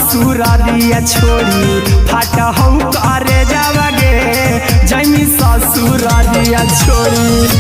ससुरारिया छोड़ी फाटा हम करे जावगे जमी ससुरारिया छोड़ी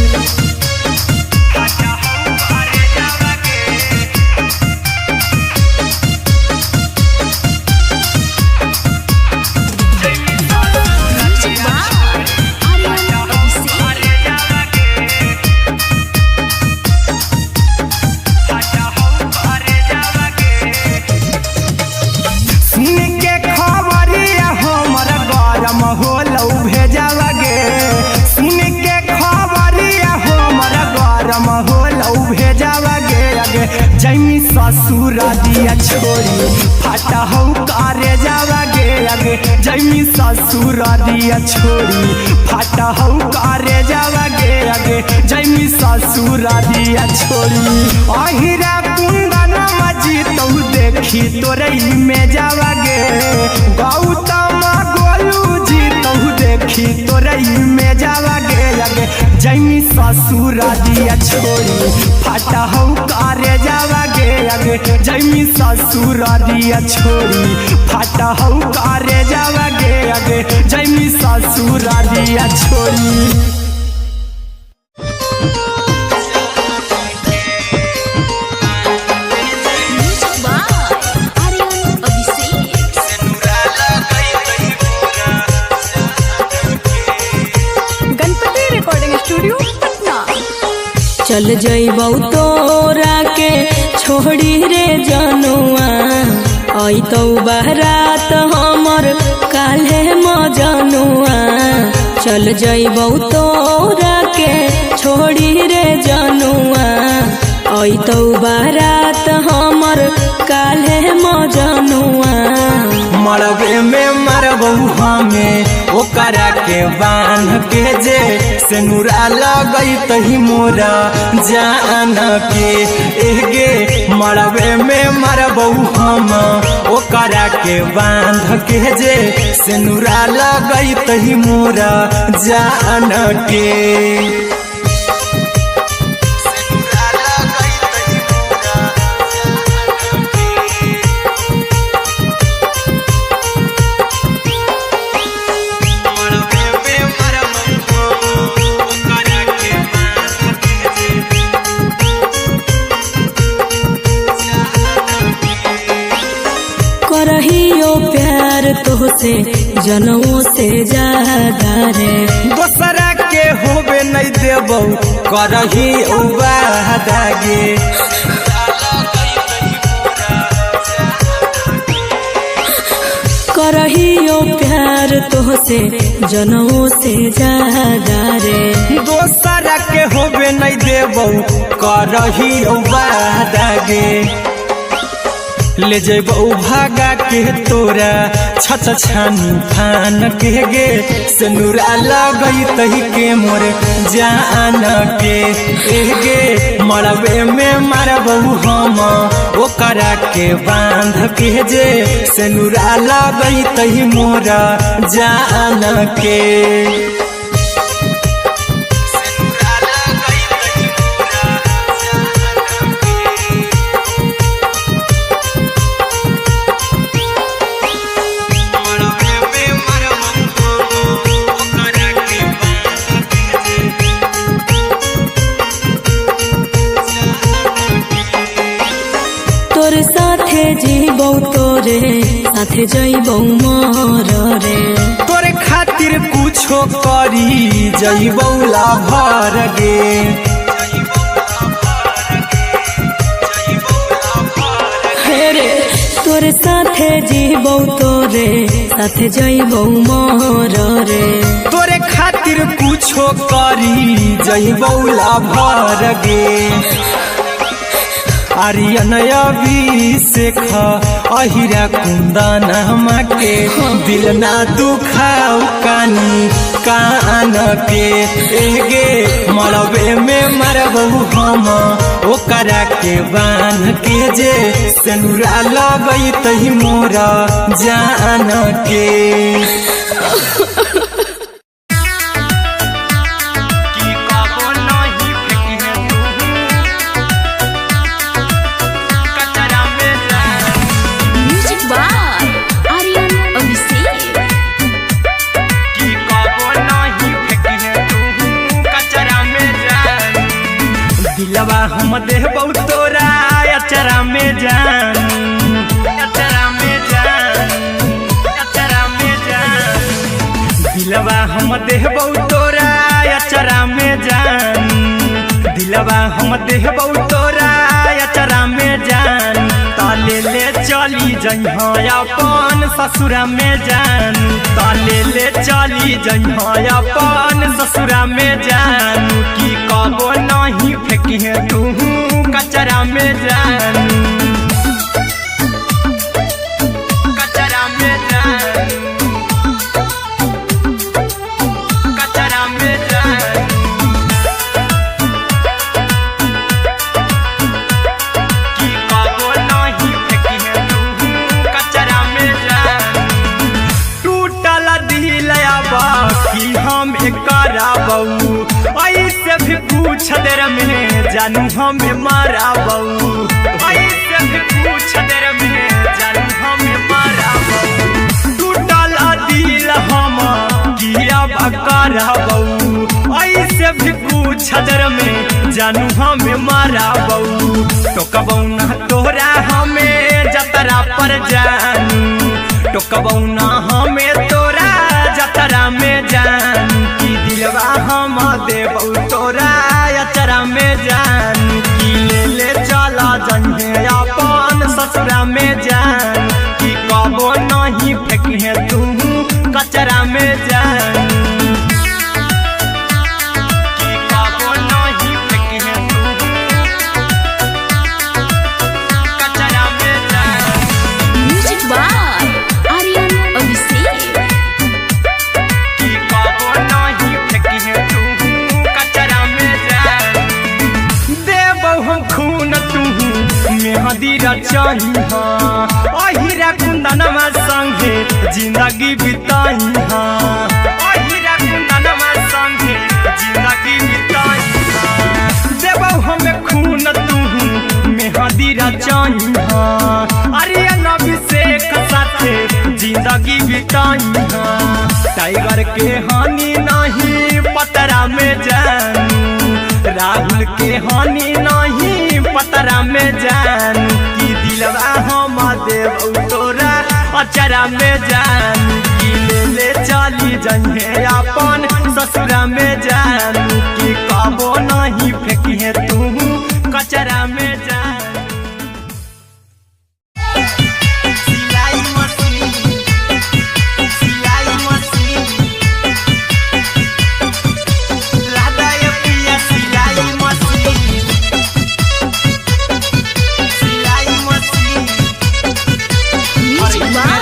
जमी ससुरारिया छोड़ी फाटा हम करे जावगे आगे जमी ससुरारिया छोड़ी फाटा हम करे जावगे आगे जमी ससुरारिया छोड़ी अहिरा कुंदन मजी तो देखी तोरई में जावगे गौतम गोलू जी तो देखी तोरई में जावगे आगे जमी ससुरारिया छोड़ी फाटा हम करे जावगे आगे जमी ससुरारिया छोड़ी फाटा हम करे जावगे आगे जमी ससुरारिया छोड़ी चल जइबौ तोरा के छोड़ी रे जनुआ आई तो बारात हमर काल्हे मजनुआ चल जइबौ तोरा के छोड़ी रे जनुआ आई तो बारात हमर काल्हे मजनुआ मरबे में मरबौ हमें ओकरा के बांध के जे सेनुरा लगई तही मोरा जान के एगे मरबे में मरबौ हम ओकरा के बांध के जे सेनुरा लगई तही मोरा जान के करहियो प्यार तोहसे जनों से ज्यादा रे दोसरा के होबे नहीं देबौ करही उबादागे करहियो प्यार तोहसे जनों से ज्यादा रे दोसरा के होबे नहीं देबौ करही उबादागे ले जेबौ भागा के तोरा छछ छानी फान के गे सेनुरा लगई तही के मोर जान के एगे मरबे में मरबौ हम ओकरा के बांध के जे सेनुरा लगई तही मोरा जान के तोरे साथे जीबौ तोरे साथे जइबौ मोर रे तोरे खातिर कुछो करी जइबौ लाभर गे रे तोरे साथे जीबौ तोरे साथे जइबौ मोर रे तोरे खातिर कुछो करी जइबौ लाभर गे आर्यन अभिषेक अहिरा कुंदन के दिल ना दुखाऊ कानी कान के एगे मरबे में मरबौ हम ओकरा के बांध के जे सेनुरा लगई तही मोरा जान के म्यूजिक बा देहबौ तोरा अचरा में जान, दिलवा हम देहबौ तोरा अचरा में जान, ताले ले चली जइहा अपन ससुरा में जान, ताले ले चली जइहा अपन ससुरा में जान, की कबो नहीं फेंकिहे तू कचरा में जान, कचरा में जान, कचरा में जान, की कबो नहीं फेंकिहे तू कचरा में जान, टूटल दिल बाकी हम कराबऊ, ऐसे भी पूछ देर में जानू हमें माराबऊ, ऐसे भी पूछ देर में जानू हमें माराबऊ, टूटल दिल हम किया कराबऊ, ऐसे भी पूछ देर में जानू हमें माराबऊ, तो कबऊ ना तोरा हमें जतरा पर जानू, तो कबऊ ना हमें तोरा जतरा में जान, की दिलवा हम देबौ तोरा अचरा में जान, की ले चला जइहे अपन ससुरा में जान, की कबो नहीं फेंकिहे तू कचरा में जान, की कबो नहीं फेंकिहे तू कचरा में जान। Music by Aryan Abhishek. की कबो नहीं फेंकिहे तू कचरा में जान, देबौ हम खून तू मेहंदी रचइहा, अहिरा कुंदनमा संगे जिंदगी बिताइहा, अहिरा कुंदनमा संगे जिंदगी बिताइहा, देबौ हम खून तू मेहंदी रचइहा, आर्यन अभिषेक साथे जिंदगी बिताइहा, टाइगर के हानि नहीं पतरा में जानू, राहुल के हानि नहीं पतरा में जानू, की दिलवा हम देबौ तोरा अचरा में जानू, की ले चली जइहे अपन ससुरा में जानू, की कबो नहीं फेंकिहे तू कचरा में जानू। सिलाई मशीन, सिलाई मशीन, लादा ये पिया सिलाई मशीन, सिलाई machine, music by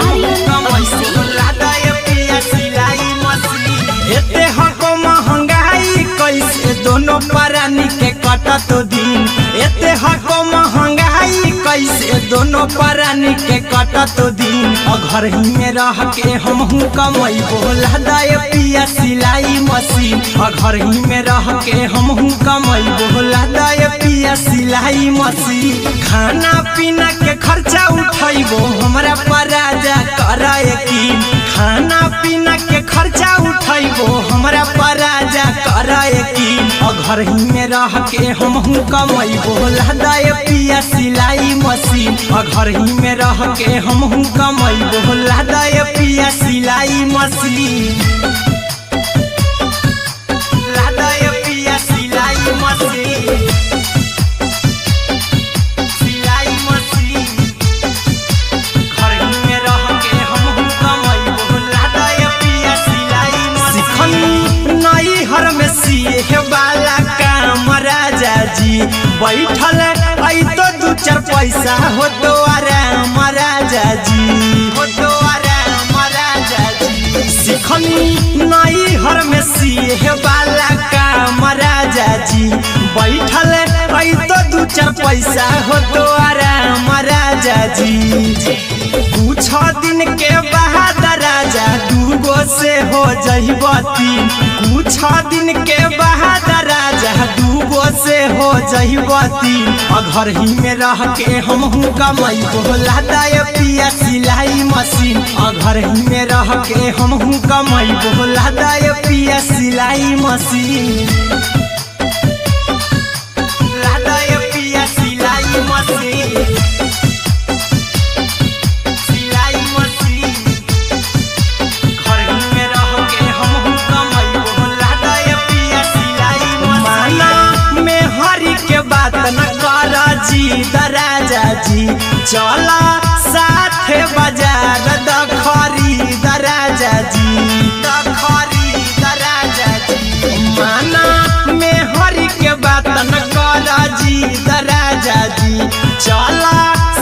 Aryan Abhishek. लादा ये पिया सिलाई मशीन, एते हको महंगाई कैसे दोनों परानी के कटत दिन, एते हको महंगाई कैसे दोनों परानी के कटत दिन, घर ही में रह के हमहू कमैबो लादा ये पिया सिलाई मशीन, घर ही में रह के हमहू कमैबो लादा ये पिया सिलाई मशीन, खाना पीना के खर्चा उठैबो हमरा पर राजा करा यकीन, खाना पीना के खर्चा उठैबो हमरा पर राजा करा यकीन, घर ही में रह के हमहू कमैबो लादा ये पिया सिलाई मशीन, घर ही में रह के हमहू कमैबो लादा ये पिया सिलाई मशीन, लादा ये पिया सिलाई मशीन, सिलाई मशीन, घर ही में रह के हमहू कमैबो लादा ये पिया सिलाई मशीन, सिखनी नई हर में सीहे वाला काम राजा जी, बैठल आई तो दू चार पैसा हो तो आराम राजा जी, हो तो आराम राजा जी, सिखनी नई हर में सीहे वाला काम राजा जी, बैठल आई तो दू चार पैसा हो तो आराम राजा जी, कुछ दिन के बाद राजा दूगो से हो जइबो तीन, कुछ दिन के बाद राजा दूगो से हो जइबो तीन, घर ही में रह के हमहू कमैबो लादा ये पिया सिलाई मशीन, घर ही में रह के हमहू कमैबो लादा ये पिया सिलाई मशीन, लादा ये पिया सिलाई मशीन, सिलाई मशीन, घर ही में रह के हम चला साथे बाजार द खरीद राजा जी द खरीद राजा जी माना में हरि के बात न कर जी द राजा जी चला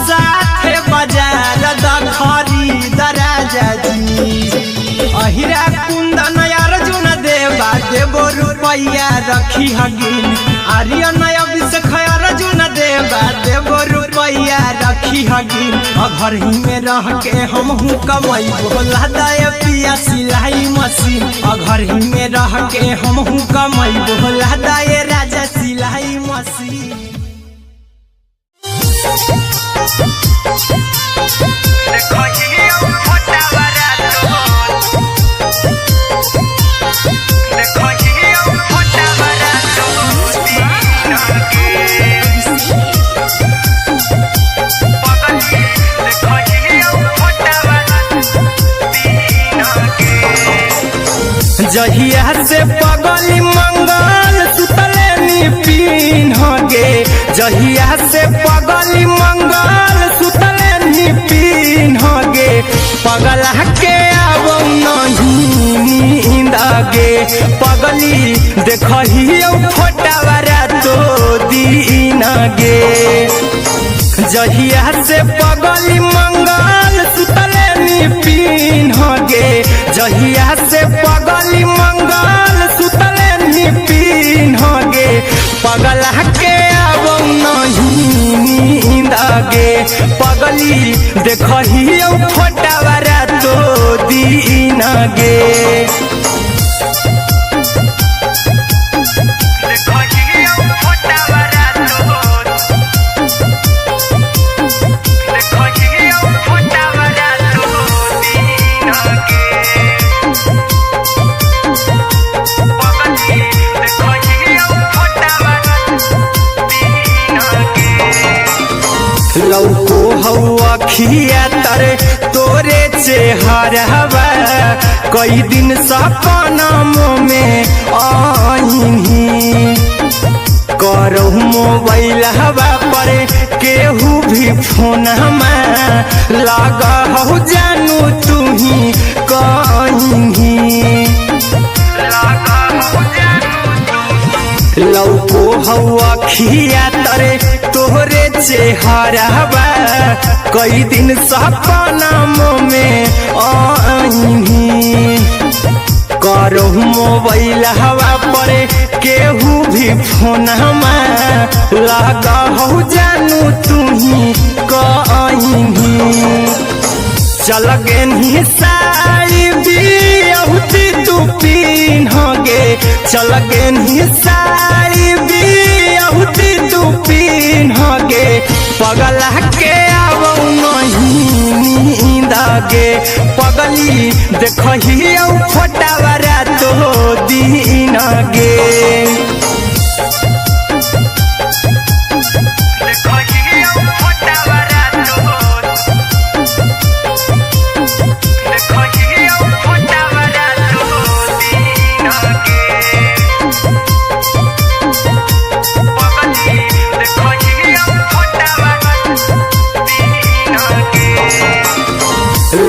साथे बाजार द खरीद राजा जी अहिरा कुंदन अर्जुन देवा देवो रुपैया रखी हगिन आर्यन अभिषेक अर्जुन देवा देवो रुपैया रखी हगिन घर ही में रह के हमहू कमाई बोला दे पिया सिलाई मशीन घर ही में रह के हमहू कमाई बोला दे राजा सिलाई मशीन जहिया से पगली मंगल सुतले निपिन गे जहिया से पगली मंगल सुतले निपिन गे पगला के आबो नहीं नींद गे पगली देखहियो फोटावारा तो दीन गे जहिया से पगली मंगल सुतले निपिन गे जहिया से पगली मंगल सुतले निपिन गे पगला के आबो नहीं नींद गे पगली देखहियो फोटावारा तो दीन गे लौको हवा खिया तरे तोरे चेहरवा कई दिन सपना में आईनी करहु मोबाइल हवा पर केहू भी फोन में लगा हो जानू तू ही कहीं लौको हवा खिया तरे तोहरे चेहरवा कई दिन सपना में आईनी करहु मोबाइल हवा पर केहू भी फोन में लगा हो जानू तू ही कहीं चल गेनी साड़ी बिहुती तू पीन गे चल गेनी साड़ी बिहुती तू पीन गे पगला के आबो नहीं नींद गे पगली देखहियो फोटावारा तो दीन गे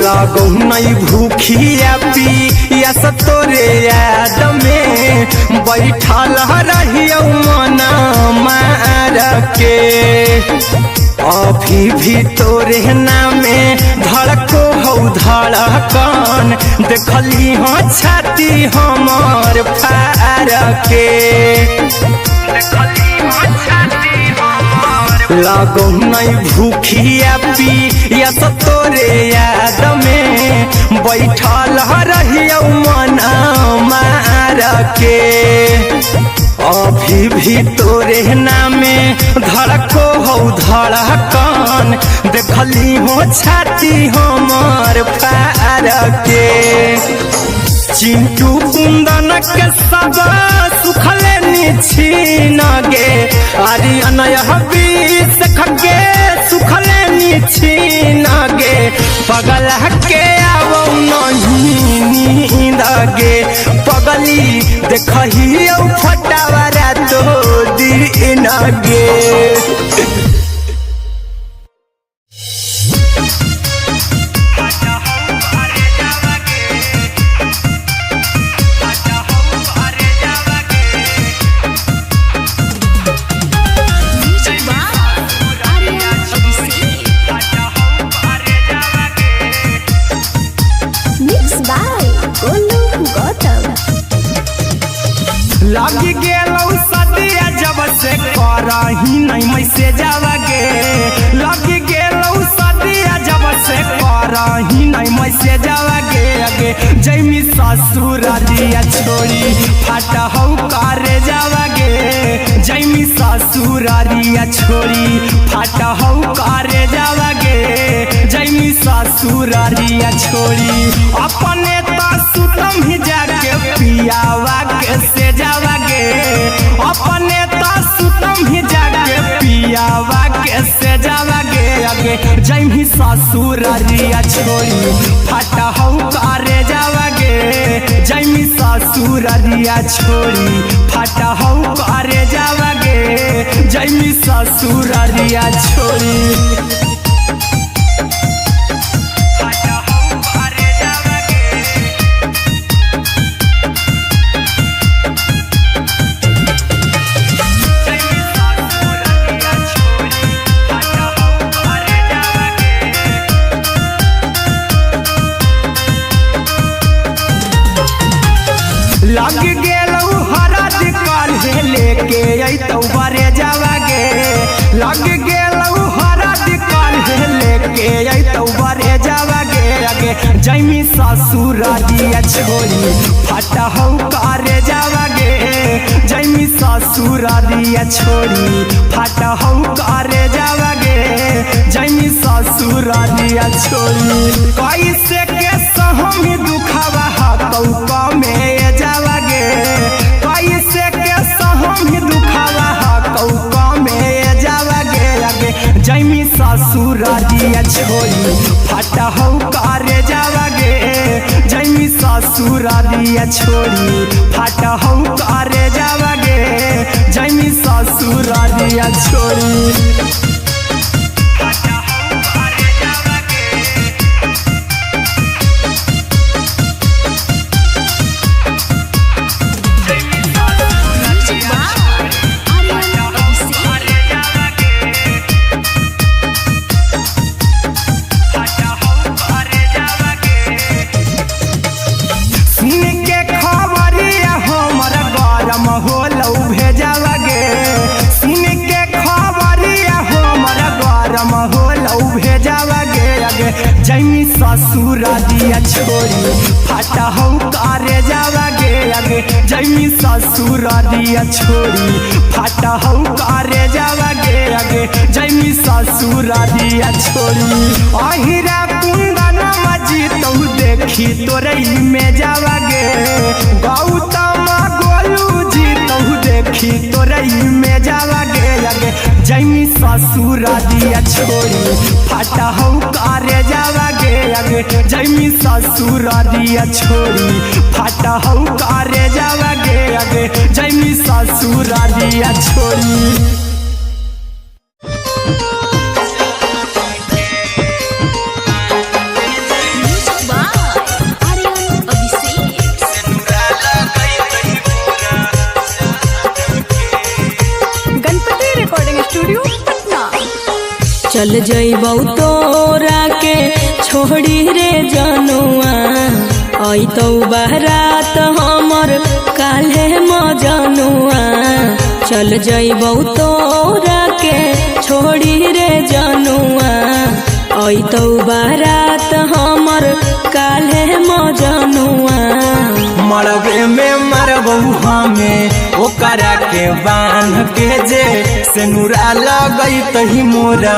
लागो नहीं भूखिया पिया तोरे याद में बैठल रहियो मना मार के अभी भी तोरे नामे धड़को हो धड़कन देखली हो छाती हमार फार के लागो नहीं भूखिया पिया तोरे याद में बैठल रहियो मना मार के अभी भी तोरे नामे धड़को हो धड़कन देखली हो छाती हमार फार के चिंटू कुंदन के सब सुखले निछीन गे आर्यन अभिषेक के सुखले निछीन गे पगला के आबो नहीं नींद गे पगली देखहियो फोटावारा तो दीन गे लग गेलौ सदिया जब से करही नहीं मैसेजवा गे लग गेलौ सदिया जब से करही नहीं मैसेजवा गे अगे जैमी ससुरारिया छोड़ी फाटा हौ करे जावा गे जैमी ससुरारिया छोड़ी फाटा हौ करे जावा गे जैमी ससुरारिया छोड़ी अपने तो सुतम ही जाके पियावा के से जावा गे अपने तो सुतम ही जाके पियावा के से जावा गे अगे जैमी ससुरारिया छोड़ी फाटा हौ करे जावा गे जैमी ससुरारिया छोड़ी फाटा हौ करे जावा गे जैमी ससुरारिया छोड़ी लग गेलौ हरद काल्हे लेके अइतौ बरे जावा गे लग गेलौ हरद काल्हे लेके अइतौ बरे जावा गे अगे जैमी ससुरारिया छोड़ी फाटा हौ करे जावा गे जैमी ससुरारिया छोड़ी फाटा हौ करे जावा गे जैमी ससुरारिया छोड़ी कैसे के सहम दुखावा हतौ कमे जावा गे कैसे के सहम दुखावा हतौ कमे जावा गे अगे जैमी ससुरारिया छोड़ी फाटा हौ करे जावा गे जैमी ससुरारिया छोड़ी फाटा हौ करे जावा गे जैमी ससुरारिया छोड़ी जैमी ससुरारिया छोड़ी फाटा हौ करे जावा गे अगे जैमी ससुरारिया छोड़ी फाटा हौ करे जावा गे अगे जैमी ससुरारिया छोड़ी अहिरा कुंदन मजी तौ देखी तोरई में जावा गे गौतम गोलू जी तौ देखी तोरई में जावा गे अगे जैमी ससुरारिया छोड़ी फाटा हौ करे जावा गे अगे जैमी ससुरारिया छोड़ी फाटा हौ करे जावा गे अगे जैमी ससुरारिया छोड़ी चल जइबौ तोरा के छोड़ी रे जनुआ अइतौ बारात हमर काल्हे मजनुआ चल जइबौ तोरा के छोड़ी रे जनुआ अइतौ बारात हमर काल्हे मजनुआ मरबे में मरबौ हमें ओकरा के बांध के जे सेनुरा लगैतहि मोरा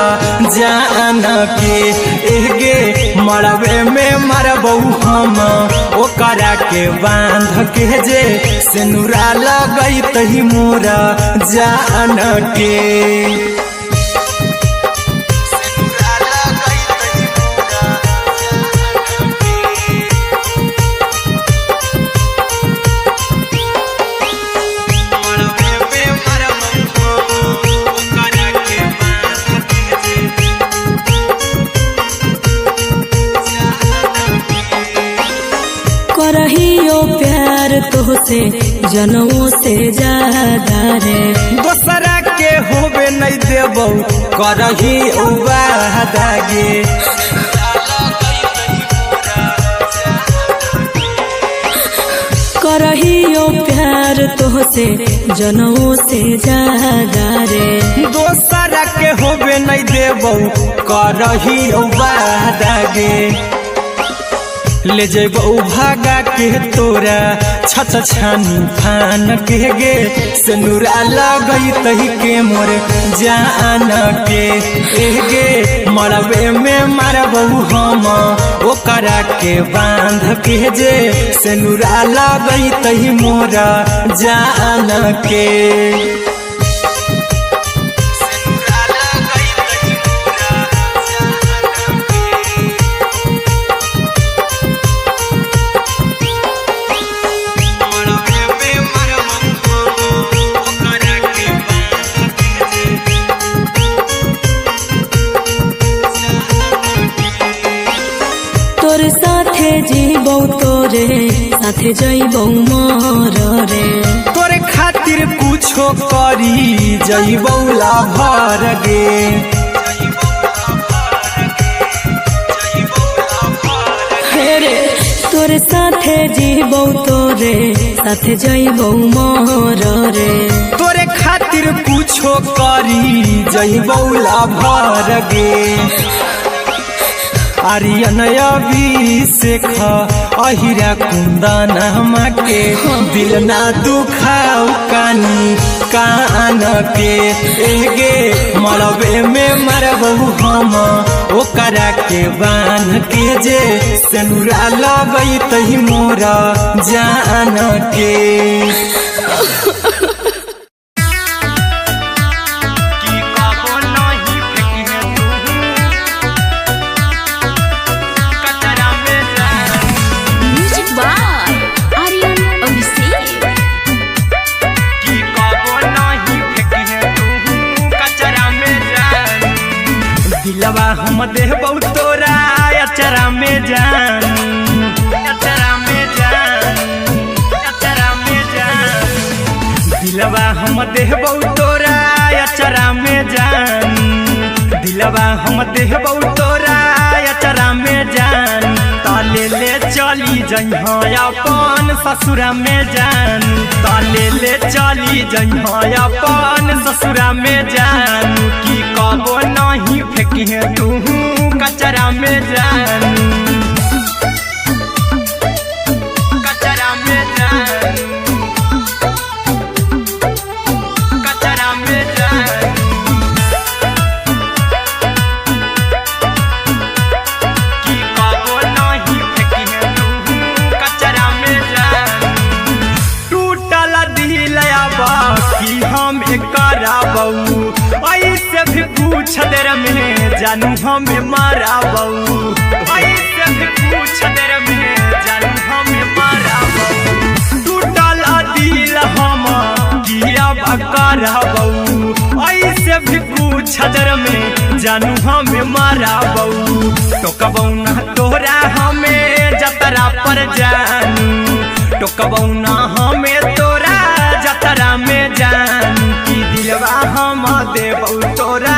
जान के एगे मरबे में मरबौ हम ओकरा के बांध के जे सेनुरा लगैतहि मोरा जान के करहियो प्यार तोहसे जनमों से ज्यादा रे दोसरा के होबे नहीं देबौ करही वादा गे करहियो प्यार प्यार तोहसे जनों से ज्यादा रे। दोसरा के होबे नहीं देबो करही वादा गे, ले जेबो भागा के तोरा छत छानी फान के गे, सिनुरा लगई तही के मोर जान के गे, मरबे में मारबो हम ओकरा के बांध के जे, सिनुरा लगई तही मोर जान के। तोरे साथे जीबो तोरे साथे जइबो मोर रे, तोरे खातिर कुछो करी जइबो लाभर गे, रे तोरे साथे जीबो तोरे साथे जइबो मोर रे, तोरे खातिर कुछो करी जइबो लाभर गे। आर्यन अभिषेक अहिरा कुंदन के दिल ना दुखाऊ कानी कान के गे, मरबे में मरबो हम ओकरा के बान के जे, सिनुरा लगई तही मोरा जान के। दिलवा हम देबो तोरा अचरा में जान, अचरा में जान, अचरा में जान, दिलवा हम देबो तोरा अचरा में जान, दिलवा हम देबो तोरा अचरा में जान, ताले ले चली जइहा अपन ससुरा में जान, ताले ले चली जइहा अपन ससुरा में जान, की कबो नहीं फेंकी तू कचरा में जान, कचरा में जान, कचरा में जान, की कबो नहीं फेंकी तू कचरा में जान। टूटल दिल बाकी हम कराबू, ऐसे भी पूछ देर में जानू हमें माराबू, ऐसे भी पूछ देर में जानू हमें माराबू। टूटल दिल हम किया कराबू, ऐसे भी पूछ देर में जानू हमें माराबू। टोकबौ ना तोरा हमें जतरा पर जानू, टोकबौ ना हमें तोरा जतरा में जानू, की दिलवा हम देबौ तोरा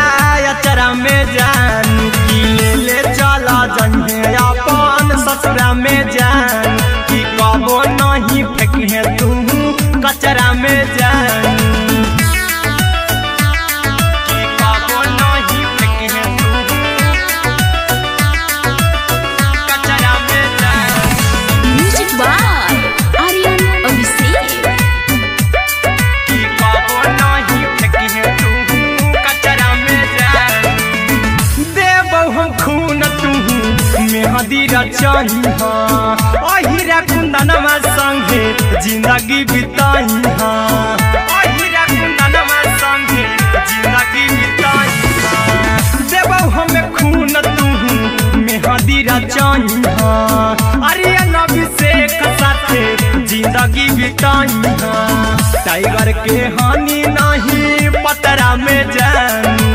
अचरा में जानू, की ले चला जइहे अपन ससुरा में जान, की कबो नहीं फेंके तू कचरा में जानू, की कबो नहीं फेंके तू कचरा में जानू। Music by Aryan Abhishek. की कबो नहीं फेंके तू कचरा में जानू, देबौ हम खून तू मेहदी रचही अहिरा कुंदनमा संगे जिंदगी बिताई, अहिरा कुंदनमा संगे जिंदगी बिताई, देबौ हमें खून तू मेहदी रचही आर्यन अभिषेक साथे जिंदगी बिताई, टाइगर के हानि नहीं पतरा में जानू,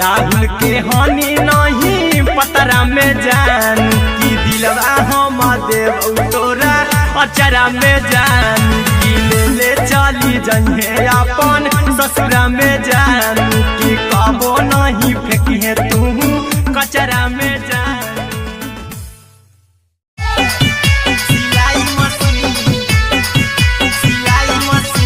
राहुल के हानि नहीं पतरा में जानू, की दिलवा हम देबौ तोरा अचरा में जानू, की ले चली जइहे अपन ससुरा में जानू, की कबो नहीं फेंकी तू कचरा में जानू। सिलाई मशीन, सिलाई मशीन।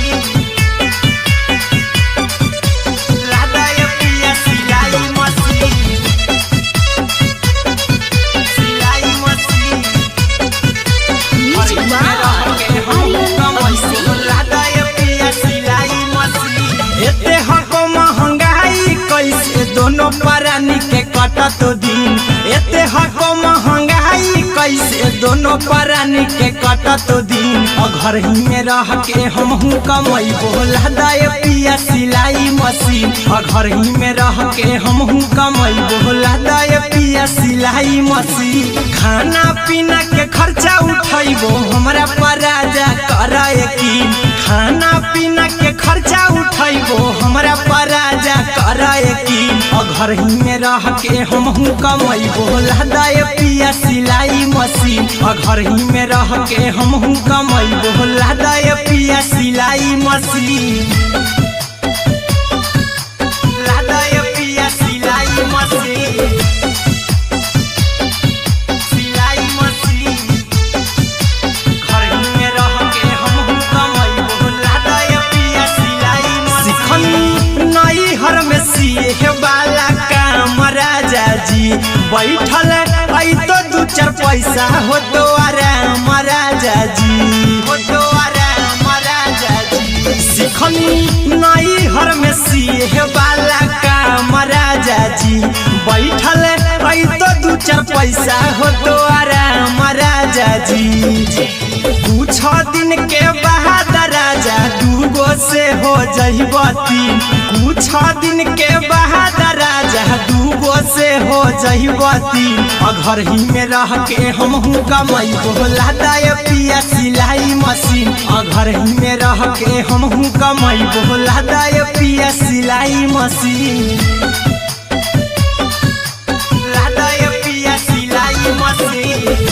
कटत दिन एते हको महंगाई कैसे दोनों प्राणी के कटत दिन घर ही में रह के हमहू कमैबो लदाए पिया सिलाई मशीन घर ही में रह के हमहू कमैबो लदाए पिया सिलाई मशीन खाना पीना के खर्चा उठैबो हमरा पर राजा कर यकीन खाना पीना के खर्चा उठैबो हमरा पर राजा कर यकीन घर ही में रह के हमहू कमैबो लदाए पिया सिलाई मशीन घर ही में रह के हमहू कमैबो लदाए पिया सिलाई मशीन लदाए पिया सिलाई मशीन सिलाई मशीन घर ही में रह के हमहू कमैबो लदाए पिया सिलाई मशीन नई हर में सिए वाला काम राजा जी बैठल आई तो दू चार पैसा हो तो आराम राजा जी हो तो आराम राजा जी सिखनी नई हर में सिए वाला काम राजा जी बैठल आई तो दू चार पैसा हो तो आराम राजा जी कुछ दिन के बाद राजा दूगो से हो जइबो तीन कुछ दिन के बाद राजा दूगो से हो जइबो तीन घर ही में रह के हमहू कमैबो लदाए पिया सिलाई मशीन घर ही में रह के हमहू कमैबो लदाए पिया सिलाई मशीन लदाए पिया सिलाई मशीन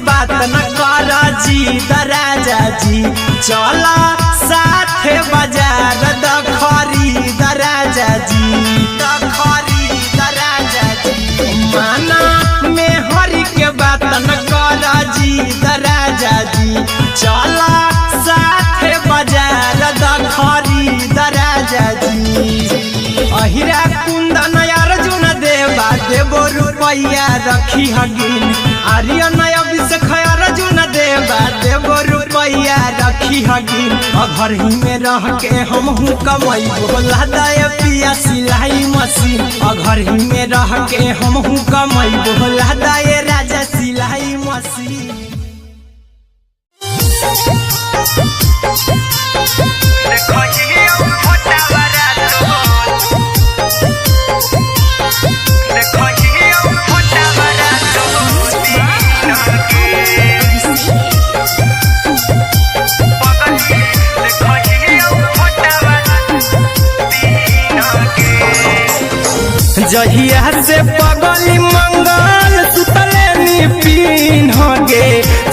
बात न कर जी दराजा जी चला साथे बाजार द खरीद राजा जी द खरीद राजा जी माना में हरी के बात न कर जी दराजा जी चला साथे बाजार द खरीद राजा जी अहिरा कुंदन अर्जुन देवा देबो रुपया रखी हगिन आर्यन अभिषेक अर्जुन देवा देबो रुपया रखी हगिन घर ही में रह के हमहू कमैबो लदाए पिया सिलाई मशीन घर ही में रह के हमहू कमैबो लदाए राजा सिलाई मशीन जहिया से पगली मंगल सुतले निपिन गे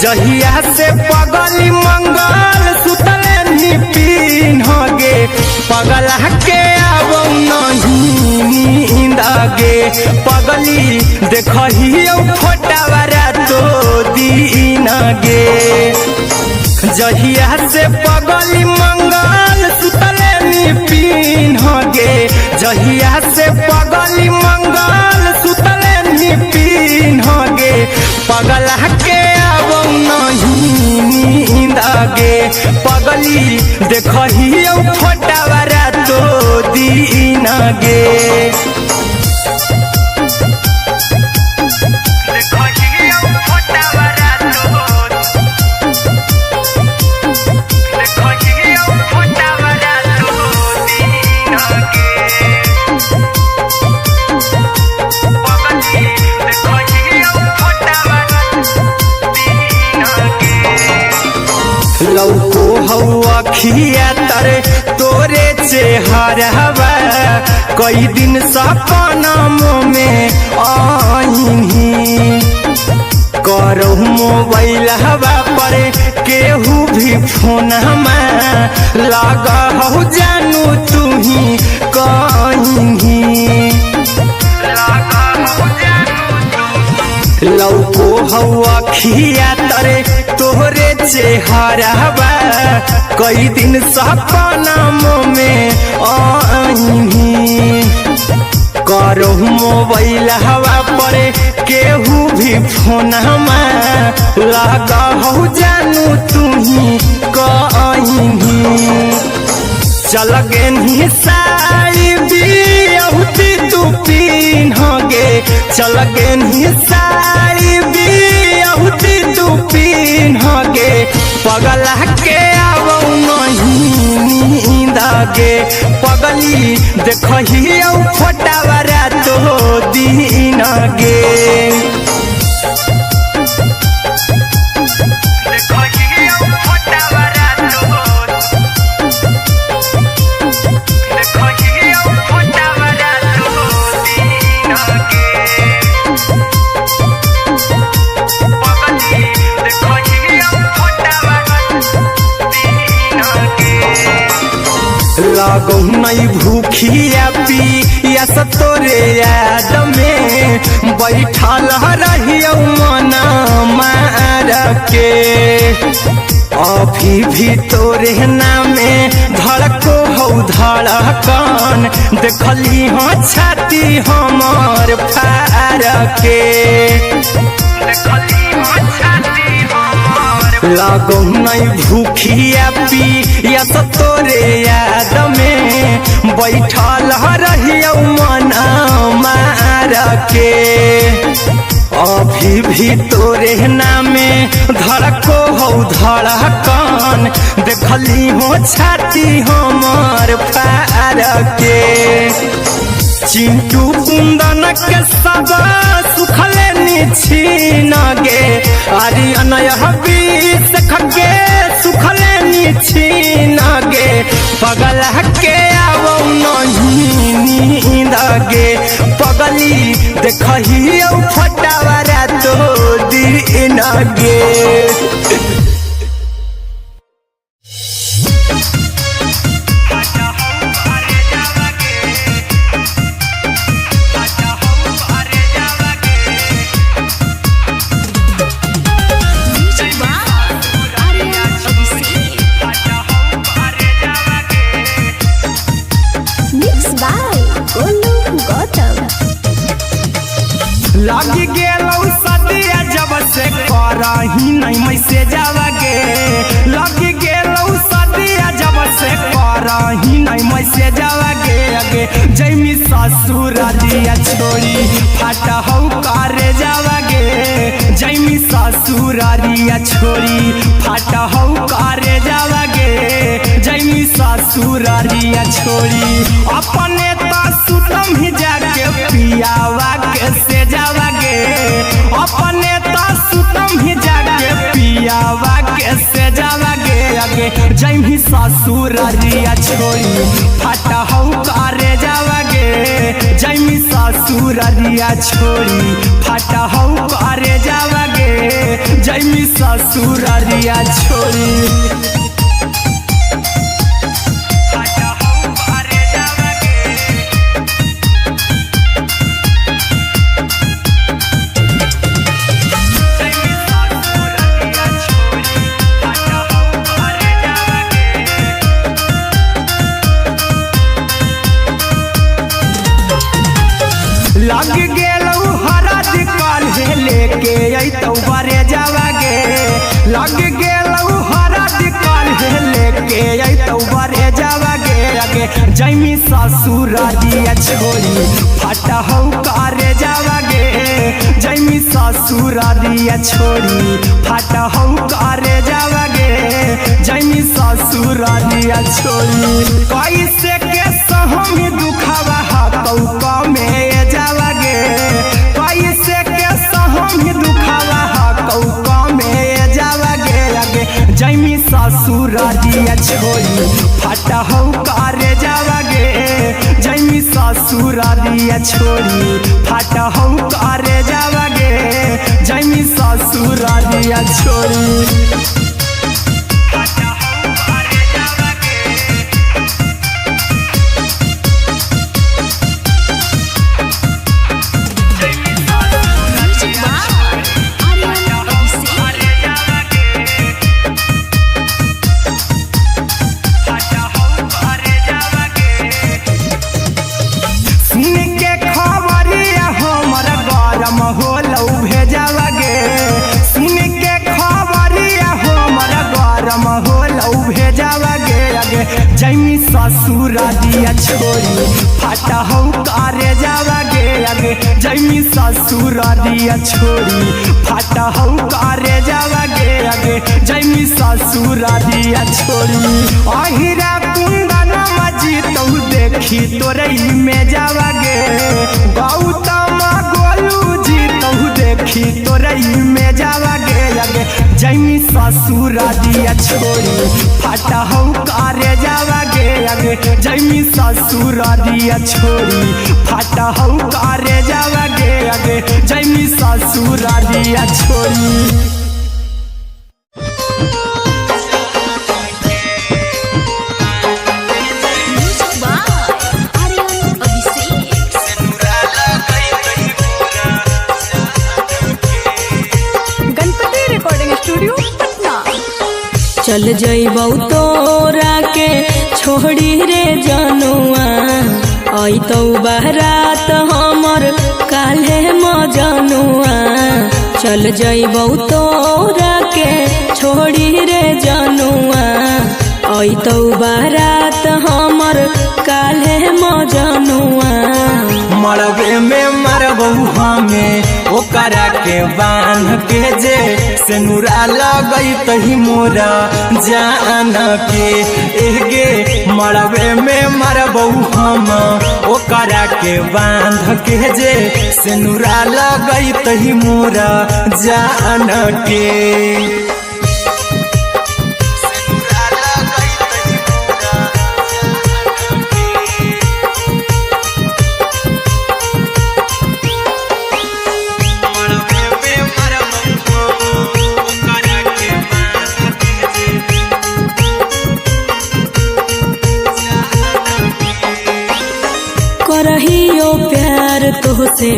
जहिया से पगली मंगल सुतले निपिन गे पगला के आबो नहीं नींद गे पगली देखहियो फोटावरा तो दीन गे जहिया से पगली मंगल सुतले निपिन गे जहिया से पगली मंगल सुतले निपिन गे पगला के आबो नहीं नींद गे पगली देखहियो फोटावरा तो दीन गे लौको हवा खिया तरे तोरे चेहरवा कई दिन सपना में आईनी करो मोबाइल हवा पर केहू भी फोन लगा हो जानू तू ही कहीं लौको हवा खिया तरे तोहरे चेहरवा कई दिन सपना में आईनी करो मोबाइल हवा पर केहू भी फोन लगा हो जानू तुही कहीं चल गे साड़ी बियहुती तू पिन्हगे चल गे साड़ी बियहुती तू पिन्हगे पगला के आवो नहीं नींदगे पगली देखही फटावरा तो दिन गे लागो नहीं भूखिया पिया तोरे याद में बैठल रहियो मना मार के अभी भी तोरे नामे धड़को हो धड़कन देखली हो छाती हमर फार के लागो नहीं भूखिया पिया तोरे याद में बैठल रहियो मना मार के अभी भी तोरे नामे धड़को हो धड़कन देखली हो छाती हमर फार के चिंटू कुंदन के सब सुखले निछीन गे आर्यन हबीस खगे सुखले निछीन गे पगला के आवो नहीं नींद गे पगली देखही फटावरा तो दिन गे लागी गेलौ सदिया जब से करही नहीं मैसेजवा गे लागी गेलौ सदिया जब से करही नहीं मैसेजवा गे अगे जैमी ससुर दिया छोड़ी फाटा हौ करे जावा गे जैमी ससुर दिया छोड़ी फाटा हौ करे जावा गे जैमी ससुर दिया छोड़ी अपने तो सुतम ही जाके पियावा के से जावा गे अपने तो सुतम ही जाके पियावा के से जावा गे अगे जैमी ससुर दिया छोड़ी फाटा हौ करे जावा गे जैमी ससुर दिया छोड़ी फाटा हौ करे जावा गे जैमी ससुर दिया छोड़ी लग गेलौ हरा दिकाल हे लेके अइतौ बरे जावा गे लग गेलौ हरा दिकाल हे लेके अइतौ बरे जावा गे अगे जैमी ससुर दिया छोड़ी फाटा हौ करे जावा गे जैमी ससुर दिया छोड़ी फाटा हौ करे जावा गे जैमी ससुर दिया छोड़ी कैसे के सहम दुखावा हतौ कमे जावा गे कैसे के सहम दुखावा हतौ कमे जावा गे अगे जैमी ससुर दिया छोड़ी फाटा हौ करे जावा गे जैमी ससुर दिया छोड़ी फाटा हौ करे जावा गे जैमी ससुर दिया छोड़ी ससुर दिया छोड़ी फाटा हो करे जावा गे आगे जैमी ससुर दिया छोड़ी फाटा हो करे जावा गे आगे जैमी ससुर दिया छोड़ी अहिरा कुंदन मजी तो देखी तोरई में जावा गे गौतम गोलू जी तो देखी तोरई में जावा गे आगे जैमी ससुर दिया छोड़ी फाटा हो करे जावा गे आगे जैमी ससुर दिया छोड़ी फाटा हो करे जावा गे आगे जैमी ससुर दिया छोड़ी चल जइबौ तोरा के छोड़ी रे जनुआ आई तो बारात हमर काल्हे मजनुआ चल जइबौ तोरा के छोड़ी रे जनुआ आई तो बारात हमर काल्हे मजनुआ मरबे में मरबू हमें ओकरा के बांध के जे सेनुरा लगई तही मोरा जान के एगे मरबे में मरबू हम ओकरा के बांध के जे सेनुरा लगई तही मोरा जान के करहियो प्यार तोहसे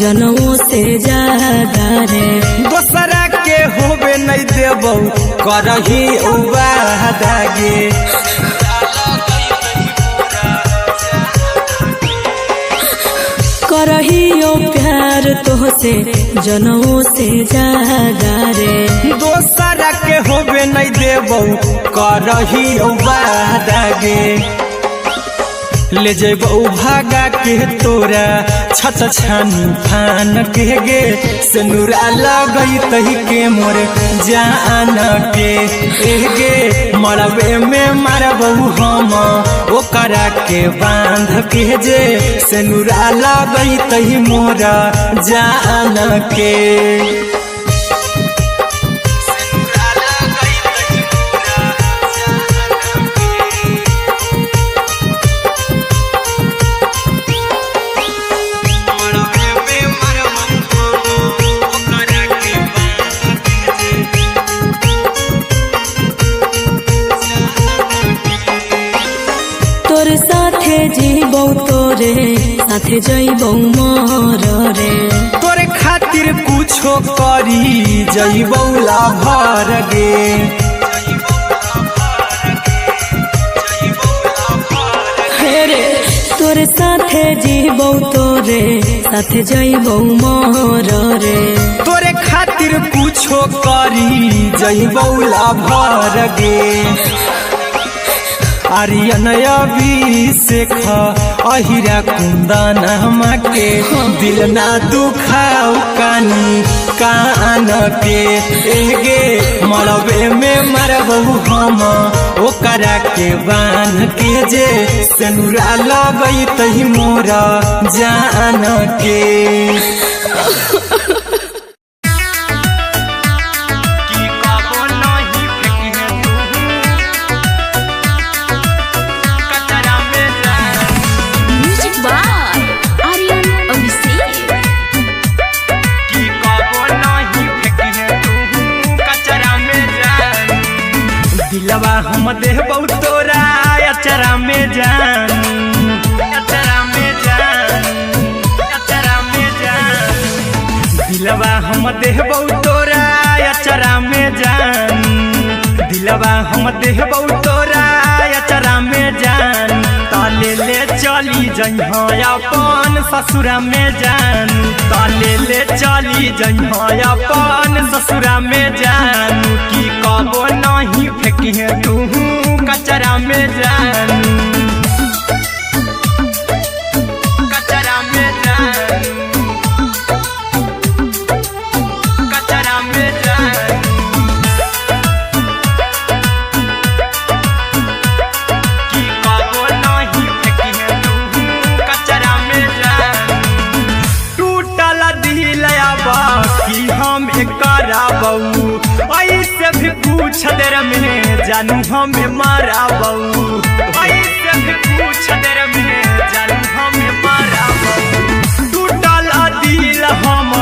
जनमों से ज्यादा रे दोसरा के होबे नहीं देबौ करही वादा गे करहियो प्यार तोहसे जनमों से ज्यादा रे दोसरा के होबे नहीं देबौ करही वादा गे ले जेबौ भागा के तोरा छत छानी फान के गे सेनुरा लगई तही के मोर जान के एगे मरबे में मरबौ हम ओकरा के बांध के जे सेनुरा लगई तही मोरा जान के तोरे साथे जीबौ तोरे साथे जइबौ मोर रे तोरे खातिर कुछो करी जइबौ लाभर गे रे तोरे साथे जीबौ तोरे साथे जइबौ मोर रे तोरे खातिर कुछो करी जइबौ लाभर गे आर्यन अभिषेक अहिरा कुंदन के दिल ना दुखाऊ कानी कान के एगे मरबे में मरबू हम ओकरा के बांध के जे सेनुरा लगई तही मोरा जान के दिलवा हम देबौ तोरा अचरा में जान अचरा में जान अचरा में जान दिलवा हम देबौ तोरा अचरा में जान दिलवा हम देबौ तोरा अचरा में जान ताले ले चली जइहो अपन ससुरा में जान ताले ले चली जइहो अपन ससुरा में जान की कबो नहीं फेंकी तू कचरा में जान कुछ देर में जानू हमें मारा बहू, ऐसे भी कुछ देर में जानू हमें मारा बहू। टूटल दिल हम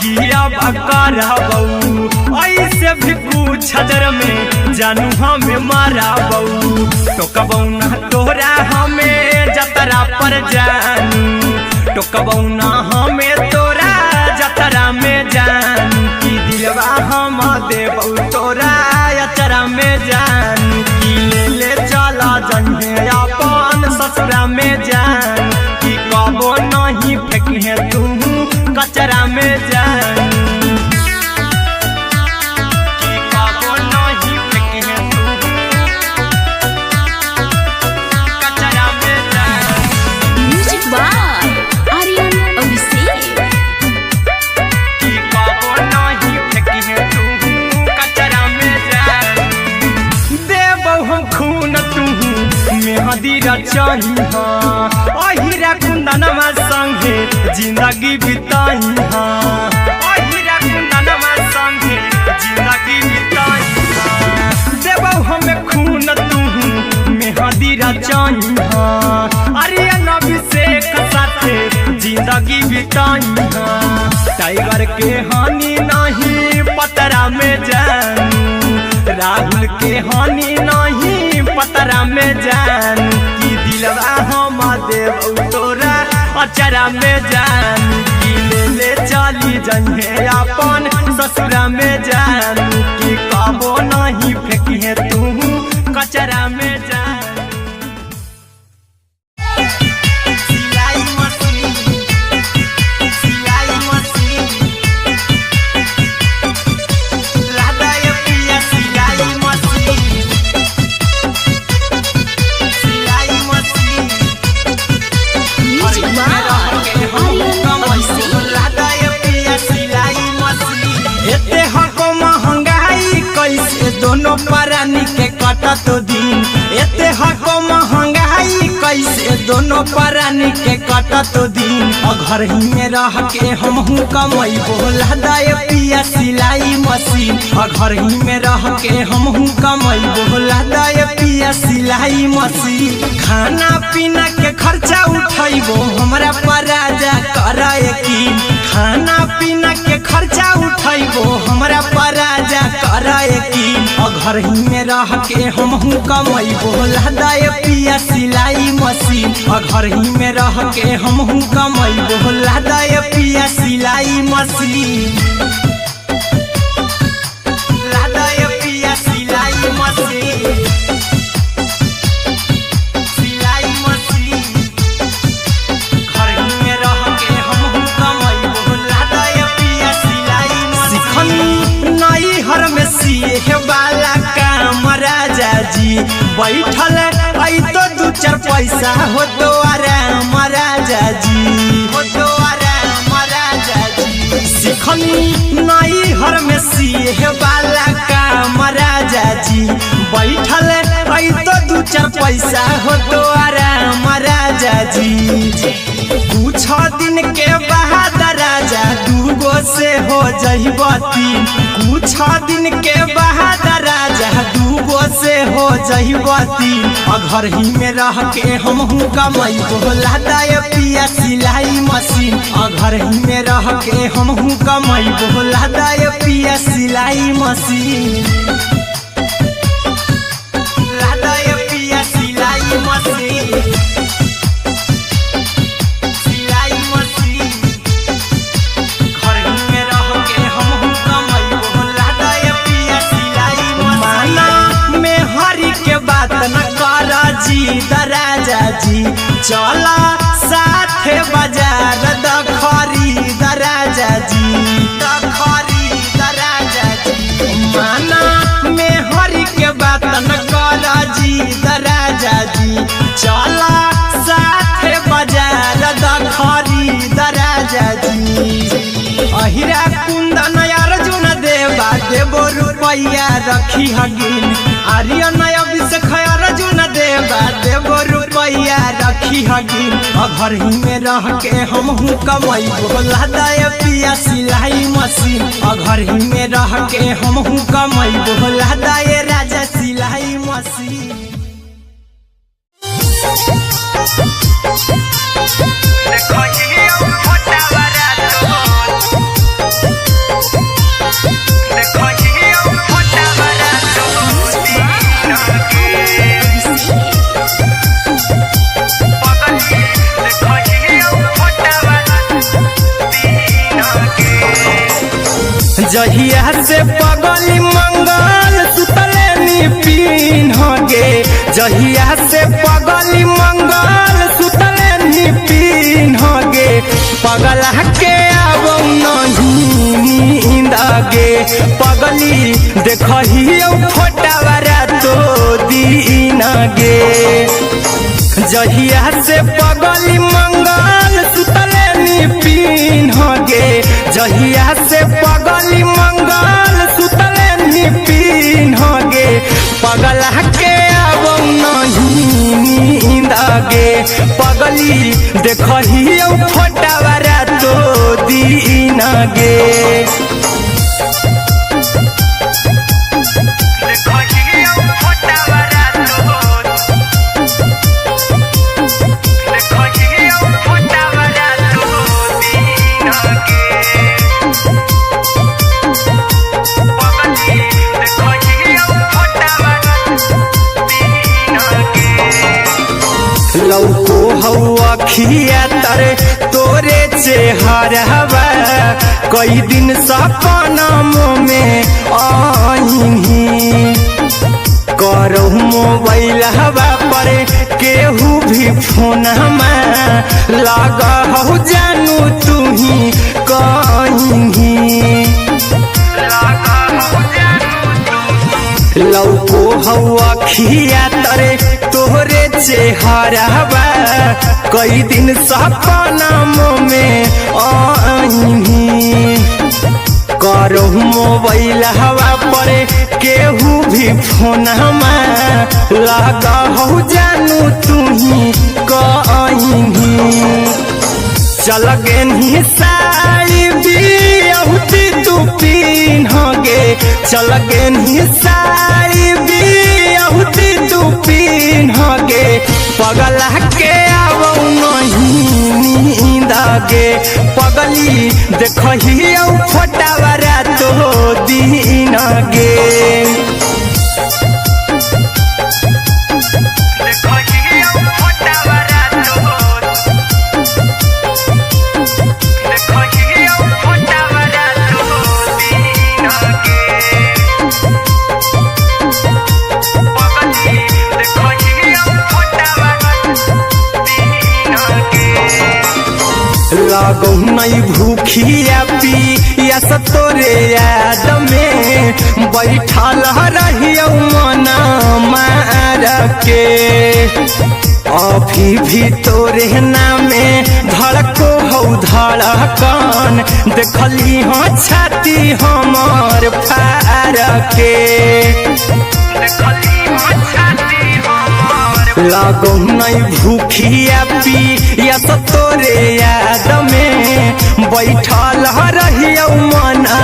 किया बकरा बहू, ऐसे भी कुछ देर में जानू हमें मारा बहू। टोकबौ ना तोरा हमें जतरा पर जानू, टोकबौ ना हमें तोरा जतरा में जानू। की दिलवा हम देबौ तोरा अचरा में जानू, की ले चला जन्हे अपन ससुरा में जानू। की कबो नहीं फेंके तू कचरा में जानू, की कबो नहीं फेंके तू कचरा में जानू। Music by Aryan Abhishek. की कबो नहीं फेंके तू कचरा में जानू। देबौ हम खून तू मेहदी रचाही, अहिरा कुंदनमा संगे जिंदगी बिताई। अहिरा कुंदनमा संगे जिंदगी बिताई। देबौ हमें खून तू मेहदी रचाही, आर्यन अभिषेक साथे जिंदगी बिताई। टाइगर के हानि नहीं पतरा में जानू, राहुल के हानि नहीं पतरा में जानू। की दिलवा हम देबौ तोरा अचरा में जानू, की ले चली जन्हे अपन ससुरा में जानू। की कबो नहीं फेंके तू कचरा में जानू। सिलाई मशीन, सिलाई मशीन, लादा ये पिया सिलाई मशीन, सिलाई machine. Music by Aryan Abhishek. लादा ये पिया सिलाई मशीन। एते हको महंगाई कैसे दोनों परानी के कटत दिन, एते हको महंगाई कैसे दोनों परानी के कटत दिन। घर ही में रह के हमहू कमैबो लादा ये पिया सिलाई मशीन, घर ही में रह के हमहू कमैबो लादा ये पिया सिलाई मशीन। खाना पीना के खर्चा उठैबो हमरा पराजा करे यकीन, खाना पीना के खर्चा उठैबो हमरा पराजा करे यकीन। घर ही में रह के हमहू कमैबो लादा ये पिया सिलाई मशीन, घर ही में रह के हमहू कमैबो लादा ये पिया सिलाई मशीन। लादा ये पिया सिलाई मशीन, सिलाई मशीन। घर ही में रह के हमहू कमैबो लादा ये पिया सिलाई मशीन। सिखनी नई हर में सीहे वाला काम राजा जी, बैठल आई तो दू चार पैसा हो तो आराम राजा जी, हो तो आराम राजा जी। सिखनी नई हर में सीहे वाला काम राजा जी, बैठल आई तो दू चार पैसा हो तो आराम राजा जी। कुछ दिन के बाद राजा दूगो से हो जइबो तीन, कुछ दिन के बाद राजा दूगो से हो जइबो तीन। घर ही में रह के हमहू कमैबो लादा ये पिया सिलाई मशीन, घर ही में रह के हमहू कमैबो लादा ये पिया सिलाई मशीन। लादा ये पिया सिलाई मशीन, सिलाई मशीन। घर ही में रह के हमहू कमैबो लादा ये पिया सिलाई मशीन। माना में हरी के बात न कर जी दराजा जी, चला साथे बाजार दखरी दराजा जी, दखरी दराजा जी। माना में हरी के बात न कर जी दराजा जी, चला साथे बाजार दखरी दराजा जी। अहिरा कुंदन अर्जुन देवा देबो रुपैया रखी हगिन, आर्यन अभिषेक अर्जुन देवा देबो रुपैया रखी हगिन। घर ही में रह के हमहू कमैबो लादा ये पिया सिलाई मशीन, घर ही में रह के हमहू कमैबो लादा ये जहिया से पगली मंगल सुतले निपिन गे, जहिया से पगली मंगल सुतले निपिन गे, पगला के आबो नहीं नींद गे, पगली देखही फोटावारा तो दीन गे, जहिया से पगली मंगल सुतले निपिन गे, जहिया से पगली मंगल सुतले निपिन गे, पगला के आबो नहीं नींद गे, पगली देखही फोटावारा तो दीन गे। लौको हवा खिया तरे तोरे चेहरवा, कई दिन सपना में आईनी, करहु मोबाइल हवा पर केहू भी फोन में लगा हो जानू तू ही कहीं, लौको हवा खिया तरे तोहरे चेहरवा, कई दिन सपना में आईनी, करहु मोबाइल हवा पर केहू भी फोन में लगा हो जानू तू ही कहीं, चल गेनी साड़ी बिहुती तू पीन गे, चल गेनी साड़ी बिहुती तू पीन गे, पगला के आबो नहीं नींद गे, पगली देखही फोटावारा तो दीन गे। लागो नहीं भूखिया पिया तोरे याद में, बैठल रहियो मना मार के, अभी भी तोरे नामे धड़को हो धड़कन, देखली हो छाती हमर फार के, लागो नहीं भूखिया पिया तोरे याद में, बैठल रहियो मना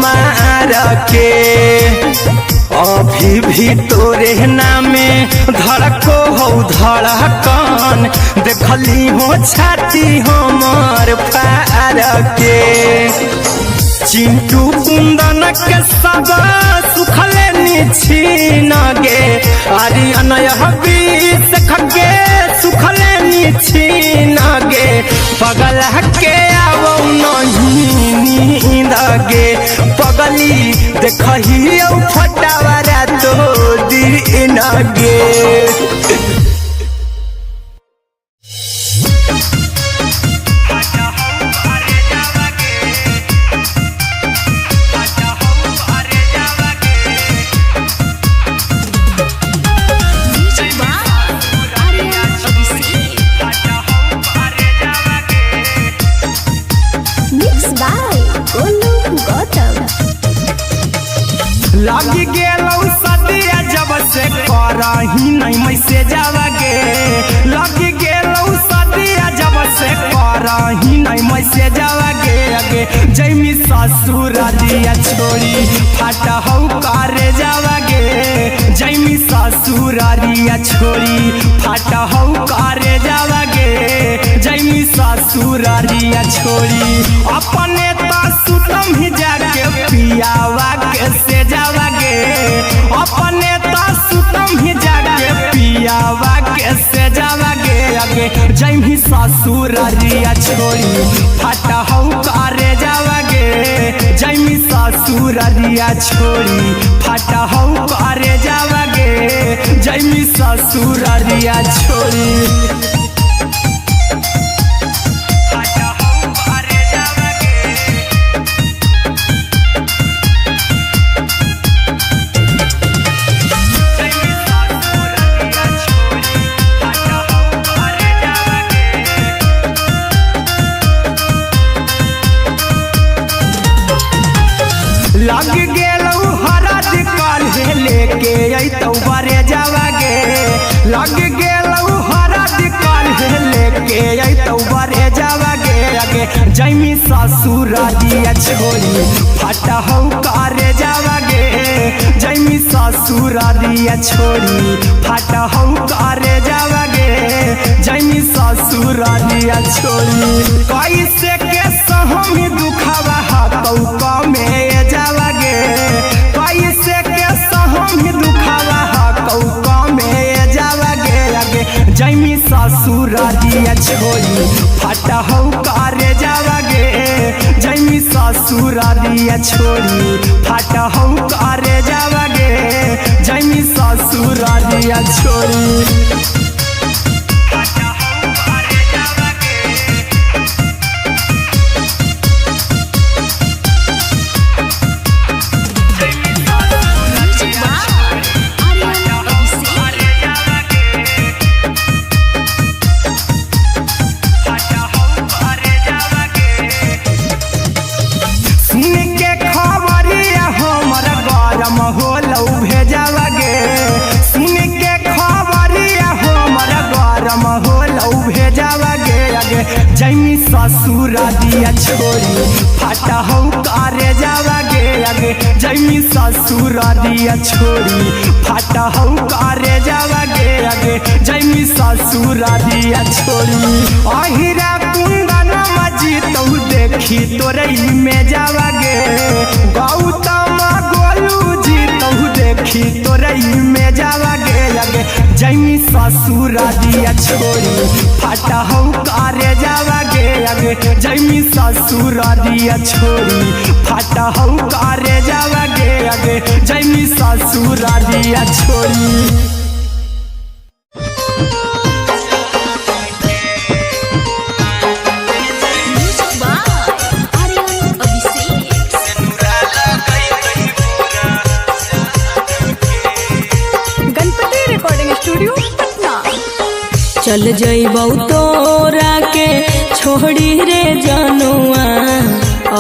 मार के, अभी भी तोरे नामे धड़को हो धड़कन, देखली हो छाती हमर फार के, चिंटू कुंदन के सब सुखले निछीन गे, आर्यन हबीस खगे सुखले निछीन गे, पगला के आबो नहीं नींद गे, पगली देखही फोटावारा तो दीन गे। लगी गेलौ सदिया जब से करही नहीं मैसेजवा गे, लगी गेलौ सदिया जब से करही नहीं मैसेजवा गे, अगे जैमी ससुरारिया छोड़ी फाटा हौ करे जावा गे, जैमी ससुरारिया छोड़ी फाटा हौ करे जावा गे, जैमी जैमी ससुरारिया छोड़ी अपने तो सुतम ही जाके पियावा के से जावा गे अपने तो सुतम ही जाके पियावा के से जावा गे आगे जैमी ससुरारिया छोड़ी फटा हौ करे जावा गे जैमी ससुरारिया छोड़ी फटा हौ करे जावा गे जैमी ससुरारिया छोड़ी लग गेलौ हरद काल्हे लेके अइतौ बरे जावा गे लग गेलौ हरद काल्हे लेके अइतौ बरे जावा गे आगे जैमी ससुरारिया छोड़ी फटा हौ करे जावा गे जैमी ससुरारिया छोड़ी फटा हौ करे जावा गे जैमी ससुरारिया छोड़ी कैसे के सहमी दुखावा हाथौ कमे जावा गे कैसे के सहमी दुखावा हाथौ कमे जावा गे आगे जैमी ससुरारिया छोड़ी फटा हौ करे जावा गे जैमी ससुरारिया छोड़ी फटा हौ करे जावा गे जैमी ससुरारिया छोड़ी होलौ भेजावा गे सुन के खबरिया हमर गरम होलौ भेजावा गे आगे जैमी ससुरारिया छोड़ी फटा हौ करे जावा गे आगे जैमी ससुरारिया छोड़ी फटा हौ करे जावा गे आगे जैमी ससुरारिया छोड़ी अहिरा कुंदन मजीतौ देखी तोरई में जावा गे गौतम देखी तोरई में जावा गे लगे जैमी ससुरारिया छोड़ी फटा हौ करे जावा गे आगे जैमी ससुरारिया छोड़ी फटा हौ करे जावा गे आगे जैमी ससुरारिया छोड़ी चल जइबौ तोरा के छोड़ी रे जनुआ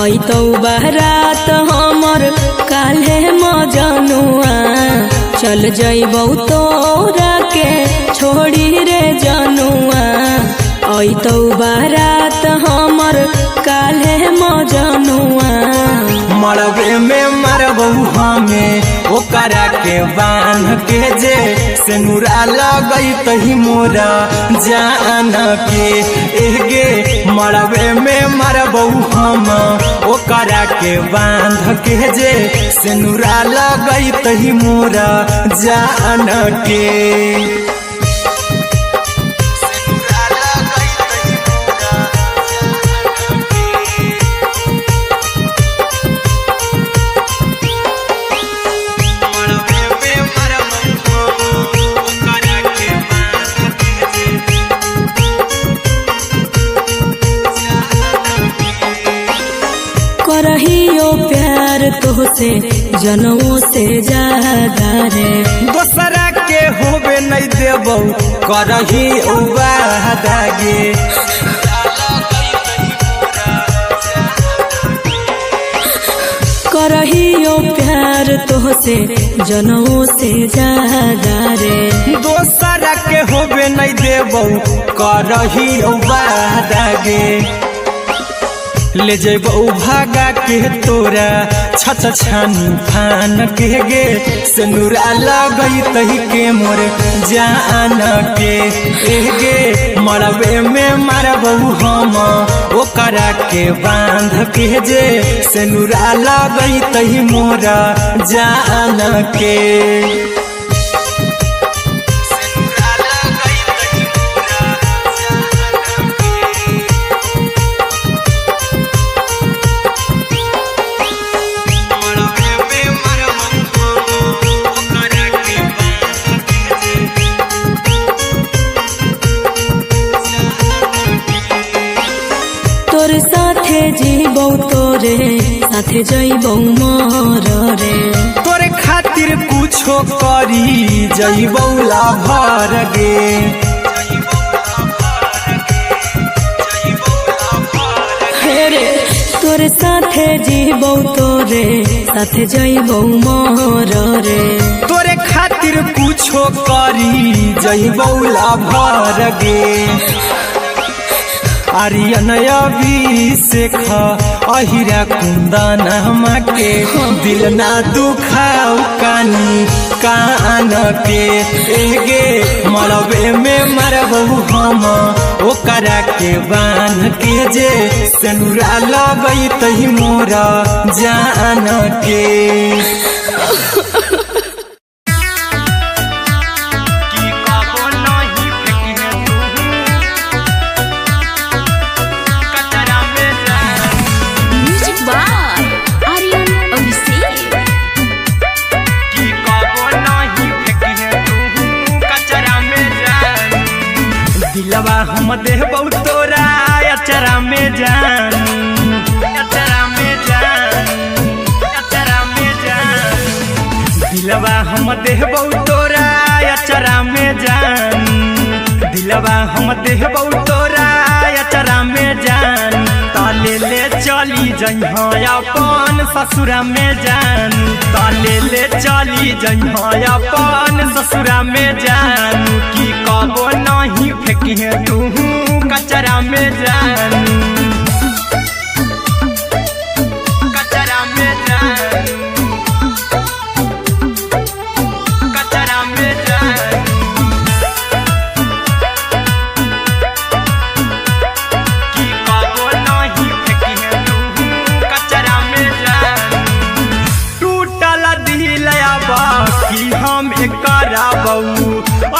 अइतौ बारात हमर काल्हे मजनुआ चल जइबौ तोरा के छोड़ी रे जनुआ अइतौ बारात हमर काल्हे मजनुआ मरबे में मरबौ हमें ओकरा के बांध के जे सेनुरा लगैतहि मोरा जान के एगे मरबे में मरबौ हम ओकरा के बांध के जे सेनुरा लगैतहि मोरा जान के करहियो प्यार तोहसे जनमों से ज्यादा रे दोसरा के होबे नहीं देबौ करही वादा गे करहियो प्यार तोहसे जनमों से ज्यादा रे दोसरा के होबे नहीं देबौ करही वादा गे ले जेबौ भागा के तोरा छत छानी फान के गे सिनुरा लगई तही के मोर जान के गे मरबे में मारबौ हम ओकरा के बांध के जे सिनुरा लगई तही मोर जान के तोर साथे जीबौ तोरे साथे जइबौ मोर रे तोरे खातिर कुछो करी जइबौ लाभर गे रे तोर साथे जीबौ तोरे साथे जइबौ मोर रे तोरे खातिर कुछो करी जइबौ लाभर गे आर्यन अभिषेक अहिरा कुंदन के दिल ना दुखाऊ कानी कान के गे मरबे में मरबौ हम ओकरा के बान के जे सिनुरा लगई तही मोरा जान के दिलवा हम देबौ तोरा अचरा में जान अचरा में जान अचरा में जान दिलवा हम देबौ तोरा अचरा में जान दिलवा हम देबौ तोरा अचरा में जान ताले ले चली जइहा अपन ससुरा में जान ताले ले चली जइहा अपन ससुरा में जान की कबो नहीं फेंकिहे तू कचरा में जान कचरा में जान कचरा में जान की कबो नहीं फेंकिहे तू कचरा में जान टूटल दिल बाकी हम कराबौ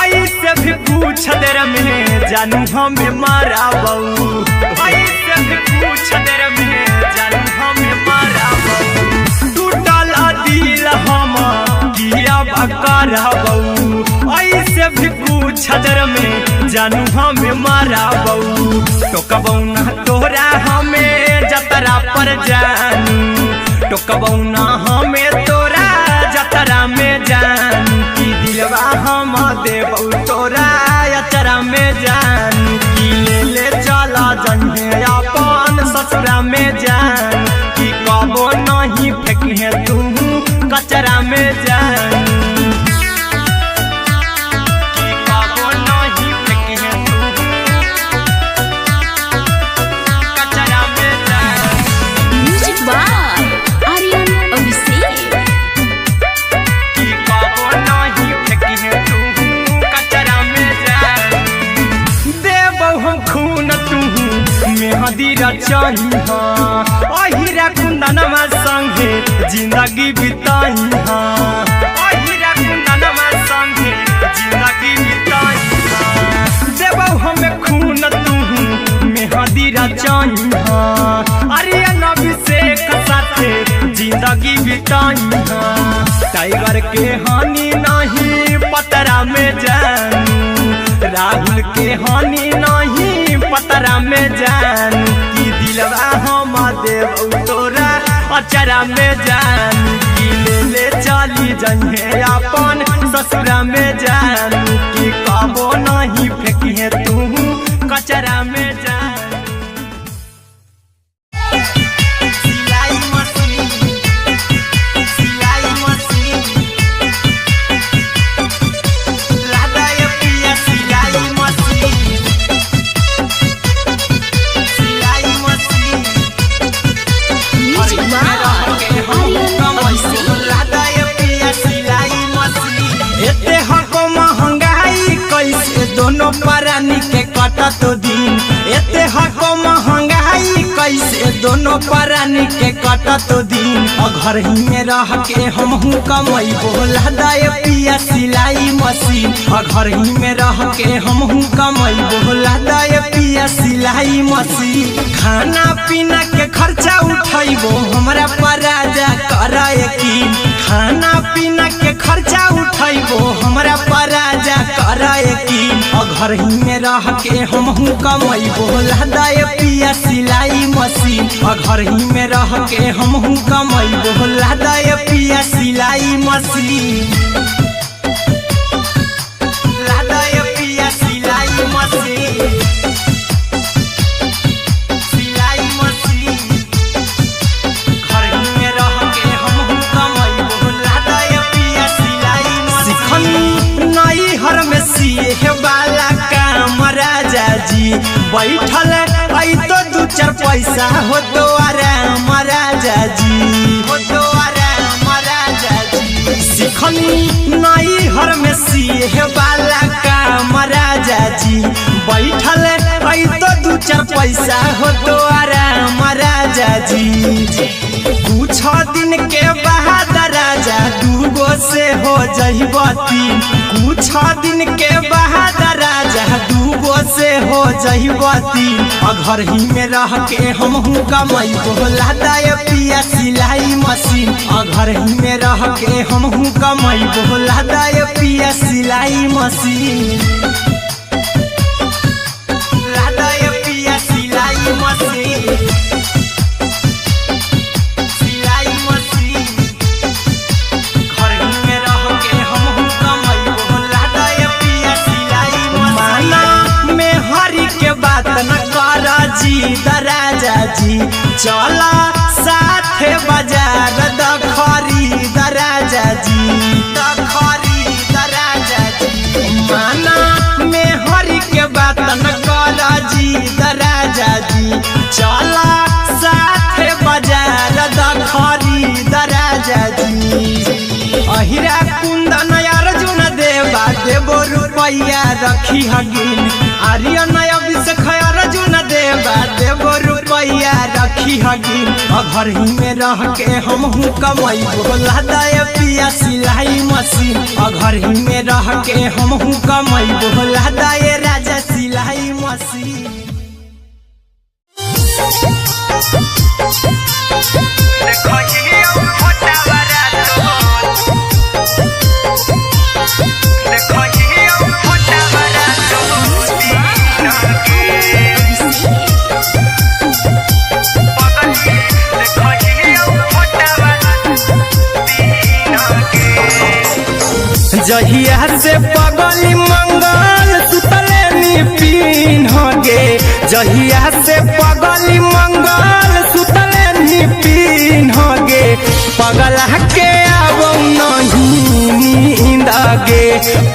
ऐसे भी पूछ देर में जानू हमें माराबौ ऐसे भी पूछ देर में जानू हमें माराबौ टूटल दिल हम किया कराबौ ऐसे भी पूछ देर में जानू हमें माराबौ टोकबौ ना तोरा हमें जतरा पर जानू टोकबौ ना हमें तोरा जतरा में जान की दिलवा हम देबौ तोरा अचरा में जान की ले चला जन्हे अपन ससुरा में जान की कबो नहीं फेंकिहे तू कचरा में जान की कबो नहीं फेंकिहे तू कचरा में जान म्यूजिक बाय आर्यन अभिषेक मेहदी रचही अहिरा कुंदनमा संगे जिंदगी बिताई अहिरा कुंदनमा संगे जिंदगी बिताई देबौ हमें खून तू मेहदी रचही आर्यन अभिषेक साथे जिंदगी बिताई टाइगर के हानि नहीं पतरा में जानू राहुल के हानि नहीं पतरा में जान की दिलवा हम देबौ तोरा अचरा में जान की ले चली जन्हे अपन ससुरा में जान की कबो नहीं फेंकिहे तू कचरा में जान सिलाई मशीन कटत दिन एते हको महंगाई कैसे दोनों प्राणी के कटत दिन घर ही में रह के हमहू कमैबो लदाय पिया सिलाई मशीन घर ही में रह के हमहू कमैबो लदाय पिया सिलाई मशीन खाना पीना के खर्चा उठैबो हमरा पर राजा कर यकीन खाना पीना के खर्चा उठैबो हमरा पर राजा कर यकीन घर ही में रह के हमहू कमैबो लदाय पिया सिलाई मशीन घर ही में रह के हमहू कमैबो लदाय पिया सिलाई मशीन लदाय पिया सिलाई मशीन सिलाई मशीन घर ही में रह के हमहू कमैबो लदाय पिया सिलाई मशीन नई हर में सिए वाला काम राजा जी बैठल आई तो दू चार पैसा हो तो आराम राजा जी हो तो आराम राजा जी सिखनी नई हर में सिए वाला काम राजा जी बैठल आई तो दू चार पैसा हो तो आराम राजा जी कुछ दिन के बाद राजा दूगो से हो जइब तीन कुछ दिन के बाद राजा दूगो से हो जइब तीन घर ही में रह के हमहू कमैबो लदाय पिया सिलाई मशीन घर ही में रह के हमहू कमैबो लदाय पिया सिलाई मशीन लदाय पिया सिलाई मशीन बात न कर जी दराजा जी चला साथे बाजार द खरीद राजा जी द खरीद राजा जी माना में हरी के बात न कर जी दराजा जी चला साथे बाजार द खरीद राजा जी अहिरा कुंदन अर्जुन देवा देबो रुपया रखी हगिन आर्यन अभिषेक अर्जुन देवा देबो रुपया रखी हगिन घर ही में रह के हमहू कमैबो लदाय पिया सिलाई मशीन घर ही में रह के हमहू कमैबो लदाय राजा सिलाई मशीन जहिया से पगली मंगल सुतले निपिन गे जहिया से पगली मंगल सुतले निपिन गे पगला के आबो नहीं नींद गे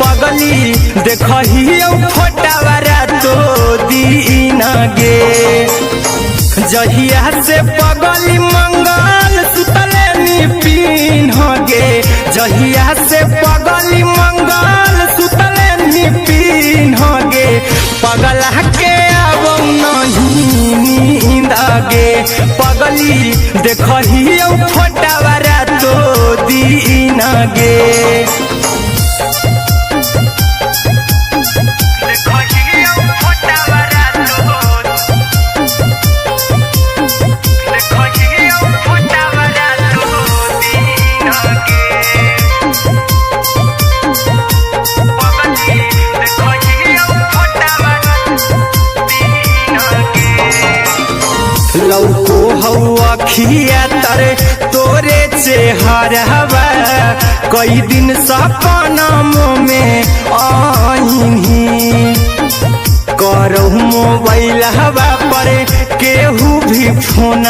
पगली देखहियो फोटावारा तो दीन गे जहिया से पगली मंगल सुतले निपिन गे जहिया से पगली मंगल सुतले निपिन गे पगला के आबो नहीं नींद गे पगली देखहियो फोटावारा तो दीन गे लौको हवा खिया तरे तोरे चेहरवा कई दिन सपना में आईनी करहु मोबाइल हवा पर केहू भी फोन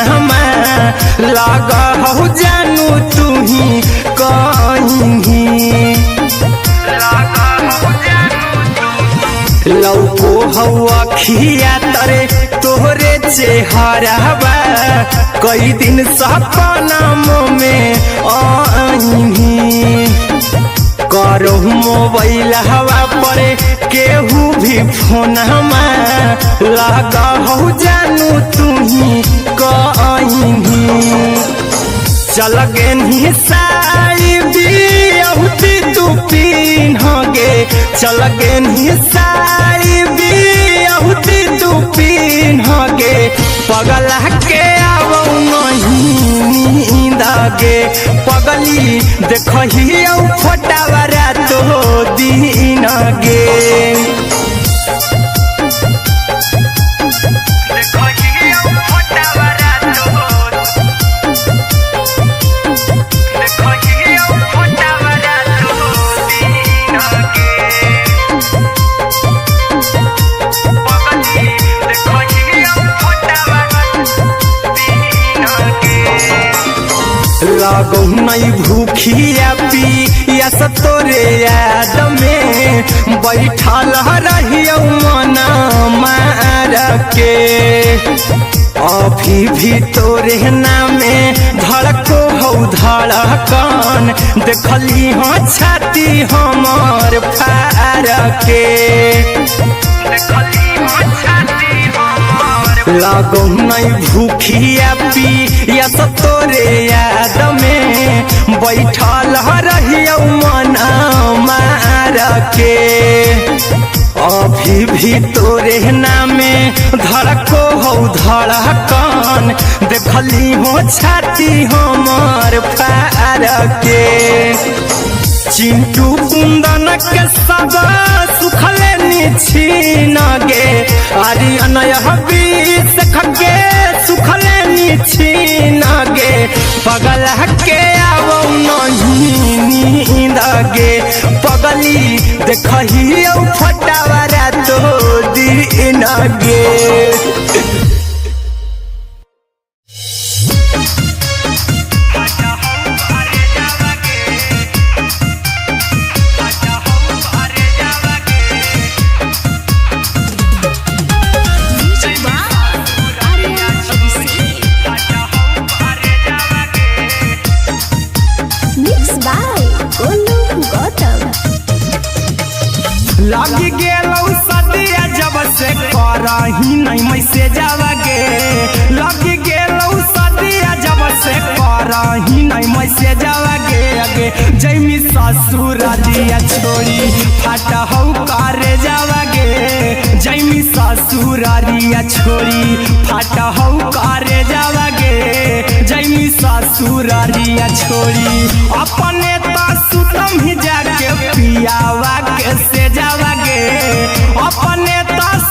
लगा हो जानू तू ही कहीं लौको हवा खिया तरे तोहरे चेहरवा कई दिन सपना में आईनी सगरो मोबाइल हवा पर केहू भी फोन लगा हो जानू तुही कहीं चल गेनी साड़ी बियहुती तू पिन्हगे चल गेनी साड़ी बियहुती तू पिन्हगे पगला के आवौ नहीं नींदगे पगली देखही फोटावरा तो दीनगे लागो नहीं भूखिया पिया तोरे याद में बैठल रहियो मना मार के अभी भी तोरे नामे धड़को हो धड़कन देखली हो छाती हमर फार के लागो नहीं भूखिया पिया तोरे याद में बैठल रहियो मना मार के अभी भी तोरे नामे धड़को हो धड़कन देखली हो छाती हमर फार के चिंटू कुंदन के सब सुखले निछिनगे आर्यन हबीस खगे सुखले निछिनगे पगला के आवौ नहीं नींदगे पगली देखही फटावरा तो दीनगे लगी गेलौ सदिया जब से करही नहीं मैसेजवागे लगी गेलौ सदिया जब से करही नहीं मैसेजवागे अगे जैमी ससुर दिया छोड़ी फाटा हौ करे जावागे जैमी ससुर दिया छोड़ी फाटा हौ करे जावागे जैमी ससुर दिया छोड़ी अपने सुतम ही जाके पियावा के से जावागे अपने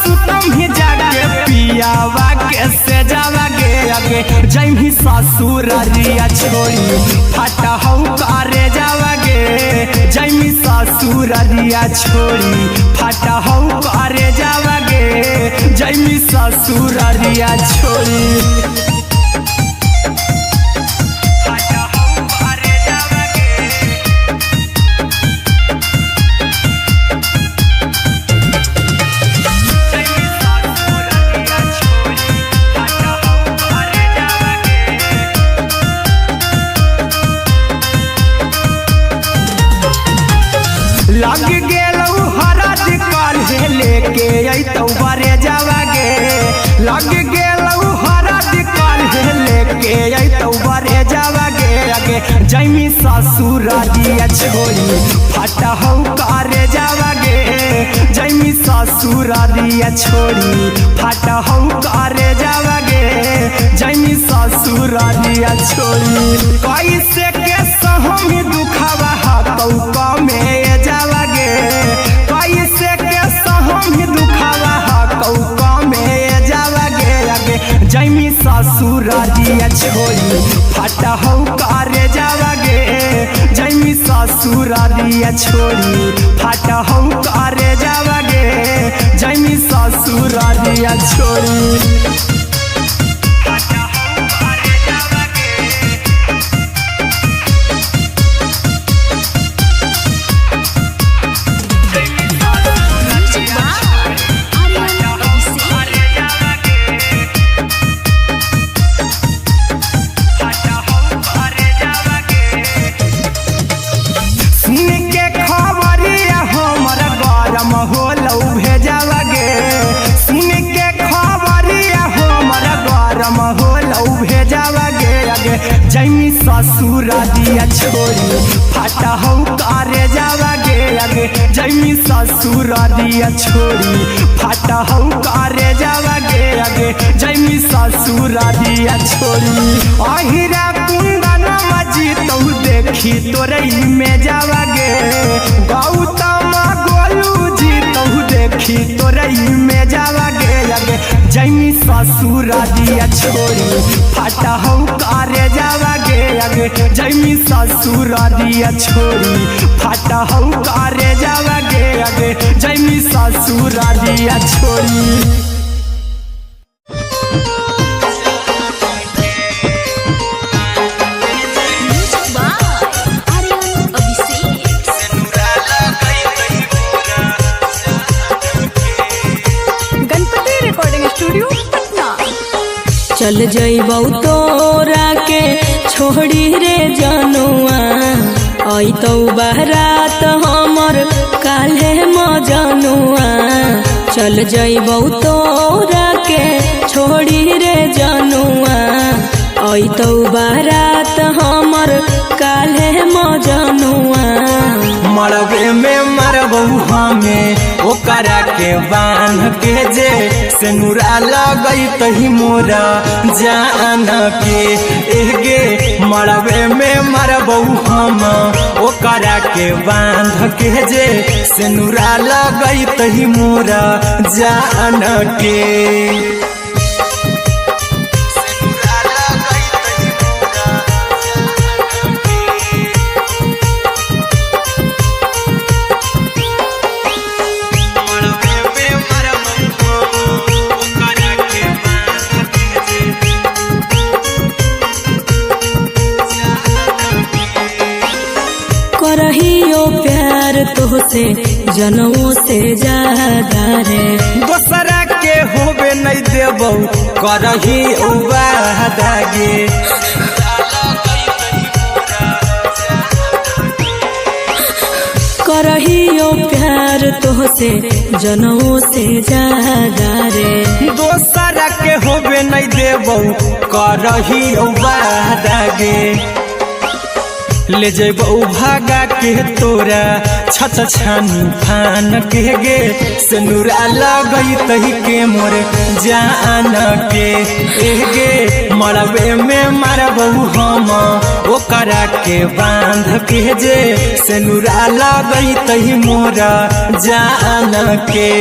सुतम ही जाके पियावा के से जावागे आगे जैमी ससुर दिया छोड़ी फाटा हौ करे जावागे जैमी ससुर दिया छोड़ी फाटा हौ करे जावागे जैमी ससुर दिया छोड़ी लग गेलौ हरद काल्हे लेके अइतौ बरे जावागे लग गेलौ हरद काल्हे लेके अइतौ बरे जावागे आगे जैमी ससुर दिया छोड़ी फाटा हौ करे जावागे जैमी ससुर दिया छोड़ी फाटा हौ करे जावागे जैमी ससुर दिया छोड़ी कैसे के सहमी दुखावा हतौ कमे जावागे कैसे के सहमी दुखावा हतौ कमे जावागे आगे जैमी ससुर दिया छोड़ी फाटा हौ करे जावागे जैमी ससुर दिया छोड़ी फाटा हौ करे जावागे जैमी ससुर दिया छोड़ी ससुर दिया छोड़ी फाटा हो करे जावा गे आगे जैमी ससुर दिया छोड़ी फाटा हो करे जावा गे आगे जैमी ससुर दिया छोड़ी अहिरा कुंदन मजी तो देखी तोरई में जावा गे गौतम गोलू जी तो देखी तोरई में जावा गे आगे जैमी ससुर दिया छोड़ी फाटा हो करे जावा गे आगे जैमी ससुर दिया छोड़ी फाटा हो करे जावा गे आगे जैमी ससुर दिया छोड़ी चल जइबौ तोरा के छोड़ी रे जनुआ आई तो बारात हमर काल्हे मजनुआ चल जइबौ तोरा के छोड़ी रे जनुआ आई तो बारात हमर काल्हे मजनुआ मरबे में मरबू हमें ओकरा के बांध के जे सेनुरा लगई तही मोरा जान के एगे मरबे में मरबू हम ओकरा के बांध के जे सेनुरा लगई तही मोरा जान के करहियो प्यार तोहसे जनमों से ज्यादा रे दोसरा के होबे नहीं देबौ करही वादा गे करहियो प्यार तोहसे जनमों से ज्यादा रे दोसरा के होबे नहीं देबौ करही वादा गे ले जेबौ भागा के तोरा छत छानी फान के गे सेनुरा लगई तही के मोर जान के एगे मरबे में मरबौ हम ओकरा के बांध के जे सेनुरा लगई तही मोरा जान के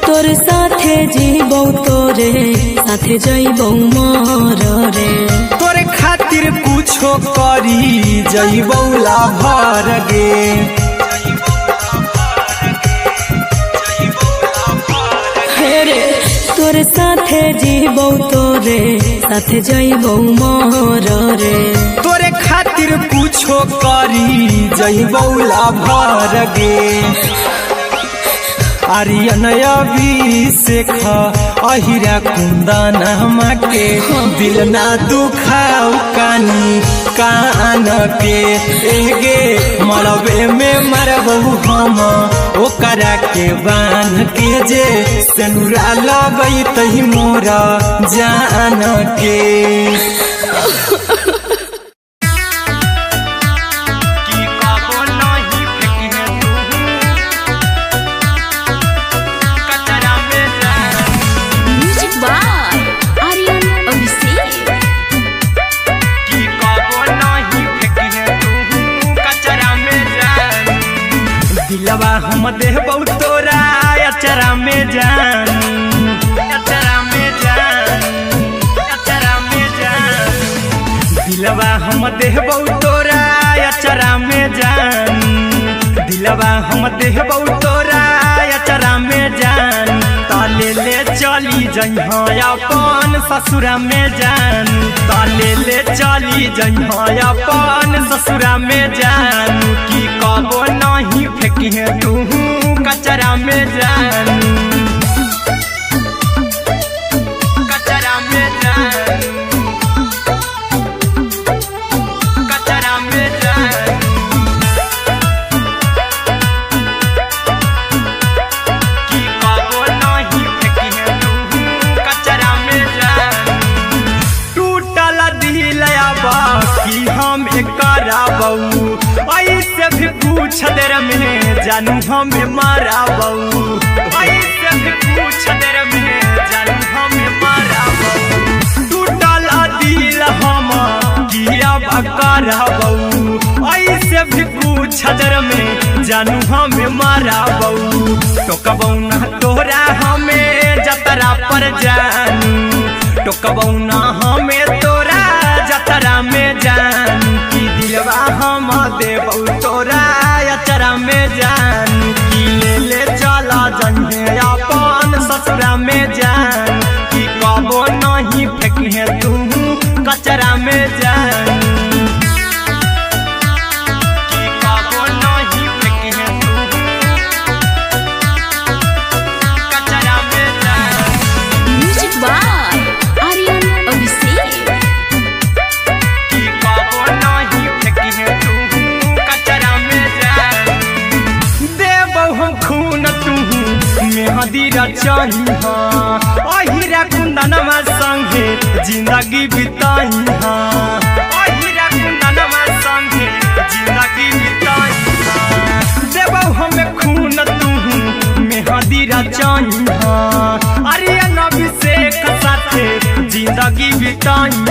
तोरे साथे जीबौ तोरे साथे जइबौ मर रे तोरे खातिर कुछो करी जइबौ लाभर गे हेरे तोरे साथे जीबौ तोरे साथे जइबौ मर रे तोरे खातिर कुछो करी जइबौ लाभर गे आर्यन अभिषेक अहिरा कुंदन के दिल ना दुखाऊ कानी कान के एगे मरबे में मरबू हम ओकरा के बांध के जे सेनुरा लगई तही मोरा जान के दिलवा हम देबौ तोरा अचरा में जान अचरा में जान अचरा में जान दिलवा हम देबौ तोरा अचरा में जान दिलवा हम देबौ तोरा अचरा में जान ताले ले चली जइहा अपन ससुरा में जानू ताले ले चली जइहा अपन ससुरा में जानू की कबो नहीं फेंके तू कचरा में जानू कचरा में जानू कचरा में जानू की कबो नहीं फेंके तू कचरा में जानू टूटल दिल बाकी हम कराबू ऐसे भी पूछ देर में जानू हमें माराबू ऐसे भी पूछ देर में जानू हमें माराबू टूटल दिल हम किया कराबू ऐसे भी पूछ देर में जानू हमें माराबू टोकबू ना तोरा हमें जतरा पर जानू टोकबू ना हमें तोरा जतरा में जानू की दिलवा हम देबू तोरा अचरा में जानू की ले चला जइहे अपन ससुरा में जानू की कबो नहीं फेंके तू कचरा में जानू की कबो नहीं फेंके तू कचरा में जानू म्यूजिक बाय आर्यन अभिषेक। की कबो नहीं फेंके तू कचरा में जानू देबो हम खून तू मेहंदी रचही अहिरा कुंदनमा संगे जिंदगी बिताई अहिरा कुंदनमा संगे जिंदगी बिताई देबो हम खून तू मेहंदी रचही आर्यन अभिषेक साथे जिंदगी बिताई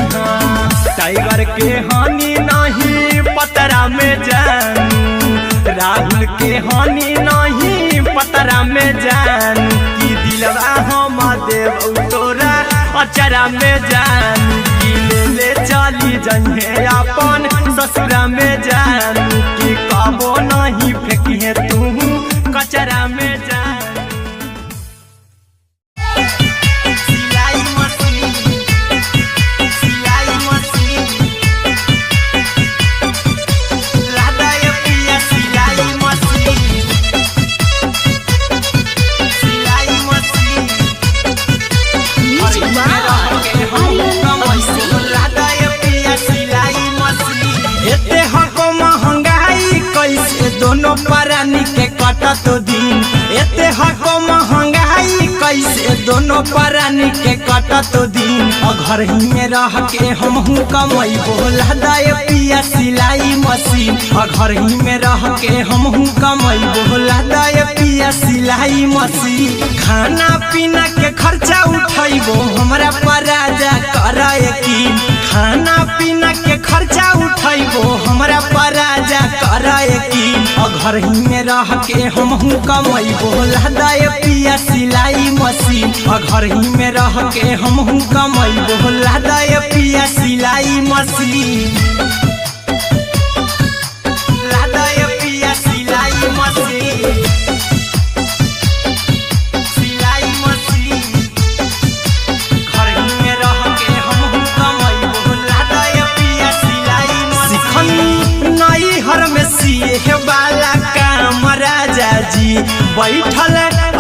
टाइगर के हानि नहीं पतरा में जानू राहुल के हानि नहीं पतरा में जानू की दिलवा हम देबू तोरा अचरा में जानू की ले चली जइहे अपन ससुरा में जानू की कबो नहीं फेंके तू कचरा में जानू सिलाई मशीन सिलाई मशीन लादा ये पिया सिलाई मशीन सिलाई machine music by Aryan Abhishek. लादा ये पिया सिलाई मशीन एते हको महंगाई कैसे दोनों परानी के कटत दिन एते हको महंगाई कैसे दोनों परानी के कटत दिन घर ही में रह के हमहू कमैबो लादा ये पिया सिलाई मशीन घर ही में रह के हमहू कमैबो लादा ये पिया सिलाई मशीन खाना पीना के खर्चा उठैबो हमरा पराजा कर यकीन खाना पीना के खर्चा उठैबो हमरा पराजा कर यकीन घर ही में रह के हमहू कमैबो लादा ये पिया सिलाई मशीन घर ही में रह के हमहू कमैबो लादा ये पिया सिलाई मशीन लादा ये पिया सिलाई मशीन सिलाई मशीन घर ही में रह के हमहू कमैबो लादा ये पिया सिलाई मशीन नई हर में सिए वाला काम राजा जी बैठल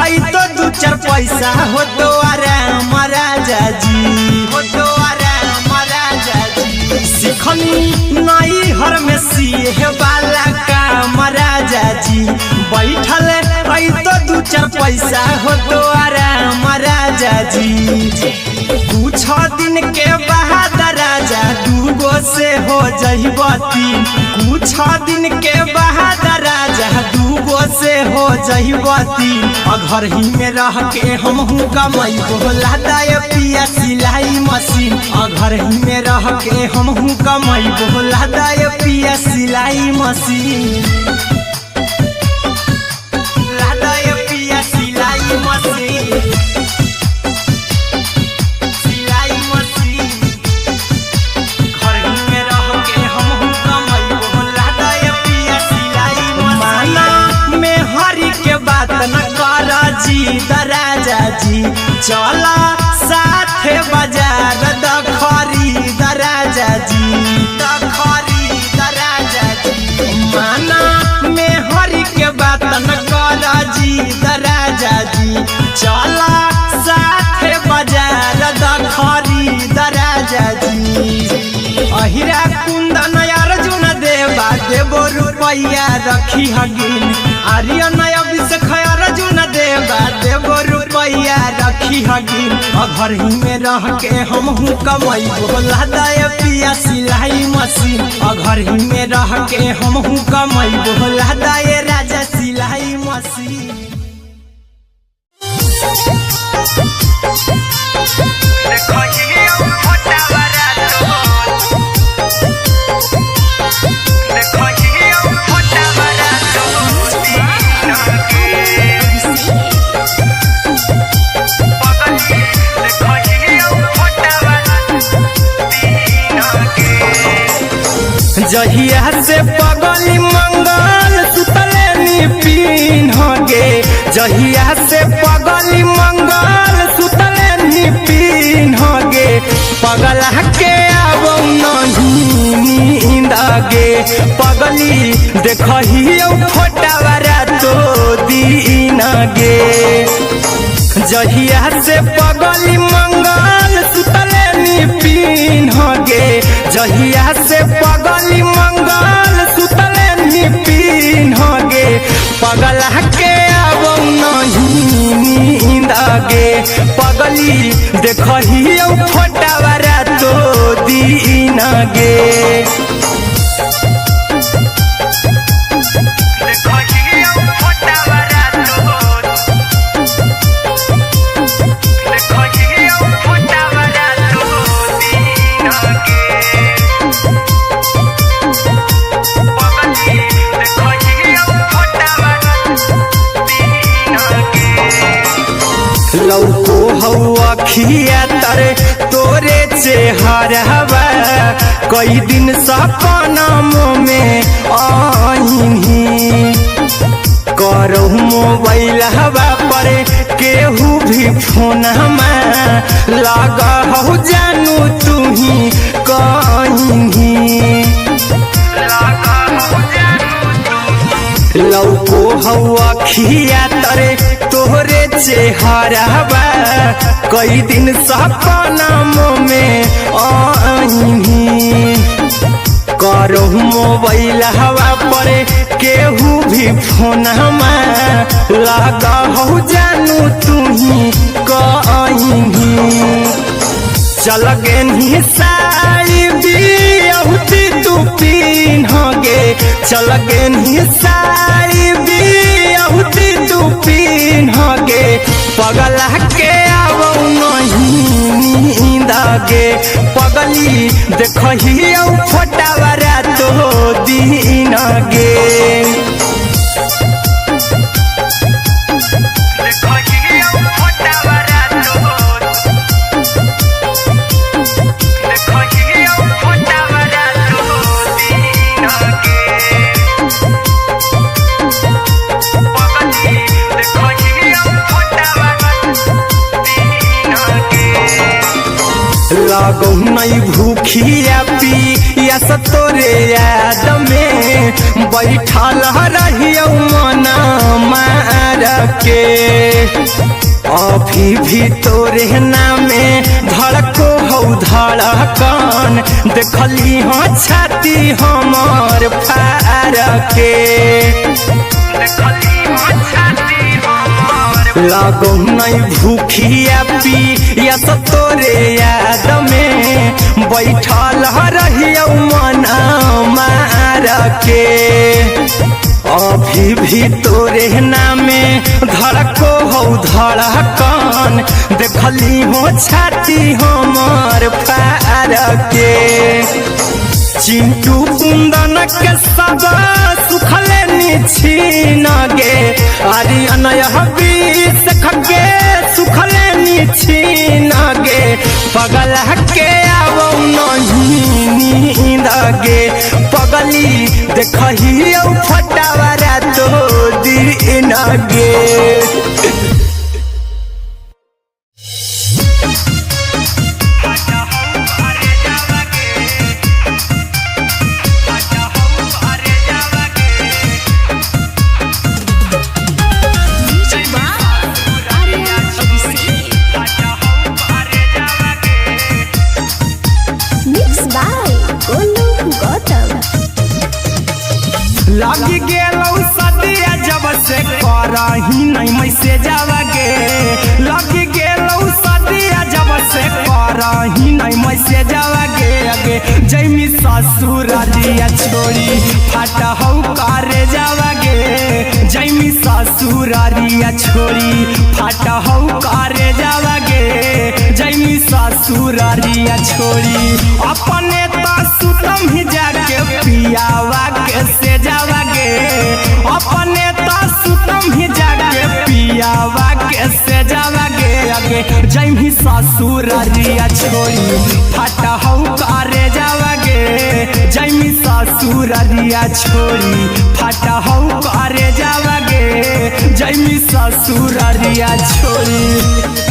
आई तो दू चार पैसा हो तो आराम राजा जी हो तो आराम राजा जी सिखनी नई हर में सिए वाला काम राजा जी बैठल आई तो दू चार पैसा हो तो आराम राजा जी कुछ दिन के बाद राजा दूगो से हो जइबो तीन कुछ दिन के बाद राजा दूगो से हो जइबो तीन घर ही में रह के हमहू कमैबो लादा ये पिया सिलाई मशीन घर ही में रह के हमहू कमैबो लादा ये पिया सिलाई मशीन लादा ये पिया सिलाई मशीन सिलाई मशीन घर ही में रह के हमहू कमैबो लादा ये पिया सिलाई मशीन माना में हरी के बात न कर जी दराजा जी जी चला साथे बाजार द खरीद राजा जी द खरीद राजा जी माना में हरि के बात न कर जी द राजा जी चला साथे बाजार द खरीद राजा जी अहिरा कुंदन अर्जुन देवा देवो रुपैया रखी हगिन आर्यन अभिषेक अर्जुन देवा देवो रुपैया रखी हगिन घर ही में रह के हमहू कमाई बोला दाय पिया सिलाई मशीन घर ही में रह के हमहू कमाई बोला दाय राजा सिलाई मशीन जहिया से पगली मंगल सुतले निपिन गे जहिया से पगली मंगल सुतले निपिन गे पगला के आबो नहीं नींद गे पगली देखही फोटावारा तो दीन गे जहिया से पगली मंगल सुतले निपिन गे जहिया से पगली मंगल सुतले निपिन गे पगला के आबो नहीं नींद गे पगली देखही फोटावारा तो दीन गे लौको हवा खिया तरे तोरे चेहरावा कई दिन सपना में आईनी करहु मोबाइल हवा पर केहू भी फोन में लगा हो जानू तू ही कहीं लौको हवा खिया तरे तोहरे चेहरावा कई दिन सपना में आईनी करहु मोबाइल हवा पर केहू भी फोन में लगा हो जानू तू ही कहीं चल गे साड़ी बिहुती तू पीन गे चल गे साड़ी बिहुती तू पीन गे पगला के आबो नहीं नींद गे पगली देखही फोटावारा तो दीन गे लागो नहीं भूखिया पिया तोरे याद में बैठल रहियो मना मार के अभी भी तोरे नामे धड़को हो धड़कन देखली हो छाती हमार फार के लागो नहीं भूखिया पिया तोरे याद में बैठल रहियो मना मार के अभी भी तोरे नामे धड़को हो धड़कन देखली हो छाती हमार फार के चिंटू कुंदन के सब सुखले निछीन गे आर्यन अभिषेक के सुखले निछीन गे पगला के आबो नहीं नींद गे पगली देखही फोटावारा तो दीन गे। जावा गे लग गेलौ सदिया जब से करही नहीं मैसे जावा गे अगे जैमी ससुरारिया छोड़ी फाटा हौ करे जावा गे जैमी ससुरारिया छोड़ी फाटा हौ करे जावा गे जैमी ससुरारिया छोड़ी अपने तो सुतम ही जाके पियावा के से जावा गे अपने तो सुतम ही जाके पियावा के से जावा गे अगे जैमी ससुरारिया छोड़ी फाटा हौ करे जावा गे जैमी ससुरारिया छोड़ी फाटा हौ करे जावा गे जैमी ससुरारिया छोड़ी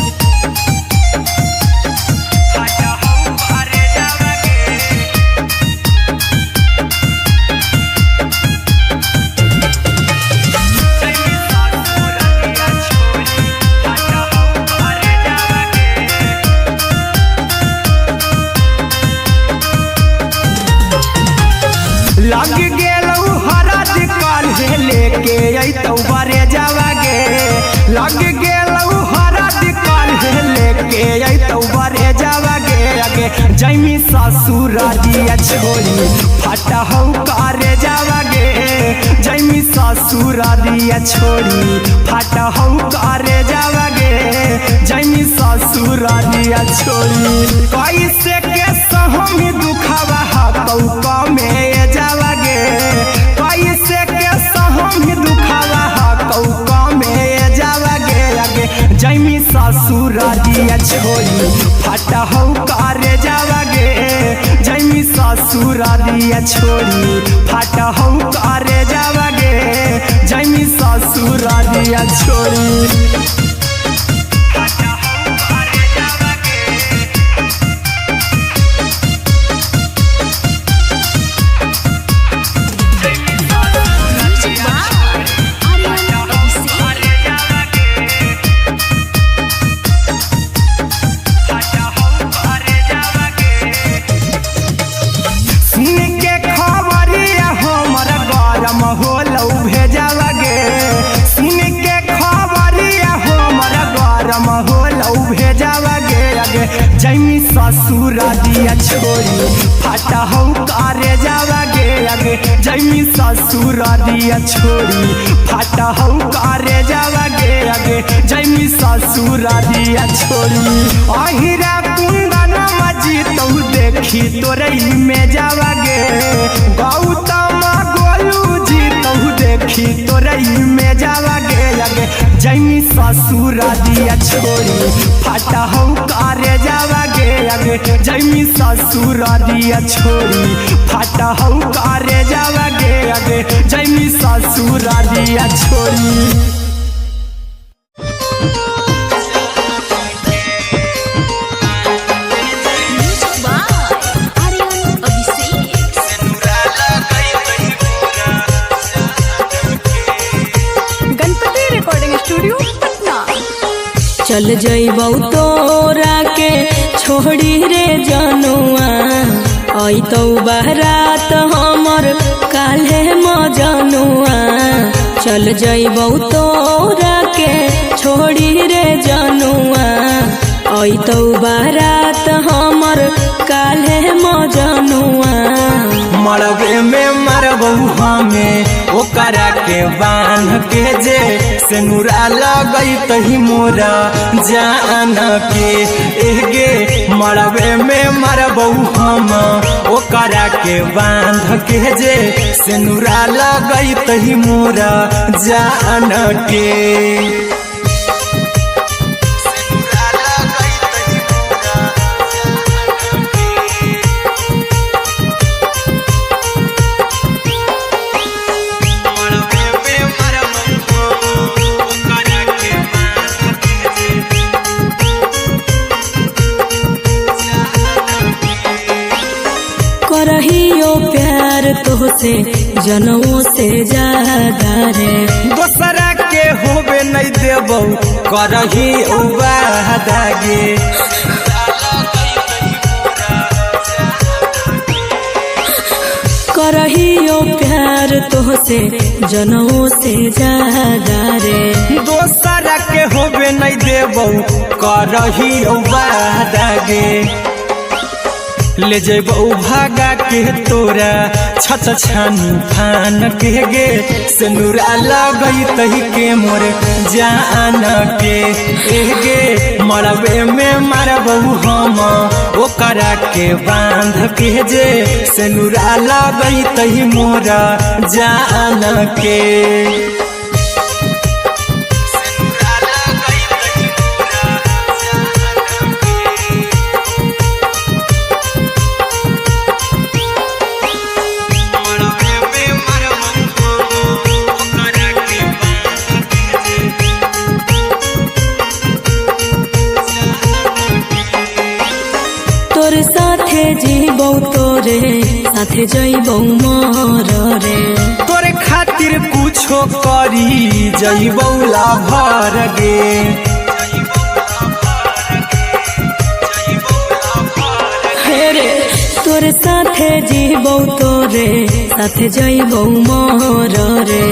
लग गेलौ हरद काल्हे लेके अइतौ बरे जावा गे लग गेलौ हरद काल्हे लेके अइतौ बरे जावा गे अगे जैमी ससुरारिया छोड़ी फाटा हौ करे जावा गे जैमी ससुरारिया छोड़ी फाटा हौ करे जावा गे जैमी ससुरारिया छोड़ी कैसे के सहम दुखावा हतौ कमे जावा गे कैसे के सहम दुखावा हतौ कमे जावा गे अगे जैमी ससुरारिया छोड़ी फाटा हौ करे जावा गे जैमी ससुरारिया छोड़ी फाटा हौ करे जावा गे जैमी ससुरारिया छोड़ी होलौ भेजावा गे सुन के खबरिया हमर गरम होलौ भेजावा गे अगे जैमी ससुरारिया छोड़ी फाटा हौ करे जावा गे अगे जैमी ससुरारिया छोड़ी फाटा हौ करे जावा गे अगे जैमी ससुरारिया छोड़ी अहिरा कुंदन मजी तौ देखी तोरई में जावा गे गौतम देखी तोरई में जावा गे अगे जैमी ससुरारिया छोड़ी फाटा हौ करे जावा गे अगे जैमी ससुरारिया छोड़ी फाटा हौ करे जावा गे अगे जैमी ससुरारिया छोड़ी चल जइबौ तोरा के छोड़ी रे जनुआ अइतौ बारात हमर काल्हे मजनुआ चल जइबौ तोरा के छोड़ी रे जनुआ अइतौ बारात हमर काल्हे मजनुआ मरबे में मरबौ हमें ओकरा के बांध के जे सेनुरा लगैतहि मोरा जान के एगे मरबे में मरबौ हम ओकरा के बांध के जे सेनुरा लगैतहि मोरा जान के करहियो प्यार तोहसे जनमों से ज्यादा रे दोसरा के होबे नहीं देबौ करही वादा गे करहियो प्यार तोहसे जनमों से ज्यादा रे दोसरा के होबे नहीं देबौ करही बादागे ले जेबौ भागा के तोरा छत छानी फान के गे सिनुरा लगई तही के मोर जान के गे मरबे में मारबौ हम ओकरा के बांध के जे सिनुरा लगई तही मोर जान के तोरे साथे जीबौ तोरे साथे जइबौ मोर रे तोरे खातिर कुछो करी जइबौ लाभर गे रे तोरे साथे जीबौ तोरे साथे जइबौ मोर रे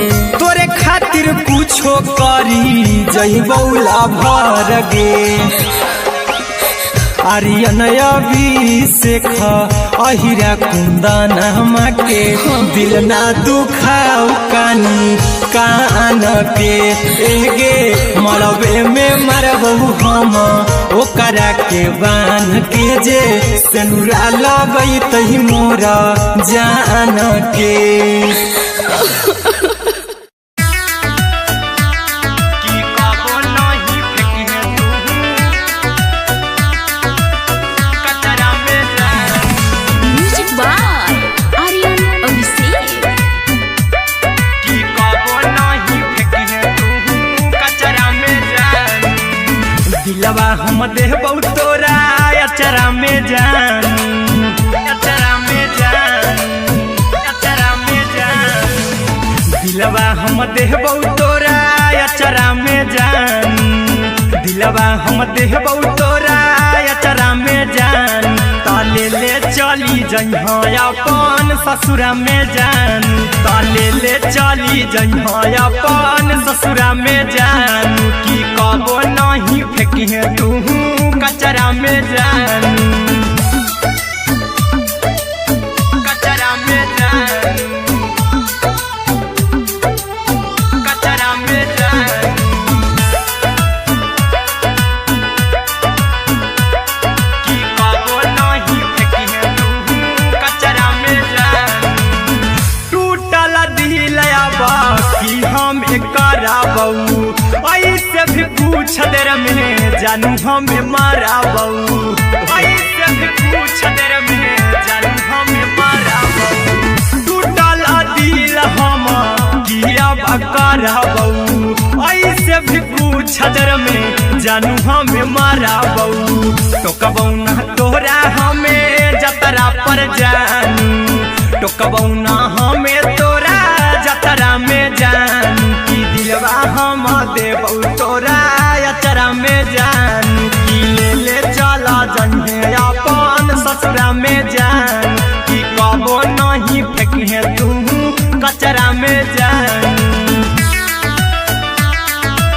तोरे खातिर कुछो करी जइबौ लाभर गे आर्यन अभिषेक अहिरा कुंदन के दिल ना दुखाऊ कानी कान के गे मरबे में मरबौ हम ओकरा के बान के जे सिनुरा लगई तही मोरा जान के दिलवा हम देबौ तोरा अचरा में जान अचरा में जान अचरा में जान दिलवा हम देबौ तोरा अचरा में जान दिलवा हम देबौ तोरा अचरा में जान ताले ले चली जइहा अपन ससुरा में जान ताले ले चली जइहा अपन ससुरा में जान की कबो नहीं फेंकी तू कचरा में जान कचरा में जान कचरा में जान की कबो नहीं फेंकी तू कचरा में जान टूटल दिल बाकी हम कराबौ ऐसे भी पूछ देर में जानू हमें माराबौ ऐसे भी पूछ देर में जानू हमें माराबौ टूटल दिल हम किया कराबौ ऐसे भी पूछ देर में जानू हमें माराबौ टोकबौ ना तोरा हमें जतरा पर जानू टोकबौ ना हमें तोरा जतरा में जानू की दिलवा हम देबौ तोरा अचरा में जान की ले चला जन्हे अपन ससुरा में जान की कबो नहीं फेंके तू कचरा में जान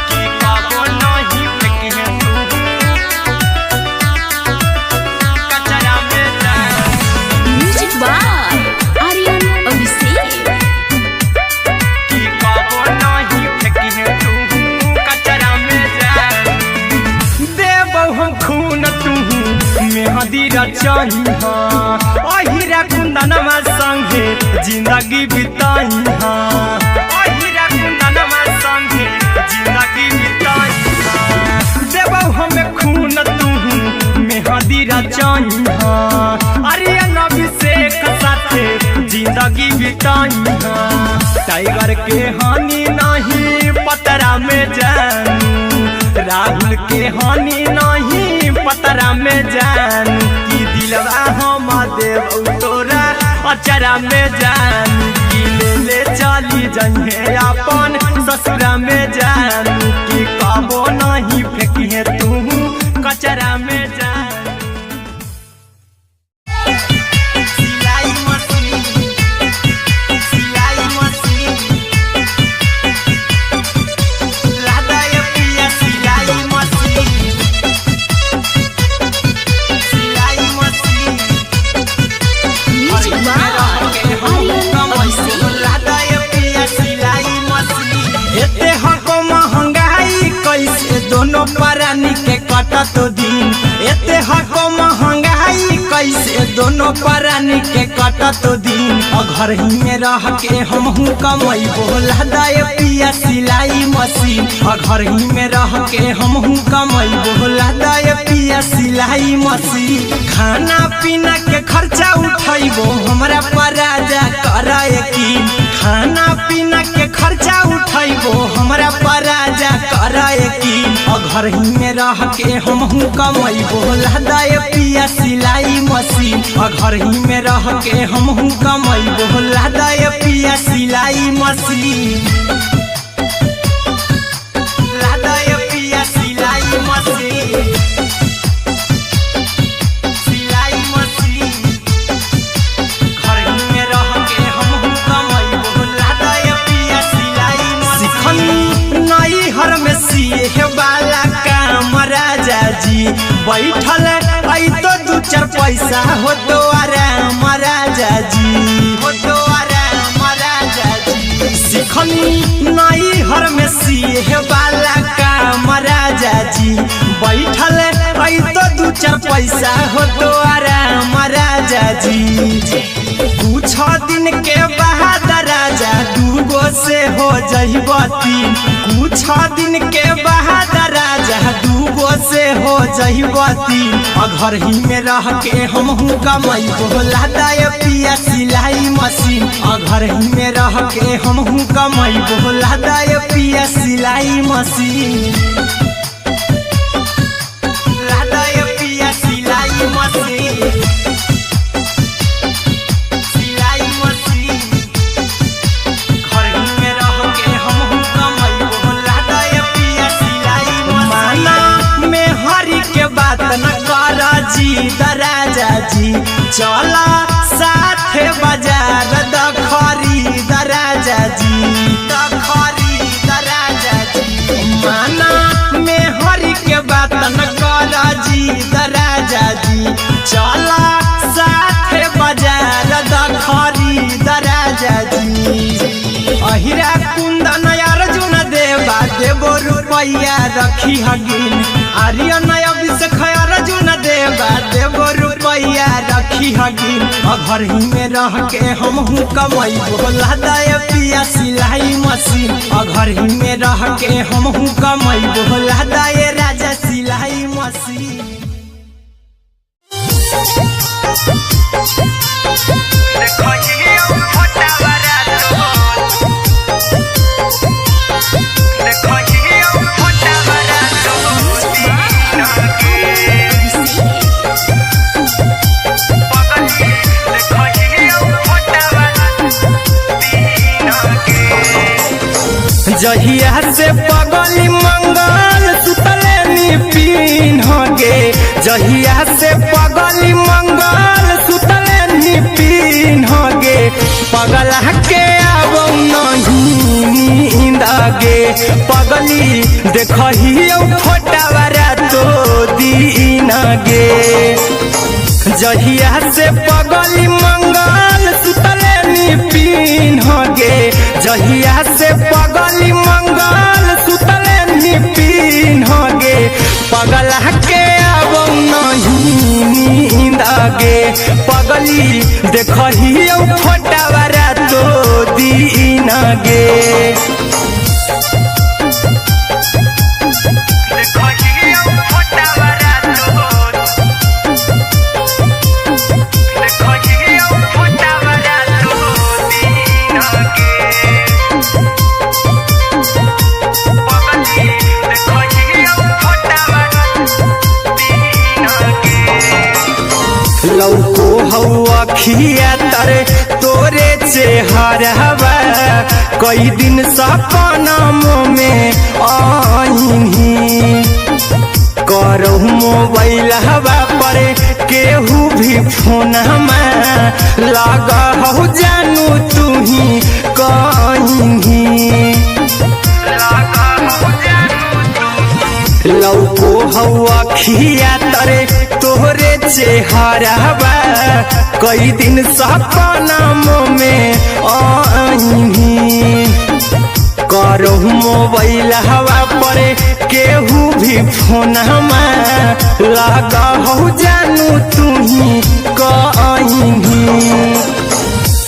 की कबो नहीं फेंके तू कचरा में जान म्यूजिक बाय आर्यन अभिषेक की कबो नहीं फेंके तू कचरा में जान देबौ हम खून तू मेहदी रचही अहिरा कुंदनमा संगे जिंदगी बिताई अहिरा कुंदनमा संगे जिंदगी बिताई देबौ हमें खून तू मेहदी रचही आर्यन अभिषेक साथे जिंदगी बिताई टाइगर के हानि नहीं पतरा में जानू राहुल के हानि नहीं पतरा में जानू की दिलवा हम देबौ तोरा अचरा में जानू की ले चली जइहे अपन ससुरा में जानू की कबो नहीं फेंकी तू कचरा में जानू सिलाई मशीन सिलाई मशीन लादा ये पिया सिलाई दोनों प्राणी के कटत दिन एते हको महंगाई कैसे दोनों प्राणी के कटत दिन घर ही में रह के हमहू कमैबो लदाय पिया सिलाई मशीन घर ही में रह के हमहू कमैबो लदाय पिया सिलाई मशीन खाना पीना के खर्चा उठैबो हमरा पराजा कराए की खाना पीना के खर्चा उठैबो हमरा पराजा कराए की घर ही में रह के हमहू कमैबो लदाय पिया सिलाई मशीन घर ही में रह के हमहू कमैबो लदाय पिया सिलाई मशीन लदाय पिया सिलाई मशीन सिलाई मशीन घर ही में रह के हमहू कमैबो लदाय पिया सिलाई मशीन नई हर में सिए वाला काम राजा जी बैठल आई तो दू चार पैसा हो तो आराम राजा जी हो तो आराम राजा जी सिखनी नई हर में सिए वाला काम राजा जी बैठल आई तो दू चार पैसा हो तो आराम राजा जी कुछ दिन के बाद राजा दूगो से हो जइब तीन कुछ दिन के बाद राजा दूगो से हो जइब तीन घर ही में रह के हमहू कमैबो लदाय पिया सिलाई मशीन घर ही में रह के हमहू कमैबो लदाय पिया सिलाई मशीन लदाय पिया सिलाई मशीन बात न कर जी दराजा जी चला साथे बाजार द खरीद राजा जी द खरीद राजा जी माना में हरी के बात न कर जी दराजा जी चला साथे बाजार द खरीद राजा जी अहिरा कुंदन अर्जुन देवा देवो रुपया रखी हगिन आर्यन अभिषेक अर्जुन देवा देवो रुपया रखी हगिन घर ही में रह के हमहू कमैबो लदाय पिया सिलाई मशीन घर ही में रह के हमहू कमैबो लदाय राजा सिलाई मशीन जहिया से पगली मंगल सुतले निपिन गे जहिया से पगली मंगल सुतले निपिन गे पगला के आवो नहीं नींद गे पगली देखहियो फोटावरा तो दीन गे जहिया से पगली मंगल सुतले निपिन गे जहिया से पगली मंगल सुतले निपिन गे पगला के आवो नहीं नींद गे पगली देखहियो फोटावरा तो दीन गे लौको हवा खिया तरे तोरे चेहरवा कई दिन सपना में आईनी करहु मोबाइल हवा पर केहू भी फोन में लगा हो जानू तू ही कहीं लौको हवा खिया तरे तोहरे चेहरवा कई दिन सपना में आईनी करहु मोबाइल हवा पर केहू भी भी फोनमा लगा हो जानू तुही कहीं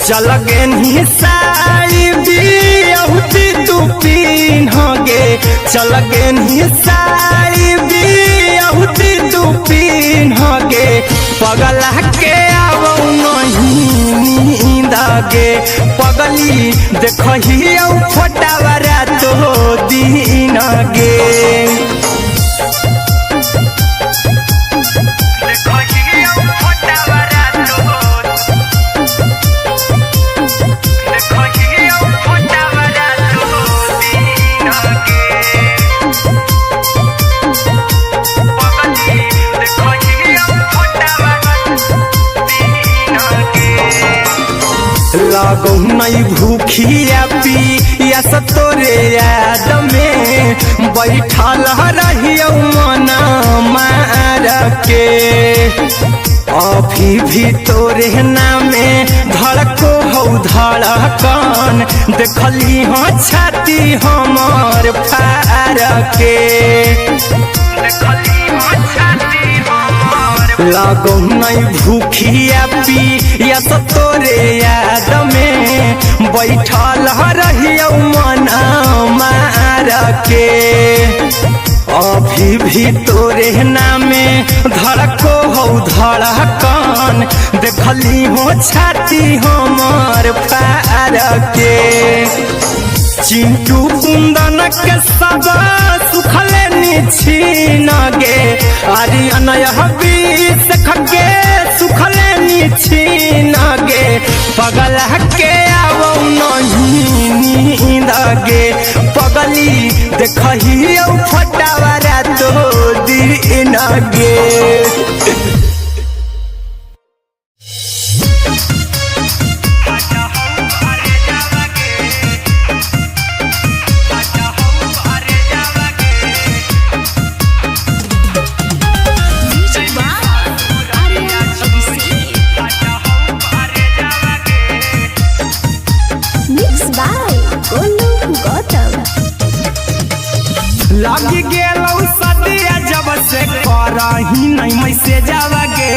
चल गेनी साड़ी बियहुती तू पिन्हगे चल गेनी साड़ी बियहुती तू पिन्हगे पगला के आवौ नहीं नींदगे पगली देखही फोटावरा तो दिन गे लागो नहीं भूखिया पिया तोरे याद में बैठल रहियो मना मार के अभी भी तोरे नामे धड़को हो धड़कन देखली हो छाती हमर फार के लागो नहीं भूखिया पिया तोरे याद में बैठल रहियो मना मार के अभी भी तोरे नामे धड़को हो धड़कन देखली हो छाती हमर फार के चिंटू कुंदन के सब सुखले निछीन गे आर्यन हबीस खगे सुखले निछीन गे पगला के आवौ नहीं नींद गे पगली देखही फटावरा तो दिन गे लगी गेलौ सदिया जब से करही नहीं मैसे जावगे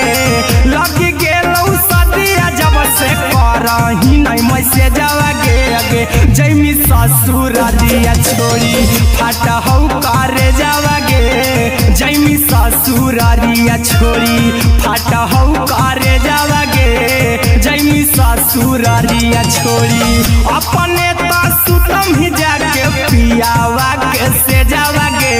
लगी गेलौ सदिया जब से करही नहीं मैसे जावगे अगे जैमी ससुर दिया छोड़ी फाटा हौ करे जावगे जैमी ससुर दिया छोड़ी फाटा हौ करे जावगे जैमी ससुर दिया छोड़ी अपने तो सुतम ही जाके पियावा के से जावगे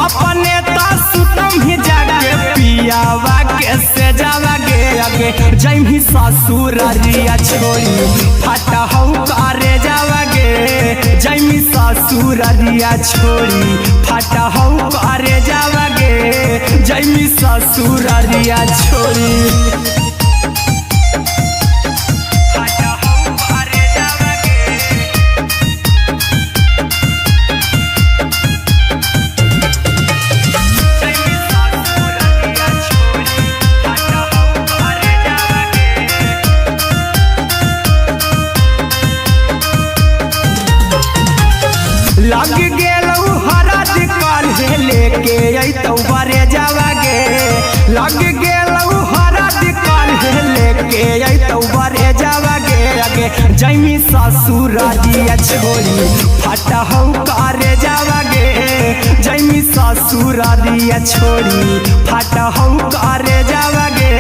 अपने तो सुतम ही जाके पियावा के से जावगे अगे जैमी ससुर दिया छोड़ी फाटा हौ करे जावगे जैमी ससुर दिया छोड़ी फाटा हौ करे जावगे जैमी ससुर दिया छोड़ी लग गेलौ हरद काल्हे लेके अइतौ बरे जावगे लग गेलौ हरद काल्हे लेके अइतौ बरे जावगे अगे जैमी ससुर दिया छोड़ी फाटा हौ करे जावगे जैमी ससुर दिया छोड़ी फाटा हौ करे जावगे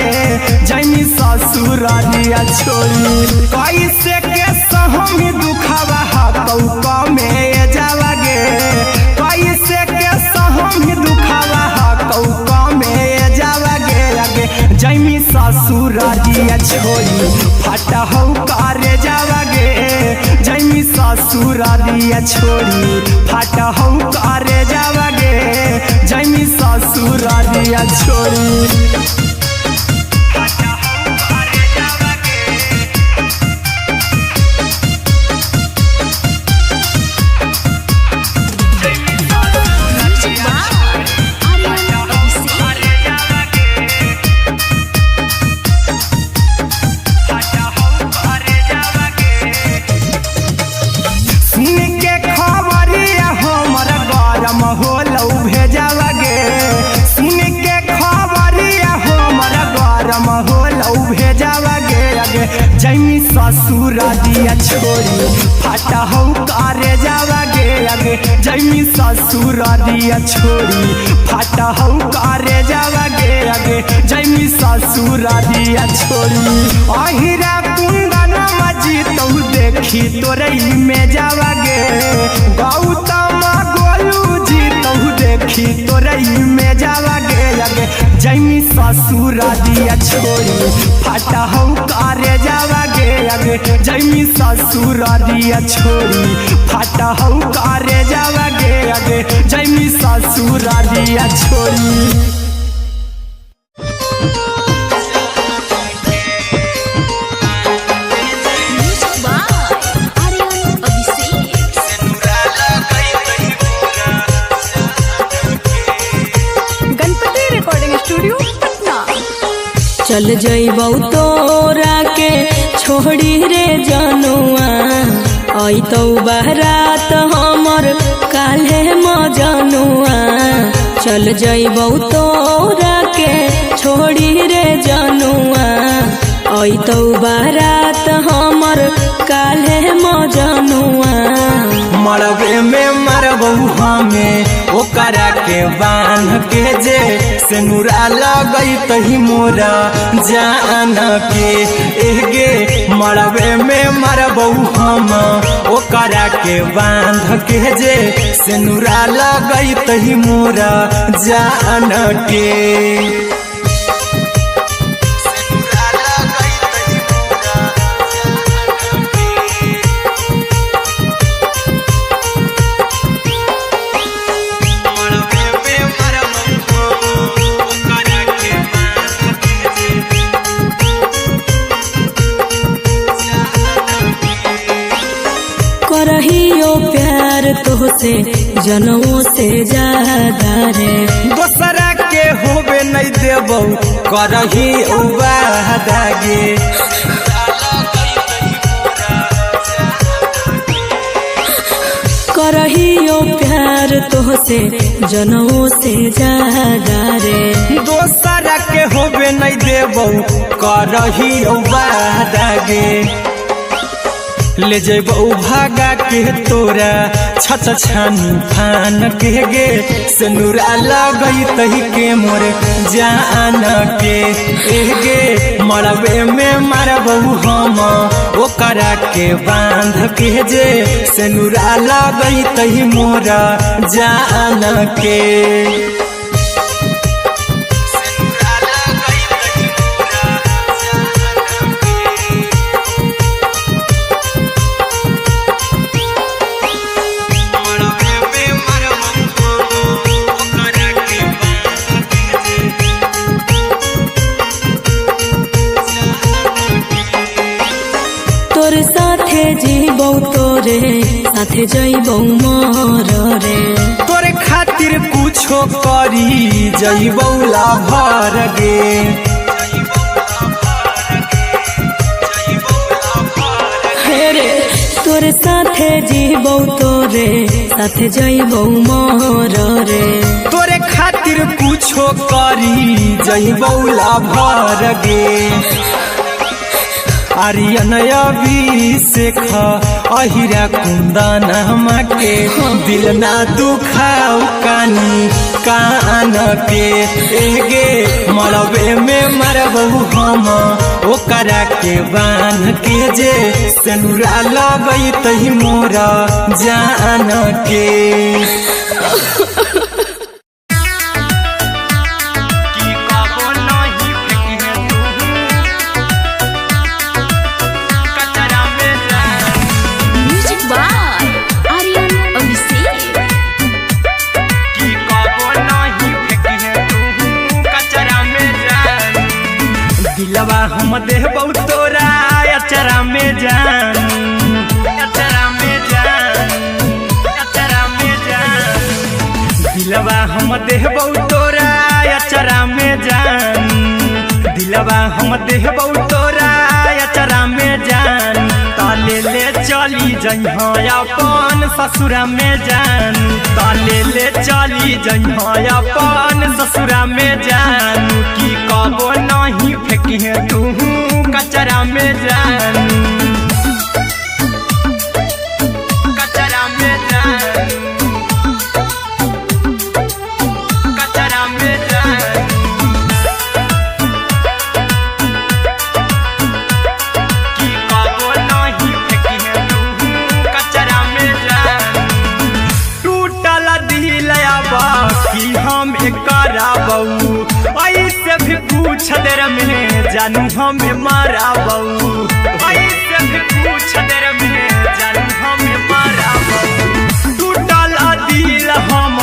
जैमी ससुर दिया छोड़ी कैसे के सहमी दुखावा हकौ में जावगे कैसे के सहमी दुखावा हकौ में जावगे अगे जैमी ससुर दिया छोड़ी फाटा हौ करे जावगे जैमी ससुर दिया छोड़ी फाटा हौ करे जावगे जैमी ससुर दिया छोड़ी होलौ भेजावा आगे आगे जैमी ससुर दिया छोड़ी फाटा हो करे जावा गे आगे जैमी ससुर दिया छोड़ी फाटा हो करे जावा गे आगे जैमी ससुर दिया छोड़ी अहिरा कुंदन मजी तो देखी तोरे में जावा गे गौतम गोलू जी तो देखी तोरे में जावा गे आगे जैमी ससुर दिया छोड़ी फाटा हो करे जावा गे आगे जैमी ससुर दिया छोड़ी फाटा हो करे जावा गे आगे जैमी ससुर दिया छोड़ी चल जइबौ तोरा के छोड़ी रे जनुआ आई तो बारात हमर काल्हे मजनुआ चल जइबौ तोरा के छोड़ी रे जनुआ आई तो बारात हमर काल्हे मजनुआ मरबे में मरबू हमें ओकरा के बांध के जे सेनुरा लगई तही मोरा जान के एगे मरबे में मरबू हम ओकरा के बांध के जे सेनुरा लगई तही मोरा जान के करहियो प्यार तोहसे जनमों से ज्यादा रे दोसरा के होबे नहीं देबौ करही वादा गे करहियो प्यार तोहसे जनमों से ज्यादा रे दोसरा के होबे नहीं देबौ करही वादा गे ले जेबौ भागा के तोरा छत छानी फान के गे सेनुरा लगई तही के मोर जान के एगे मरबे में मरबौ हम ओकरा के बांध के जे सेनुरा लगई तही मोरा जान के तोरे साथे जीबौ तोरे साथे जइबौ मोर रे तोरे खातिर कुछो करी जइबौ लाभर गे रे तोरे साथे जीबौ तोरे साथे जइबौ मोर रे तोरे खातिर कुछो करी जइबौ लाभर गे आर्यन अभिषेक अहिरा कुंदन के दिल ना दुखाऊ कानी कान के एगे मरबे में मरबू हम ओकरा के बांध के जे सेनुरा लगई तही मोरा जान के दिलवा हम देबौ तोरा अचरा में जान अचरा में जान अचरा में जान दिलवा हम देबौ तोरा अचरा में जान दिलवा हम देबौ तोरा अचरा में जान ताले ले चली जइहा अपन ससुरा में जान ताले ले चली जइहा अपन ससुरा में जान की कबो नहीं फेंकी तू कचरा में जानू कचरा में जानू कचरा में जानू कि कबो नहीं फेंकी है तू कचरा में जानू टूटल दिल कि हम कराबू ऐसे भी पूछ देर में जानू हमें माराबू ऐसे भी पूछ देर में जानू हमें माराबू टूटल दिल हम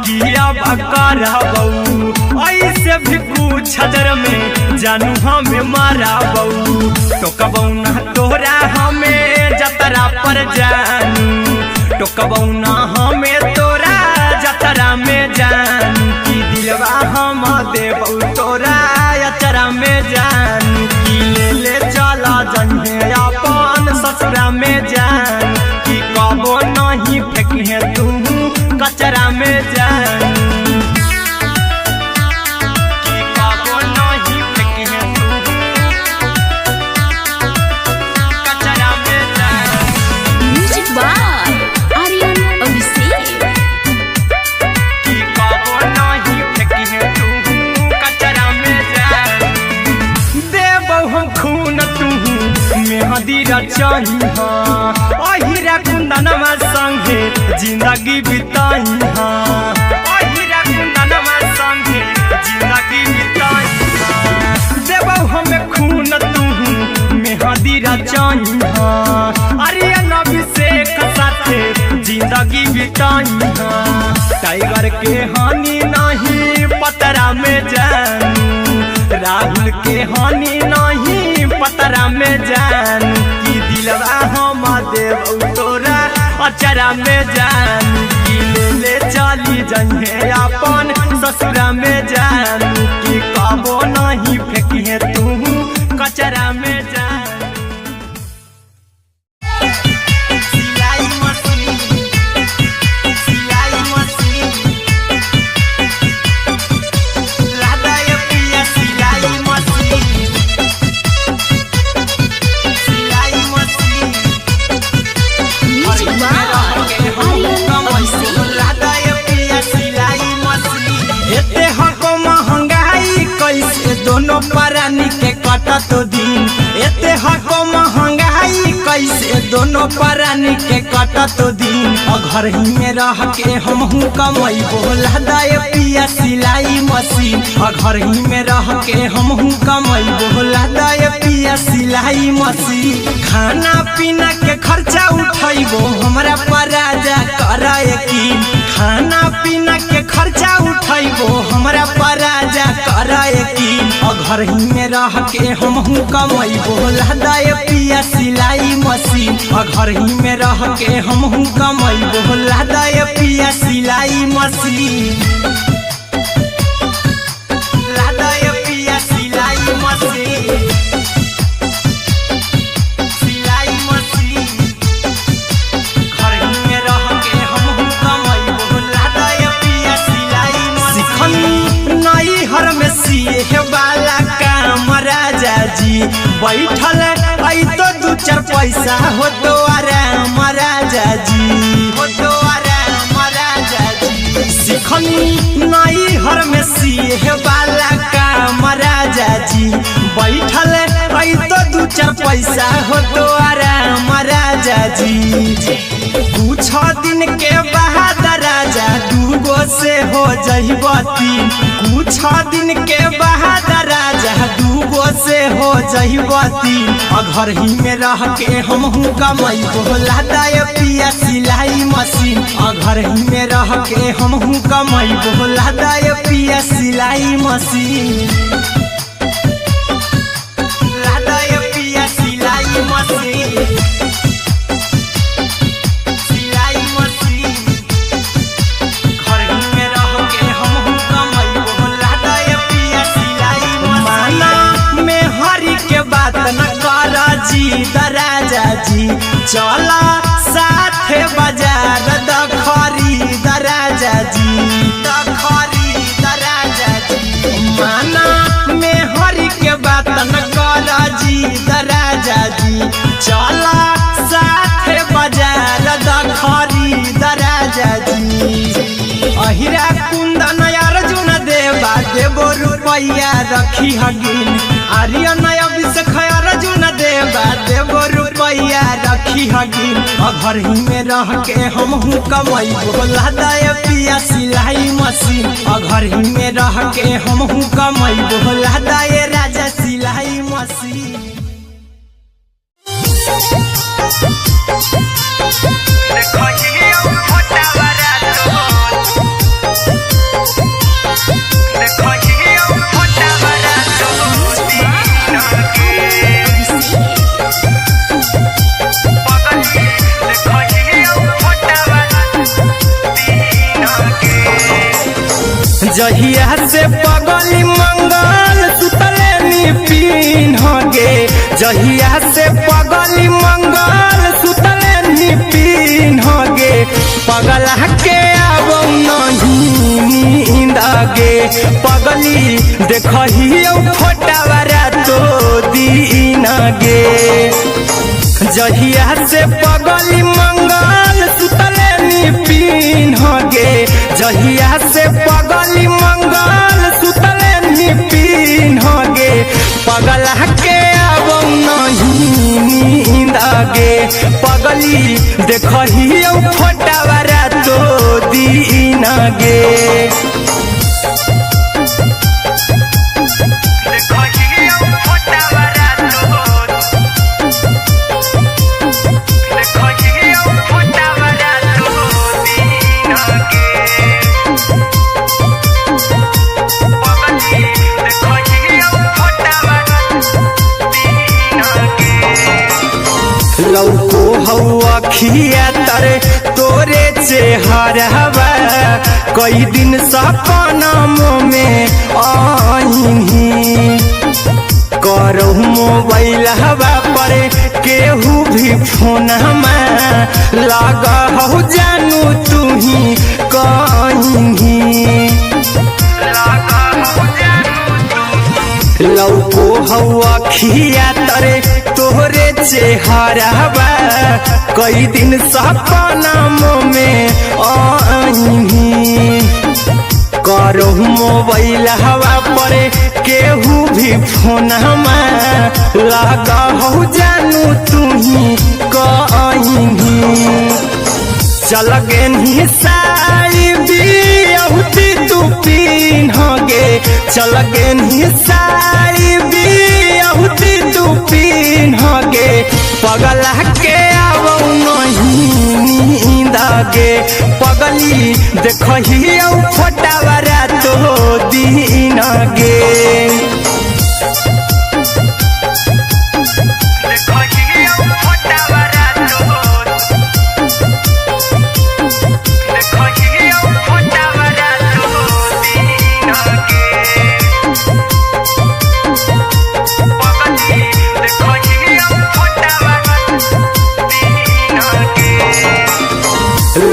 किया कराबू ऐसे भी पूछ देर में जानू हमें माराबू तो कबू ना तोरा हमें जतरा पर जानू तो कबू ना हमें तोरा जतरा में जानू की दिलवा हम देबू तोरा अचरा में जानू की ले चला जन्हे अपन ससुरा में जानू की कबो नहीं फेंके तू कचरा में जानू की कबो नहीं फेंके तू कचरा में जानू म्यूजिक बाय आर्यन अभिषेक कि कबो नहीं फेंकी है तू कचरा में जानू देबो हम खून तू मेहंदी रचाई हाँ अहिरा कुंदनमा संगे जिंदगी बिताई हाँ अहिरा कुंदनमा संगे जिंदगी बिताई हाँ देबो हम खून तू मेहंदी रचाई हाँ आर्यन अभिषेक साथे जिंदगी बिताई हाँ टाइगर के हानि नहीं पतरा में जानू राहुल के हानि नहीं पतरा में जानू की दिलवा हम देबू तोरा अचरा में जानू की ले चली जन्हे अपन ससुरा में जानू की कबो नहीं फेंकी है तू कचरा में जानू सिलाई मशीन लादा ये पिया सिलाई machine music by Aryan Abhishek लादा ये पिया सिलाई मशीन एते हको महंगाई कैसे दोनों परानी के कटत दिन एते हको महंगाई कैसे दोनों परानी के कटत दिन घर ही में रह के हमहू कमैबो लादा ये पिया सिलाई मशीन घर ही में रह के हमहू कमैबो लादा ये पिया सिलाई मशीन खाना पीना के खर्चा उठैबो हमरा पराजा करे यकीन खाना पीना के खर्चा उठैबो हमरा पराजा करे यकीन घर ही में रह के हमहू कमैबो लादा ये पिया सिलाई मशीन घर ही में रह के हमहू कमैबो लादा ये पिया सिलाई मशीन लादा ये पिया सिलाई मशीन सिलाई मशीन घर ही में रह के हमहू कमैबो लादा ये पिया सिलाई मशीन नई हर में सिए वाला काम राजा जी बैठल आई तो दू चार पैसा हो तो आराम राजा जी हो तो आराम राजा जी सिखनी नई हर में सिए वाला काम राजा जी बैठल आई तो दू चार पैसा हो तो आराम राजा जी कुछ दिन के बाद राजा दूगो से हो जइबो तीन कुछ दिन के बाद राजा दूगो से हो जइबो तीन घर ही में रह के हमहू कमैबो लादा ये पिया सिलाई मशीन घर ही में रह के हमहू कमैबो लादा ये पिया सिलाई मशीन लादा ये पिया सिलाई मशीन सिलाई मशीन घर ही में रह के हमहू कमैबो लादा ये पिया सिलाई मशीन माना में हरी के बात न कर जी दराजा जी चला साथे बाजार दखरी दराजा जी दखरी दराजा जी माना में हरी के बात न कर जी रुपैया रखी हगिन आर्य नया विषय अर्जुन देवा देव रुपैया रखी हगिन घर ही में रह के हम कमाई बोला दाय पिया सिलाई मशीन घर ही में रह के हम कमाई बोला दाय राजा सिलाई मशीन जहिया से पगली मंगल सुतले निपिन गे जहिया से पगली मंगल सुतले निपिन गे पगला के अब नहीं नींद गे पगली देखही फोटावारा तो दीन गे जहिया से पगली मंगल सुतले निपिन गे जहिया से पगली मंगल सुतले निपिन गे पगला के अब नहीं नींद गे पगली देखही फोटावारा तो दीन गे लौको हवा खिया तरे तोरे चेहरावा कई दिन सपना में आईनी करो मोबाइल हवा पर केहू भी फोन में लगा हो जानू तू ही कहीं लौको हवा खिया तरे तोहरे चेहरावा कई दिन सपना में आईनी करो मोबाइल हवा पर केहू भी फोन में लगा हो जानू तू ही कहीं चल गे साई बिहुती तू पीन गे चल गे साई बिहुती तू पीन गे पगला के अब नहीं नींद गे पगली देखही फोटावारा तो दीन गे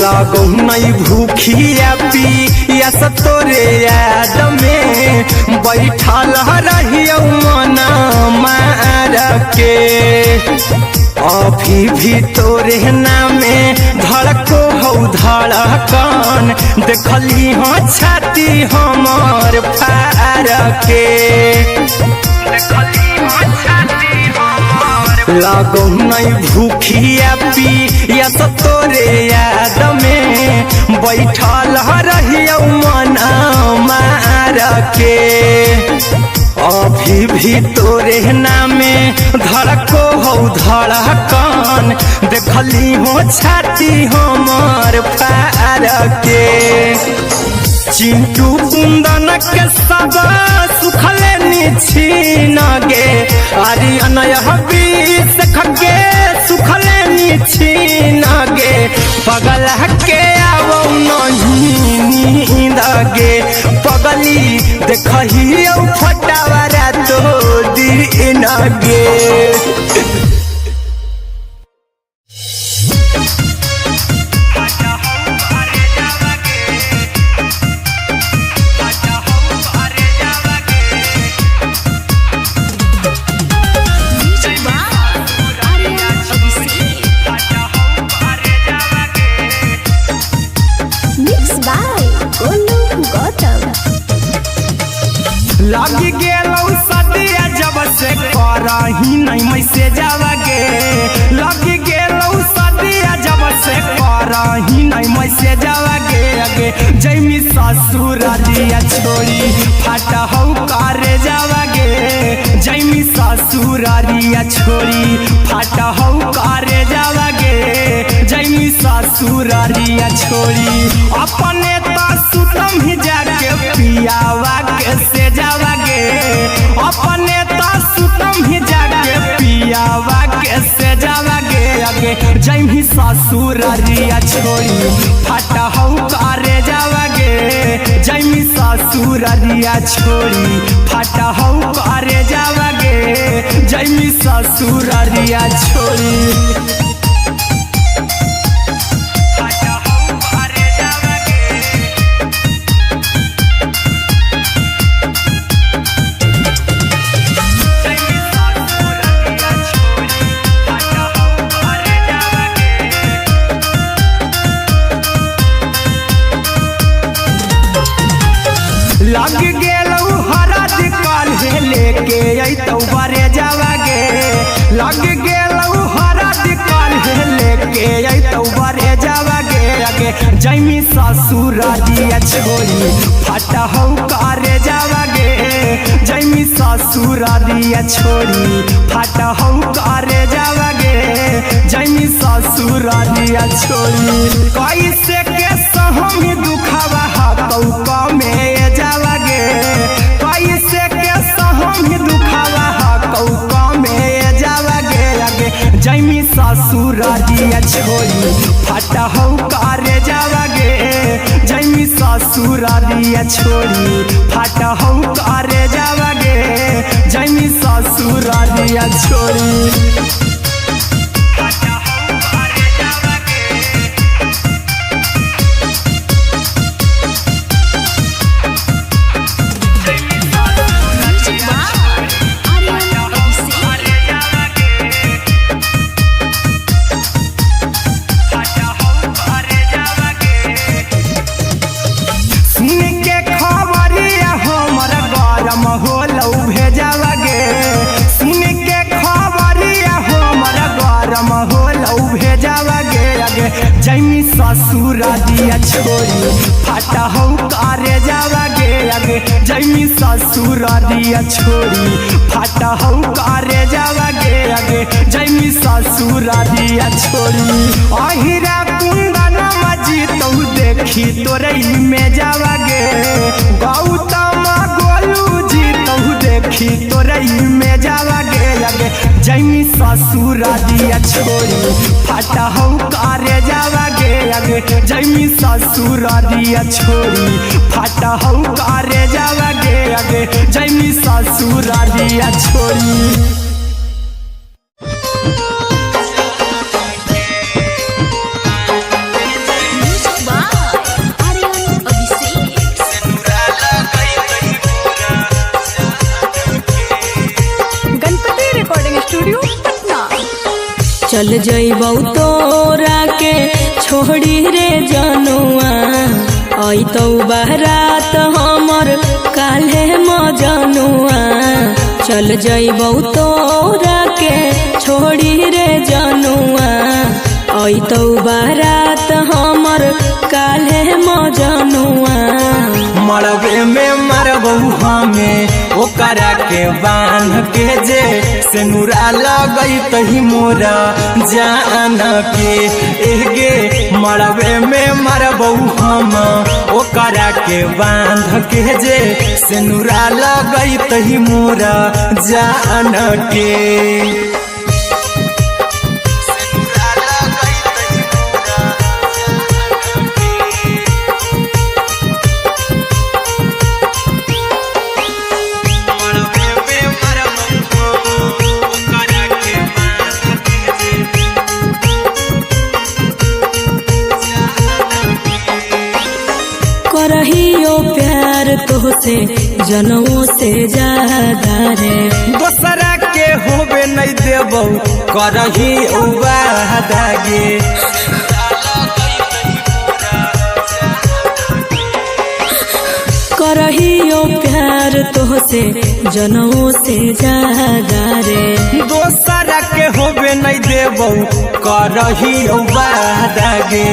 लागो नहीं भूखिया पिया तोरे याद में बैठल रहियो मना मार के अभी भी तोरे नामे धड़को हो धड़कन देखली हो छाती हमार फार के लागो नहीं भूखिया पिया तोरे याद में बैठल रहियो मना मार के अभी भी तोरे नामे धड़को हो धड़कन देखली हो छाती हमार फार के चिंटू कुंदन के सब सुखले निछीन गे आर्यन हबीस खगे सुखले निछीन गे पगला के अब नहीं नींद गे पगली देखही फोटावारा तो दीन गे लागी करही नहीं मैसे जावगे लग गेलौ सदिया जब से करही नहीं मैसे जावगे अगे जैमी ससुरारिया छोड़ी फाटा हौ करे जावगे जैमी ससुरारिया छोड़ी फाटा हौ करे जावगे जैमी ससुरारिया छोड़ी अपने तो सुतम ही जाके पियावा के से जावगे अपने तो सुतम ही जाके पियावा के से जावगे अगे जैमी ससुरारिया छोड़ी फाटा हौ करे जावगे जैमी ससुरारिया छोड़ी फाटा हौ करे जावगे जैमी ससुरारिया छोड़ी लग गेलौ हरद काल्हे लेके अइतौ बरे जावगे लग गेलौ हरद काल्हे लेके अइतौ बरे जावगे अगे जैमी ससुरारिया छोड़ी फाटा हौ करे जावगे जैमी ससुरारिया छोड़ी फाटा हौ करे जावगे जैमी ससुरारिया छोड़ी कैसे के सहम दुखवा हकौ में जावगे कैसे के सहम दुखवा हकौ में जावगे अगे जैमी ससुरारिया छोड़ी फाटा हौ करे जावगे जैमी ससुरारिया छोड़ी फाटा हौ करे जावगे जैमी ससुरारिया छोड़ी होलौ भेजावगे सुन के खबरिया हमर गरम होलौ भेजावगे अगे जैमी ससुरारिया छोड़ी फाटा हौ करे जावगे अगे जैमी ससुरारिया छोड़ी फाटा हौ करे जावगे अगे जैमी ससुरारिया छोड़ी अहिरा कुंदन मजीतौ देखी तोरई में जावगे गौतम देखी तोरई में जावगे लगे जैमी ससुरारिया छोड़ी फाटा हौ करे जावगे अगे जैमी ससुरारिया छोड़ी फाटा हौ करे जावगे अगे जैमी ससुरारिया छोड़ी चल जइबौ तोरा के छोड़ी रे जनुआ अइतौ बारात हमर काल्हे मजनुआ चल जइबौ तोरा के छोड़ी रे जनुआ अइतौ बारात हमर काल्हे मजनुआ मरबे में मरबौ हमें ओकरा के बांध के जे सेनुरा लगैतहि मोरा जान के एगे मरबे में मरबौ हम ओकरा के बांध के जे सेनुरा लगैतहि मोरा जान के करहियो प्यार तोहसे जनमों से ज्यादा रे दोसरा के होबे नहीं देबौ करही वादा गे करहियो प्यार तोहसे जनमों से ज्यादा रे। दोसरा के होबे नहीं देबौ करहियो वादा गे।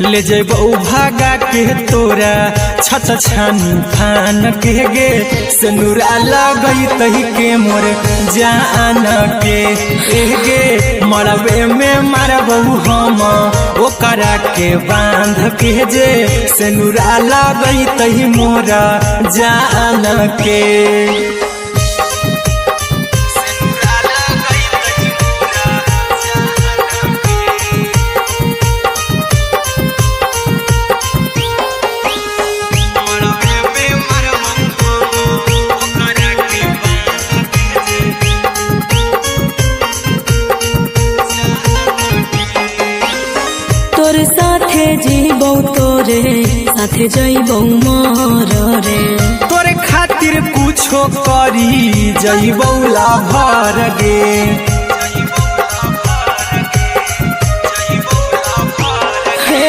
ले जेबौ भागा के तोरा छछ छानी फान के गे। सिनुरा लगई तही के मोर जान के गे। मरबे में मारबौ हम ओकरा के बांध के जे। सिनुरा लगई तही मोर जान के। तोरे साथे जीबौ तोरे साथे जइबौ मर रे। तोरे खातिर कुछो करी जइबौ लाभर गे।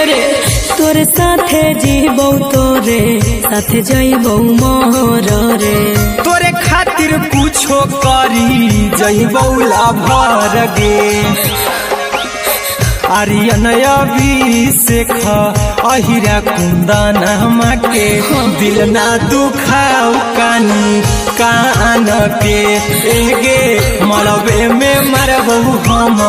रे तोरे साथे जीबौ तोरे साथे जइबौ मर रे। तोरे खातिर कुछो करी जइबौ लाभर गे। आर्यन अभिषेक अहिरा कुंदन के दिल ना दुखाऊ कानी कान के गे। मरबे में मरबौ हम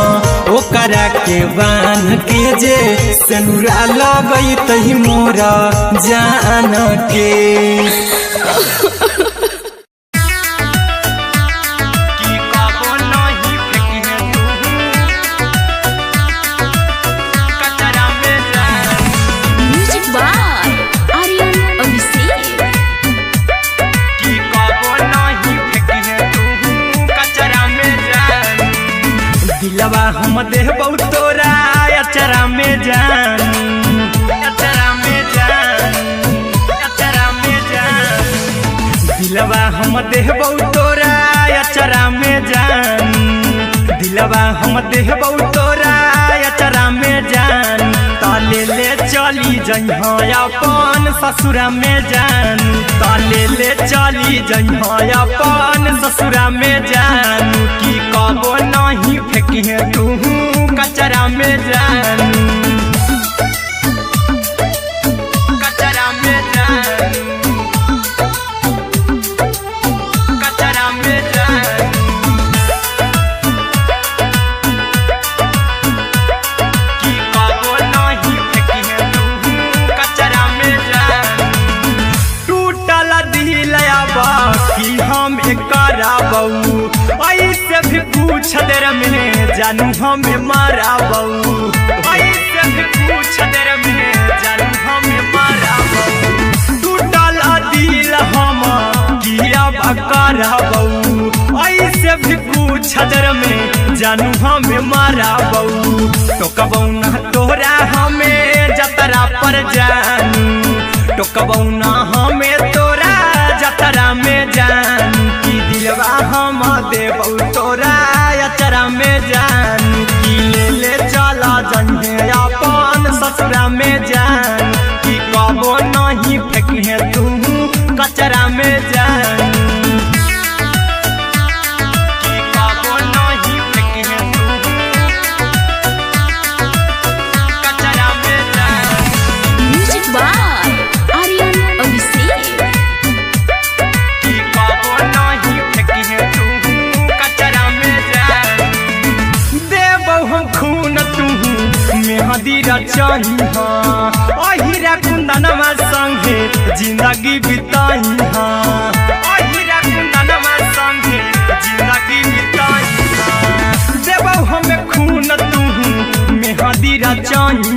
ओकरा के बान के जे। सिनुरा लगई तही मोरा जान के। दिलवा हम देबौ तोरा अचरा में जान। अचरा में जान। अचरा में जान। दिलवा हम देबौ तोरा अचरा में जान। दिलवा हम देबौ तोरा अचरा में जान। ताले ले चली जइहो अपन ससुरा में जान। ताले ले चली जइहो अपन ससुरा में जान। की कबो नहीं फेंकिहे तू कचरा में जान। कचरा में जान। कचरा में जान। की कबो नहीं फेंकिहे तू कचरा में जान। टूटल दिल बाकी हम कराबौ। ऐसे भी पूछ देर में जानू हमें माराबौ। ऐसे भी पूछ देर में जानू हमें माराबौ। टूटल दिल हम किया कराबौ। ऐसे भी पूछ देर में जानू हमें माराबौ। टोकबौ ना तोरा हमें जतरा पर जानू। टोकबौ ना हमें तोरा जतरा में जानू। की दिलवा हम देबौ तोरा अचरा में जान। की ले चला जइहे अपन ससुरा में जान। की कबो नहीं फेंकिहे तू कचरा में जान। की कबो नहीं फेंकिहे तू कचरा में जान। Music by Aryan Abhishek. की कबो नहीं फेंकिहे तू कचरा में जान। देबौ हम खून तू मेहदी रचही। अहिरा कुंदनमा संगे जिंदगी बिताई। अहिरा कुंदनमा संगे जिंदगी बिताई। देबौ हमें खून तू मेहदी रचही।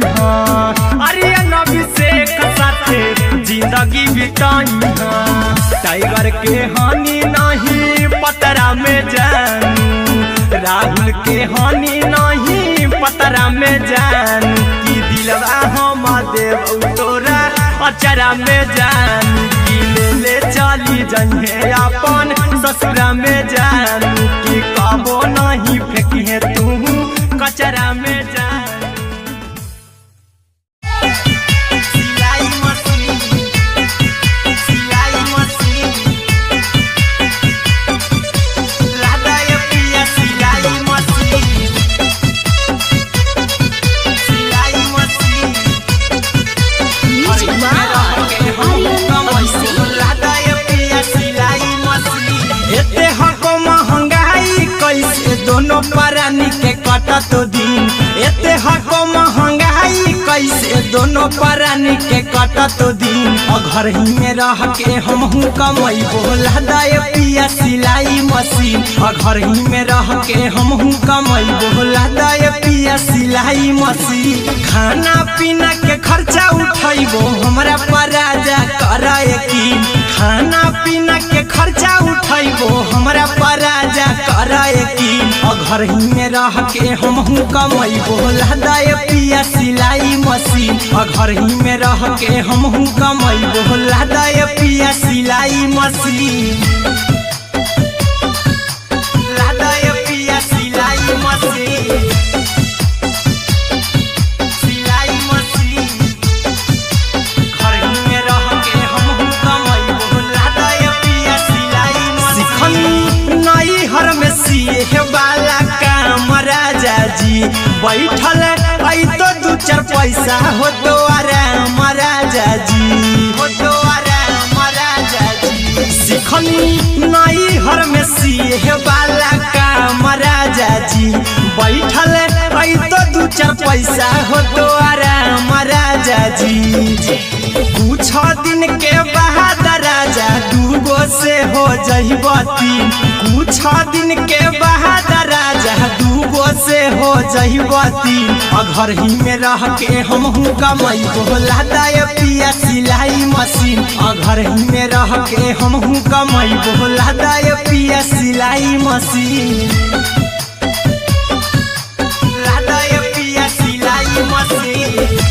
आर्यन अभिषेक साथे जिंदगी बिताई। टाइगर के हानि नहीं पतरा में जानू। राहुल के हानि नहीं पतरा में जानू। की दिलवा हम देबौ तोरा अचरा में जानू। की ले चली जइहे अपन ससुरा में जानू। की कबो नहीं फेंकिहे तू कचरा में जानू। सिलाई मशीन दोनों प्राणी के कटत दिन एते हको महंगाई कैसे दोनों प्राणी के कटत दिन घर ही में रह के हमहू कमैबो लदाय पिया सिलाई मशीन घर ही में रह के हमहू कमैबो लदाय पिया सिलाई मशीन खाना पीना के खर्चा उठैबो हमरा पराजा कराए की खाना पीना के खर्चा उठैबो हमरा पराजा कराए की घर ही में रह के हमहू कमैबो लदाय पिया सिलाई मशीन घर ही में रह के हमहू कमैबो लदाय पिया सिलाई मशीन लदाय पिया सिलाई मशीन सिलाई मशीन घर ही में रह के हमहू कमैबो लदाय पिया सिलाई मशीन नई हर में सिए वाला काम राजा जी बैठल आई तो दू चार पैसा हो तो आराम राजा जी हो तो आराम राजा जी सिखनी नई हर में सिए वाला काम राजा जी बैठल आई तो दू चार पैसा हो तो आराम राजा जी कुछ दिन के बाद राजा दूगो से हो जइबो तीन कुछ दिन के बाद राजा दूगो से हो जइबो तीन घर ही में रह के हमहू कमैबो लदाय पिया सिलाई मशीन घर ही में रह के हमहू कमैबो लदाय पिया सिलाई मशीन लदाय पिया सिलाई मशीन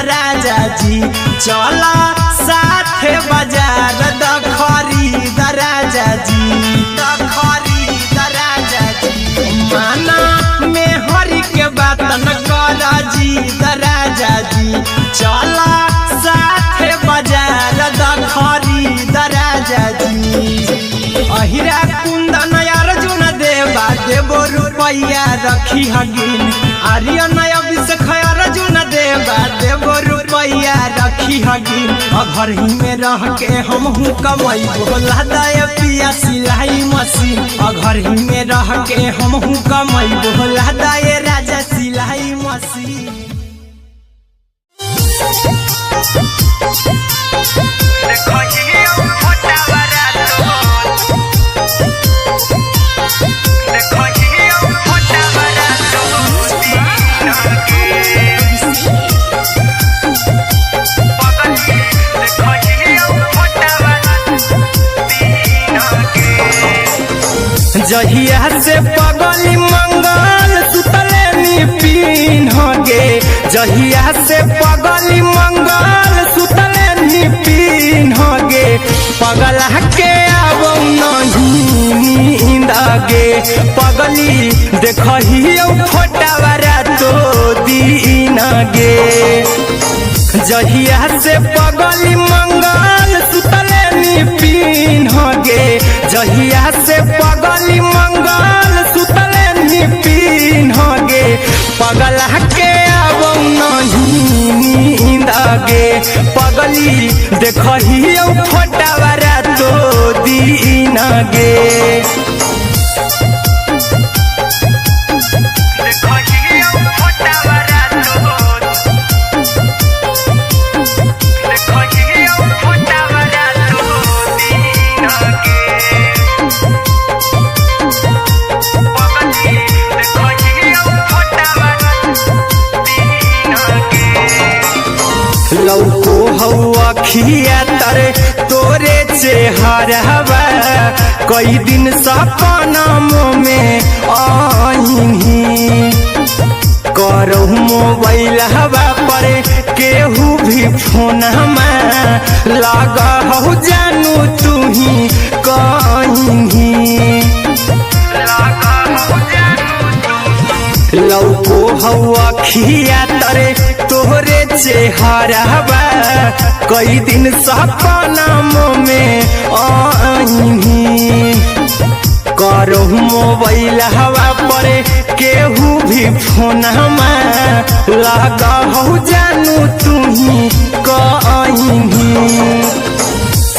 राजा जी चला साथे बाजार द खरीद राजा जी द खरीद राजा जी माना में हरी के बात न कर जी राजा जी चला साथे बाजार द खरीद राजा जी अहिरा कुंदन अर्जुन देवा देवो रुपया रखी हगिन आर्यन अभिषेक अर्जुन देवा देवो रुपया रखी हगिन घर ही में रह के हमहू कमैबो लदाय पिया सिलाई मशीन घर ही में रह के हमहू कमैबो लदाय राजा सिलाई मशीन जहिया से पगली मंगल सुतले निपिन गे जहिया से पगली मंगल सुतले निपिन गे पगला के आबो नहीं नींद गे पगली देखहियो फोटावारा तो दीन गे जहिया से पगली मंगल सुतले निपिन गे जहिया से पगली मंगल सुतले निपिन गे पगला के आबो नहीं नींद गे पगली देखहियो फोटावारा तो दीन गे लौको हवा खिया तरे तोरे चेहरावा कई दिन सपना में आईनी करहु मोबाइल हवा पर केहू भी फोन में लगा हो जानू तू ही कहीं लौको हवा खिया तरे तोहरे चेहरावा कई दिन सपना में आईनी करहु मोबाइल हवा पर केहू भी फोनमा लगा हो जानू तुही कहीं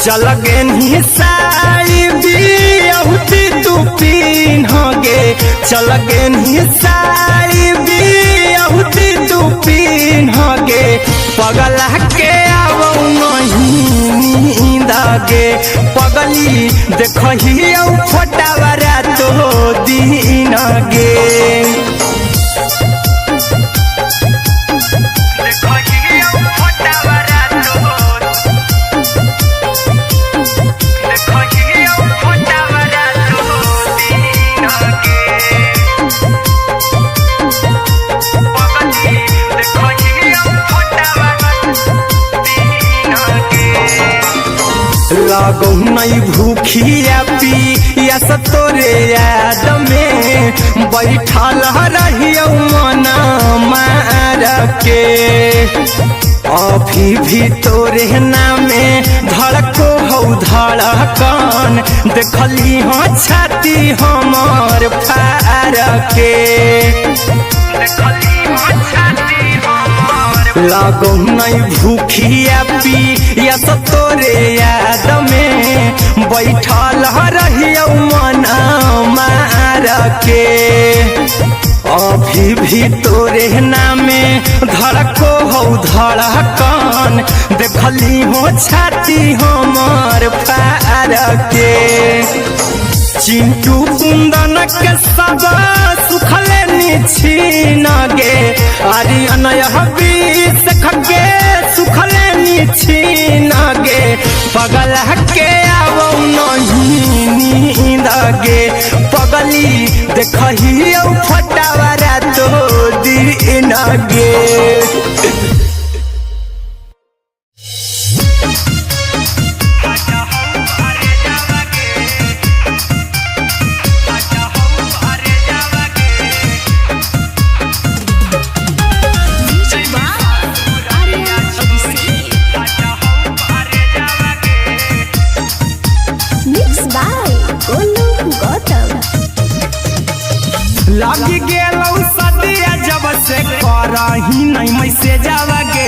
चल गेनी साड़ी बियहुती तू पिन्हगे चल गेनी साड़ी बियहुती तू पिन्हगे पगला के आवौ नहीं नींदगे पगली देखही फोटावरा तो दीनगे लागो नहीं भूखिया पिया तोरे याद में बैठल रहियो मना मार के अभी भी तोरे नामे धड़को हो धड़कन देखली हो छाती हमर फार के लागो नहीं भूखिया पिया तोरे याद में बैठल रहियो मना मार के अभी भी तोरे नामे धड़को हो धड़कन देखली हो छाती हमर फार के चिंटू कुंदन के सब सुखले निछिनगे आर्यन हबीस खगे सुखले निछिनगे पगला के आवौ नहीं नींदगे पगली देखही फटावरा तो दीनगे लागी गेलौ सदिया जब से करही नहीं मैसे जावगे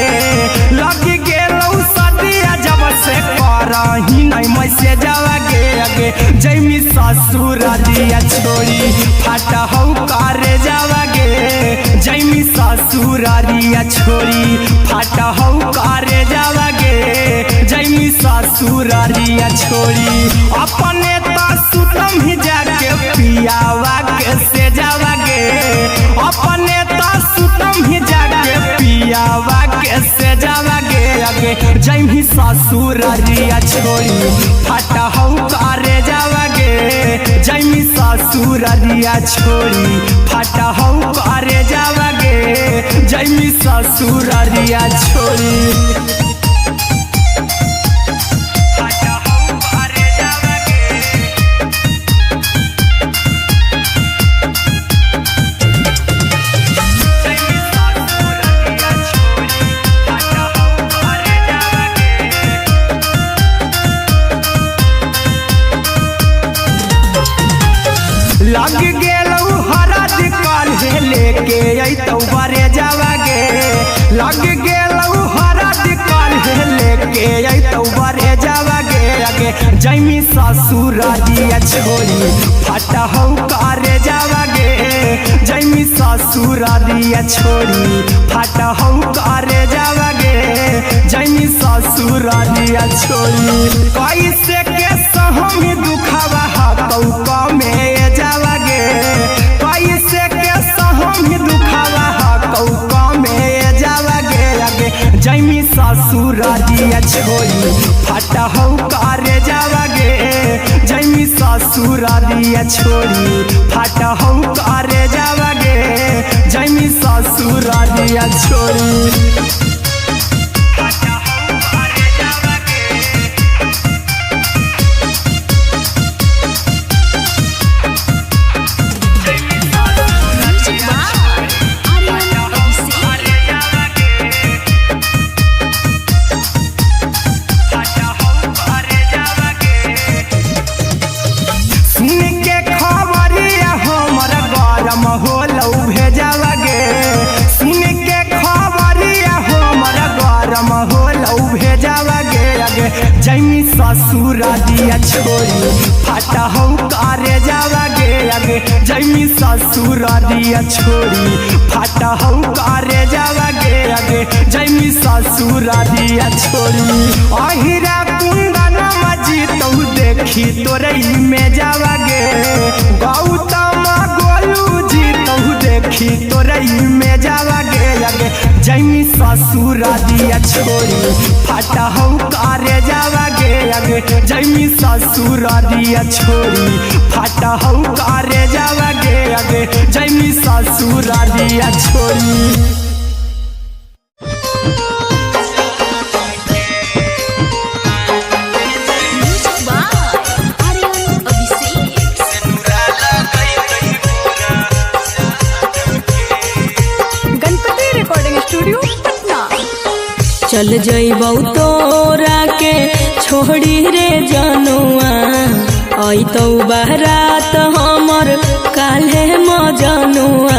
लागी गेलौ सदिया जब से करही नहीं मैसे जावगे अगे जैमी ससुर दिया छोड़ी फाटा हौ करे जावगे जैमी ससुर दिया छोड़ी फाटा हौ करे जावगे जैमी ससुर दिया छोड़ी अपने तो सुतम ही जाके पियावा के से जावगे अपने तो सुतम ही जाके पियावा के से जावगे अगे जैमी ससुर दिया छोड़ी फाटा हौ करे जावगे जैमी ससुर दिया छोड़ी फाटा हौ करे जावगे जैमी ससुर दिया छोड़ी लग गेलौ हरद काल्हे लेके अइतौ बरे जावगे लग गेलौ हरद काल्हे लेके अइतौ बरे जावगे अगे जैमी ससुर दिया छोड़ी फाटा हौ करे जावगे जैमी ससुर दिया छोड़ी फाटा हौ करे जावगे जैमी ससुर दिया छोड़ी कैसे के सहम दुखवा हतौ कमे जावगे कैसे के सहम दुखवा हतौ कमे जावगे अगे जैमी ससुर दिया छोड़ी फाटा हौ करे जावगे जैमी ससुर दिया छोड़ी फाटा हौ करे जावगे जैमी ससुर दिया छोड़ी होलौ भेजावगे ससुर दिया छोड़ी फाटा हो करे जावा गे आगे जैमी ससुर दिया छोड़ी फाटा हो करे जावा गे आगे जैमी ससुर दिया छोड़ी अहिरा कुंदन मजी तो देखी तोरई में जावा गे गौतम गोलू जी तो देखी तोरई में जावा गे आगे जैमी ससुर दिया छोड़ी फाटा हो करे जावा गे आगे जैमी ससुर दिया छोड़ी फाटा हो करे जावा गे आगे जैमी ससुर दिया छोड़ी चल जइबौ तोरा के छोड़ी रे जनुआ आई तो बारात हमर काल्हे मजनुआ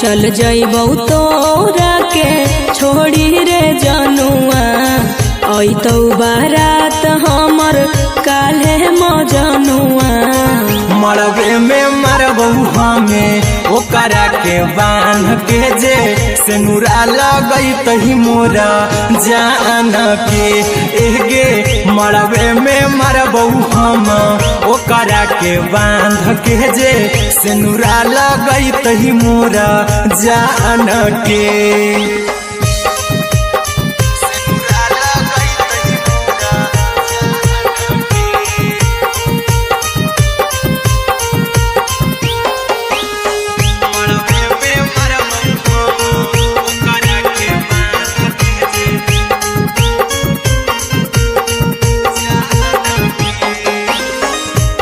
चल जइबौ तोरा के छोड़ी रे जनुआ आई तो बारात हमर काल्हे मजनुआ मरबे में मरबू हमें ओकरा के बांध के जे सेनुरा लगई तही मोरा जान के एगे मरबे में मरबू हम ओकरा के बांध के जे सेनुरा लगई तही मोरा जान के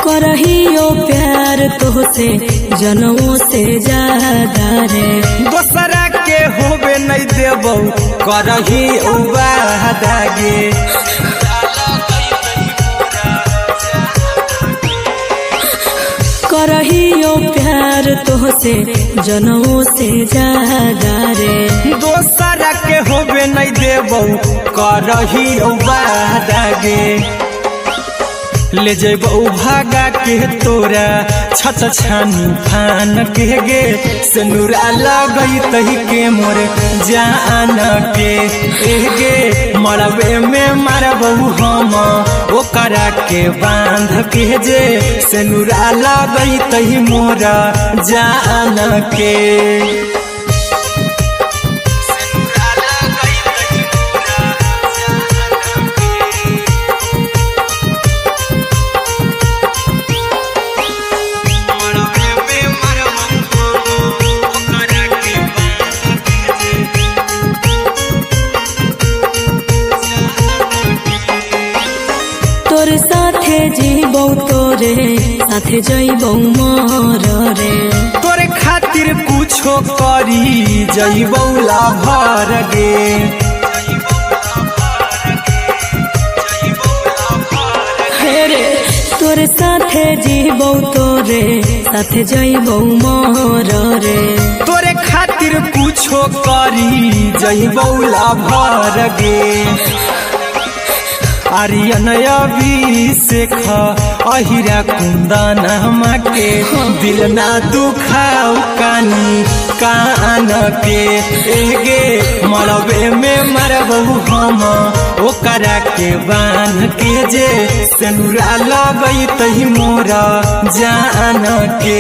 करहियो प्यार तोहसे जनमों से ज्यादा रे दोसरा के होबे नहीं देबौ करही वादा गे करहियो प्यार तोहसे जनमों से ज्यादा रे दोसरा के होबे नहीं देबौ करही वादा गे ले जेबौ भागा के तोरा छत छानी फान के गे सेनुरा लगई तही के मोर जान के एगे मरबे में मरबौ हम ओकरा के बांध के जे सेनुरा लगई तही मोरा जान के तोरे साथे जीबौ तोरे साथे जइबौ मोर रे तोरे खातिर कुछो करी जइबौ लाभर गे हेरे तोरे साथे जीबौ तोरे साथे जइबौ मोर रे तोरे खातिर कुछो करी जइबौ लाभर गे आर्यन अभिषेक अहिरा कुंदन के दिल ना दुखाऊ कानी कान के एगे मरबे में मरबू हम ओकरा के बांध के जे सेनुरा लगई तही मोरा जान के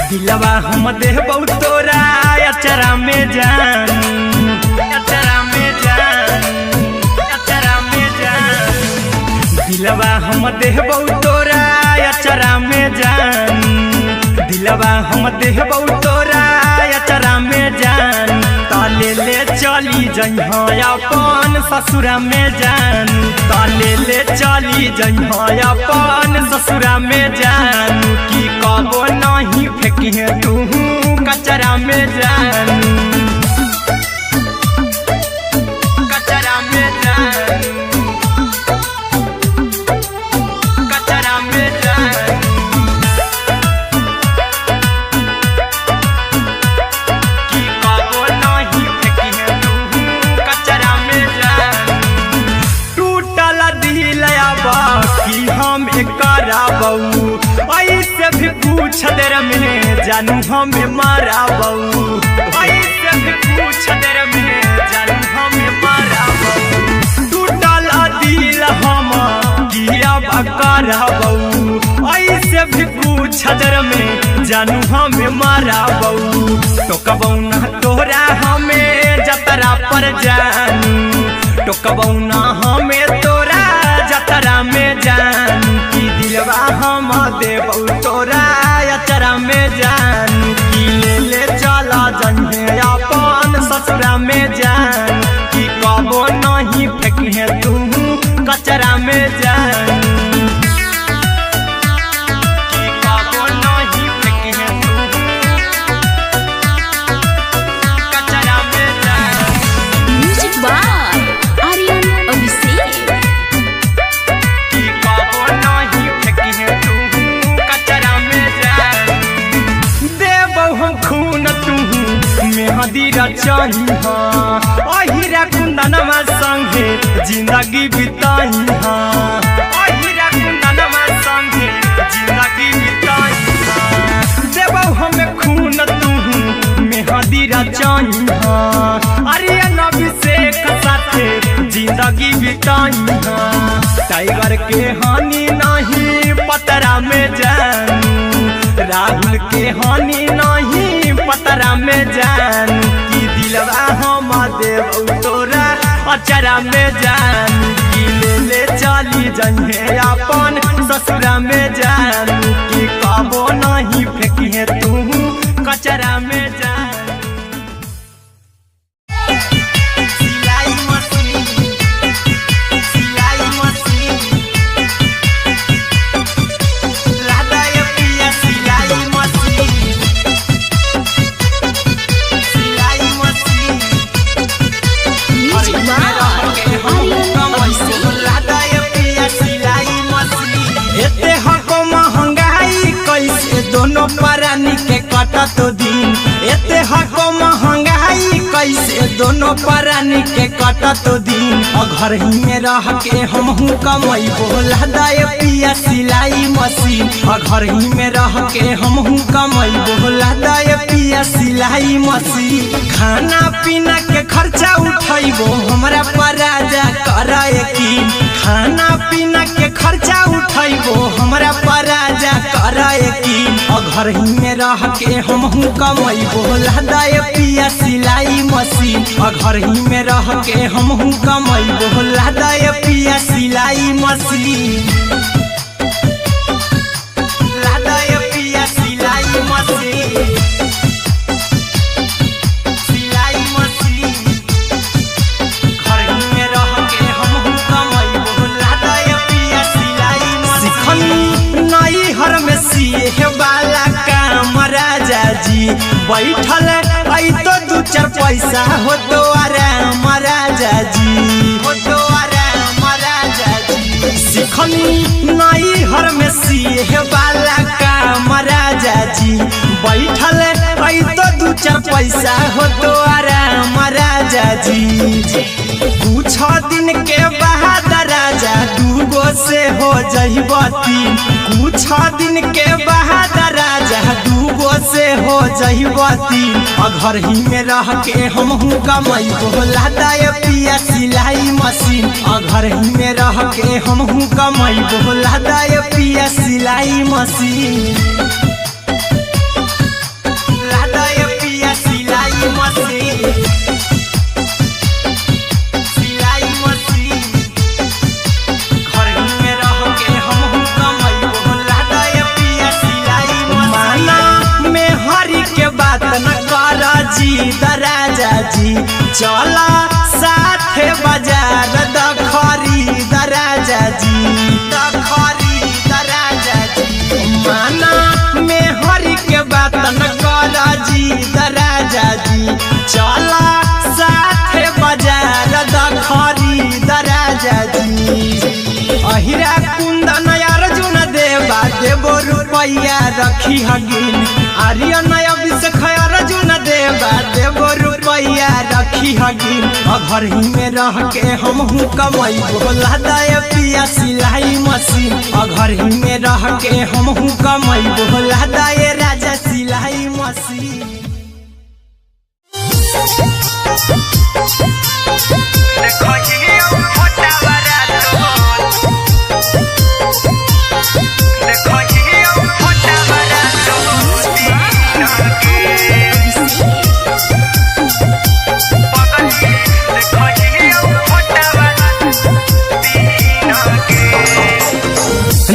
दिलवा हम देबौ तोरा अचरा में जान अचरा में जान अचरा में जान दिलवा हम देबौ तोरा अचरा में जान दिलवा हम देबौ तोरा अचरा में जान ताले ले चल चली जइहा अपन ससुरा में जानू त ले चली जइहा अपन ससुरा में जानू की कबो नहीं फेंकिहे तू कचरा में जानू कचरा में जानू कचरा में जानू की कबो नहीं फेंकिहे तू कचरा में जानू टूटल दिल बाकी हम कराबू ऐसे भी पूछ देर में जानू हमें माराबू ऐसे भी पूछ देर में जानू हमें माराबू टूटल दिल हम किया कराबू ऐसे भी पूछ देर में जानू हमें माराबू तो कबू ना तोरा हमें जतरा पर जानू तो कबू ना हमें तोरा जतरा में जानू की दिलवा हम देबू तोरा अचरा में जानू की ले चला जइहे अपन ससुरा में जानू की कबो नहीं फेंकिहे तू कचरा में जानू की कबो नहीं फेंकिहे तू कचरा में जानू म्यूजिक बाय आर्यन अभिषेक। की कबो नहीं फेंकिहे तू कचरा में जानू देबो हम खून तू मेहंदी रचही अहिरा कुंदनमा संगे जिंदगी बिताई अहिरा कुंदनमा संगे जिंदगी बिताई देबो हम खून तू मेहंदी रचही आर्यन अभिषेक साथे जिंदगी बिताई टाइगर के हानि नहीं पतरा में जानू राहुल के हानि नहीं पतरा में जानू की दिलवा हम देबू तोरा अचरा में जानू की ले चली जइहे अपन ससुरा में जानू की कबो नहीं फेंकिहे तू कचरा में जानू सिलाई मशीन सिलाई मशीन लादा ये पिया सिलाई मशीन सिलाई machine music by Aryan Abhishek. लादा ये पिया सिलाई मशीन एते हको महंगाई कैसे दोनों परानी के कटत दिन एते हको महंगाई कैसे दोनों परानी के कटत दिन घर ही में रह के हमहू कमैबो लादा ये पिया सिलाई मशीन घर ही में रह के हमहू कमैबो लादा ये पिया सिलाई मशीन खाना पीना के खर्चा उठैबो हमरा पराजा करे यकीन खाना पीना के खर्चा उठैबो हमरा पराजा करे यकीन घर ही में रह के हमहू कमैबो लादा ये पिया सिलाई मशीन घर ही में रह के हमहू कमैबो लादा ये पिया सिलाई मशीन लादा ये पिया सिलाई मशीन सिलाई मशीन घर ही में रह के हमहू कमैबो लादा ये पिया सिलाई मशीन नई हर में सिए वाला काम राजा जी बैठल आई तो दू चार पैसा हो तो आराम राजा जी हो तो आराम राजा जी सिखनी नई हर में सिए वाला काम राजा जी बैठल आई तो दू चार पैसा हो तो आराम राजा जी कुछ दिन के बाद राजा दूगो से हो जइबो तीन कुछ दिन के बाद राजा दूगो से हो जइबो तीन घर ही में रह के हमहू कमैबो लादा ये पिया सिलाई मशीन घर ही में रह के हमहू कमैबो लादा ये पिया सिलाई मशीन लादा ये पिया सिलाई मशीन सिलाई मशीन घर ही में रह के हमहू कमैबो लादा ये पिया सिलाई मशीन माना में हरी के बात न कर जी दराजा जी चला साथे बाजार द खरीद राजा जी द खरीद राजा जी माना में हरि के बात न कर जी द राजा जी चला साथे बाजार द खरीद राजा जी अहिरा कुंदन अर्जुन देवा देवो रुपया रखी हगिन आर्यन अभिषेक अर्जुन देवा देवो रुपया रखी हगिन घर ही में रह के हम कमाई बोला दे पिया सिलाई मशीन घर ही में रह के हम कमाई बोला दे राजा सिलाई मशीन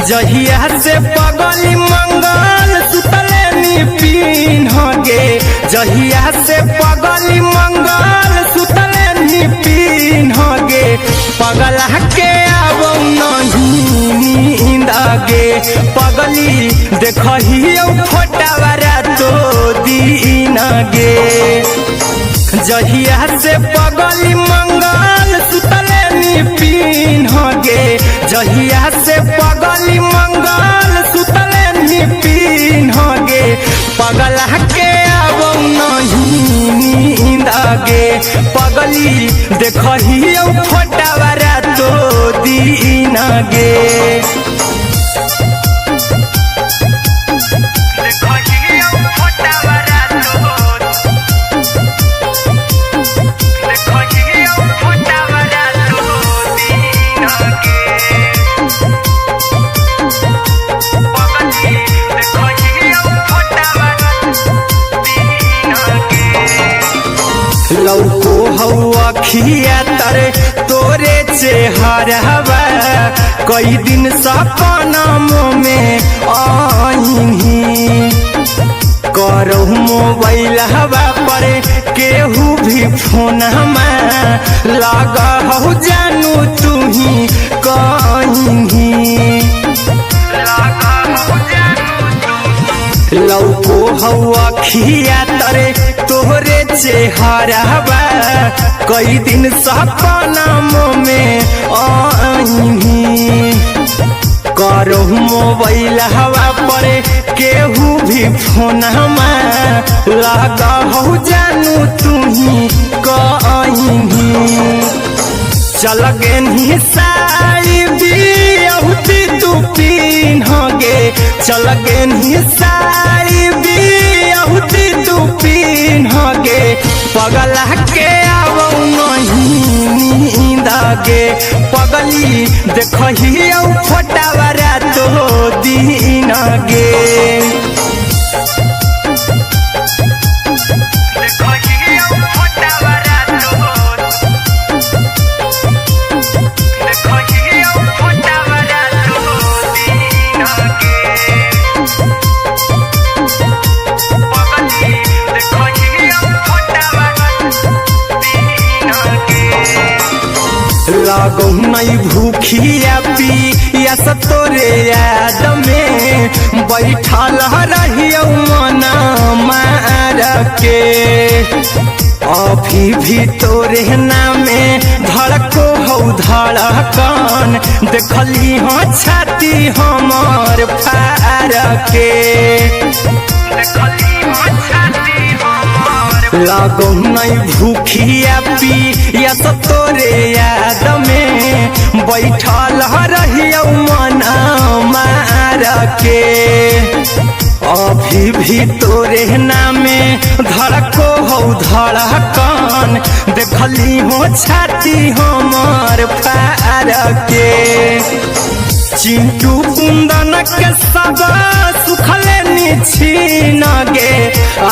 जहिया से पगली मंगल सुतले निपिन गे जहिया से पगली मंगल सुतले निपिन गे पगला के आबो नहीं नींद गे पगली देखही फोटावारा तो दीन गे जहिया से पगली मंगल सुतले निपिन गे जहिया से पगली मंगल सुतले निपिन गे पगला के आबो नहीं नींद गे पगली देखही फोटावारा तो दीन गे लौको हवा खिया तरे तोरे चेहरावा कई दिन सपना में आईनी करहु मोबाइल हवा पर केहू भी फोन में लगा हो जानू तू ही कहीं लौको हवा खिया तरे तोहरे चेहरावा कई दिन सपना में आईनी करहु मोबाइल हवा पर केहू भी फोन में लगा हो जानू तू ही कहीं चल गे साड़ी बिहुती तू पीन गे चल गे साड़ी बिहुती तू पीन गे पगला के आबो नहीं नींद गे पगली देखही फोटावारा तो दीन गे लागो नहीं भूखिया पिया तोरे याद में बैठल रहियो मना मार के अभी भी तोरे नामे धड़को हो धड़कन देखली हो छाती हमार फार के लागो नहीं भूखिया पिया तोरे याद में बैठल रहियो मना मार के अभी भी तोरे नामे धड़को हो धड़कन देखली हो छाती हमार फार के चिंटू कुंदन के सब सुखले निछीन गे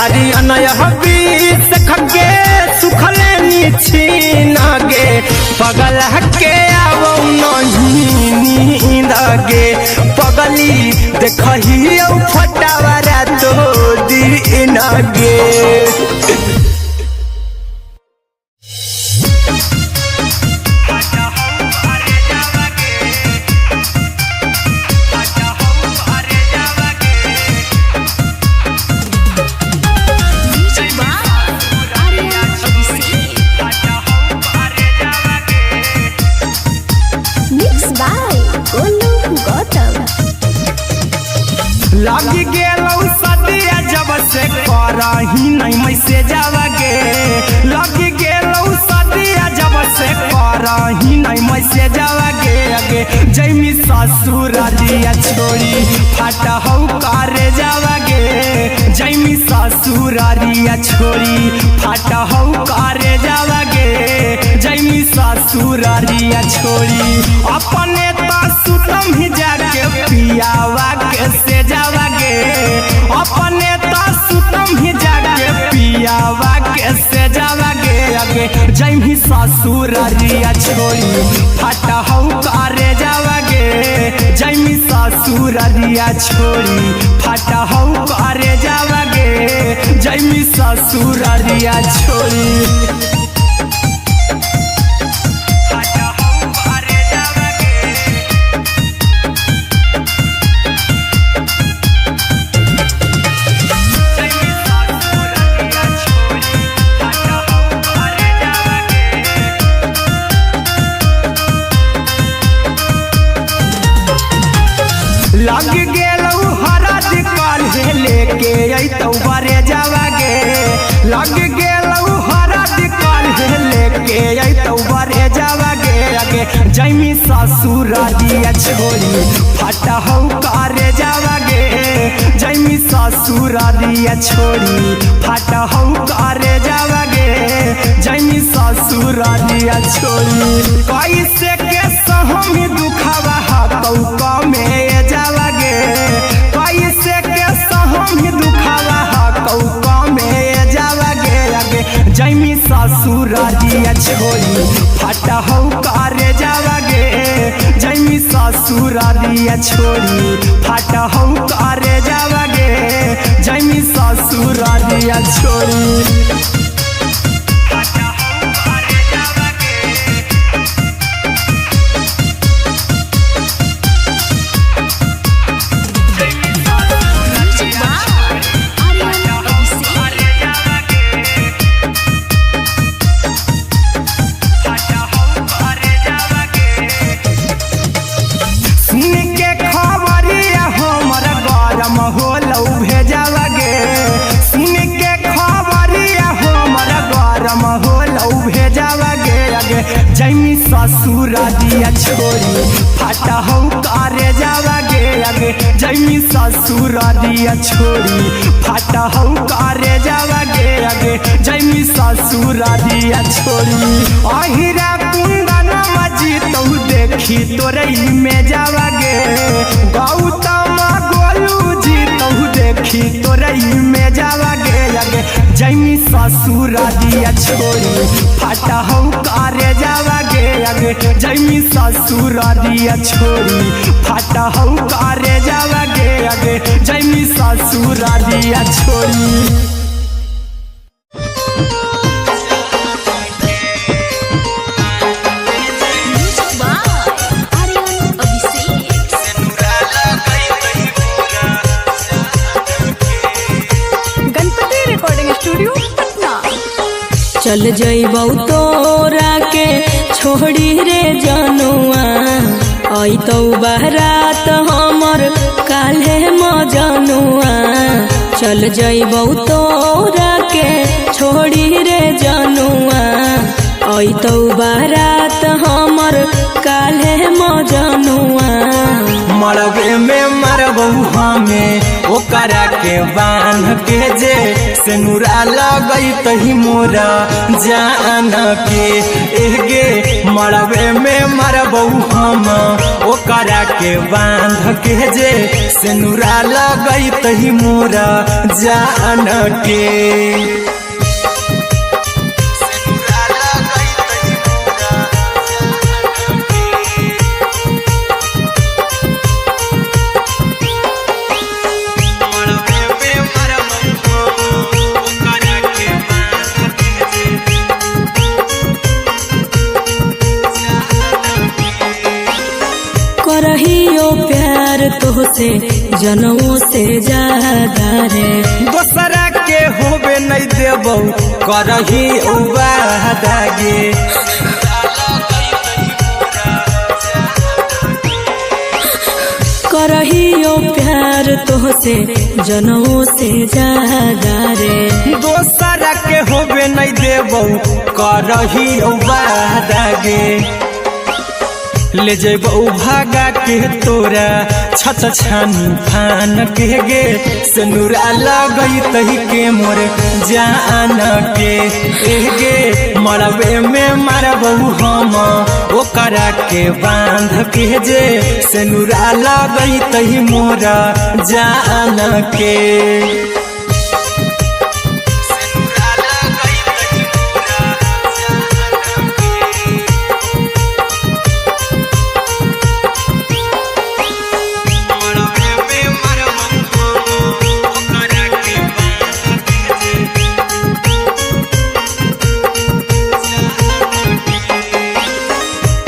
आर्यन अभिषेक के सुखले निछीन गे पगला के आबो नहीं नींद गे पगली देखही फोटावारा तो दीन गे लग गेलौ सदिया जब से करही नहीं मैसेजवा गे लग गेलौ सदिया जब से करही नहीं मैसेजवा गे अगे जैमी ससुरारिया छोड़ी फाटा हौ करे जावा गे जैमी ससुरारिया छोड़ी फाटा हौ करे जावा गे जैमी ससुरारिया छोड़ी अपने तो सुतम ही जाके पियावा के से जावा गे अपने तो सुतम ही जाके पियावा के से जावा गे अगे जैमी ससुरारिया छोड़ी फाटा हौ करे जावा गे जैमी ससुरारिया छोड़ी फाटा हौ करे जावा गे जैमी ससुरारिया छोड़ी लग गेलौ हरद काल्हे लेके अइतौ बरे जावा गे लग गेलौ हरद काल्हे लेके अइतौ बरे जावा गे अगे जैमी ससुरारिया छोड़ी फाटा हौ करे जावा गे जैमी ससुरारिया छोड़ी फाटा हौ करे जावा गे जैमी ससुरारिया छोड़ी कैसे के सहम दुखावा हतौ कमे जावा गे कैसे के सहम दुखावा हतौ कमे जावा गे अगे जैमी ससुरारिया छोड़ी फाटा हौ करे जावा गे जैमी ससुरारिया छोड़ी फाटा हौ करे जावा गे जैमी ससुरारिया छोड़ी होलौ भेजावा गे सुन के खबरिया हमर गरम होलौ भेजावा गे अगे जैमी ससुरारिया छोड़ी फाटा हौ करे जावा गे अगे जैमी ससुरारिया छोड़ी फाटा हौ करे जावा गे अगे जैमी ससुरारिया छोड़ी अहिरा कुंदन मजी तौ देखी तोरई में जावा गे गौतम गोलू देखी तोरई में जावा गे अगे जैमी ससुरारिया छोड़ी फाटा हौ करे जावा गे अगे जैमी ससुरारिया छोड़ी फाटा हौ करे जावा गे अगे जैमी ससुरारिया छोड़ी चल जइबौ तोरा के छोड़ी रे जनुआ अइतौ बारात हमर काल्हे मजनुआ चल जइबौ तोरा के छोड़ी रे जनुआ अइतौ बारात हमर काल्हे मजनुआ मरबे में मरबौ हमें ओकरा के बांध के जे सेनुरा लगैतहि मोरा जान के एगे मरबे में मरबौ हम ओकरा के बांध के जे सेनुरा लगैतहि मोरा जान के करहियो प्यार तोहसे जनमों से ज्यादा रे दोसरा के होबे नहीं देबौ करही वादा गे करहियो प्यार तोहसे जनों से ज्यादा रे। दोसरा के होबे नहीं देबौ करही वादा गे, ले जेबौ भागा के तोरा छत छानी फान के गे, सनुरा लगई तही के मोर जान के गे, मरबे में मारबौ हम ओकरा के बांध के जे, सनुरा लगई तही मोर जान के।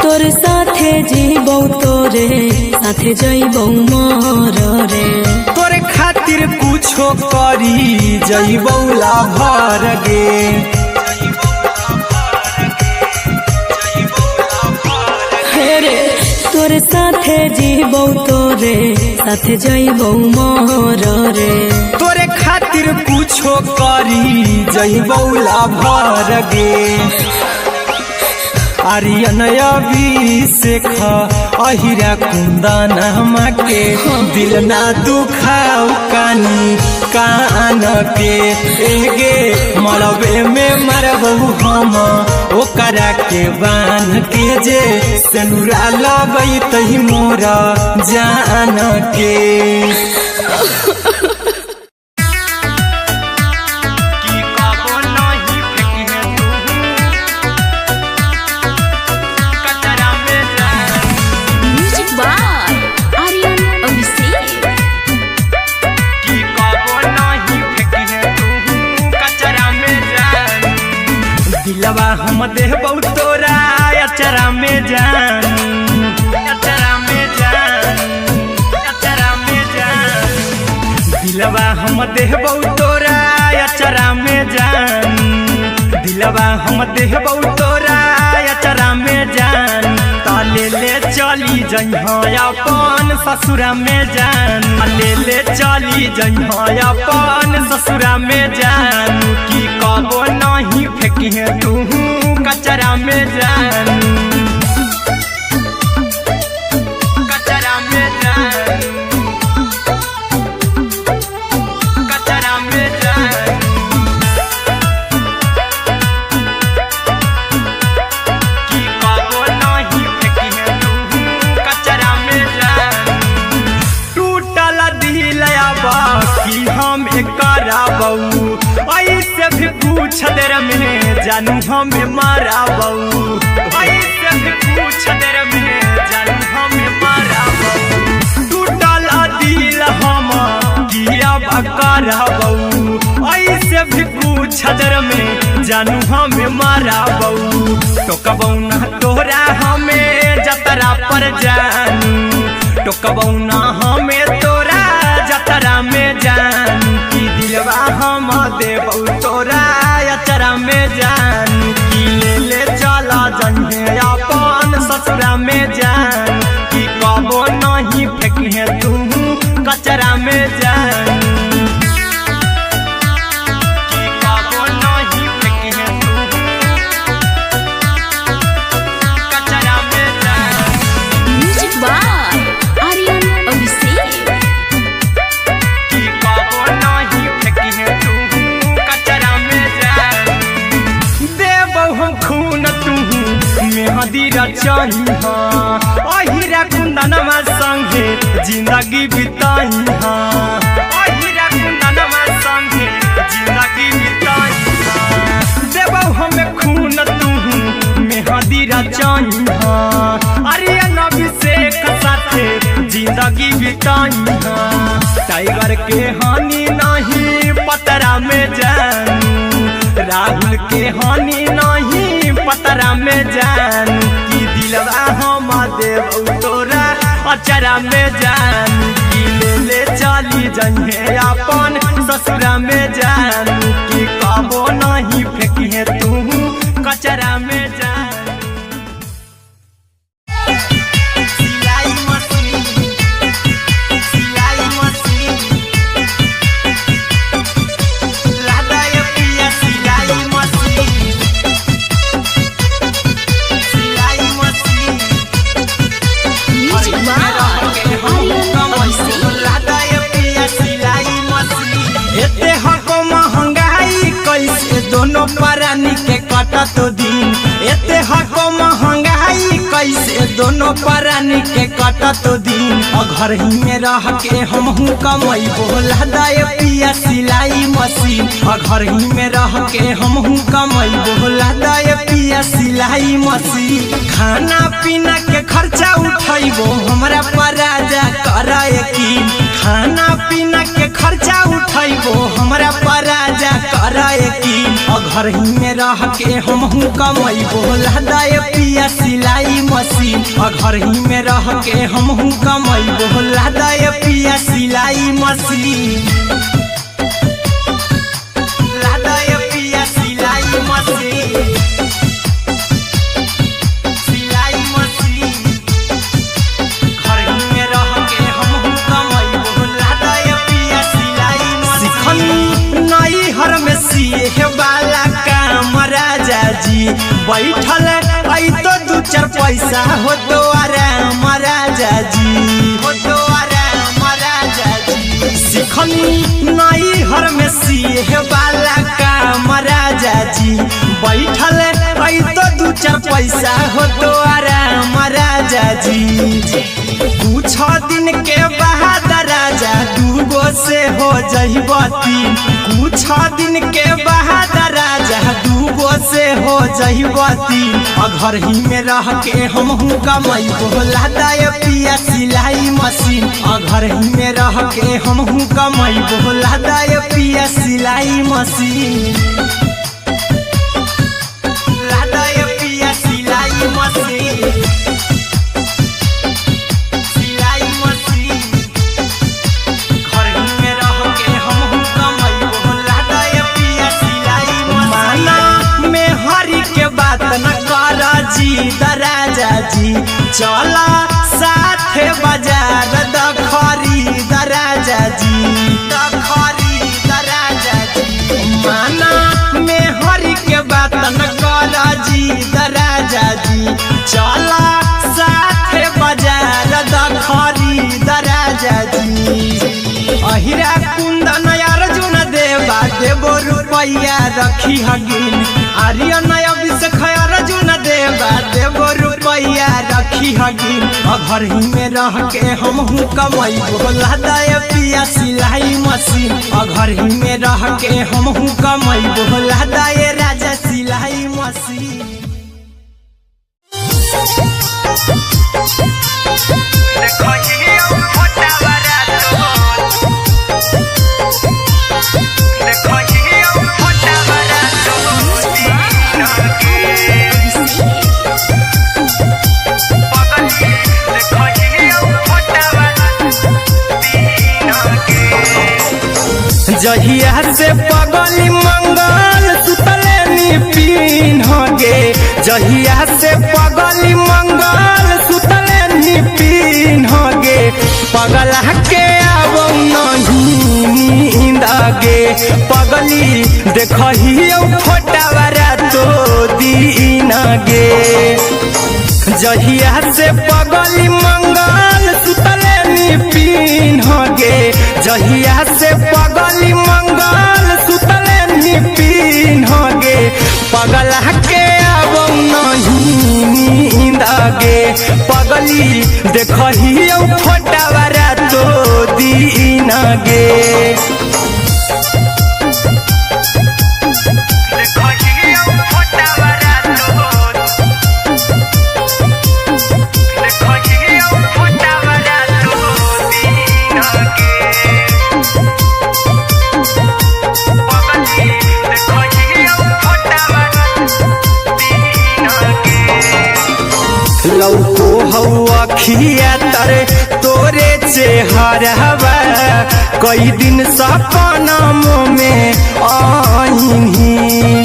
तोरे साथे जीबौ तोरे साथे जइबौ मोर रे, तोरे खातिर कुछो करी जइबौ लाभर गे, हेरे तोरे साथे जीबौ तोरे साथे जइबौ मोर रे, तोरे खातिर कुछो करी जइबौ लाभर गे। आर्यन अभिषेक अहिरा कुंदन के, दिल ना दुखाऊ कानी कान के गे, मरबे में मरबौ हम ओकरा के बान के जे, सनुरा लगई तही मोरा जान के। दिलवा हम देबौ तोरा अचरा में जान, अचरा में जान, अचरा में जान, दिलवा हम देबौ तोरा अचरा में जान, दिलवा हम देबौ तोरा अचरा में जान, ताले ले चली जइहा अपन ससुरा में जान, ले ले चली जइहा अपन ससुरा में जान, की कबो नहीं फेंकिहे तू कचरा में जान, कचरा में जान, कचरा में जान, की कबो नहीं फेंकिहे तू कचरा में जान, टूटल दिल बाकी हम कराबौ, ऐसे भी पूछ देर में जानू हमें माराबौ, ऐसे भी पूछ देर में जानू हमें माराबौ, टूटल दिल हम किया कराबौ, ऐसे भी पूछ देर में जानू हमें माराबौ, टोकबौ ना तोरा हमें जतरा पर जानू, टोकबौ ना हमें तोरा जतरा में जानू, की दिलवा हम देबौ तोरा अचरा में जानू, की ले ले चला जइहे अपन ससुरा में जान, की कबो नहीं फेंकिहे तू कचरा में जानू, की कबो नहीं फेंकिहे तू कचरा में जान। Music by Aryan Abhishek. की कबो नहीं फेंकिहे तू कचरा में जान, देबौ हम खून तू मेहदी रचइहा, अहिरा कुंदनमा संगे जिंदगी बिताइहा, अहिरा कुंदनमा संगे जिंदगी बिताइहा, देबौ हमें खून तू मेहदी रचइहा, आर्यन अभिषेक साथे जिंदगी बिताइहा, टाइगर के हानि नहीं पतरा में जानू, राहुल के हानि नहीं पतरा में जानू, की दिलवा हम देबौ तोरा अचरा में जानू, की ले ले चली जइहे अपन ससुरा में जानू, की कबो नहीं फेंकिहे तू कचरा में जानू। सिलाई मशीन, सिलाई मशीन कटत दिन एते हको महंगाई कैसे दोनों प्राणी के कटत दिन घर ही में रह के हमहू कमैबो लहदाय पिया सिलाई मशीन घर ही में रह के हमहू कमैबो लहदाय पिया सिलाई मशीन खाना पीना के खर्चा उठैबो हमरा पर राजा करा यकीन खाना पीना के खर्चा उठैबो हमरा पर राजा करा यकीन घर ही में रह के हमहू कमैबो लहदाय पिया सिलाई मशीन घर ही में रह के हमहू कमैबो लहदाय पिया सिलाई मशीन लहदाय पिया सिलाई मशीन सिलाई मशीन घर ही में रह के हमहू कमैबो लहदाय पिया सिलाई मशीन नई हर में सिए वाला काम राजा जी बैठल आई तो दू चार पैसा हो तो आराम राजा जी हो तो आराम राजा जी सिखनी नई हर में सिए वाला काम राजा जी बैठल आई तो दू चार पैसा हो तो आराम राजा जी कुछ दिन के बाद राजा दूगो से हो जइबो तीन कुछ दिन के बाद राजा दूगो से हो जइबो तीन घर ही में रह के हमहू कमैबो लहदाय पिया सिलाई मशीन घर ही में रह के हमहू कमैबो लहदाय पिया सिलाई मशीन लहदाय पिया सिलाई मशीन राजा जी चला साथे बाजार द खरीद राजा जी द खरीद राजा जी माना में हरी के बात न कर जी द राजा जी चला साथे बाजार द खरीद राजा जी अहिरा कुंदन अर्जुन देवा देबो रुपया रखी हगिन आर्यन अभिषेक अर्जुन देवा देबो रुपया रखी हगिन घर ही में रह के हमहू कमैबो लहदाय पिया सिलाई मशीन घर ही में रह के हमहू कमैबो लहदाय राजा सिलाई मशीन जहिया से पगली मंगल सुतले निपिन गे जहिया से पगली मंगल सुतले निपिन गे पगला के आबो नहीं नींद गे पगली देखहियो फोटावरा तो दीन गे जहिया से पगली मंगल सुतले निपिन गे जहिया से पगली मंगल सुतले निपिन गे पगला के आबो नहीं नींद गे पगली देखहियो फोटावरा तो दीन गे लौको हवा खिया तरे तोरे चेहरवा कई दिन सपना में आईनी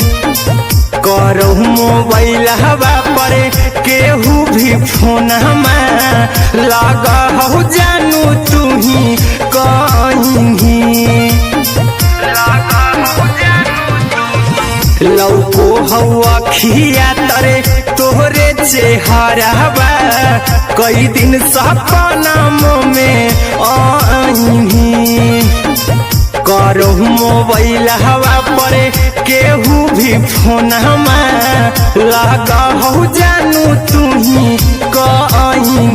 करो मोबाइल हवा पर केहू भी फोन में लगा हो जानू तू ही कहीं लौको हवा खिया तरे तोहरे चेहरवा कई दिन सपना में आईनी करो मोबाइल हवा परे केहू भी फोन लगा हो जानू तुही कहीं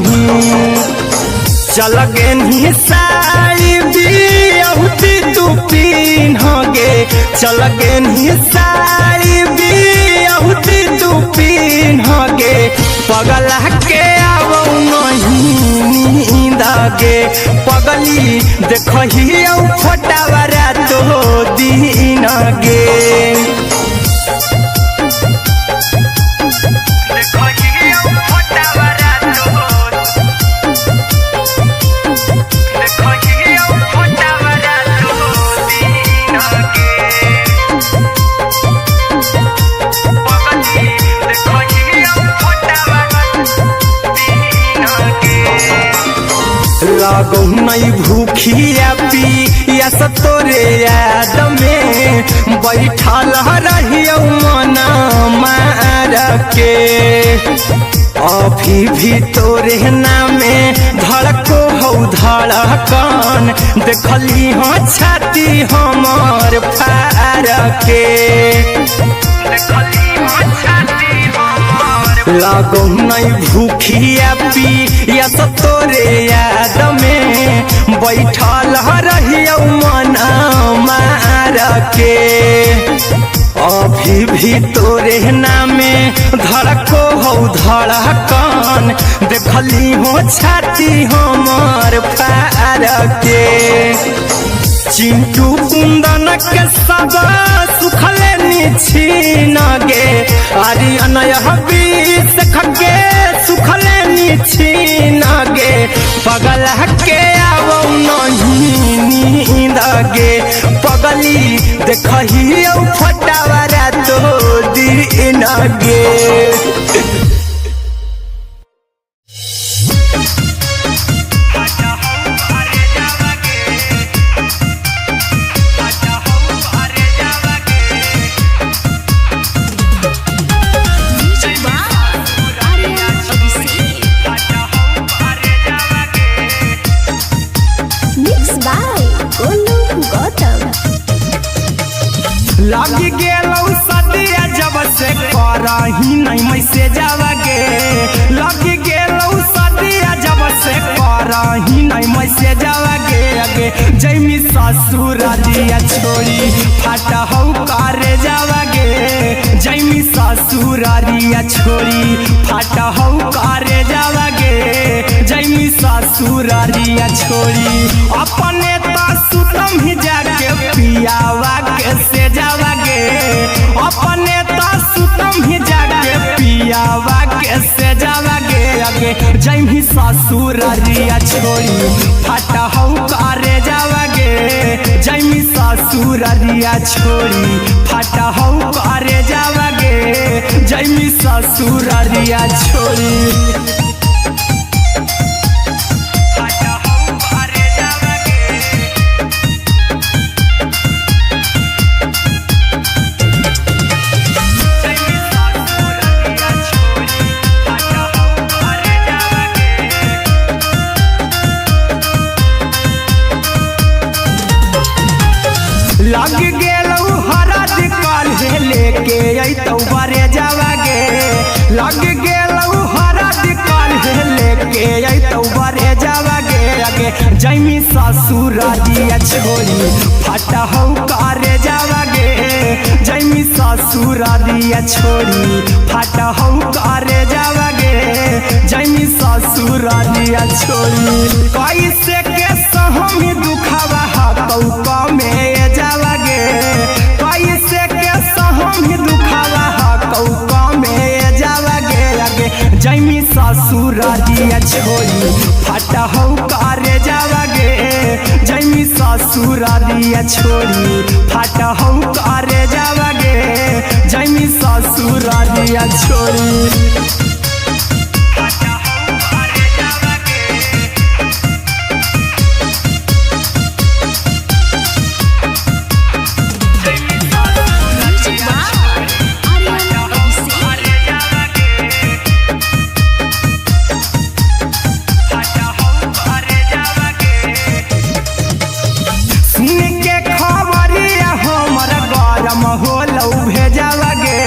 चल गे साड़ी बियहुती तू पिन्हगे चल गे साड़ी बियहुती तू पिन्हगे पगला के आवो नहीं नींदगे पगली देखही फोटावरा तो दिन गे लागो नहीं भूखिया पिया तोरे याद में बैठल रहियो मन मार के अभी भी तोरे नामे धड़को हो धड़कन देखली हो छाती हमर फार के लागो नहीं भूखिया पिया तोरे याद में बैठल रहियो मन मार के अभी भी तोरे नामे धड़को हो धड़कन देखली हो छाती हमर फार के चिंटू कुंदन के सब सुखले छीन गे आर्यन बीस खगे सुखले छीन गे पगला के आवो नहीं नींद गे पगली देखही फटावरा तो दिन गे लगी गेलौ सदिया जब से करही नहीं मैसे जावगे लगी गेलौ सदिया जब से करही नहीं मैसे जावगे अगे जैमी ससुर दिया छोड़ी फाटा हो करे जावगे जैमी ससुर दिया छोड़ी फाटा हो करे जावगे जैमी ससुर दिया छोड़ी अपने सुतम ही जाके पियावा के से जावागे अपने सुतम ही जाके पियावा के से जावागे अगे जैमी ससुर रिया छोड़ी फाटा हो करे जावागे जैमी ससुर रिया छोड़ी फाटा हो करे जावागे जैमी ससुर रिया छोड़ी लग गेलौ हरद काल्हे लेके अइतौ बरे जावागे लग गेलौ हरद काल्हे लेके अइतौ बरे जावागे अगे जैमी ससुर दिया छोड़ी फाटा हो करे जावागे जैमी ससुर दिया छोड़ी फाटा हो करे जावागे जैमी ससुर दिया छोड़ी कैसे के सहम दुखवा हकौ में जावागे कैसे के सहम दुखवा हकौ में जावागे अगे जैमी ससुर दिया छोड़ी फाटा हो करे जावागे जैमी ससुर दिया छोड़ी फाटा हो करे जावागे जैमी ससुर दिया छोड़ी होलौ भेजावा गे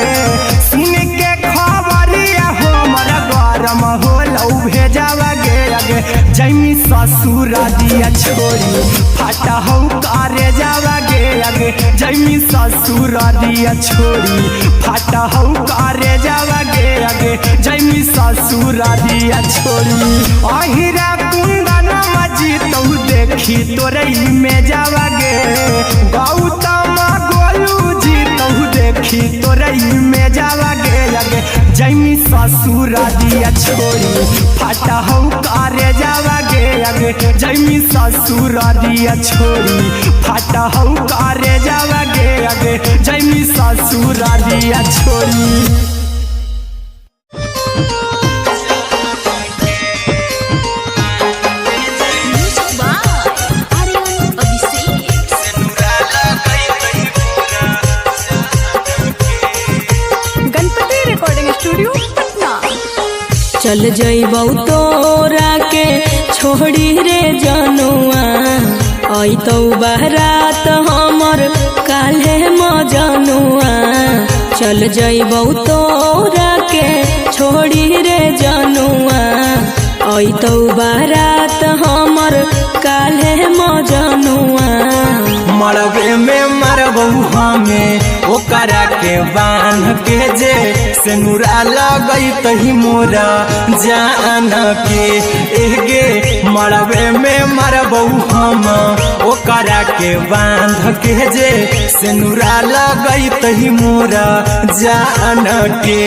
सुन के खबरिया हमर गरम होलौ भेजावा गे अगे जैमी ससुर दिया छोड़ी फाटा हौ करे जावा गे अगे जैमी ससुर दिया छोड़ी फाटा हौ करे जावा गे अगे जैमी ससुर दिया छोड़ी अहिरा कुंदन मजी तौ देखी तोरई में जावा गे गौतम गोलू जी तौ देखी तोरई में जावा गे अगे जैमी ससुर दिया छोड़ी फाटा हौ करे जावा गे अगे जैमी ससुर दिया छोड़ी फाटा हौ करे जावा गे अगे जैमी ससुर दिया छोड़ी चल जइबौ तोरा के छोड़ी रे जनुआ अइतौ बारात हमर काल्हे मजनुआ चल जइबौ तोरा के छोड़ी रे जनुआ अइतौ बारात हमर काल्हे मजनुआ मरबे में मरबौ हमें ओकरा के बांध के जे सेनुरा लगई तही मोरा जान के एगे मरबे में मरबौ हम ओकरा के बांध के जे सेनुरा लगई तही मोरा जान के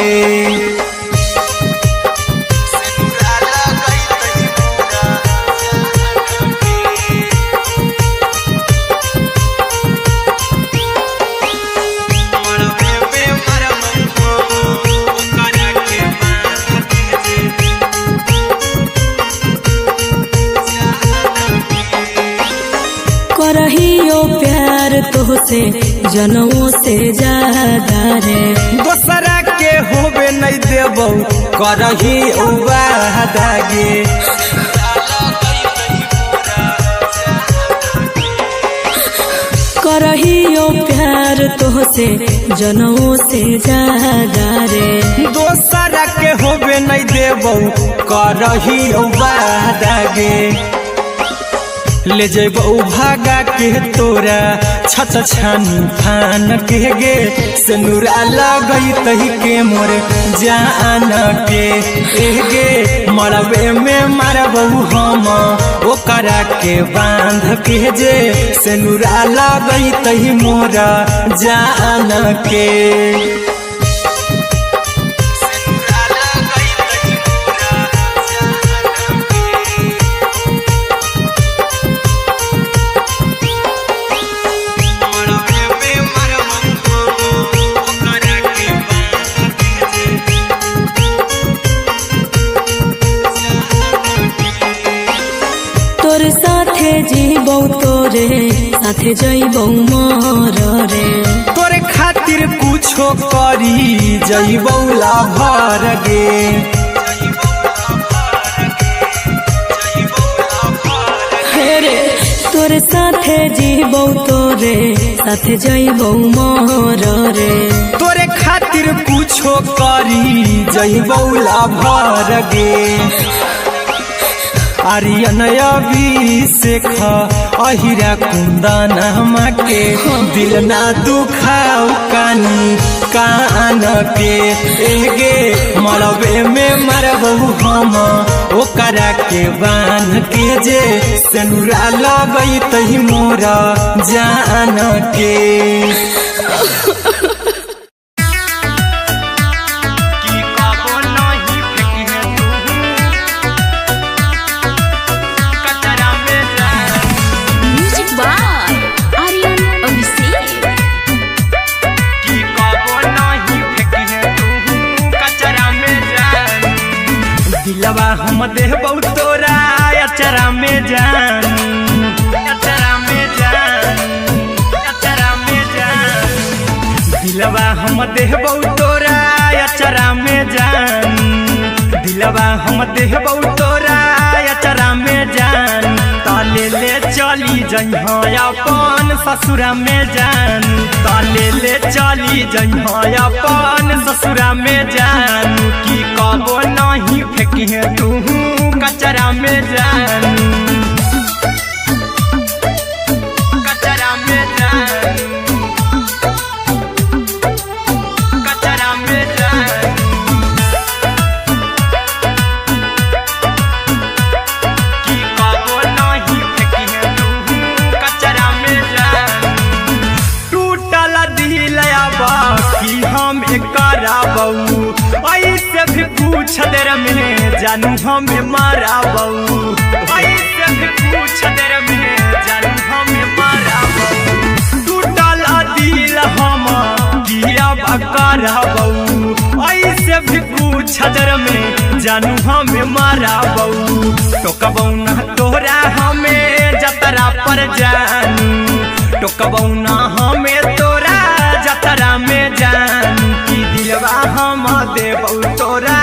करहियो प्यार तोहसे जनों से ज्यादा रे दोसरा के होबे नहीं देबौ करही वादा गे करहियो प्यार तोहसे जनों से ज्यादा रे दोसरा के होबे नहीं देबौ करही वादा गे ले जेबौ भागा के तोरा छत छानी फान के गे सेनुरा लगई तही के मोर जान के एगे मरबे में मरबौ हम ओकरा के बांध के जे सेनुरा लगई तही मोरा जान के तोर साथे जीबौ तोरे साथे जइबौ मोर रे तोरे खातिर कुछो करी जइबौ लाभर गे हेरे तोर साथे जीबौ तोरे साथे जइबौ मोर रे तोरे खातिर कुछो करी जइबौ लाभर गे आर्यन अभिषेक अहिरा कुंदन के दिल ना दुखाऊ कानी कान के एगे मरबे में मरबौ हम ओकरा के बांध के जे सेनुरा लगई तही मोरा जान के दिलवा हम देबौ तोरा अचरा में जान अचरा में जान अचरा में जान दिलवा हम देबौ तोरा अचरा में जान दिलवा हम देबौ तोरा अचरा में जान ले ले चली जइहा अपन ससुरा में जानू ले ले चली जइहा अपन ससुरा में जानू कि कबो नहीं फेंकिहे तू कचरा में जानू कचरा में जानू कचरा में जानू कि कबो नहीं फेंकिहे तू कचरा में जानू टूटल दिल आबा कि हम कराबू ऐसे भी पूछ देर में जानू हमें माराबू ऐसे भी पूछ देर में जानू हमें माराबू टूटल दिल हम कियाब कराबू ऐसे भी पूछ देर में जानू हमें माराबू टोकबू ना तोरा हमें जतरा पर जानू टोकबू ना हमें तोरा जतरा में जानू कि दिलवा हम देबू तोरा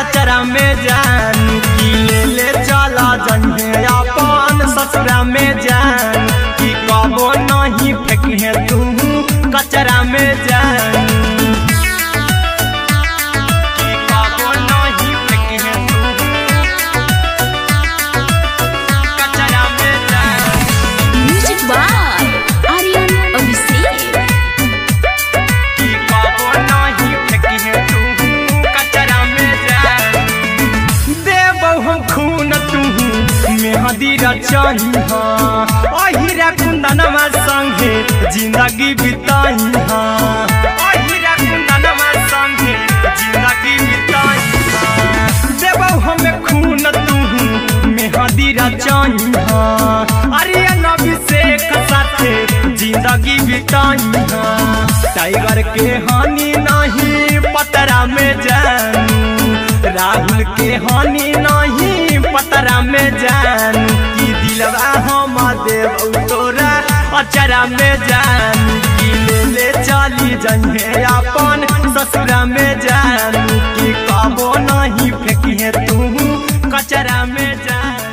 अचरा में जानू कि ले ले चला जइहे अपन ससुरा में जानू कि कबो नहीं फेंकिहे तू कचरा में जानू कि कबो नहीं फेंकिहे तू कचरा में जानू म्यूजिक बाय आर्यन अभिषेक। कि कबो नहीं फेंकिहे तू कचरा में जानू देबौ हम खून तू मेहंदी रचइहा अहिरा कुंदनमा संगे जिंदगी बिताइहा अहिरा कुंदनमा संगे जिंदगी बिताइहा देबौ हम खून तू मेहंदी रचइहा आर्यन अभिषेक साथे जिंदगी बिताइहा टाइगर के हानि नहीं पतरा में जानू राहुल के हानि नहीं पतरा में जानू कि दिलवा हम देबू तोरा अचरा में जानू कि ले ले चली जइहे अपन ससुरा में जानू कि कबो नहीं फेंकिहे तू कचरा में जानू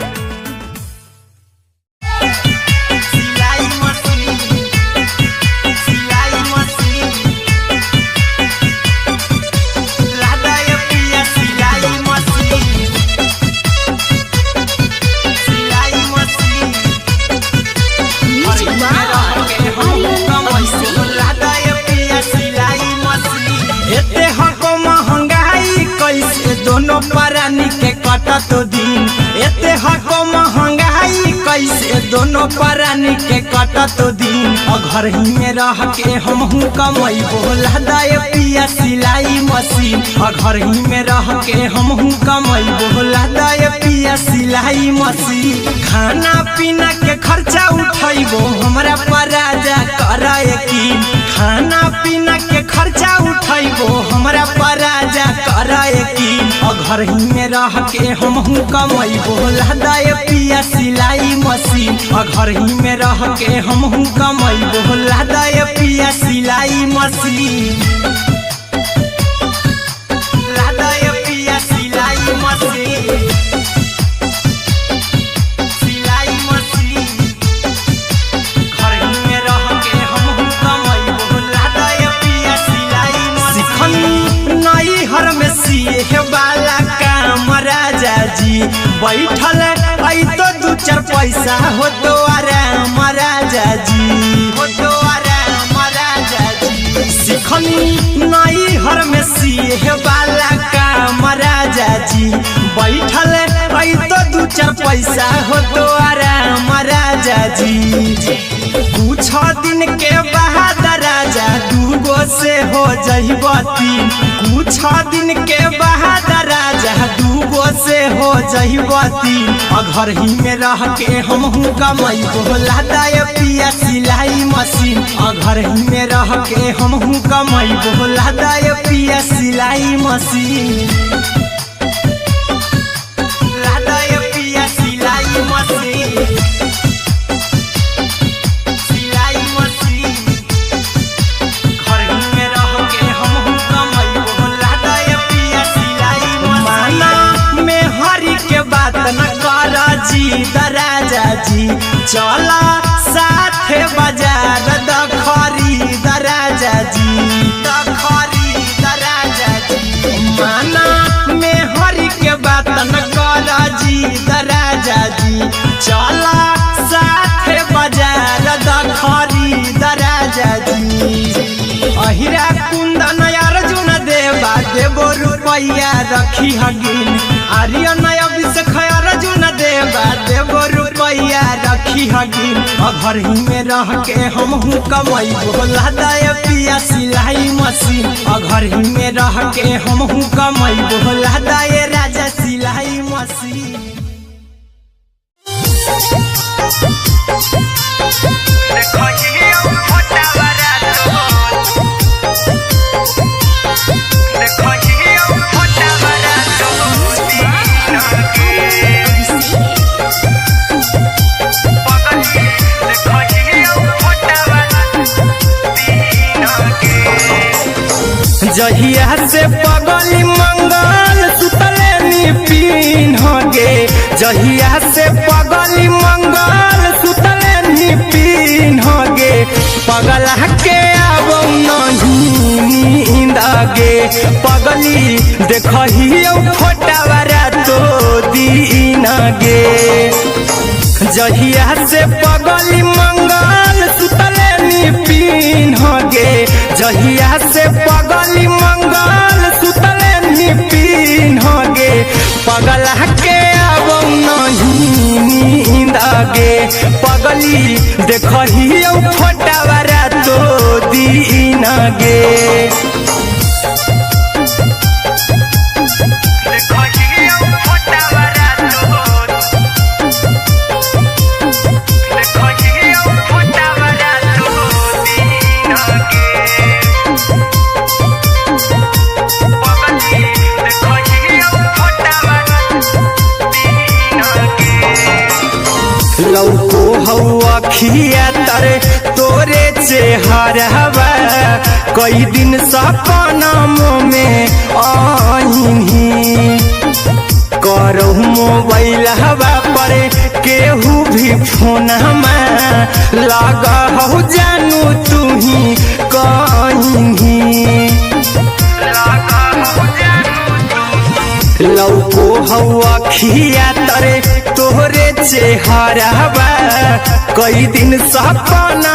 सिलाई मशीन सिलाई मशीन लादाय पिया सिलाई मशीन सिलाई machine music by Aryan Abhishek. लादाय पिया सिलाई मशीन एते हको महंगाई कैसे दोनों परानी के कटत दिन एते हको महंगाई कैसे दोनों परानी के कटत दिन घर ही में रह के हमहू कमैबो लादाय पिया सिलाई मशीन घर ही में रह के हमहू कमैबो लादाय पिया सिलाई मशीन खाना पीना के खर्चा उठैबो हमरा पर राजा करा यकीन खाना पीना के खर्चा उठैबो हमरा पर राजा करा यकीन घर ही में रह के हमहू कमैबो लादाय पिया सिलाई मशीन घर ही में रह के हमहू कमैबो लादाय पिया सिलाई मशीन लादाय पिया सिलाई मशीन सिलाई मशीन घर ही में रह के हमहू कमैबो लादाय पिया सिलाई मशीन नई हर में सिए वाला काम राजा जी बैठल आई तो दू चार पैसा हो तो आराम राजा जी हो तो आराम राजा जी सिखनी नई हर में सिए वाला काम राजा जी बैठल आई तो दू चार पैसा हो तो आराम राजा जी कुछ दिन के बाद राजा दूगो से हो जइबो तीन कुछ दिन के बाद राजा दूगो से हो जइबो तीन घर ही में रह के हमहू कमैबो लादाय पिया सिलाई मशीन घर ही में रह के हमहू कमैबो लादाय पिया सिलाई मशीन लादाय पिया सिलाई मशीन सिलाई मशीन घर ही में रह के हमहू कमैबो लादाय पिया सिलाई मशीन माना में हरी के बात न कर जी दराजा जी चला साथे बाजार द खरीद राजा जी, द खरीद राजा जी। माना में हरि के बात न कर जी द राजा जी, चला साथे बाजार द खरीद राजा जी। अहिरा कुंदन अर्जुन देवा देवो रुपैया रखी हगिन, आर्यन अभिषेक अर्जुन देवा देवो रुपैया रखी हगिन। घर ही में रह के हमहू कमाई बोला दे पिया सिलाई मशीन, घर ही में रह के हमहू कमाई बोला दे राजा सिलाई मशीन। जहिया से पगली मंगल सुतले निपिन गे, जहिया से पगली मंगल सुतले निपिन गे। पगला के अब नहीं नींद गे, पगली देखही फोटावारा तो दीन गे। जहिया से पगली मंगल सुतले निपिन गे, जहिया से पगली मंगल सुतले निपिन गे। पगला के अब नहीं नींद गे, पगली देखही फोटावारा तो दीन गे। लौको हवा खिया तरे तोरे चेहरवा, कई दिन सपना में आईनी। करो मोबाइल हवा पर केहू भी फोन में लगा हो जानू तू ही कहीं। लौको हवा खिया तरे तोहरे चेहरवा, कई दिन सपना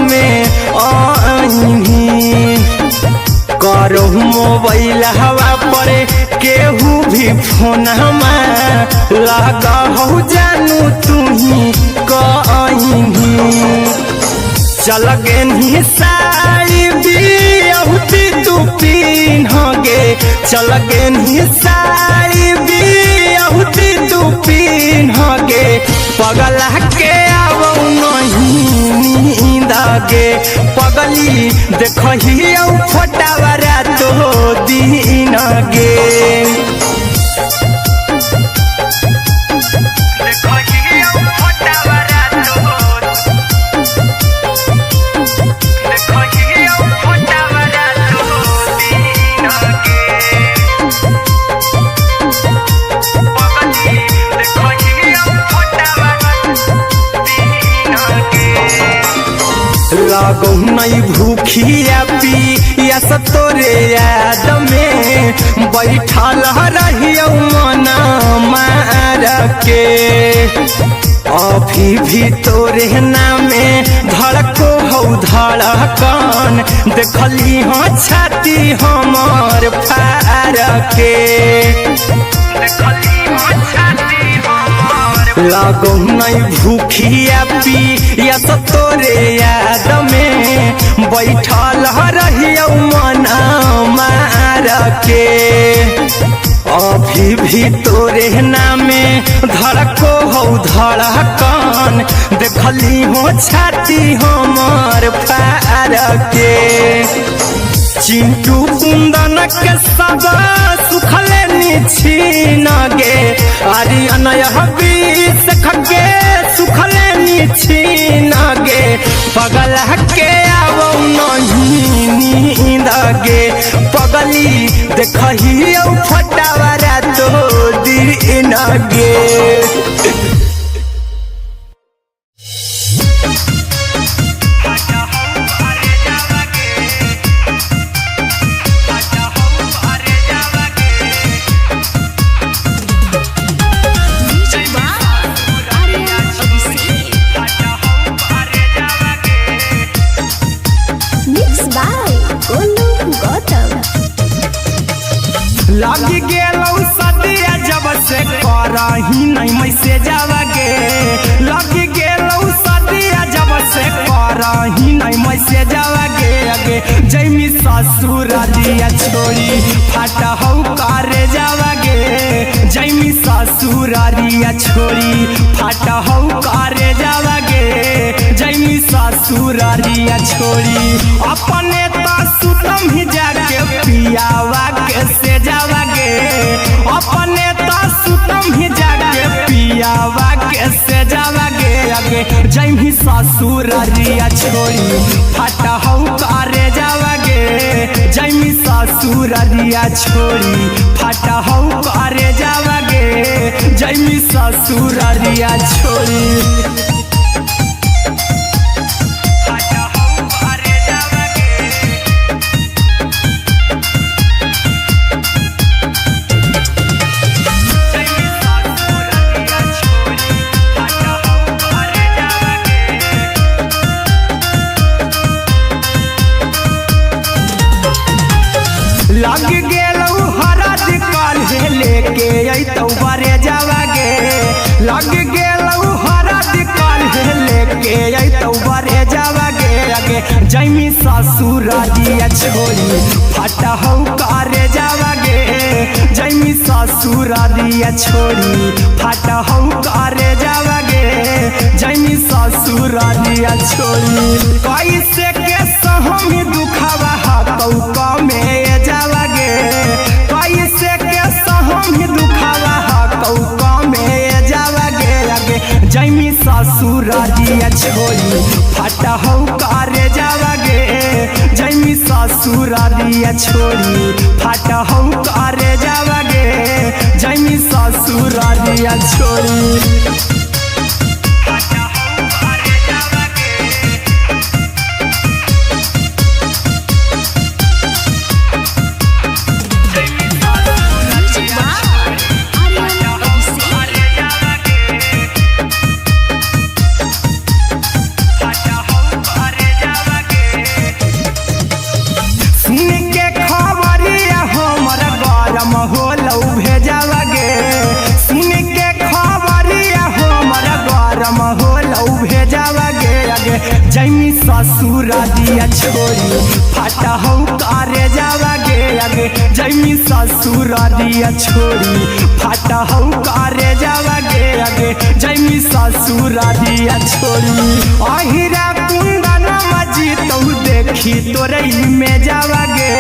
में आईनी। करो मोबाइल हवा पर केहू भी फोन में लगा हो जानू तू ही कहीं। चल गे साड़ी बिहुती तू पीन गे, चल गे साड़ी बिहुती तू पीन गे। पगला के अब नहीं नींद गे, पगली देखही फोटावारा तो दीन गे। लागो नहीं भूखिया पिया तोरे याद में, बैठल रहियो मना मार के। अभी भी तोरे नामे धड़को हो धड़कन, देखली हाँ छाती हमार फार के। लागो नहीं भूखिया पिया तोरे याद में, बैठल रहियो मना मार के। अभी भी तोरे नामे धड़को हो धड़कन, देखली हो छाती हमार फार के। चिंटू कुंदन के सब सुखले निछीन गे, आर्यन अभिषेक के सुखले निछीन गे। पगला के अब नहीं नींद गे, पगली देखही फटावारा तो दीन गे। लग गेलौ सदिया जब से करही नहीं मैसे जावगे लग गेलौ सदिया जब से करही नहीं मैसे जावगे अगे जैमी ससुर दिया छोड़ी फाटा हौ करे जावगे जैमी ससुर दिया छोड़ी फाटा हौ करे जावगे जैमी ससुर दिया छोड़ी अपने तो सुतम ही जाके पियावा के से जावगे अपने तो सुतम ही जाके पियावा के से जावगे अगे जैमी ससुर दिया छोड़ी फाटा हौ करे जावगे जैमी ससुर दिया छोड़ी फाटा हौ करे जावगे जैमी ससुर दिया छोड़ी लग गेलौ हरद काल्हे लेके अइतौ बरे जावगे लग गेलौ हरद काल्हे लेके अइतौ बरे जावगे अगे जैमी ससुर दिया छोड़ी फाटा हौ करे जावगे जैमी ससुर दिया छोड़ी फाटा हौ करे जावगे जैमी ससुर दिया छोड़ी कैसे के सहम दुखवा हतौ कमे जावगे कैसे के सहम दुखवा हतौ कमे जावगे अगे जैमी ससुर दिया छोड़ी फाटा हौ करे जावगे जैमी ससुर दिया छोड़ी फाटा हौ करे जावगे जैमी ससुर दिया छोड़ी जैमी ससुर दिया छोड़ी फाटा हौ करे जावगे अगे जैमी ससुर दिया छोड़ी फाटा हौ करे जावगे अगे जैमी ससुर दिया छोड़ी अहिरा कुंदन मजी तौ देखी तोरई में जावगे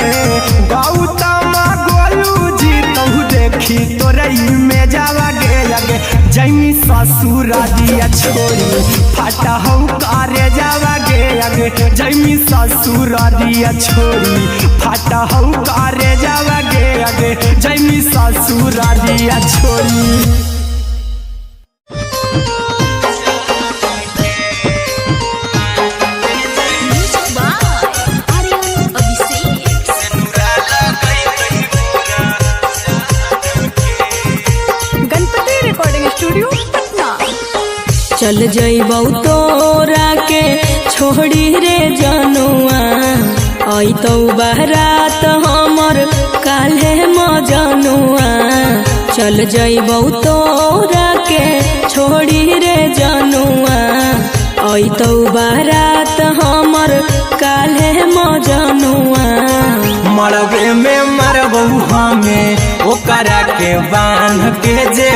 गौतम गोलू जी तौ देखी तोरई में जावगे अगे जैमी ससुर दिया छोड़ी फाटा हौ करे जावगे अगे जैमी ससुर दिया छोड़ी फाटा हौ करे जावगे अगे जैमी ससुर दिया छोड़ी चल जइबौ तोरा के छोड़ी रे जनुआ अइतौ बारात हमर काल्हे मजनुआ चल जइबौ तोरा के छोड़ी रे जनुआ अइतौ बारात हमर काल्हे मजनुआ मरबे में मरबौ हमें ओकरा के बांध के जे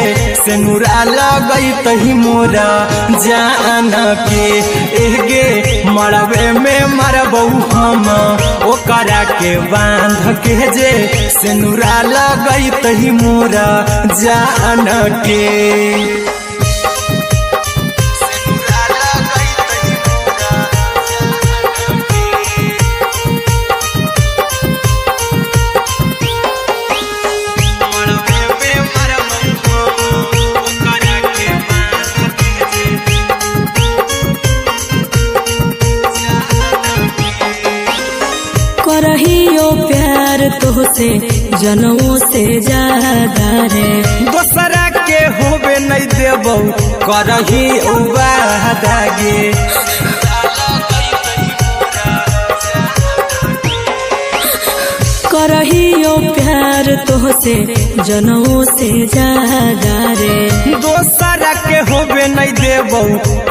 सेनुरा लगैतहि मोरा जान के एगे मरबे में मरबौ हम ओकरा के बांध के जे सेनुरा लगैतहि मोरा जान के करहियो प्यार तोहसे जनों से ज्यादा रे दोसरा के होबे नहीं देबौ करही उबादागे करहियो प्यार प्यार तोहसे जनमों से ज्यादा रे। दोसरा के होबे नहीं देबो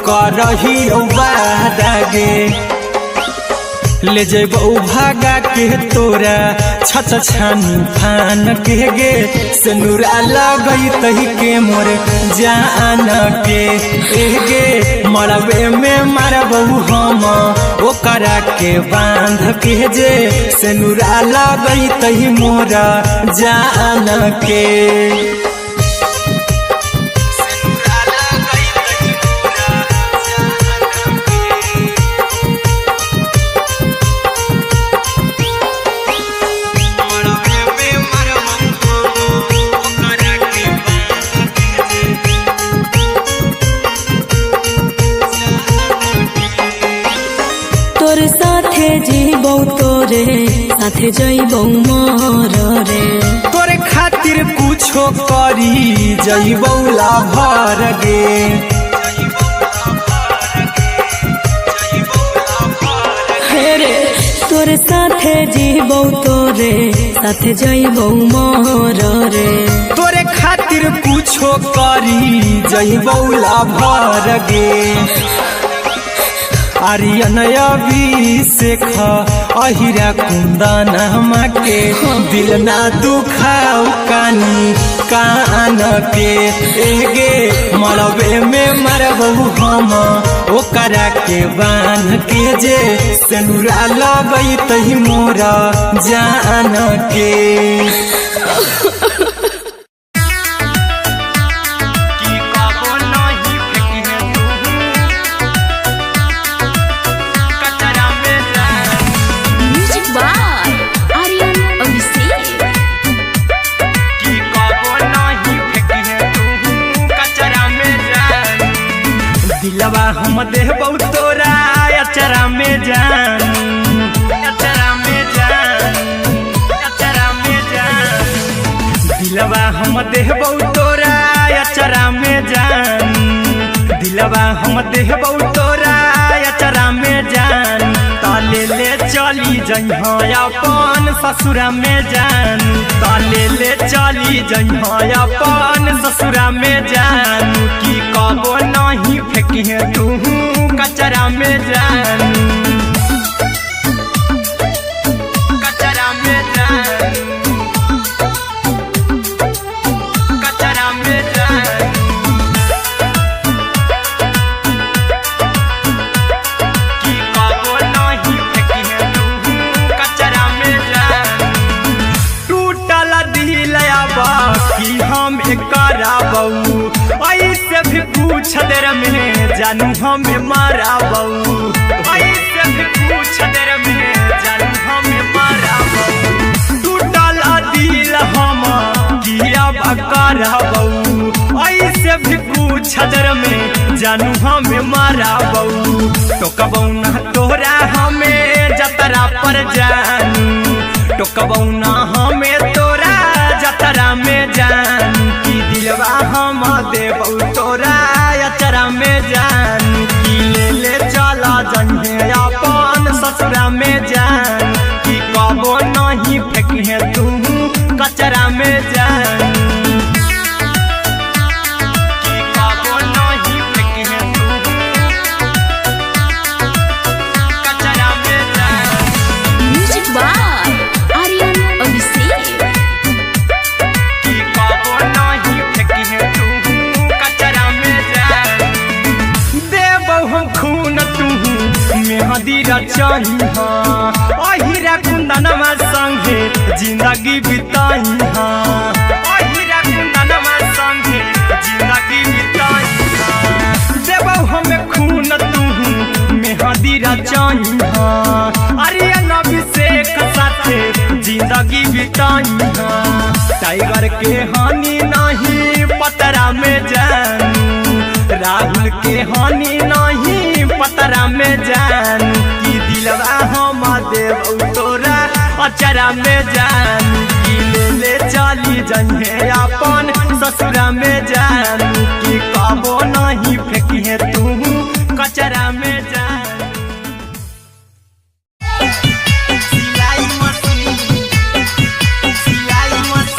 करही वादा गे, ले जेबो भागा के तोरा छत छानी फान के गे, सिनुरा लगई तही के मोर जान के गे, मरबे में मारबो हम ओकरा के बांध के जे, सिनुरा लगई तही मोर जान के। तोर साथे जीबो तोरे साथे जइबो मर रे, तोरे खातिर कुछो करी जइबो लाभर गे, रे तोर साथे जीबो तोरे साथे जइबो मर रे, तोरे खातिर कुछो करी जइबो लाभर गे। आर्यन अभिषेक अहिरा कुंदन के, दिल ना दुखाओ कानी कान के गे, मरबे में मरबो हम ओकरा के बांध के जे, सिनुरा लगई तही मोरा जान के। दिलवा हम देबो तोरा अचरा में जान, अचरा में जान, अचरा में जान, दिलवा हम देबो तोरा अचरा में जान, दिलवा हम देबो तोरा अचरा में जान, ताले ले चली जइहा अपन ससुरा में जान, ताले ले चली जइहा अपन ससुरा में जान, की कबो नहीं फेंकिहे तू कचरा में जान, कचरा में जान, कचरा में जान। की कबो नहीं फेंकिहे तू कचरा में जान, टूटल दिल आबा कि हम कराबू, ऐसे भी पूछ देर में जानू हमें माराबू, ऐसे भी पूछ देर में जानू हमें माराबू, टूटल दिल हम किया कराबू, ऐसे भी पूछ देर में जानू हमें माराबू, टोकबू ना तोरा हमें जतरा पर जानू, टोकबू ना हमें तोरा जतरा में जानू, की दिलवा हम देबो तोरा अचरा में जान, की ले ले चला जइहे अपन ससुरा में जान, की कबो नहीं फेंकिहे तू कचरा में जान, की कबो नहीं फेंकिहे तू कचरा में जान। Music by Aryan Abhishek. की कबो नहीं फेंकिहे तू कचरा में जान, देबो हम खून तू मेहदी रचइहा, अहिरा कुंदनमा संगे जिंदगी बिताइहा, अहिरा कुंदनमा संगे जिंदगी बिताइहा, देबो हमें खून तू मेहदी रचइहा, आर्यन अभिषेक साथे जिंदगी बिताइहा, टाइगर के हानि नहीं पतरा में जानू, राहुल के हानि नहीं पतरा में जानू, की दिलवा हम देबो तोरा अचरा में जानू, की ले ले चली जइहे अपन ससुरा में जानू, की कबो नहीं फेंकिहे तू कचरा में जानू। सिलाई मशीन, सिलाई मशीन।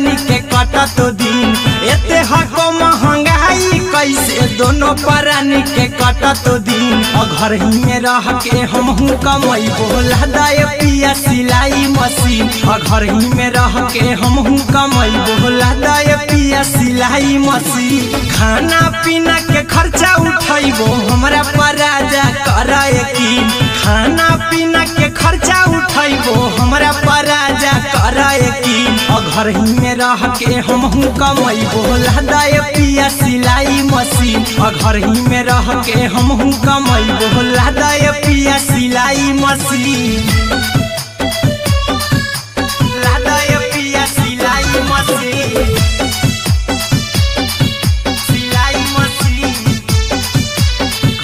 परानी के कटत दिन एते हको महंगाई कैसे दोनों परानी के कटत दिन घर ही में रह के हमहू कमैबो लहदाय पिया सिलाई मशीन घर ही में रह के हमहू कमैबो लहदाय पिया सिलाई मशीन खाना पीना के खर्चा उठैबो हमरा पर राजा करा यकीन खाना पीना के खर्चा उठैबो हमरा पर राजा करा यकीन घर ही में रह के हमहू कमैबो लहदाय पिया सिलाई मशीन घर ही में रह के हमहू कमैबो लहदाय पिया सिलाई मशीन लहदाय पिया सिलाई मशीन सिलाई मशीन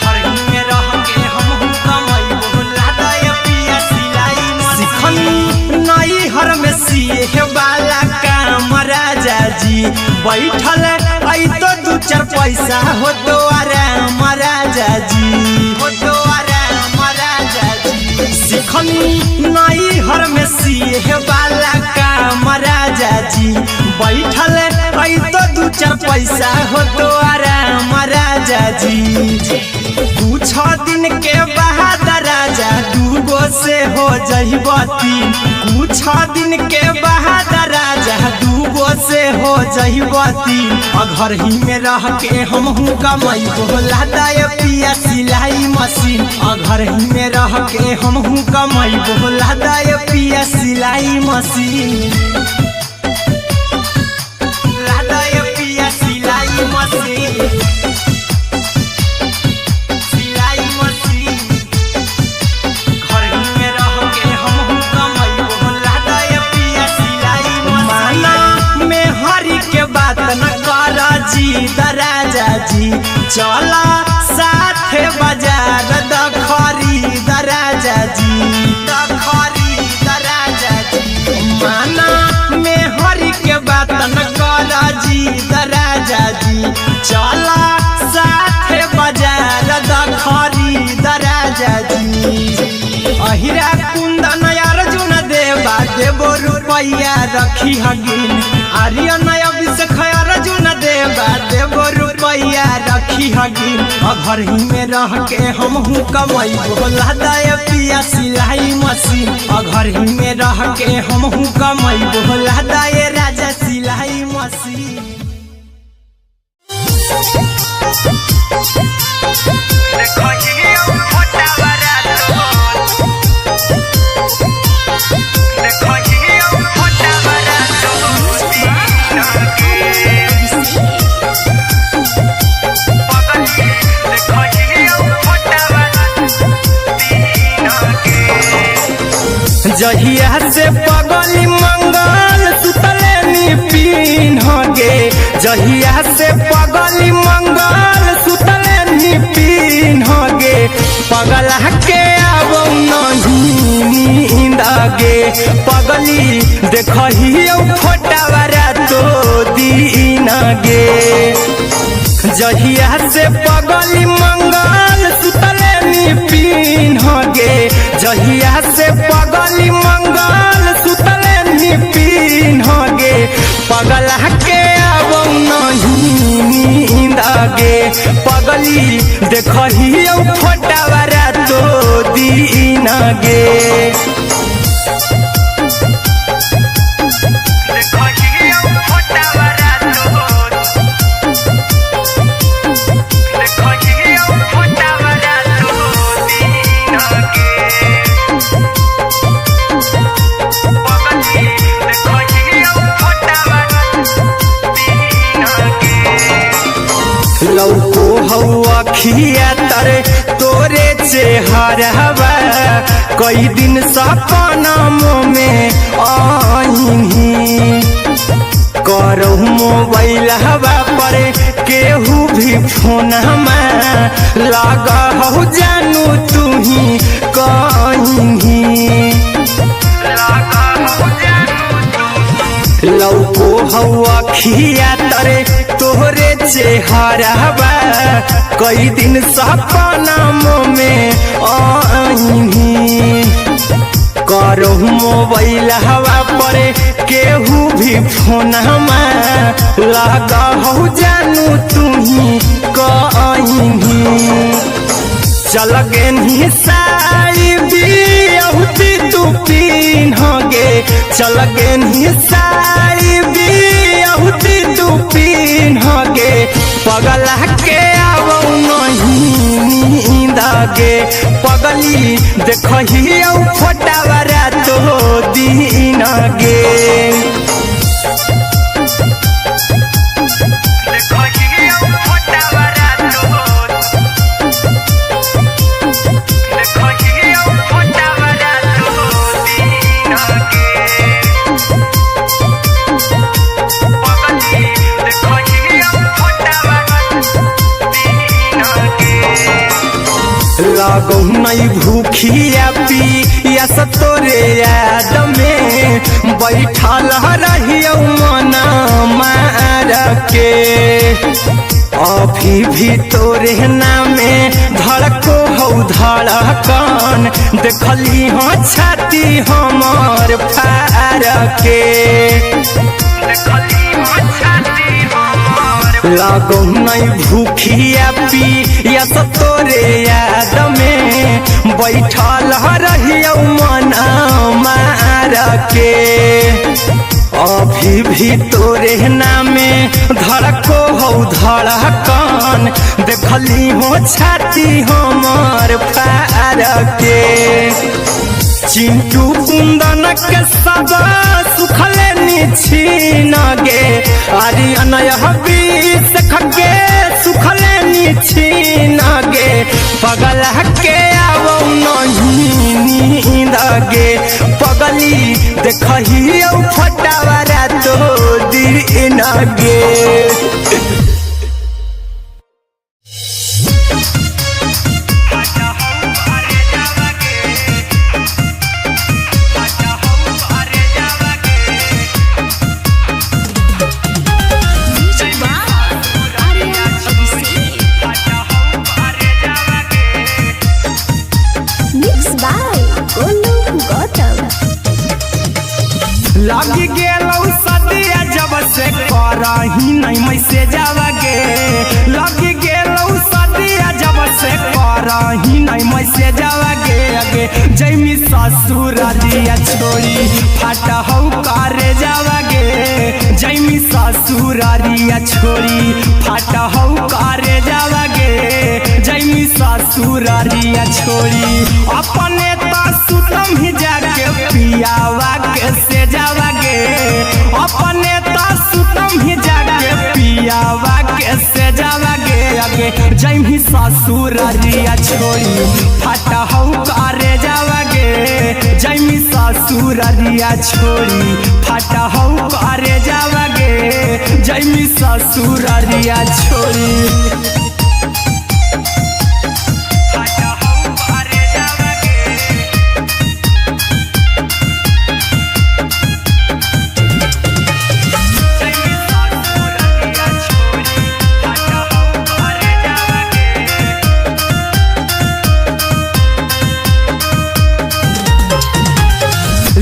घर ही में रह के हमहू कमैबो लहदाय पिया सिलाई मशीन नई हर में सिए वाला काम राजा जी बैठल आई तो दू चार पैसा हो तो आराम राजा जी हो तो आराम राजा जी सिखनी नई हर में सिए वाला काम राजा जी बैठल आई तो दू चार पैसा हो तो आराम राजा जी कुछ दिन के बाद राजा दूगो से हो जहिबती कुछ दिन के बाद राजा दूगो से हो जहिबती घर ही में रह के हमहू कमैबो लहदाय पिया सिलाई मशीन घर ही में रह के हमहू कमैबो लहदाय पिया सिलाई मशीन लहदाय पिया सिलाई मशीन राजा जी चला साथे बाजार द खरीद राजा जी द खरीद राजा जी माना में हरी के बात न कर जी द राजा जी चला साथे बाजार द खरीद राजा जी अहिरा कुंदन अर्जुन देवा देबो रुपया रखी हगिन आर्यन अभिषेक अर्जुन देवा देबो रुपया रखी हगिन घर ही में रह के हमहू कमैबो लहदाय पिया सिलाई मशीन घर ही में रह के हमहू कमैबो लहदाय राजा सिलाई मशीन जहिया से पगली मंगल सुतले निपिन गे जहिया से पगली मंगल सुतले निपिन गे पगला के अब नहीं नींद गे पगली देखही फोटावारा तो दीन गे जहिया से पगली मंगल सुतले निपिन गे जहिया से पगली मंगल सुतले निपिन गे पगला के अब नहीं नींद गे पगली देखही फोटावारा तो दीन गे लौको हवा खिया तरे तोरे चेहरवा कई दिन सपना में आईनी करो मोबाइल हवा पर केहू भी फोन में लगा हो जानू तू ही कहीं लौको हवा खिया तरे तोहरे चेहरवा कई दिन सपना में आईनी करो मोबाइल हवा पर केहू भी फोन लगा हो जानू तुम्ही कहीं चल गे साड़ी बियहुती तू पिन्हगे चल गे साड़ी बियहुती तू पिन्हगे पगला के आवो नहीं नींदगे पगली देखही फोटावरा तो दिन गे लागो नहीं भूखिया पिया तोरे याद में बैठल रहियो मना मार के अभी भी तोरे नामे धड़को हो धड़कन देखली हो छाती हमर फार के लागो नहीं भूखिया पिया तोरे याद में बैठल रहियो मना मार के अभी भी तोरे नामे धड़को हो धड़कन देखली हो छाती हमर फार के चिंटू कुंदन के सब सुखले निछीन गे आर्यन बीस खगे सुखले निछीन गे पगला के आवो नहीं नींद गे पगली देखही फटावरा तो दिन गे लगी गेलौ सदिया जब से करही नहीं मैसे जावगे लगी गेलौ सदिया जब से करही नहीं मैसे जावगे अगे जैमी ससुर दिया छोड़ी फाटा हो करे जावगे जैमी ससुर दिया छोड़ी फाटा हो करे जावगे जैमी ससुर दिया छोड़ी अपने तो सुतम ही जाके पियावा के से जावगे अपने तो सुतम ही जाके पियावा के से जावगे अगे जैमी ससुर दिया छोड़ी फाटा हो करे जावगे जैमी ससुर दिया छोड़ी फाटा हो करे जावगे जैमी ससुर दिया छोड़ी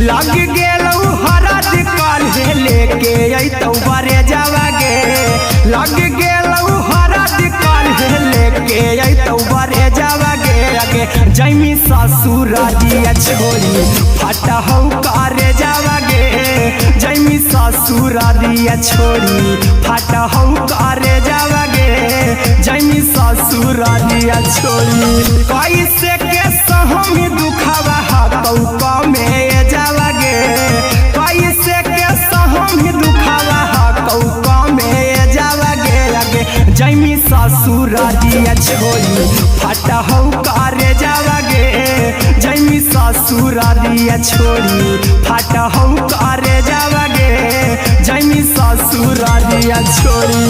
लग गेलौ हरद काल्हे लेके अइतौ बरे जावगे लग गेलौ हरद काल्हे लेके अइतौ बरे जावगे अगे जैमी ससुर दिया छोड़ी फाटा हो करे जावगे जैमी ससुर दिया छोड़ी फाटा हो करे जावगे जैमी ससुर दिया छोड़ी कैसे के सहम दुखवा हकौ में जावगे कैसे के सहम दुखवा हकौ में जावगे अगे जैमी ससुर दिया छोड़ी फाटा हो करे जावगे जैमी ससुर दिया छोड़ी फाटा हो करे जावगे जैमी ससुर दिया छोड़ी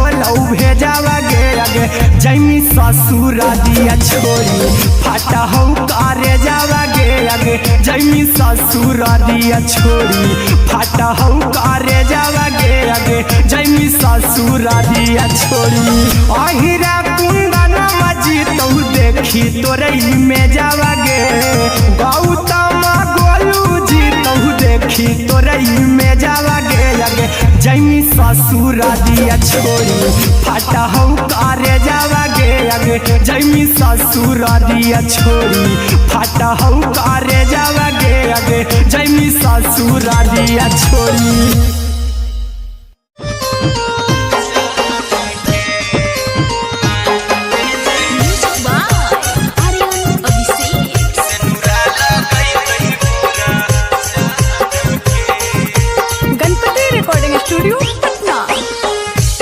बोलौ भेजावा गे आगे जैमी ससुर दिया छोड़ी फाटा हौ करे जावा गे आगे जैमी ससुर दिया छोड़ी फाटा हौ करे जावा गे आगे जैमी ससुर दिया छोड़ी अहिरा कुंदन मजी तो देखी तोरई में जावा गे गौतम गोलू जी तो देखी तोरई में जावा गे आगे जैमी ससुर दिया छोड़ी फाटा हौ करे जावा गे आगे जैमी ससुर दिया छोड़ी फाटा हौ करे जावा गे आगे जैमी ससुर दिया छोड़ी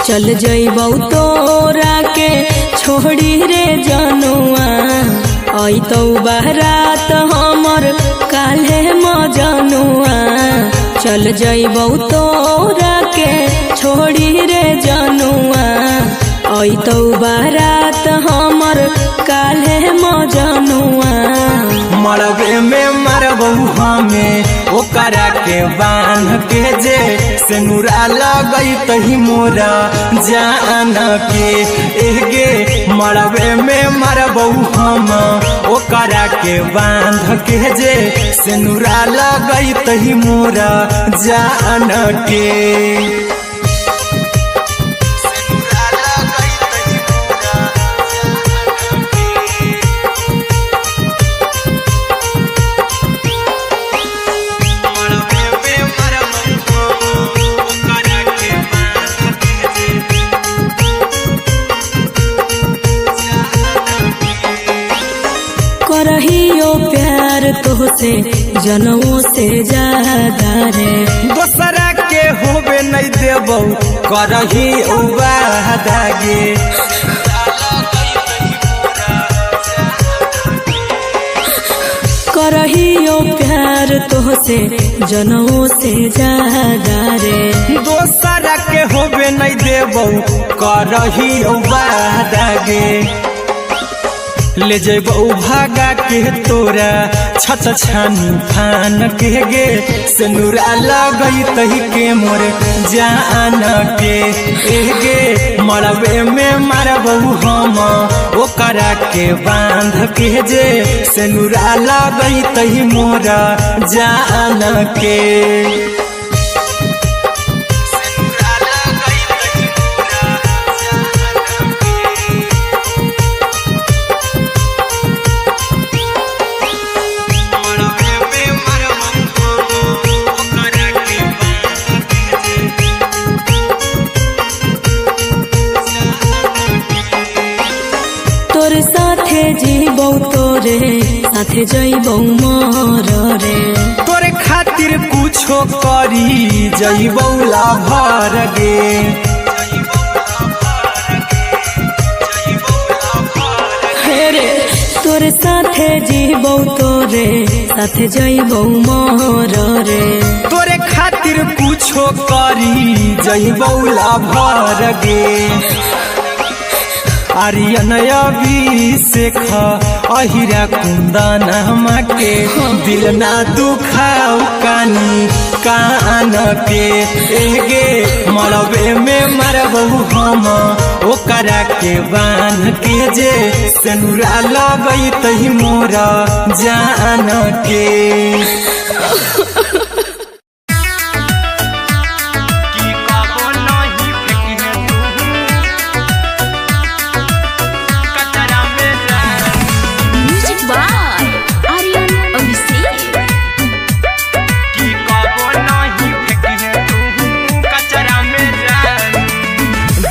चल जइबौ तोरा के छोड़ी रे जनुआ अइतौ बारात हमर काल्हे मजनुआ चल जइबौ तोरा के छोड़ी रे जनुआ अइतौ बारात हमर काल्हे मजनुआ मरबे में मरबौ हमें ओकरा के बांध के जे सेनुरा लगई तही मोरा जान के एगे मरबे में मरबौ हम ओकरा के बांध के जे सेनुरा लगई तही मोरा जान के करहियो प्यार तोहसे जनमों से ज्यादा रे दोसरा के होबे नहीं देबौ करही वादा गे करहियो प्यार तोहसे जनमों से ज्यादा रे दोसरा के होबे नहीं देबौ करही वादा गे ले जेबौ भागा के तोरा छत छानी फान के गे सेनुरा लगई तही के मोर जान के एगे मरबे में मरबौ हम ओकरा के बांध के जे सेनुरा लगई तही मोरा जान के जीबौ तोरे साथे जइबौ मोर रे तोरे खातिर कुछो करी जइबौ लाभर गे रे तोरे साथे जीबौ तोरे साथे जइबौ मोर रे तोरे खातिर कुछो करी जइबौ लाभर गे आर्यन अभिषेक अहिरा कुंदन के दिल ना दुखाऊ कानी कान के एगे मरबे में मरबौ हम ओकरा के बांध के जे सेनुरा लगई तही मोरा जान के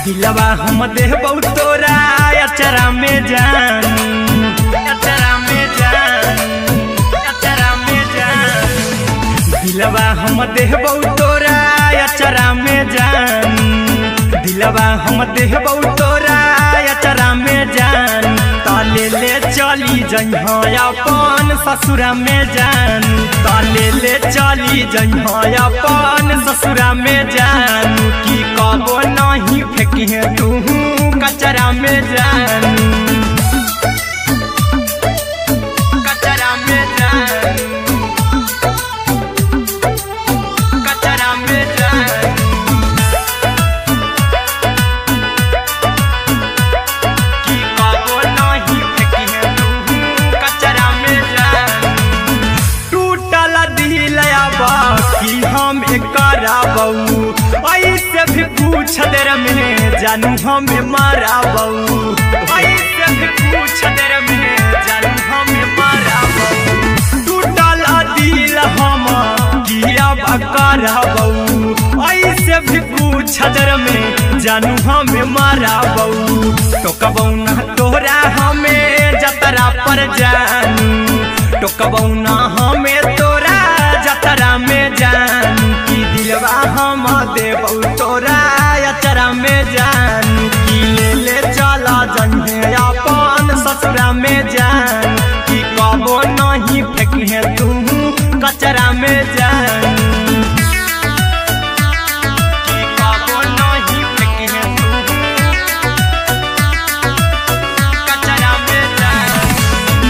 दिलवा हम देबौ तोरा अचरा में जान अचरा में जान अचरा में जान दिलवा हम देबौ तोरा अचरा में जान दिलवा हम देबौ तोरा अचरा में जान ताले ले चली जइहा अपन ससुरा में जानू ताले ले चली जइहा अपन ससुरा में जानू की कबो नहीं फेंकिहे तू कचरा में जानू कचरा में जानू कचरा में जानू कि हम कराबू ऐसे भी पूछ देर में जानू हमें माराबू ऐसे भी पूछ देर में जानू हमें माराबू टूटल दिल हम कि अब कराबू ऐसे भी पूछ देर में जानू हमें माराबू टोकबू ना तोरा हमें जतरा पर जानू टोकबू ना हमें तोरा जतरा में जानू की दिलवा हम देबू तोरा अचरा में जानू की ले ले चला जइहे अपन ससुरा में जानू की कबो नहीं फेंकिहे तू कचरा में जानू की कबो नहीं फेंकिहे तू कचरा में जानू।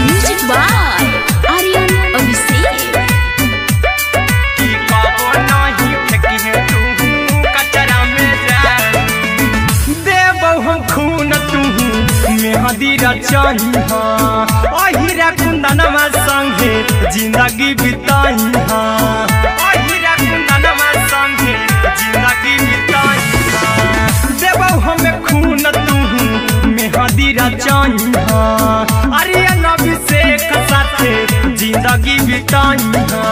Music by Aryan Abhishek. मेहदीरा चाहिहा अहिरा कुंदनमा संगे जिंदगी बिताइहा अहिरा कुंदनमा संगे जिंदगी बिताइहा देबौ हमें खून तू मेहदीरा चाहिहा आर्यन अभिषेक साथे जिंदगी बिताइहा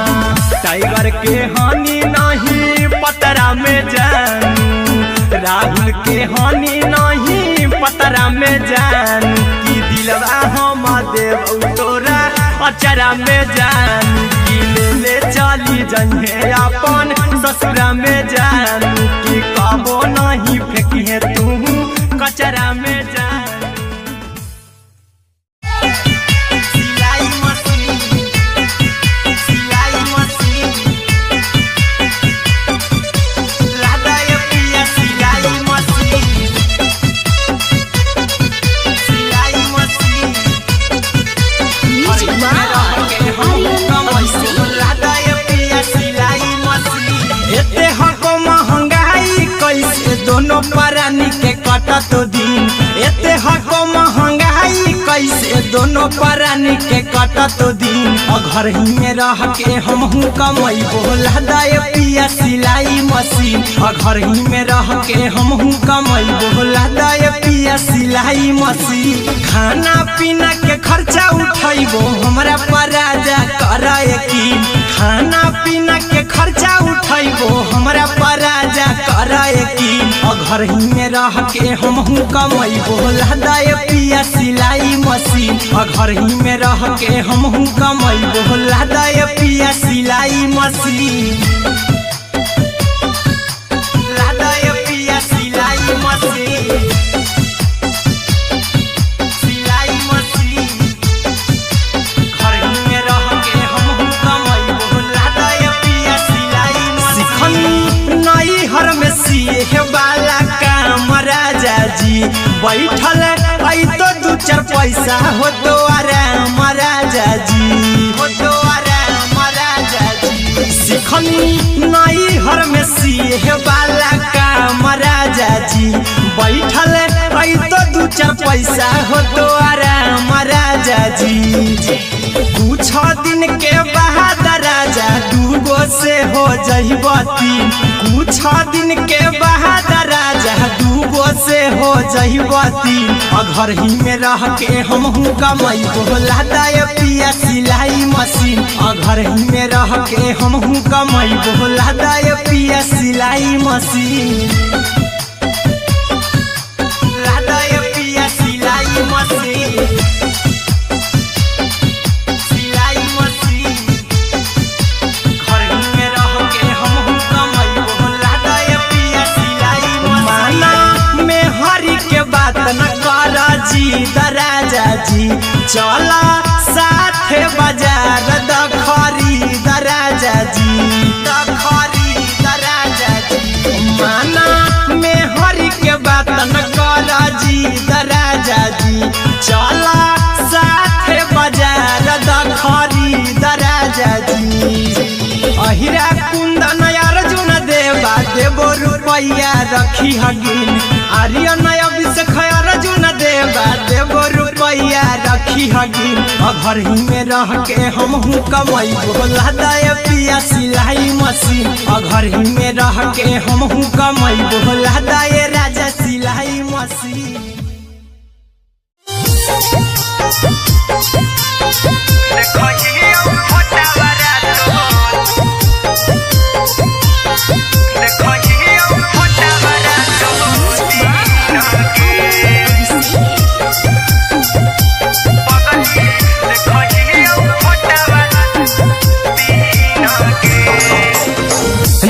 टाइगर के हानि नहीं पतरा में जानू राहुल के हानि नहीं पतरा में जानू की दिलवा हम देबू तोरा अचरा में जानू की ले ले चली जइहे अपन ससुरा में जानू की कबो नहीं फेंकिहे तू कचरा में जानू। दोनों परानी के कटा तो दिन एते हको महंगाई कैसे दोनों परानी के कटा तो दिन घर ही में रह के हमहू कमाई बोला दाय पिया सिलाई मशीन घर ही में रह के हमहू कमाई बोला दाय पिया सिलाई मशीन खाना पीना के खर्चा उठाइबो हमरा पराजा कराए की खाना पीना के खर्चा उठाइबो हमरा पराजा कराए की घर ही में रह के हमहू कमाई बोला दाय पिया सिलाई मशीन घर ही में रह के हमहू कमाई बोला दाय पिया सिलाई मशीन लादाय पिया सिलाई मशीन सिलाई मशीन घर ही में रह के हमहू कमाई बोला दाय पिया सिलाई मशीन नई हर में सिए वाला काम राजा जी बैठल आई तो दू चार पैसा हो तो आराम राजा जी हो तो आराम राजा जी सिखनी नई हर में सिए वाला काम राजा जी बैठल आई तो दू चार पैसा हो तो आराम राजा जी कुछ दिन के बाद राजा दूगो से हो जहिबती कुछ दिन के बाद राजा दूगो से हो जहिबती घर ही में रह के हमहू कमाई बोला दाय पिया सिलाई मशीन घर ही में रह के हमहू कमाई बोला दाय पिया सिलाई मशीन लादाय पिया सिलाई मशीन जी दराजा जी चला साथे बाजार दखरी दराजा जी दखरी दराजा जी माना में हरि के बात न कर जी दराजा जी चला साथे बाजार दखरी दराजा जी अहिरा कुंदन अर्जुन देवा देवो रुपया रखी हगिन आर्यन अभिषेक अर्जुन देवा देवो रुपया रखी हगिन घर ही में रह के हम कमाई बोला दे पिया सिलाई मशीन घर ही में रह के हम कमाई बोला दे राजा सिलाई मशीन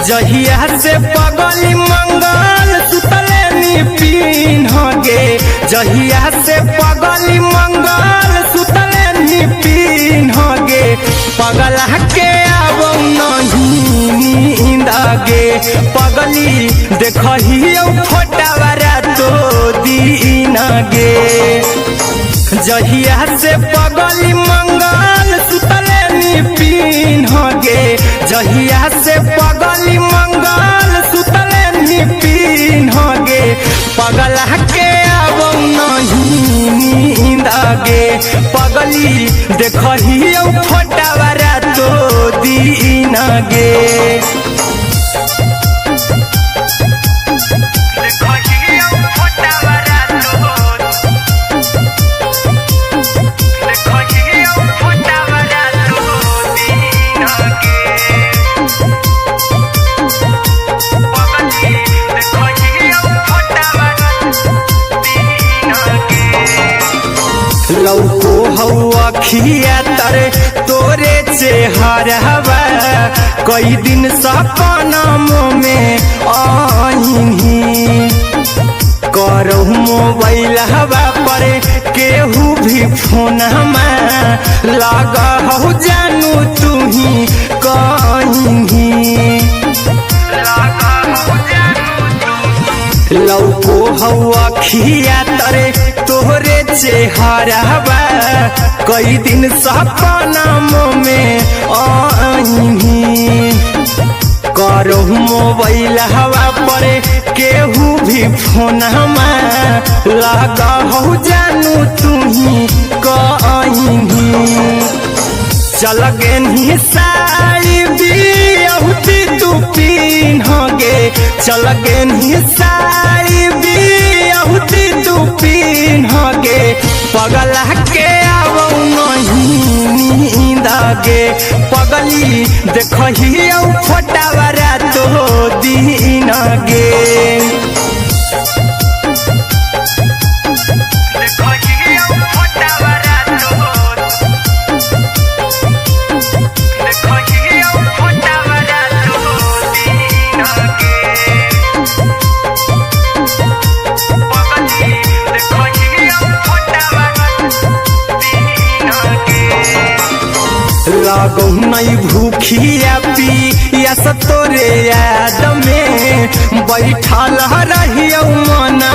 जहिया से पगली मंगल सुतले निपिन गे जहिया से पगली मंगल सुतले निपिन गे पगला के आब नहीं नींद गे पगली देखही फोटावारा तो दीन गे जहिया से पगली मंगल सुतले निपिन गे जहिया से पगली मंगल सुतले निपिन गे पगला के आब नहीं नींद गे पगली देखही फोटावारा तो दीन गे लौको हवा खिया तरे तोरे चेहरवा कई दिन सपना में आईनी करो मोबाइल हवा पर केहू भी फोन में लगा हो जानू तू ही कहीं लौको हवा खिया तरे तोहरे चेहरवा कई दिन सपना में आईनी करो मोबाइल हवा पर केहू भी फोन में लगा हो जानू तू ही कहीं चल गे साड़ी बिहुती तू पीन गे चल गे साड़ी बिहुती तू पीन गे पगला के आब नहीं नींद गे पगली देखही फोटावारा तो दीन गे लागो नहीं भूखिया पिया तोरे याद में बैठल रहियो मना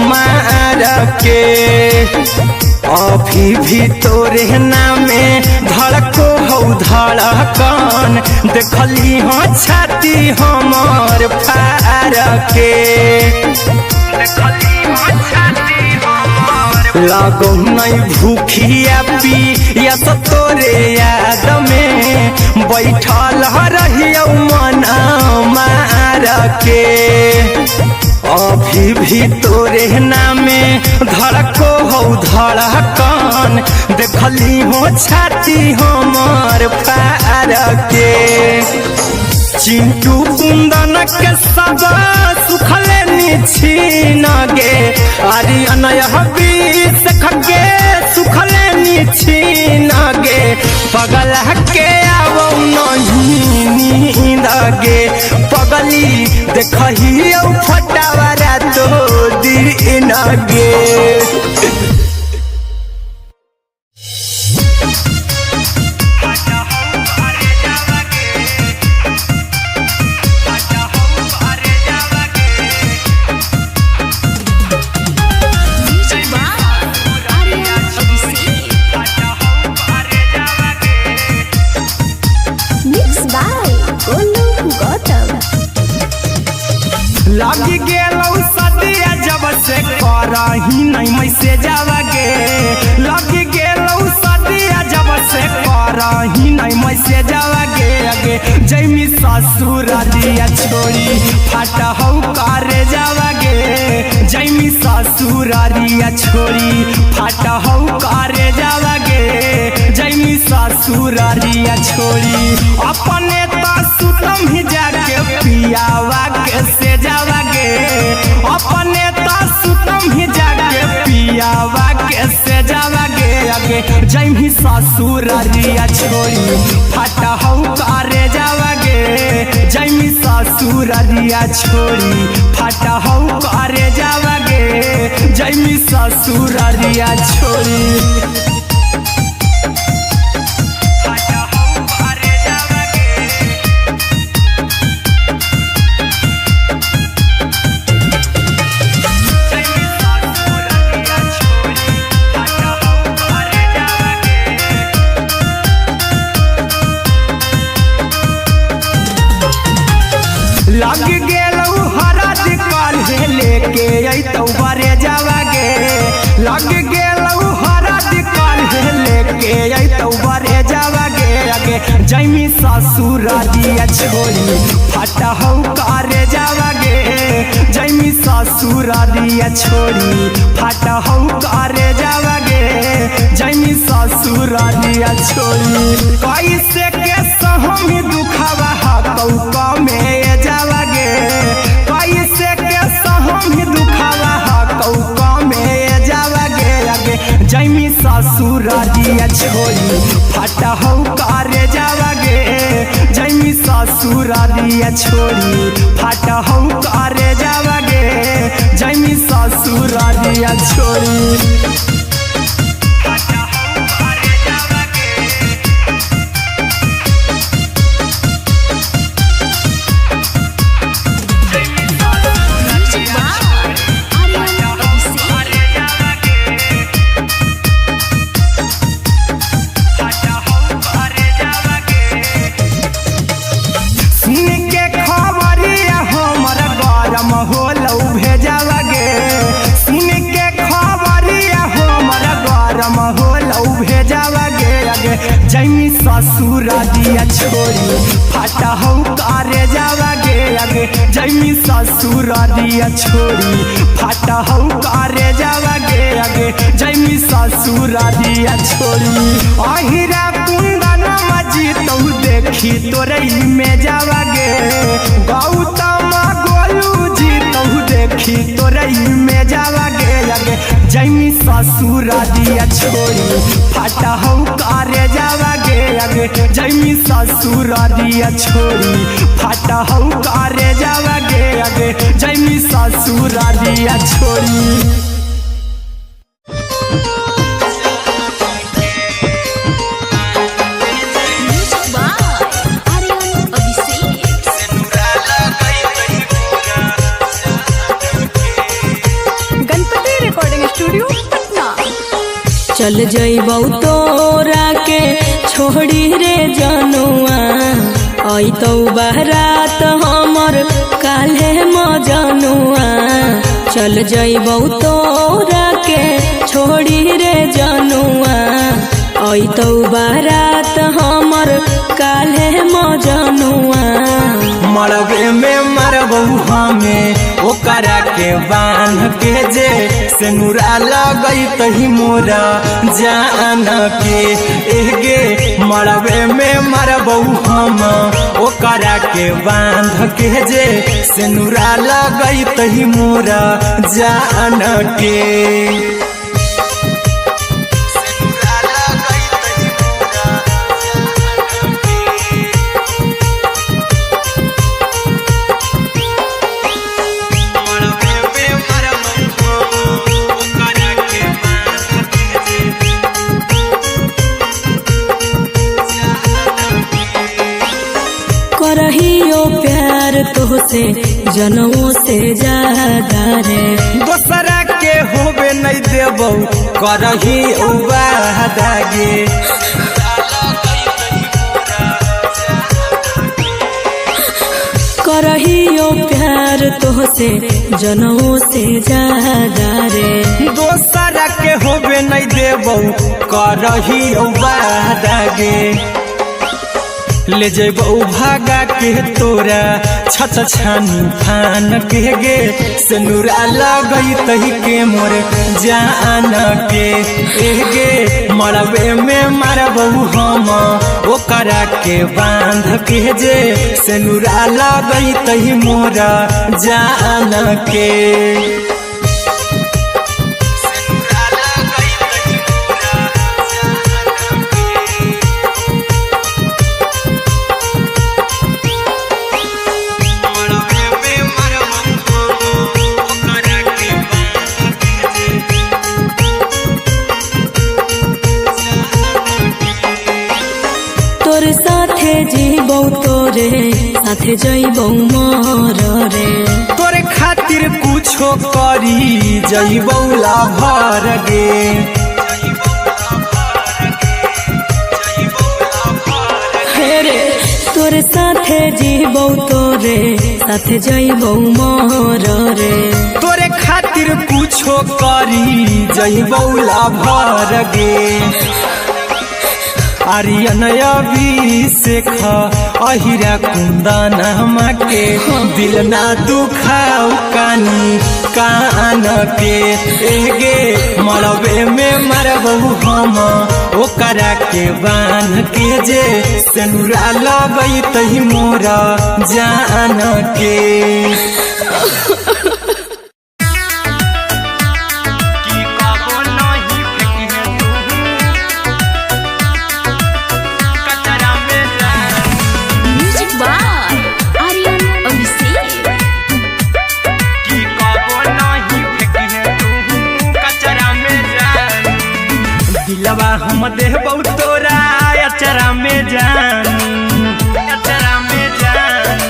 मार के अभी भी तोरे नामे धड़को हो धड़कन देखली हाँ छाती हमार फार के लागो नहीं भूखिया पिया तोरे याद में बैठल रहियो मना मार के अभी भी तोरे नामे धड़को हो धड़कन देखली हो छाती हमार फार के चिंटू कुंदन के सब सुखले निछीन गे आर्यन अभिषेक के सुखले निछीन गे पगला के आब नहीं नींद गे पगली देखही फोटावारा तो दीन गे। करही नहीं मैसेजवा गे लग गेलौ सदिया जब से करही नहीं मैसेजवा गे अगे जैमी ससुर दिया छोड़ी फाटा हौ करे जावा गे जैमी ससुर दिया छोड़ी फाटा हौ करे जावा गे जैमी ससुर दिया छोड़ी अपने तो सुतम ही जाके पियावा के से जावा गे अपने तो सुतम ही जाके पियावा के से जावा गे अगे जैमी ससुर दिया छोड़ी फाटा हौ करे जावा गे जैमी ससुर दिया छोड़ी फाटा हौ करे जावा गे जैमी ससुर दिया छोड़ी लग गेलौ हरद काल्हे लेके अइतौ बरे जावा गे लग गेलौ हरद काल्हे लेके अइतौ बरे जावा गे अगे जैमी ससुर दिया छोड़ी फाटा हौ करे जावा गे जैमी ससुर दिया छोड़ी फाटा हौ करे जावा गे जैमी ससुर दिया छोड़ी कैसे के सहमी दुखवा हकौ में जावा गे कैसे के सहमी दुखवा हकौ में जावा गे अगे जैमी ससुर दिया छोड़ी फाटा हौ करे जावा गे जैमी ससुर दिया छोड़ी फाटा हौ करे जावा गे जैमी ससुर दिया छोड़ी जैमी ससुर दिया छोड़ी फाटा हौ करे जावा गे अगे जैमी ससुर दिया छोड़ी फाटा हौ करे जावा गे अगे जैमी ससुर दिया छोड़ी अहिरा कुंदन मजी तौ देखी तोरई में जावा गे गौतम गोलू जी तौ देखी तोरई में जावा गे अगे जैमी ससुर दिया छोड़ी फाटा हौ करे जावा गे अगे जैमी ससुर दिया छोड़ी फाटा हौ करे जावा गे अगे जैमी ससुर दिया छोड़ी चल जइबौ तोरा के छोड़ी रे जनुआ अइतौ बारात हमर काल्हे मजनुआ चल जइबौ तोरा के छोड़ी रे जनुआ अइतौ बारात हमर काल्हे मजनुआ मरबे में मरबौ हमें ओकरा के बांध के जे सेनुरा लगई तही मोरा जान के एगे मरबे में मरबौ हम ओकरा के बांध के जे सेनुरा लगई तही मोरा जान के करहियो प्यार तोहसे जनमों से ज्यादा रे दोसरा के होबे नहीं देबौ करही वादा गे करहियो प्यार तोहसे जनमों से ज्यादा रे। दोसरा के होबे नहीं देबौ करहियो वादा गे। ले जेबौ भागा के तोरा छछ छानी फान के गे। सिनुरा लगई तही के मोर जान के गे। मरबे में मारबौ हम ओकरा के बांध के जे। सिनुरा लगई तही मोर जान के। तोर साथे जीबौ तोरे साथे जइबौ मोर रे। तोरे खातिर कुछो करी जइबौ लाभर गे। रे तोर साथे जीबौ तोरे साथे जइबौ मोर रे। तोरे खातिर कुछो करी जइबौ लाभर गे। आर्यन अभिषेक अहिरा कुंदन के दिल ना दुखाऊ कानी कान के गे। मरबे में मरबौ हम ओकरा के बांध के जे। सिनुरा लगई तही मोर जान के। दिलवा हम देबौ तोरा अचरा में जान। अचरा में जान।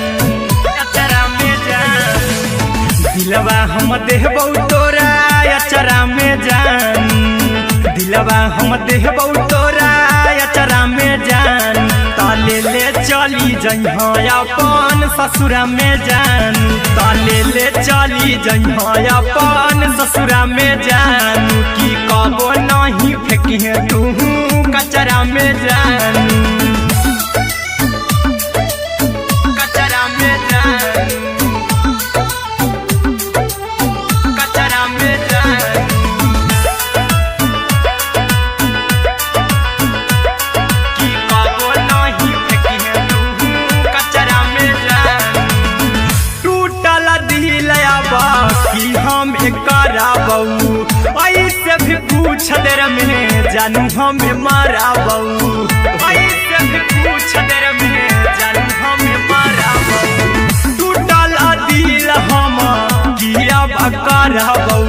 अचरा में जान। दिलवा हम देबौ तोरा अचरा में जान। दिलवा हम देबौ तोरा अचरा में जान। ताले ले चली जइहा अपन ससुरा में जान। ताले ले चली जइहा अपन ससुरा में जान। की कबो नहीं फेंकिहे तू कचरा में जान। कचरा में जान। कचरा में जान। की कबो नहीं फेंकिहे तू कचरा में जान। टूटल दिल आबा की हम कराबौ। ऐसे भी पूछ देर में जानू हमें माराबौ। ऐसे भी पूछ देर में जानू हमें माराबौ। टूटल दिल हम किया कराबौ।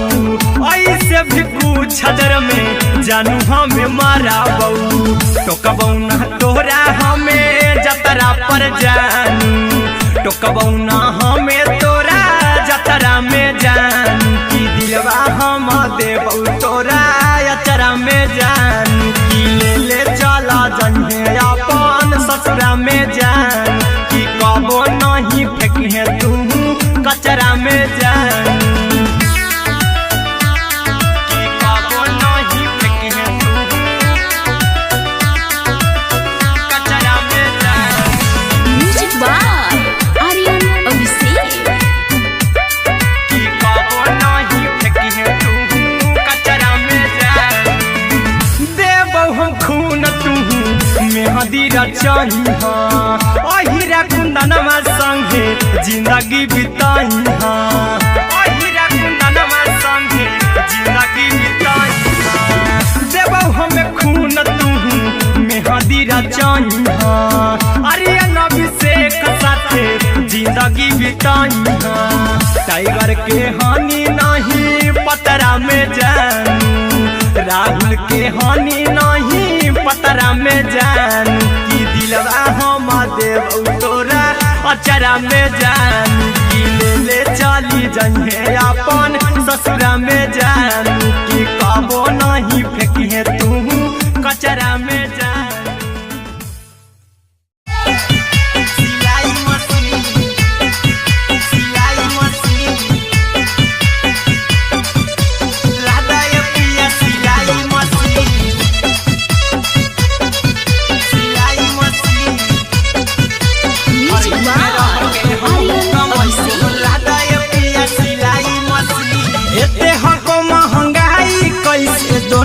ऐसे भी पूछ देर में जानू हमें माराबौ। टोकबौ ना तोरा हमें जतरा पर जानू। टोकबौ ना हमें तोरा जतरा में जानू। की दिलवा हम देबौ तोरा अचरा में जान। की ले ले चला जइहे अपन ससुरा में जान। की कबो नहीं फेंकिहे तू कचरा में जान। की कबो नहीं फेंकिहे तू कचरा में जान। Music by Aryan Abhishek. की कबो नहीं फेंकिहे तू कचरा में जान। देबौ हम खून तू मेहदी रचइहा। अहिरा कुंदनमा संगे जिंदगी बिताइहा। अहिरा कुंदनमा संगे जिंदगी बिताइहा। देबौ हमें खून तू मेहदी रचइहा। आर्यन अभिषेक साथे जिंदगी बिताइहा। टाइगर के हानि नहीं पतरा में जानू। राहुल के हानि नहीं पतरा में जानू। की दिलवा हम देबौ तोरा अचरा में जानू। की ले ले चली जइहे अपन ससुरा में जानू। की कबो नहीं फेंकिहे तू कचरा में जानू। सिलाई मशीन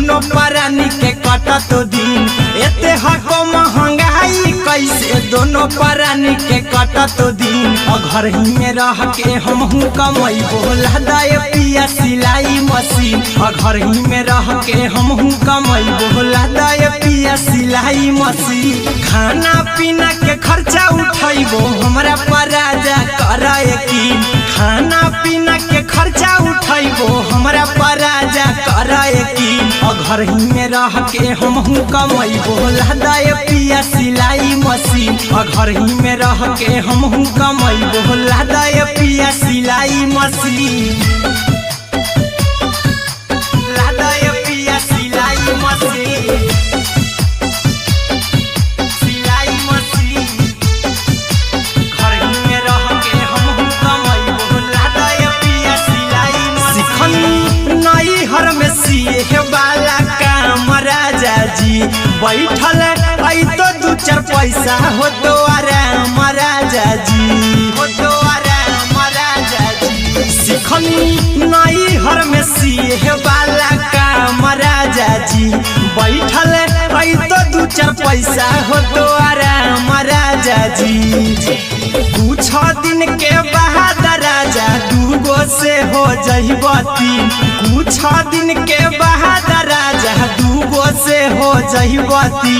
दोनों प्राणी के कटत दिन एते हको महंगाई कैसे दोनों प्राणी के कटत दिन घर ही में रह के हमहू कमैबो लहदाय पिया सिलाई मशीन घर ही में रह के हमहू कमैबो लहदाय पिया सिलाई मशीन खाना पीना के खर्चा उठैबो हमरा पर राजा कराए यकीन खाना पीना के खर्चा उठैबो हमरा पर राजा कराए यकीन घर ही में रह के हमहू कमैबो लहदाय पिया सिलाई मशीन घर ही में रह के हमहू कमैबो लहदाय पिया सिलाई मशीन लहदाय पिया सिलाई मशीन सिलाई मशीन घर ही में रह के हमहू कमैबो लहदाय पिया सिलाई मशीन नई हर में सिए वाला काम राजा जी बैठल आई तो दू चार पैसा हो तो आराम राजा जी हो तो आराम राजा जी सिखनी नई हर में सिए वाला काम राजा जी बैठल आई तो दू चार पैसा हो तो आराम राजा जी कुछ दिन के बाद राजा दूगो से हो जहिबती कुछ दिन के बाद राजा दूगो से हो जहिबती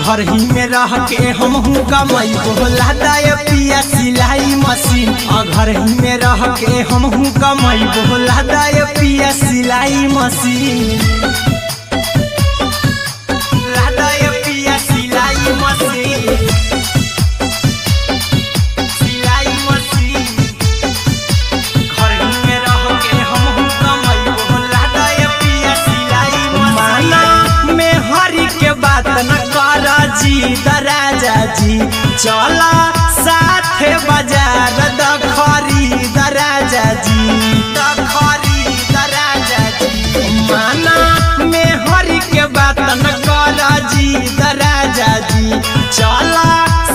घर ही में रह के हमहू कमैबो लहदाय पिया सिलाई मशीन घर ही में रह के हमहू कमैबो लहदाय पिया सिलाई मशीन लहदाय पिया सिलाई मशीन सिलाई मशीन घर ही में रह के हमहू कमैबो लहदाय पिया सिलाई मशीन में हरि के बात न कर जी दराजा जी चला साथे बाजार द खरीद राजा जी द खरीद राजा जी माना में हरि के बात न कर जी दराजा जी चला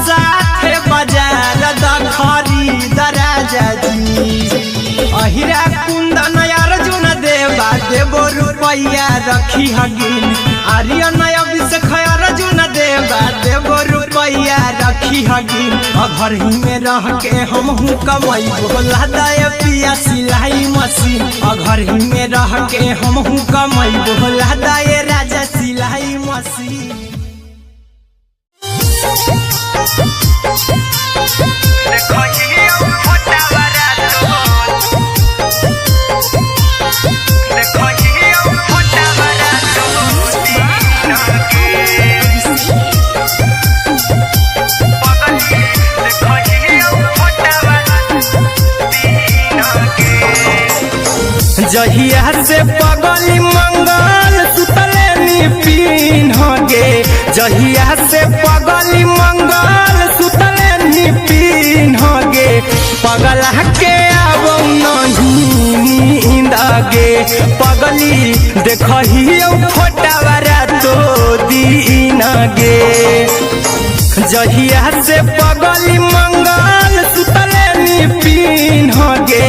साथे बाजार द खरीद राजा जी अहिरा कुंदन अर्जुन देवा देवो रुपैया रखी हगिन आर्यन अभिषेक अर्जुन देवा देवो रुपैया रखी हगिन घर ही में रह के हमहू कमैबो लहदाय पिया सिलाई मशीन घर ही में रह के हमहू कमैबो लहदाय राजा सिलाई मशीन जहिया से पगली मंगल सुतले निपिन गे जहिया से पगली मंगल सुतले निपिन गे पगला के अब नहीं नींद गे पगली देखही फोटावारा तो दीन गे जहिया से पगली मंगल सुतले निपिन गे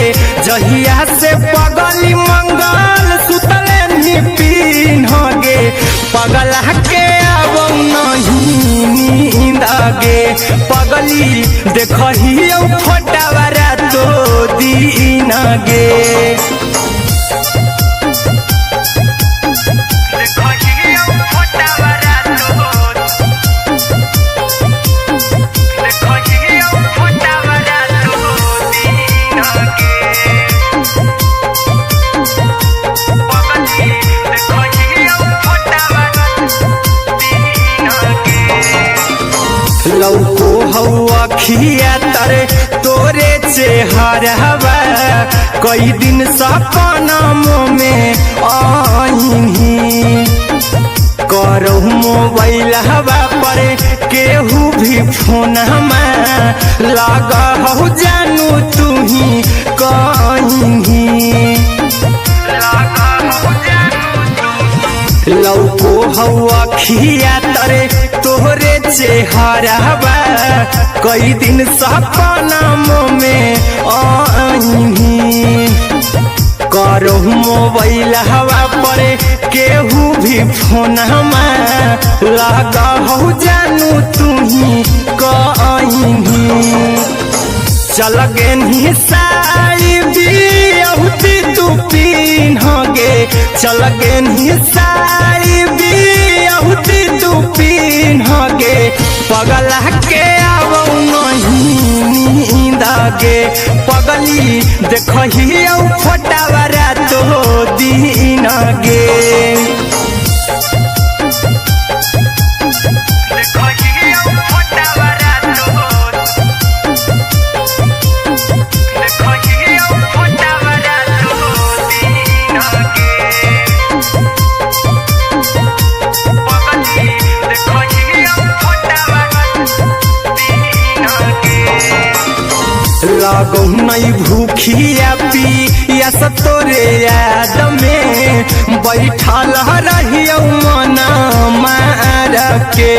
जहिया से पगली मंगल सुतले निपिन गे पगला के अब नहीं नींद गे पगली देखही फोटावारा तो दीन गे लौको हवा खिया तरे तोरे चेहरवा कई दिन सपना में आईनी करो मोबाइल हवा पर केहू भी फोन में लगा हो जानू तू ही कहीं लौको हवा खिया तरे तोहरे चेहरवा कई दिन सपना में आईनी करो मोबाइल हवा पर केहू भी फोन लगा हो जानू तुही कहीं चल गे साड़ी बियहुती तू पिन्हगे चल गे साड़ी बियहुती तू पिन्हगे पगला के आवौ नहीं नींदगे पगली देखही फोटावरा तो दिन गे लागो नहीं भूखिया पिया तोरे याद में बैठल रहियो मन मार के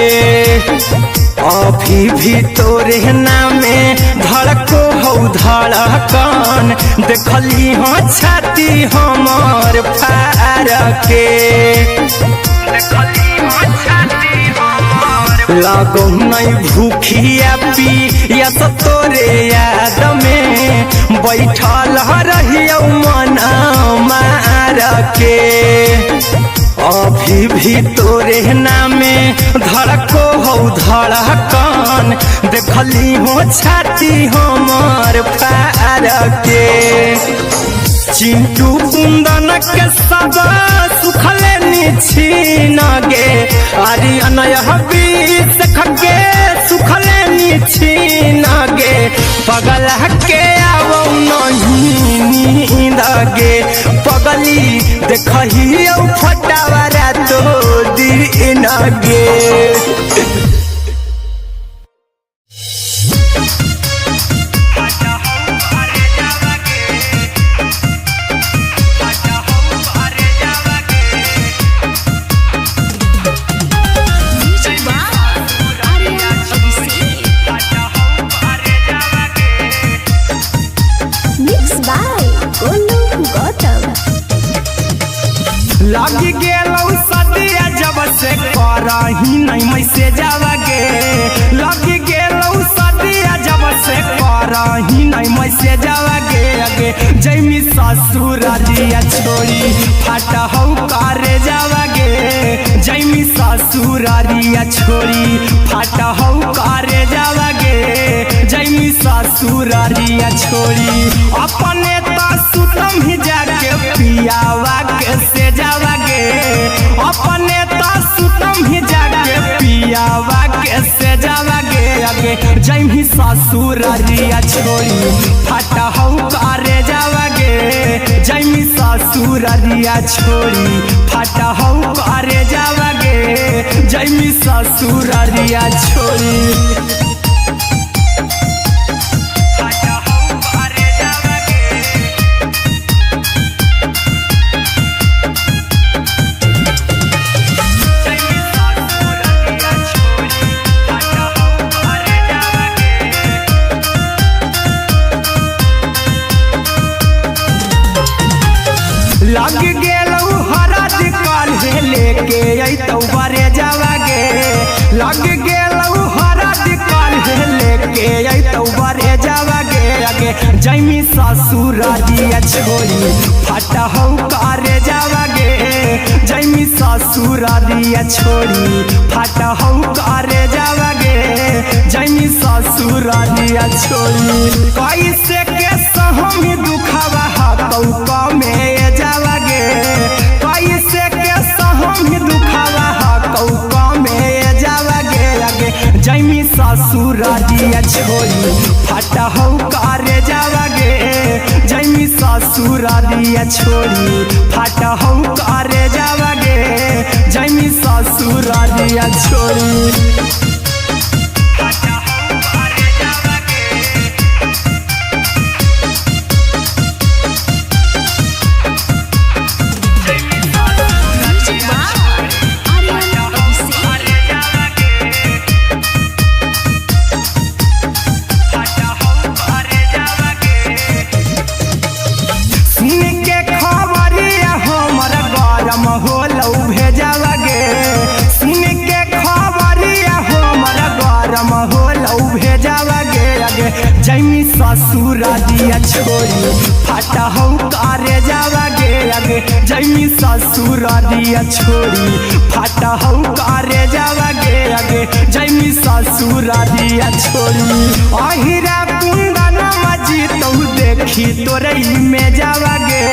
अभी भी तोरे नामे धड़को हो धड़कन देखली हो छाती हमर फार के लागो नहीं भूखिया पिया तोरे याद में बैठल रहियो मन मार के अभी भी तोरे नामे धड़को हो धड़कन देखली हो छाती हमर फार के चिंटू कुंदन के सब सुखले निछीन गे आर्यन बीस खगे सुखले निछीन गे पगला के आवौ नहीं नींद गे पगली देखही फटावरा तो दिन गे लगी गेलौ सदिया जब से करही नहीं मैसेजवा गे लगी गेलौ सदिया जब से करही नहीं मैसेजवा गे अगे जैमी ससुरारिया छोड़ी फाटा हौ करे जावा गे जैमी ससुरारिया छोड़ी फाटा हौ करे जावा गे जैमी ससुरारिया छोड़ी अपने तो सुतम ही जाके पियावा के से जावा गे अपने तो सुतम ही जाके पियावा के से जावा गे अगे जैमी ससुरारिया छोड़ी फाटा हौ करे जावा गे जैमी ससुरारिया छोड़ी फाटा हौ करे जावा गे जैमी ससुरारिया छोड़ी लग गेलौ हरद काल्हे लेके अइतौ बरे जावा गे लग गेलौ हरद काल्हे लेके अइतौ बरे जावा गे अगे जैमी ससुरारिया छोड़ी फाटा हौ करे जावा गे जैमी ससुरारिया छोड़ी फाटा हौ करे जावा गे जैमी ससुरारिया छोड़ी कैसे के सहमी दुखवा हतौ कमे जावा गे कैसे के सहमी दुखवा हतौ कमे जावा गे अगे जैमी ससुरारिया छोड़ी फाटा हौ करे जावा गे जैमी ससुरारिया छोड़ी फाटा हौ करे जावा गे जैमी ससुरारिया छोड़ी हो लौ भेजावा जैमी ससुर दिया छोड़ी फाटा हो करे जावा गे आगे जैमी ससुर दिया छोड़ी फाटा हो करे जावा गे आगे जैमी ससुर दिया छोड़ी अहिरा कुंदन मजी तो देखी तोरई में जावा गे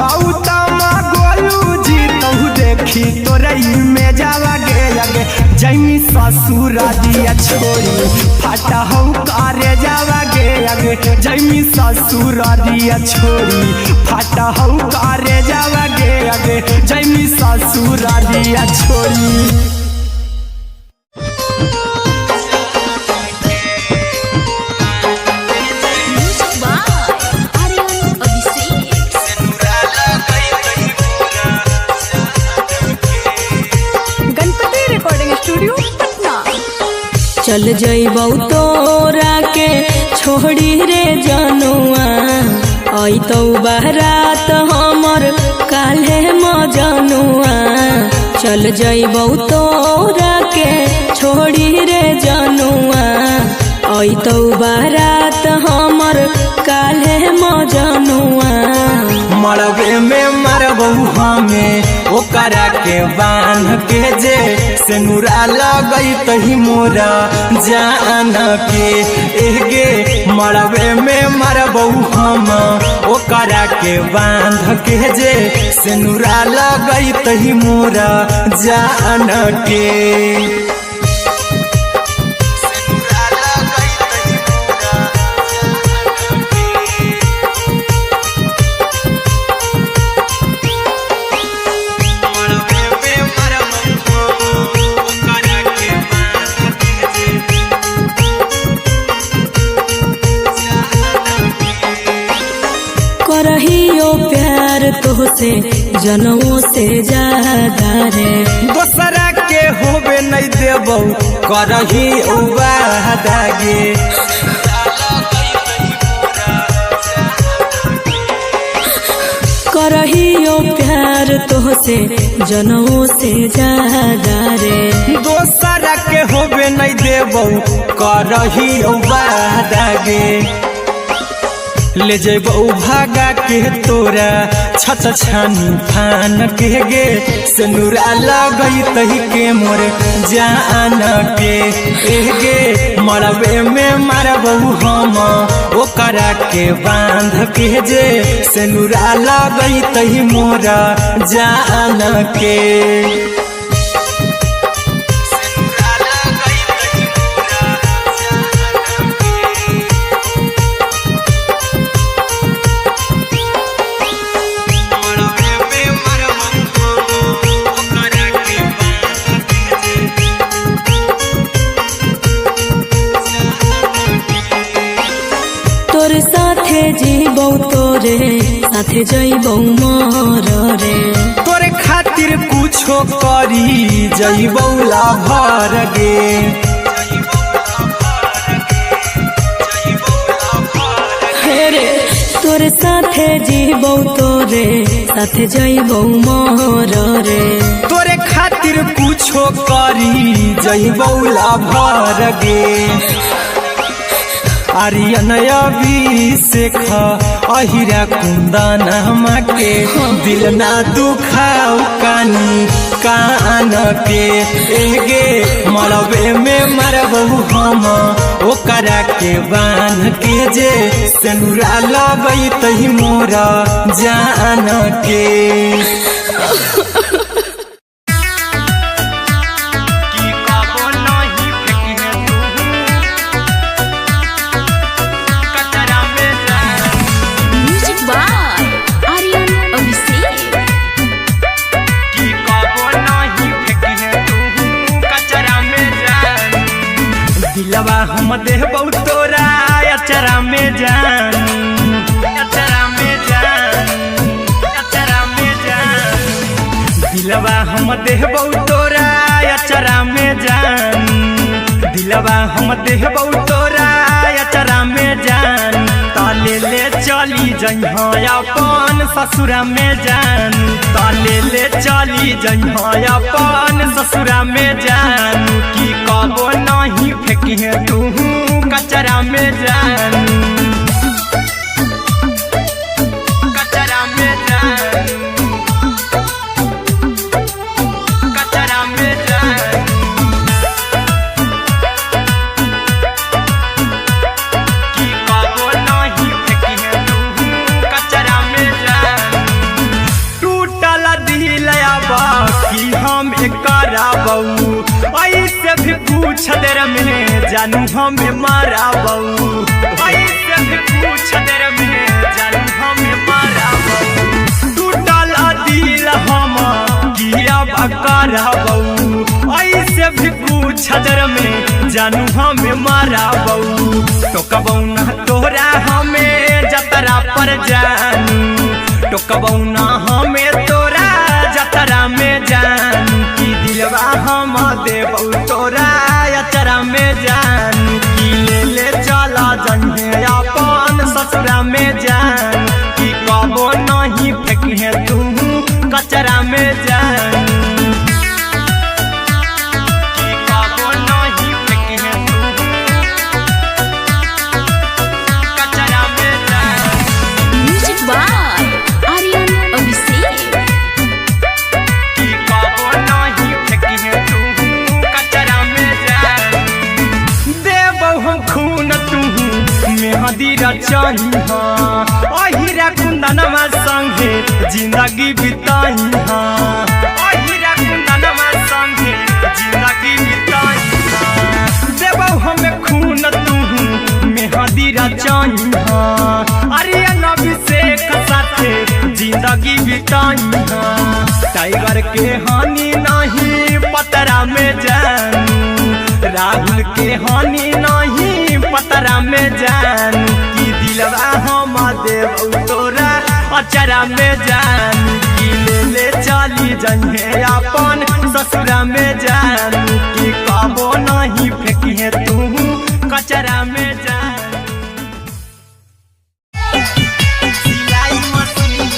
गौतम गोलू जी तो देखी तोरई में जावा गे आगे जैमी ससुर दिया छोड़ी फाटा हो करे जावा गे आगे जैमी ससुर दिया छोड़ी फाटा हो करे जावा गे आगे जैमी ससुर दिया छोड़ी चल जइबौ तोरा के छोड़ी रे जनुआ अइतौ बारात हमर काल्हे मजनुआ चल जइबौ तोरा के छोड़ी रे जनुआ अइतौ बारात हमर काल्हे मजनुआ मरबे में मरबू हमें ओकरा के बांध के जे सेनुरा लगई तही मोरा जान के एगे मरबे में मरबू हम ओकरा के बांध के जे सेनुरा लगई तही मोरा जान के करहियो प्यार तोहसे जनों से ज्यादा रे दोसरा के होबे नहीं देबौ करही वादा गे करहियो प्यार तोहसे जनों से ज्यादा रे दोसरा के होबे नहीं देबौ करही वादा गे ले जेबौ भागा के तोरा छत छानी फान के गे सेनुरा लगई तही के मोर जान के एगे मरबे में मरबौ हम ओकरा के बांध के जे सेनुरा लगई तही मोरा जान के तोर साथे जीबौ तोरे साथे जइबौ मोर रे तोरे खातिर कुछो करी जइबौ लाभर गे हेरे तोर साथे जीबौ तोरे साथे जइबौ मोर रे तोरे खातिर कुछो करी जइबौ लाभर गे आर्यन अभिषेक अहिरा कुंदन के दिल ना दुखाऊ कानी कान के एगे मरबे में मरबू हम ओकरा के बांध के जे सेनुरा लगई तही मोरा जान के दिलवा हम देबौ तोरा अचरा में जान अचरा में जान अचरा में जान दिलवा हम देबौ तोरा अचरा में जान दिलवा हम देबौ तोरा अचरा में जान ताले ले चली जइहा अपन ससुरा में जान ताले ले चली जइहा अपन ससुरा में जान की कबो नहीं फेंकी तू कचरा में जानू, कचरा में जानू, कचरा में जानू। कि कबो नहीं फेंकी है तू कचरा में जानू। टूटल दिल कि हम कराबू, ऐसे भी पूछ देर में जानू हमें माराबू, ऐसे भी पूछ देर में जानू हमें माराबू। टूटल दिल हम कि अब कराबू, ऐसे भी पूछ देर में जानू हमें माराबू। टोकबू ना तोरा हमें जतरा पर जानू, टोकबू ना हमें तोरा जतरा में जानू। कि दिलवा हम देबू तोरा अचरा में जानू। कि ले ले चला जन्हे अपन ससुरा में जानू। कि कबो नहीं फेंकी तू कचरा में जानू। कि कबो नहीं फेंकी तू कचरा में जानू। Music by Aryan Abhishek. कि कबो नहीं फेंकी तू कचरा में जानू। देबौ हम खून तू मेहदी रचाई हाँ, अहिरा कुंदनमा संगे जिंदगी बिताई हाँ, अहिरा कुंदनमा संगे जिंदगी बिताई हाँ। देबौ हमें खून तू मेहदी रचाई हाँ, आर्यन अभिषेक साथे जिंदगी बिताई हाँ। टाइगर के हानि नहीं पतरा में जानू, राहुल के हानि नहीं पतरा में जानू। कि दिलवा हम देबू तोरा अचरा में जानू। कि ले ले चली जन्हे अपन ससुरा में जानू। कि कबो नहीं फेंकी तू कचरा में जानू। सिलाई मशीन,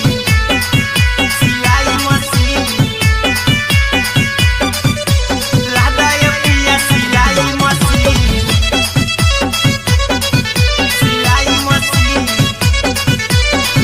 सिलाई मशीन, लादा ये पिया सिलाई मशीन, सिलाई machine.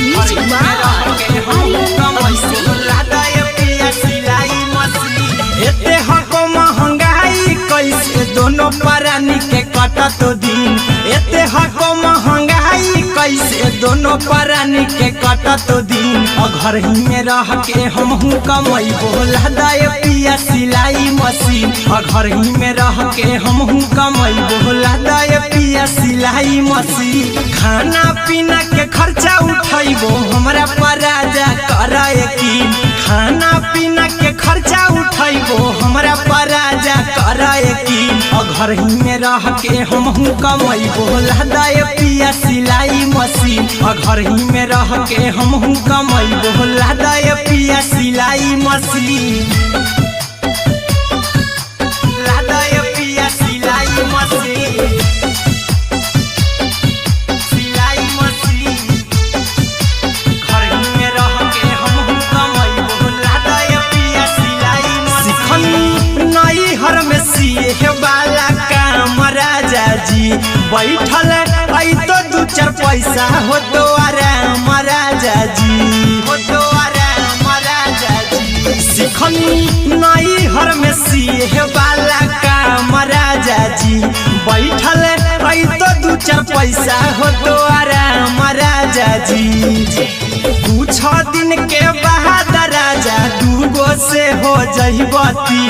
Music by Aryan Abhishek. लादा ये पिया सिलाई मशीन। एते हको महंगाई कैसे दोनों परानी के कटा तो दिन। एते हको महंगाई कैसे दोनों परानी के कटा तो दिन। और घर ही में रह के हमहू कमैबो लादा ये पिया सिलाई मशीन। और घर ही में रह के हमहू कमैबो लादा ये पिया सिलाई मशीन। खाना पीना के खर्चा उठैबो हमरा पर राजा करा यकीन। खाना पीना के खर्चा उठैबो हमरा पर राजा करा यकीन। और घर ही में रह के हमहू कमैबो लादा ये पिया सिलाई मशीन। और घर ही में रह के हमहू कमैबो लादा ये पिया सिलाई मशीन। लादा ये पिया सिलाई मशीन, सिलाई मशीन। घर ही में रह के हमहू कमैबो लादा ये पिया सिलाई मशीन। सिखनी नई हर में सिए वाला काम राजा जी। बैठल आई तो दू चार पैसा हो तो आराम राजा जी, हो तो आराम राजा जी। सिखनी नई हर में सिए वाला काम राजा जी। बैठल आई तो दू चार पैसा हो तो आराम राजा जी। कुछ दिन के बाद राजा दूगो से हो जहिबती।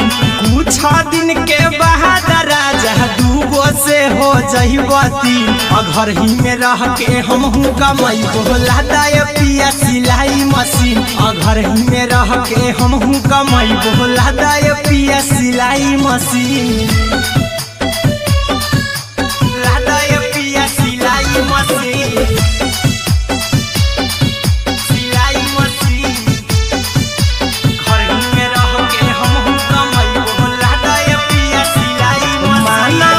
कुछ दिन के बाद राजा दूगो से हो जहिबती। और घर ही में रह के हमहू कमैबो लादा ये पिया सिलाई मशीन। और घर ही में रह के हमहू कमैबो लादा ये पिया सिलाई मशीन। लादा ये पिया सिलाई मशीन, सिलाई मशीन। घर ही में रह के हमहू कमैबो लादा ये पिया सिलाई मशीन। माना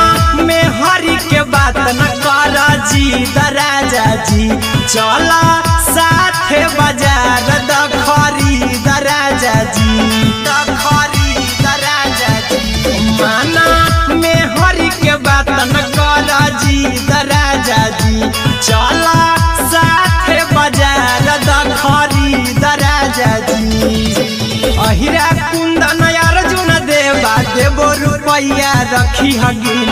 में हरी के बात न करा जी दराजा जी। चला साथे बाजार दखरी दराजा जी, दखरी दराजा जी। माना में हरी के बात न करा जी अहिरा कुंदन अर्जुन देवा देवो रुपैया रखी हगिन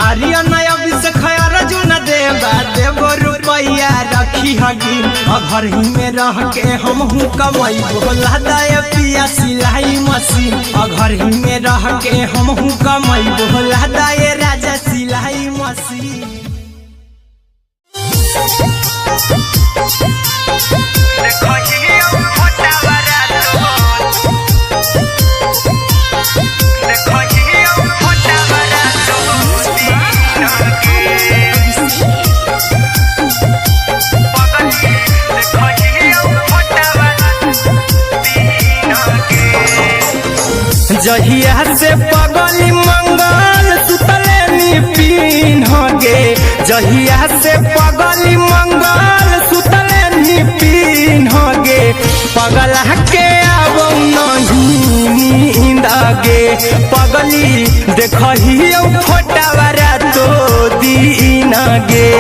आर्यन अभिषेक अर्जुन देवा देवो रुपैया रखी हगिन घर ही में रह के हम कमाई बोला दाय पिया सिलाई मशीन घर ही में रह के हम कमाई बोला दाय राजा सिलाई मशीन जहिया से पगली मंगल सुतले निपिन गे जहिया से पगली मंगल सुतले निपिन गे पगला के अब नहीं नींद गे पगली देखही फोटावारा तो दीन गे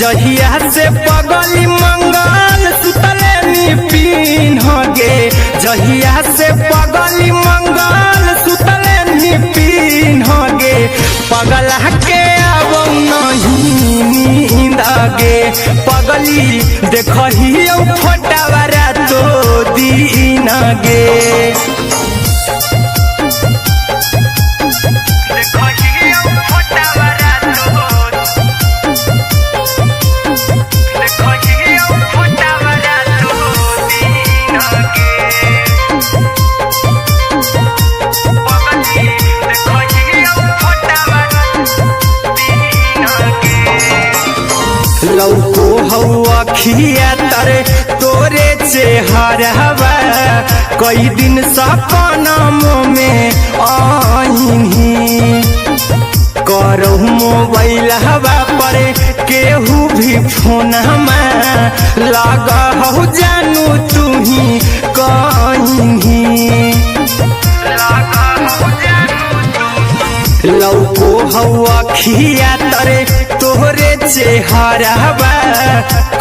जहिया से पगली मंगल सुतले निपिन गे जहिया से पगली मंगल सुतले निपिन गे पगला के अब नहीं नींद गे पगली देखही फोटावारा तो दीन गे लौको हवा खिया तरे तोरे चेहरवा कई दिन सपनों में आईनी करो मोबाइल हवा पर केहू भी फोन लगा हो जानू तू ही कहीं लौको हवा खिया तरे तोहरे चेहरवा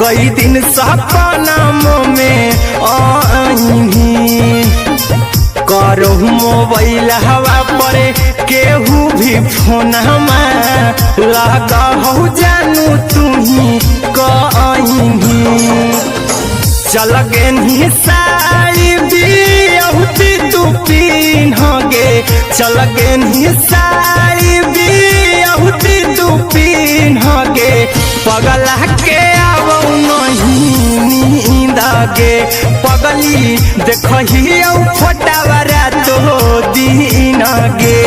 कई दिन सपनों में आईनी करो मोबाइल हवा पर केहू भी फोन लगा हो जानू तू ही कहीं चल गे साड़ी बिहुती तू पीन गे चल गे साड़ी बिहुती तू पीन गे पगला के अब नहीं नींद गे पगली देखही फोटावारा तो दीन गे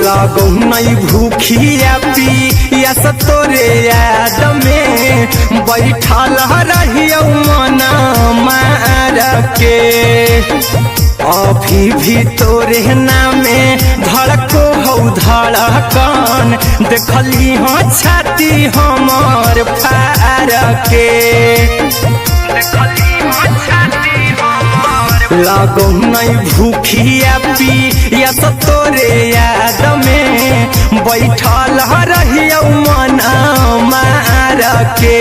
लागो नहीं भूखिया पिया तोरे याद में बैठल रहियो मन मार के अभी भी तोरे नामे धड़को हो धड़कन देखली हो छाती हमर फार के लागो नहीं भूखिया पिया तोरे याद में बैठल रहियो मन मार के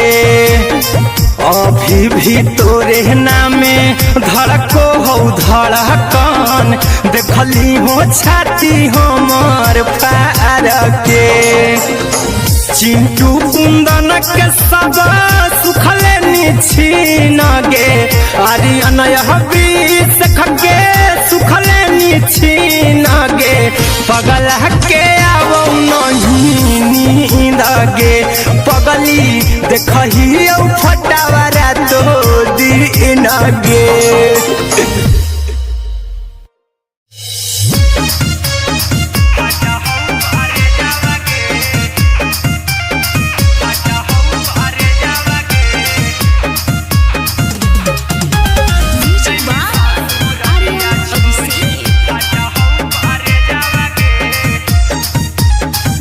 अभी भी तोरे नामे धड़को हो धड़कन देखली हो छाती हमर फार के चिंटू कुंदन के सब सुखले छीन गे आर्यन अभिषेक के सुखले छीन गे पगला के अब नहीं नींद गे पगली देखही फटावारा तो दीन गे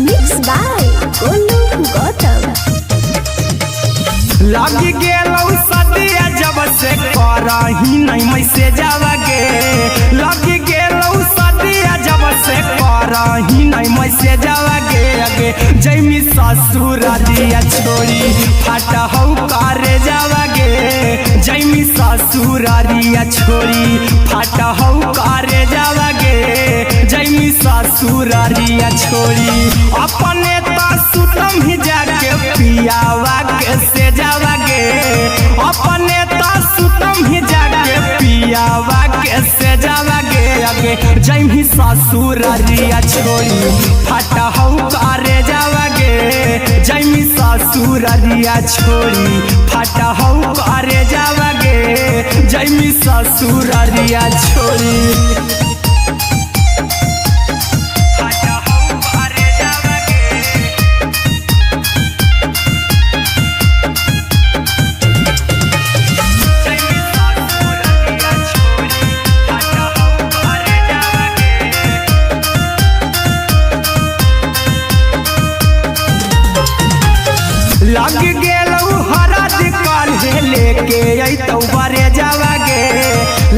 Mixed by लगी गेलौ सदिया जब से करही नहीं मैसे जावगे लगी गेलौ सदिया जब से करही नहीं मैसे जावगे अगे जैमी ससुर दिया छोड़ी फाटा हौ करे जावगे जैमी ससुर दिया छोड़ी फाटा हौ करे जावगे जैमी ससुर दिया छोड़ी अपने सुतम ही जाके पियावा के से जावागे अपने सुतम ही जाके पियावा के से जावागे अगे जैमी ससुर रिया छोड़ी फाटा हौ करे जावागे जैमी ससुर रिया छोड़ी फाटा हौ करे जावागे जैमी ससुर रिया छोड़ी लग गेलौ हरद काल्हे लेके अइतौ बरे जावागे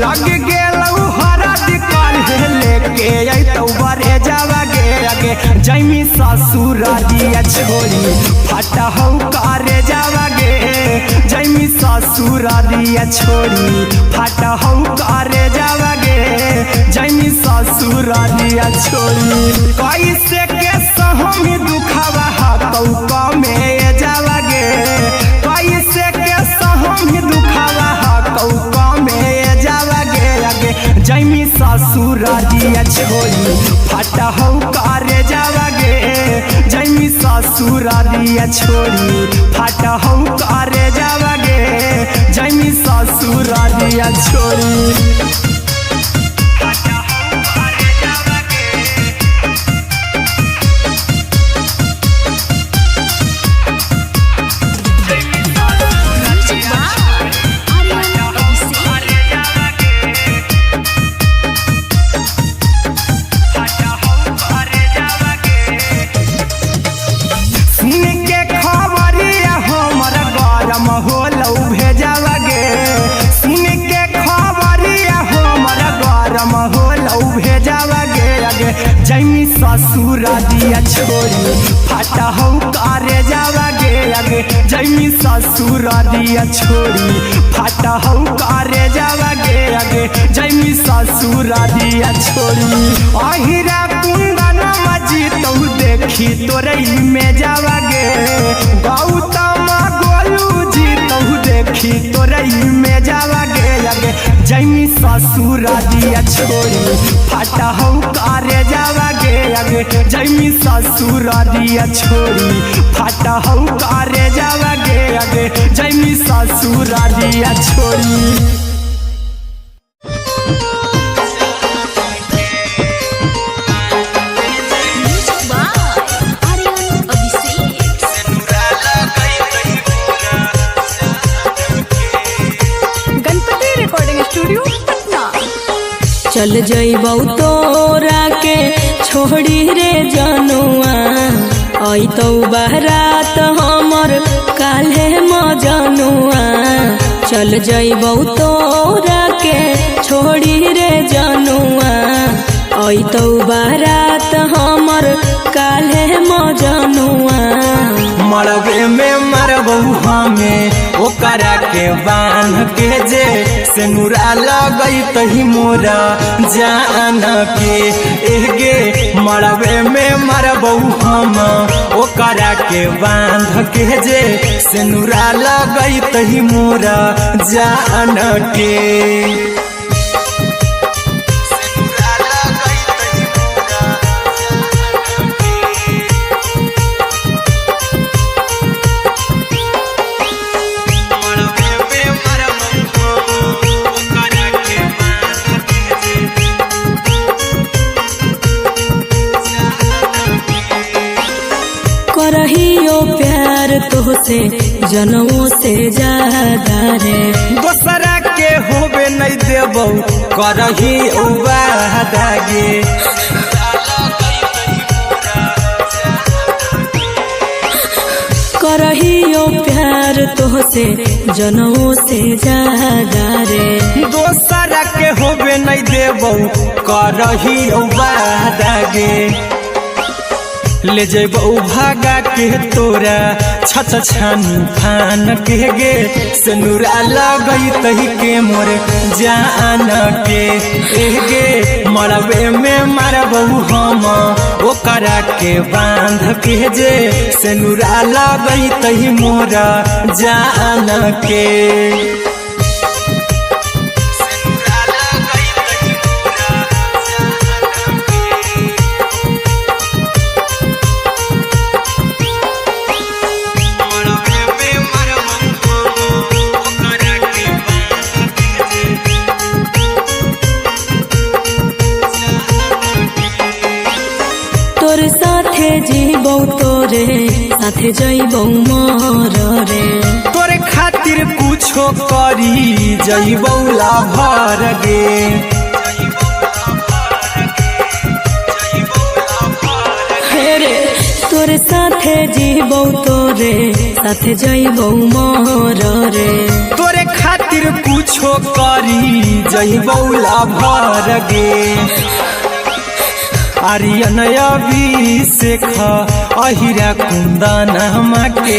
लग गेलौ हरद काल्हे लेके अइतौ बरे जावागे अगे जैमी ससुर दिया छोड़ी फाटा हौ करे जावागे जैमी ससुर दिया छोड़ी फाटा हौ करे जावागे जैमी ससुर दिया छोड़ी कैसे के सहम दुखवा हतौ कमे जावागे कैसे के सहम दुखवा हतौ कमे जावागे अगे जैमी ससुर दिया छोड़ी फाटा हौ करे जावागे जैमी ससुर दिया छोड़ी फाटा हौ करे जावागे जैमी ससुर दिया छोड़ी जैमी ससुर दिया छोड़ी फाटा हौ करे जावागे अगे जैमी ससुर दिया छोड़ी फाटा हौ करे जावागे अगे जैमी ससुर दिया छोड़ी अहिरा कुंदन मजी तो देखी तोरई में जावागे गौतम गोलू जी तो देखी तोरई में जावागे अगे जैमी ससुर दिया छोड़ी फाटा हौ करे जावागे अगे जैमी ससुर दिया छोड़ी फाटा हौ करे जावागे अगे जैमी ससुर दिया छोड़ी चल जइबौ तोरा के छोड़ी रे जनुआ अइतौ बारात हमर काल्हे मजनुआ चल जइबौ तोरा के छोड़ी रे जनुआ अइतौ बारात हमर काल्हे मजनुआ मरबे में मरबौ हमें ओकरा के बांध के जे सेनुरा लगई तही मोरा जान के एगे मरबे में मरबौ हम ओकरा के बांध के जे सेनुरा लगई तही मोरा जान के करहियो प्यार तोहसे जनमों से ज्यादा रे दोसरा के होबे नहीं देबौ करही वादागे करहियो प्यार तोहसे जनों से ज्यादा रे। दोसरा के होबे नहीं देबौ करही वादागे ले जेबौ भागा के तोरा छछ छानी फान के गे सनुरा लगई तही के मोर जान के एगे मरबे में मारबौ हम ओकरा के बांध के जे सनुरा लगई तही मोर जान के। तोर साथे जीबौ तोरे साथे जइबौ मोर रे। तोरे खातिर कुछो करी जइबौ लाभर गे रे। तोर साथे जीबौ तोरे साथे जइबौ मोर रे। तोरे खातिर कुछो करी जइबौ लाभर गे आर्यन अभिषेक अहिरा कुंदन के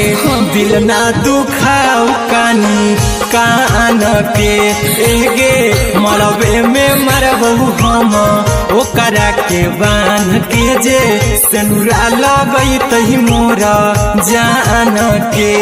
दिल ना दुखाऊ कानी कान के एगे मरबे में मरबौ हम ओकरा के बांध के जे सनुरा लगई तही मोरा जान के।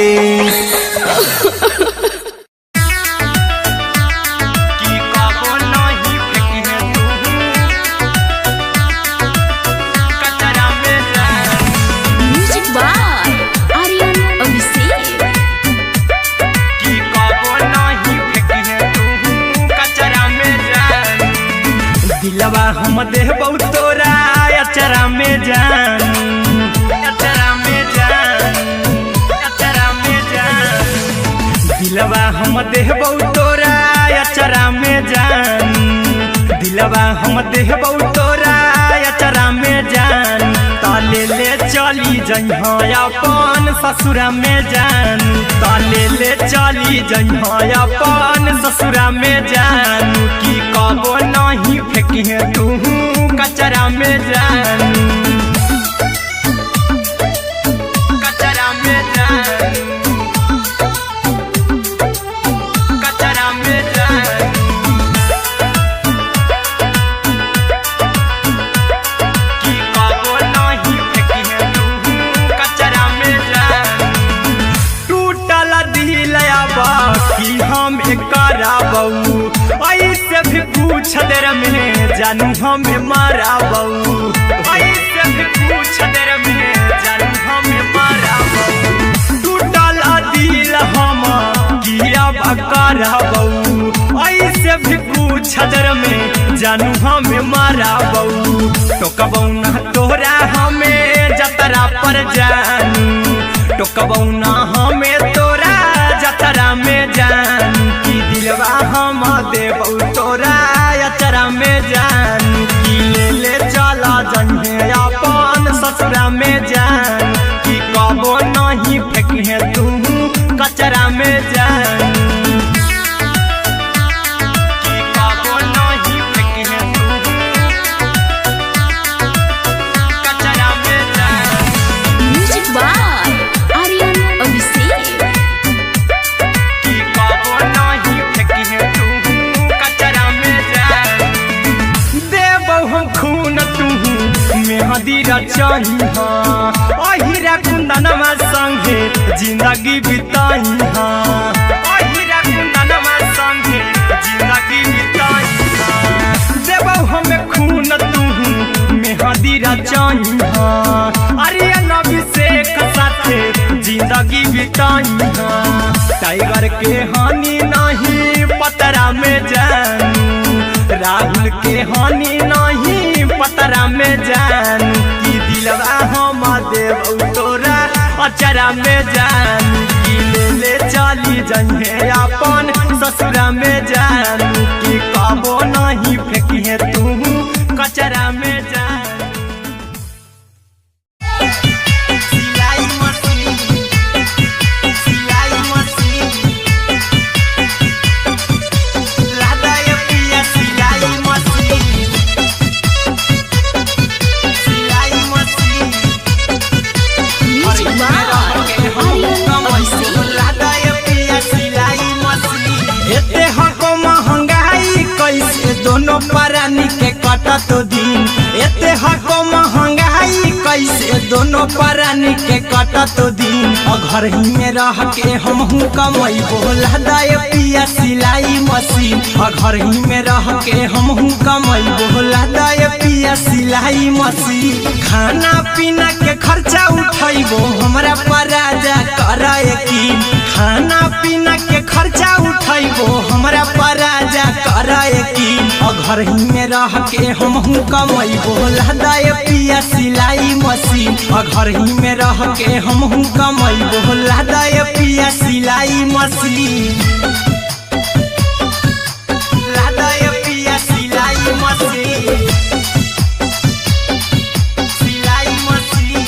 दिलवा हम देबौ तोरा अचरा में जान अचरा में जान अचरा में जान दिलवा हम देबौ तोरा अचरा में जान दिलवा हम देबौ तोरा अचरा में जान ताले ले चली जइहा अपन ससुरा में जान ताले ले चली जइहा अपन ससुरा में जान की कबो नहीं फेंकिहे तू कचरा में जान कचरा में जान कचरा में जान की कबो नहीं फेंकिहे तू कचरा में जान टूटल दिलया बाकी हम कराबौ ऐसे भी पूछ देर में जानू हमें माराबौ ऐसे भी पूछ देर में जानू हमें माराबौ टूटल दिल हम किया कराबौ ऐसे भी पूछ देर में जानू हमें माराबौ टोकबौ ना तोरा हमें जतरा पर जानू टोकबौ ना हमें तोरा जतरा में जानू की दिलवा हम देबौ तोरा अचरा में जान की ले चला जन्हे अपन ससुरा में जान की कबो नहीं फेंकिहे तू कचरा में जान की कबो नहीं फेंकिहे तू कचरा में जान। Music by Aryan Abhishek. की कबो नहीं फेंकिहे तू कचरा में जान देबौ हम खून तू मेहदी रचइहा अहिरा कुंदनमा संगे जिंदगी बिताइहा अहिरा कुंदनमा संगे जिंदगी बिताइहा देबौ हमें खून तू मेहदी रचइहा आर्यन अभिषेक साथे जिंदगी बिताइहा टाइगर के हानि नहीं पतरा में जानू राहुल के हानि नहीं पतरा में जानू की दिलवा हम देबौ तोरा अचरा में जानू की ले चली जइहे अपन ससुरा में जानू की कबो नहीं फेंकिहे तू कचरा में जानू। सिलाई मशीन दोनों प्राणी के कटत दिन एते हको महंगाई कैसे दोनों प्राणी के कटत दिन घर ही में रह के हमहू कमैबो लहदाय पिया सिलाई मशीन घर ही में रह के हमहू कमैबो लहदाय पिया सिलाई मशीन खाना पीना के खर्चा उठैबो हमरा पर राजा कराए यकीन खाना पीना के खर्चा उठैबो हमरा पर राजा कराए यकीन घर ही में रह के हमहू कमैबो लहदाय पिया सिलाई मशीन घर ही में रह के हमहू कमैबो लहदाय पिया सिलाई मशीन लहदाय पिया सिलाई मशीन सिलाई मशीन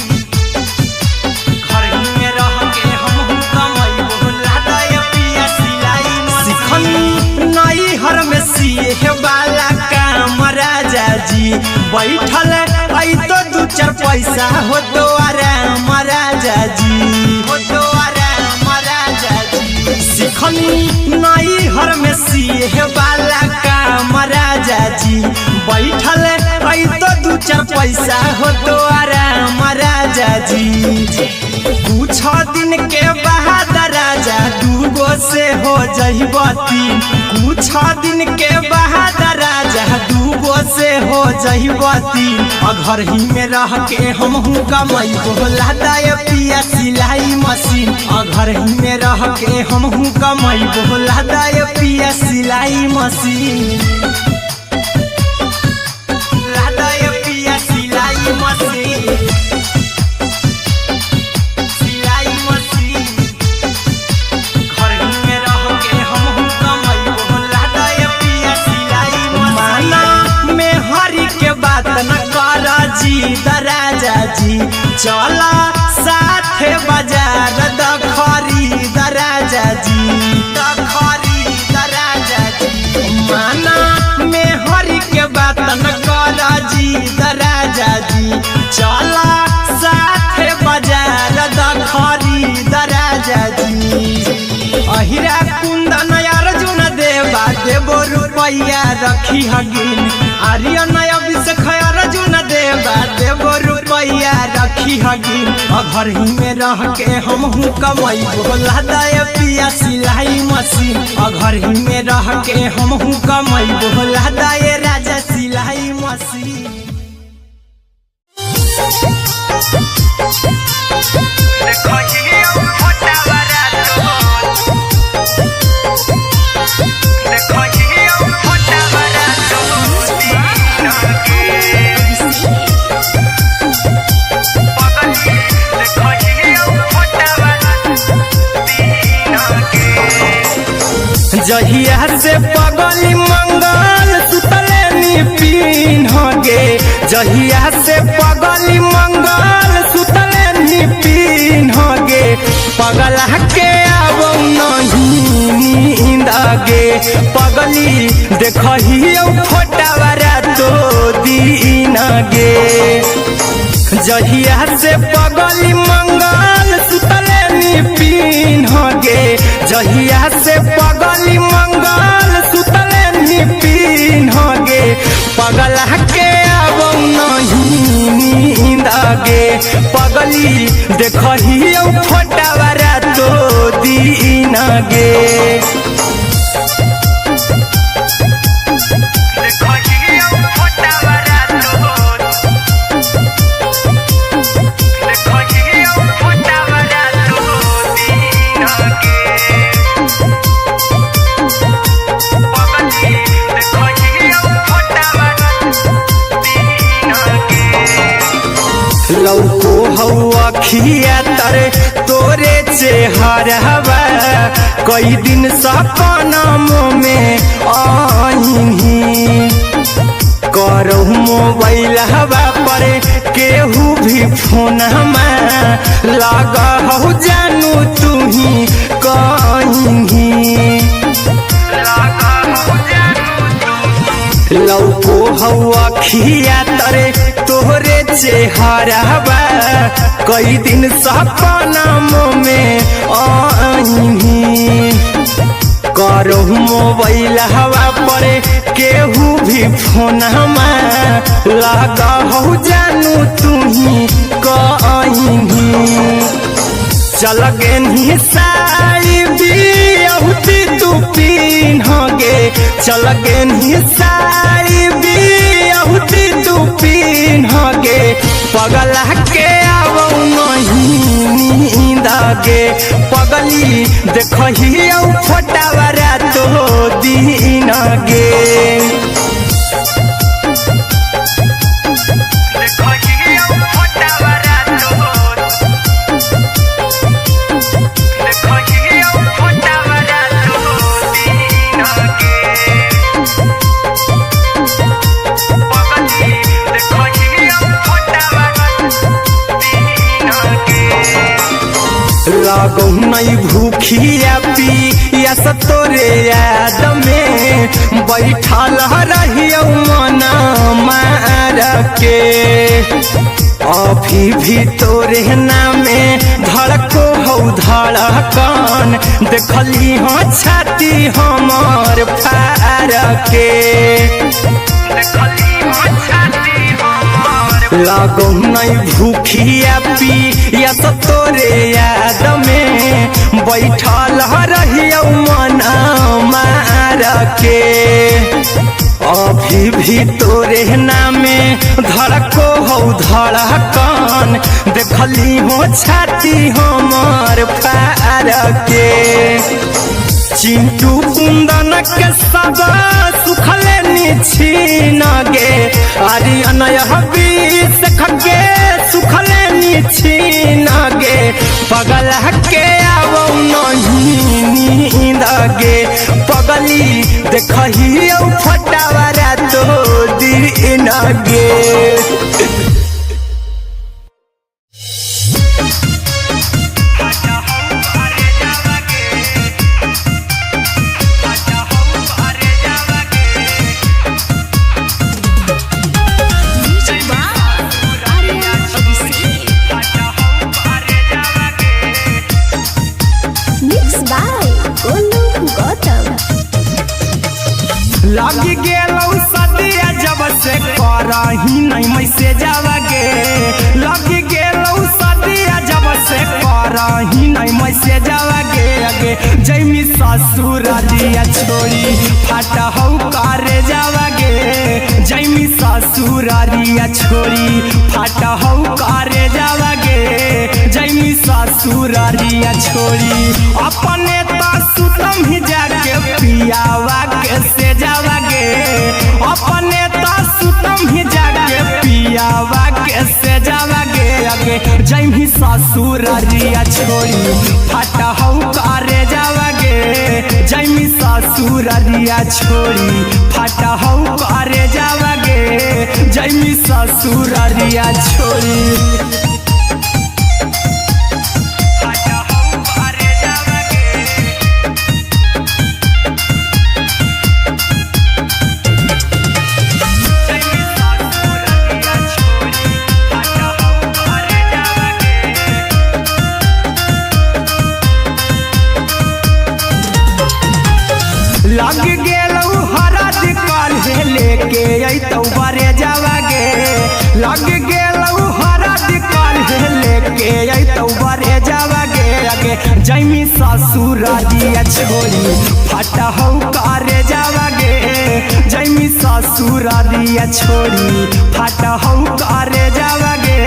घर ही में रह के हमहू कमैबो लहदाय पिया सिलाई मशीन नई हर में सिए वाला काम राजा जी बैठल आई तो दू चार पैसा हो तो आराम राजा जी हो तो आराम राजा जी सिखनी नई हर में सिए वाला काम राजा जी बैठल आई तो दू चार पैसा हो तो आराम राजा जी कुछ दिन के बाद राजा दूगो से हो जइबो तीन कुछ दिन के बाद राजा दूगो से हो जइबो तीन घर ही में रह के हमहू कमैबो लहदाय पिया सिलाई मशीन घर ही में रह के हमहू कमैबो लहदाय पिया सिलाई मशीन लहदाय पिया सिलाई मशीन राजा जी चला साथे बाजार द खरीद राजा जी द खरीद राजा जी माना में हरी के बात न कर जी द राजा जी चला साथे बाजार द खरीद राजा जी अहिरा कुंदन अर्जुन देवा देबो रुपया रखी हगिन आर्यन अभिषेक अर्जुन देवा देबो रुपया रखी हगिन घर ही में रह के हमहू कमैबो लहदाय पिया सिलाई मशीन घर ही में रह के हमहू कमैबो लहदाय राजा सिलाई मशीन जहिया से पगली मंगल सुतले निपिन गे जहिया से पगली मंगल सुतले निपिन गे पगला के अब नहीं नींद गे पगली देखही फोटावारा तो दीन गे जहिया से पगली मंगल सुतले निपिन गे जहिया से पगली मंगल सुतले निपिन गे पगला के अब नहीं नींद गे पगली देखही फोटावारा तो दीन गे लौको हवा खिया तरे तोरे चेहरवा कई दिन सपना में आईनी करो मोबाइल हवा पर केहू भी फोन में लगा हो जानू तू ही कहीं लौको हवा खिया तरे तोहरे चेहरवा कई दिन सपना में आईनी करो मोबाइल हवा पर केहू भी फोनमा लगा हो जानू तुही कहीं चल गे साड़ी बियहुती तू पिन्हगे चल गे साड़ी बियहुती तू पिन्हगे पगला के आवौ नहीं नींदगे पगली देखही फोटावरा तो दिन गे लागो नहीं भूखिया पिया तोरे याद में बैठल रहियो मना मार के अभी भी तोरे नामे धड़को हो धड़कन देखली हो छाती हमर फार के लागो नहीं भूखिया पिया तोरे याद में बैठल रहियो मना मार के अभी भी तोरे नामे धड़को हो धड़कन देखली हो छाती हमर फार के चिंटू कुंदन के सब सुखले छीन गे आर्यन बीस खगे सुखले छीन गे पगला के आवौ नहीं नींद गे पगली देखही फटावरा तो दिन गे लगी गेलौ सदिया जब से करही नहीं मैसे जावगे लगी गेलौ सदिया जब से करही नहीं मैसे जावगे अगे जैमी ससुर दिया छोड़ी फाटा हो करे जावगे जैमी ससुर दिया छोड़ी फाटा हो करे जावगे जैमी ससुर दिया छोड़ी अपने तो सुतम ही जाके पियावा के से जावगे अपने तो सुतम ही जाके पियावा के से जावगे अगे जैमी ससुर दिया छोड़ी फाटा हो करे जावगे जैमी ससुर दिया छोड़ी फाटा हो करे जावगे जैमी ससुर दिया छोड़ी लग गेलौ हरा दिकाल लेके अइतौ बरे जावगे लग गेलौ हरा दिकाल लेके अइतौ बरे जावगे अगे जैमी ससुर दिया छोड़ी फाटा हो करे जावगे जैमी ससुर दिया छोड़ी फाटा हो करे जावगे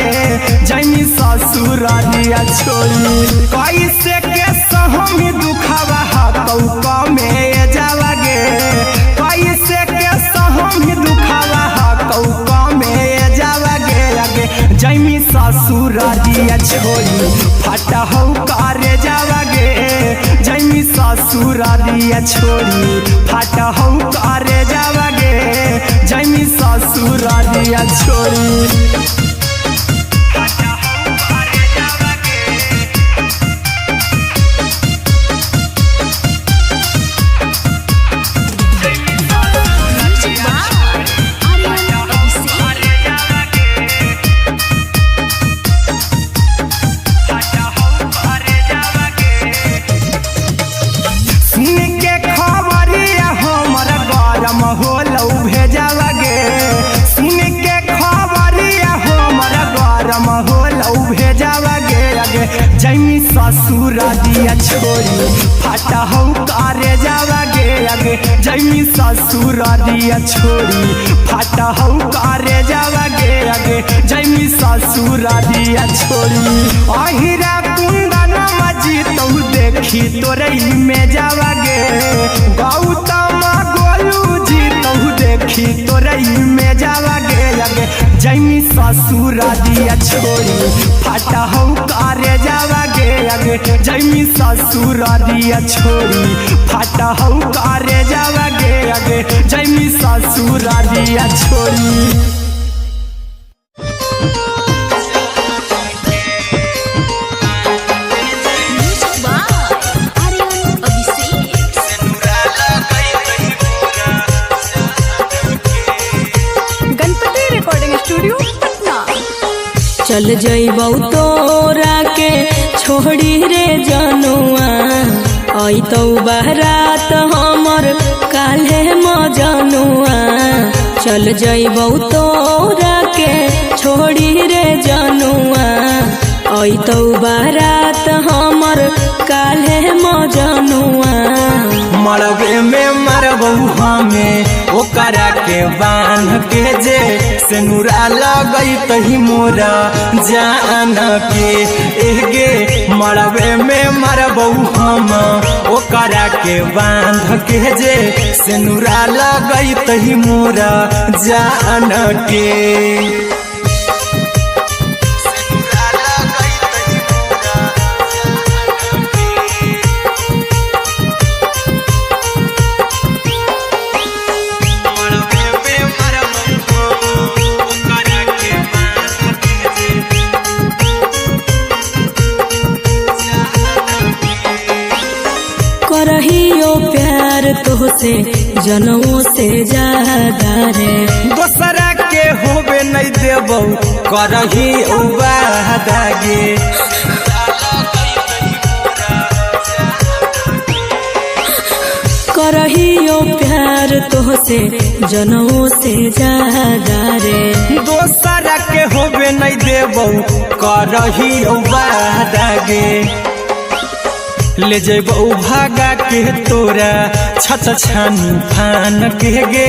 जैमी ससुर दिया छोड़ी कैसे के सहमी दुखवा कौका में जावगे कैसे के सहमी दुखवा कौका में जावगे अगे जैमी ससुर दिया छोड़ी फाटा हो करे जावगे जैमी ससुर दिया छोड़ी फाटा हो करे जावगे जैमी ससुर दिया छोड़ी हो लौ भेजावा ससुर दिया छोड़ी फाटा हो करे जावा गे आगे जैमी ससुर दिया छोड़ी फाटा हो करे जावा गे आगे जैमी ससुर दिया छोड़ी अहिरा कुंदन मजी तो देखी तोरे में जावा गे गौतम गोलू जी तो देखी तोरे में जावा गे आगे जैमी ससुर दिया छोड़ी फाटा हो करे जावा गे आगे जैमी ससुर दिया छोड़ी फाटा हो करे जावा गे आगे जैमी ससुर दिया छोड़ी चल जइबौ तोरा के छोड़ी रे जनुआ अइतौ बारात हमर काल्हे मजनुआ चल जइबौ तोरा के छोड़ी रे जनुआ अइतौ बारात हमर काल्हे मजनुआ मरबे में मरबौ हमें ओकरा के बांध के जे सेनुरा लगई तही मोरा जान के एगे मरबे में मरबौ हम ओकरा के बांध के जे सेनुरा लगई तही मोरा जान के करहियो प्यार तोहसे जनों से ज्यादा रे दोसरा के होबे नहीं देबौ करही वादा गे करहियो प्यार तोहसे जनों से ज्यादा रे दोसरा के होबे नहीं देबौ करही वादा गे ले जेबौ भागा के तोरा छत छानी फान के गे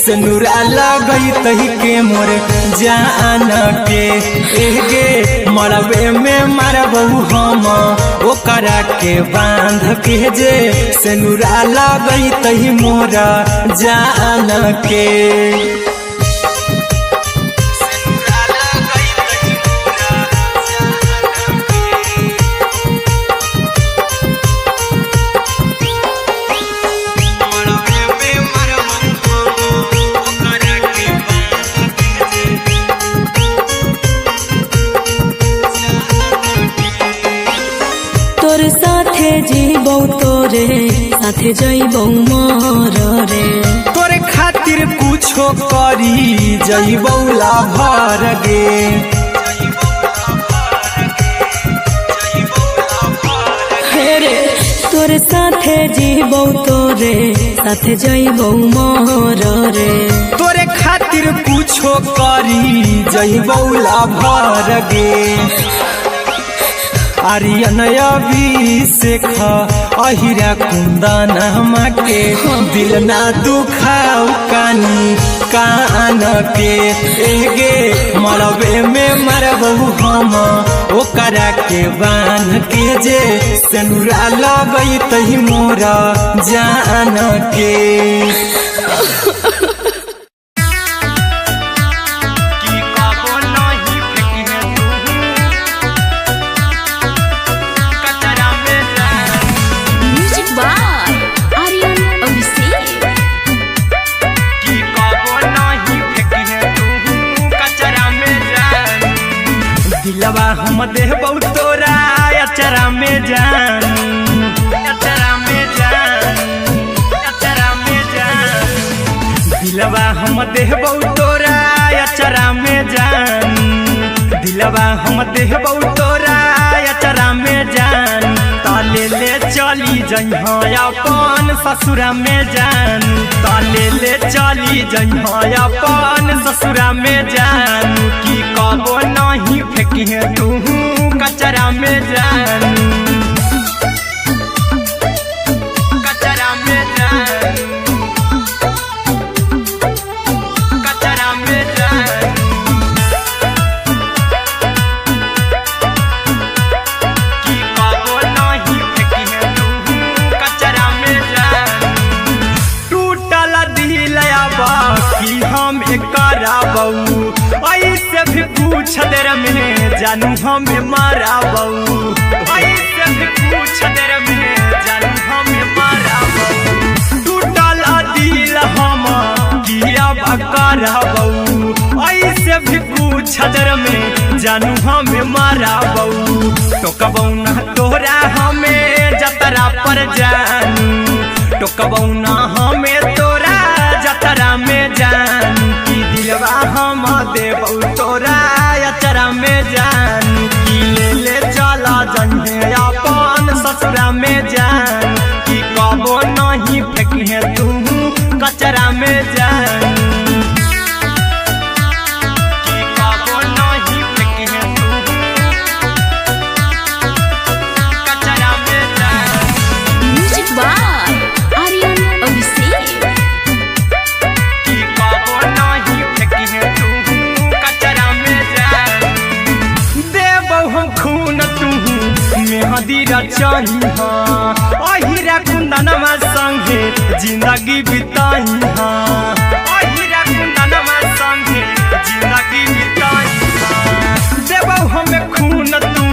सेनुरा लगई तही के मोर जान के एगे मरबे में मरबौ हम ओकरा के बांध के जे सेनुरा लगई तही मोरा जान के तोर साथे जीबौ तोरे साथे जइबौ मोर रे तोरे खातिर कुछो करी जइबौ लाभर गे हेरे तोर साथे जीबौ तोरे साथे जइबौ मोर रे तोरे खातिर कुछो करी जइबौ लाभर गे आर्यन अभिषेक अहिरा कुंदन के दिल ना दुखाऊ कानी कान के एगे मरबे में मरबौ हम ओकरा के बांध के जे सेनुरा लगई तही मोरा जान के दिलवा हम देबौ तोरा अचरा में जान अचरा में जान अचरा में जान दिलवा हम देबौ तोरा अचरा में जान दिलवा हम देबौ तोरा अचरा में जान ताले ले चली जइहा अपन ससुरा में जान ताले ले चली जइहा अपन ससुरा में जान की कबो नहीं फेंकी तू कचरा में जानू, कचरा में जानू, कचरा में जानू। कि कबो नहीं फेंकी है तू कचरा में जानू। टूटल दिल कि हम कराबू, ऐसे भी पूछ देर में जानू हमें माराबू, ऐसे भी पूछ देर में जानू हमें माराबू। टूटल दिल हम किया कराबू, ऐसे भी पूछ देर में जानू हमें माराबू। टोकबू ना तोरा हमें जतरा पर जानू, टोकबू ना हमें तोरा जतरा में जानू। कि दिलवा हम देबू तोरा अचरा में जानू। कि ले चला जन्हे अपन ससुरा में जानू। कि कबो नहीं फेंकी है तू कचरा में जानू। कि कबो नहीं फेंकी है तू कचरा में जानू। Music by Aryan Abhishek. कि कबो नहीं फेंकी है तू कचरा में जानू। देबौ हम खून तू मेहंदी रचाई हाँ, अहिरा कुंदनमा संगे जिंदगी बिताई हाँ, अहिरा कुंदनमा संगे जिंदगी बिताई हाँ। देबौ हमें खून तू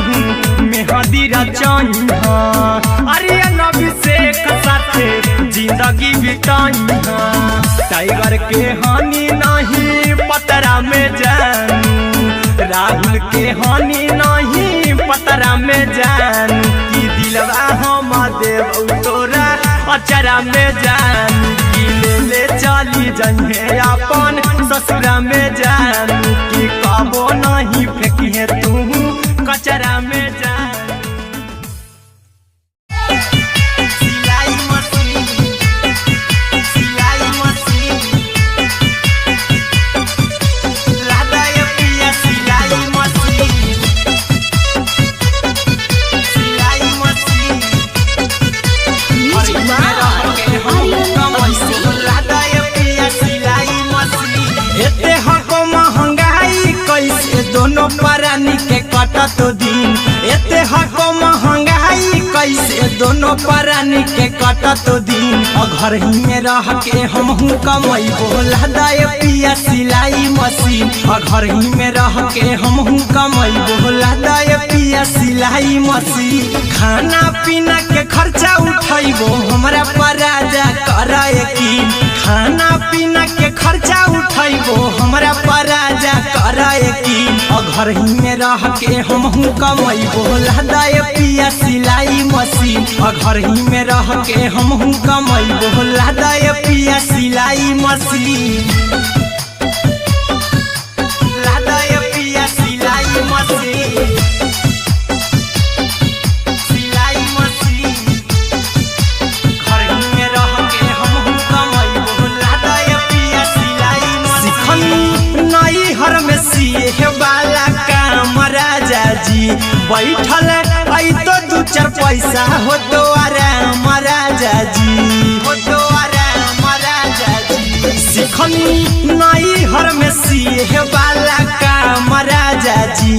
मेहंदी रचाई हाँ, आर्यन अभिषेक साथे जिंदगी बिताई हाँ। टाइगर के हानि नहीं पतरा में जानू, राहुल के हानि नहीं पतरा में जानू। कि दिलवा हम देबू तोरा अचरा में जानू। कि ले चली जन्हे अपन ससुरा में जानू। कि कबो नहीं फेंकी है तू कचरा में जानू। सिलाई मशीन, सिलाई मशीन, लादा ये पिया सिलाई मशीन, सिलाई machine. Music by Aryan Abhishek. लादा ये पिया सिलाई मशीन। एते हको महंगाई कैसे दोनों परानी के कटत दिन। एते हको महंगाई कैसे दोनों परानी के कटत दिन। घर ही में रह के हमहू कमैबो लादा ये पिया सिलाई मशीन। घर ही में रह के हमहू कमैबो लादा ये पिया सिलाई मशीन। खाना पीना के खर्चा उठैबो हमरा पर राजा करा यकीन। खाना पीना के खर्चा उठैबो हमरा पर राजा करा यकीन। घर ही में रह के हमहू कमैबो लादा ये पिया सिलाई मशीन। घर ही में रह के हमहू कमैबो लादा ये पिया सिलाई मशीन। लादा ये पिया सिलाई मशीन, सिलाई मशीन। घर ही में रह के हमहू कमैबो लादा ये पिया सिलाई मशीन। सिखनी नई हर में सिए वाला काम राजा जी बैठल आई तो दू चार पैसा हो तो आराम राजा जी, हो तो आराम राजा जी। सिखनी नई हर में सिए वाला काम राजा जी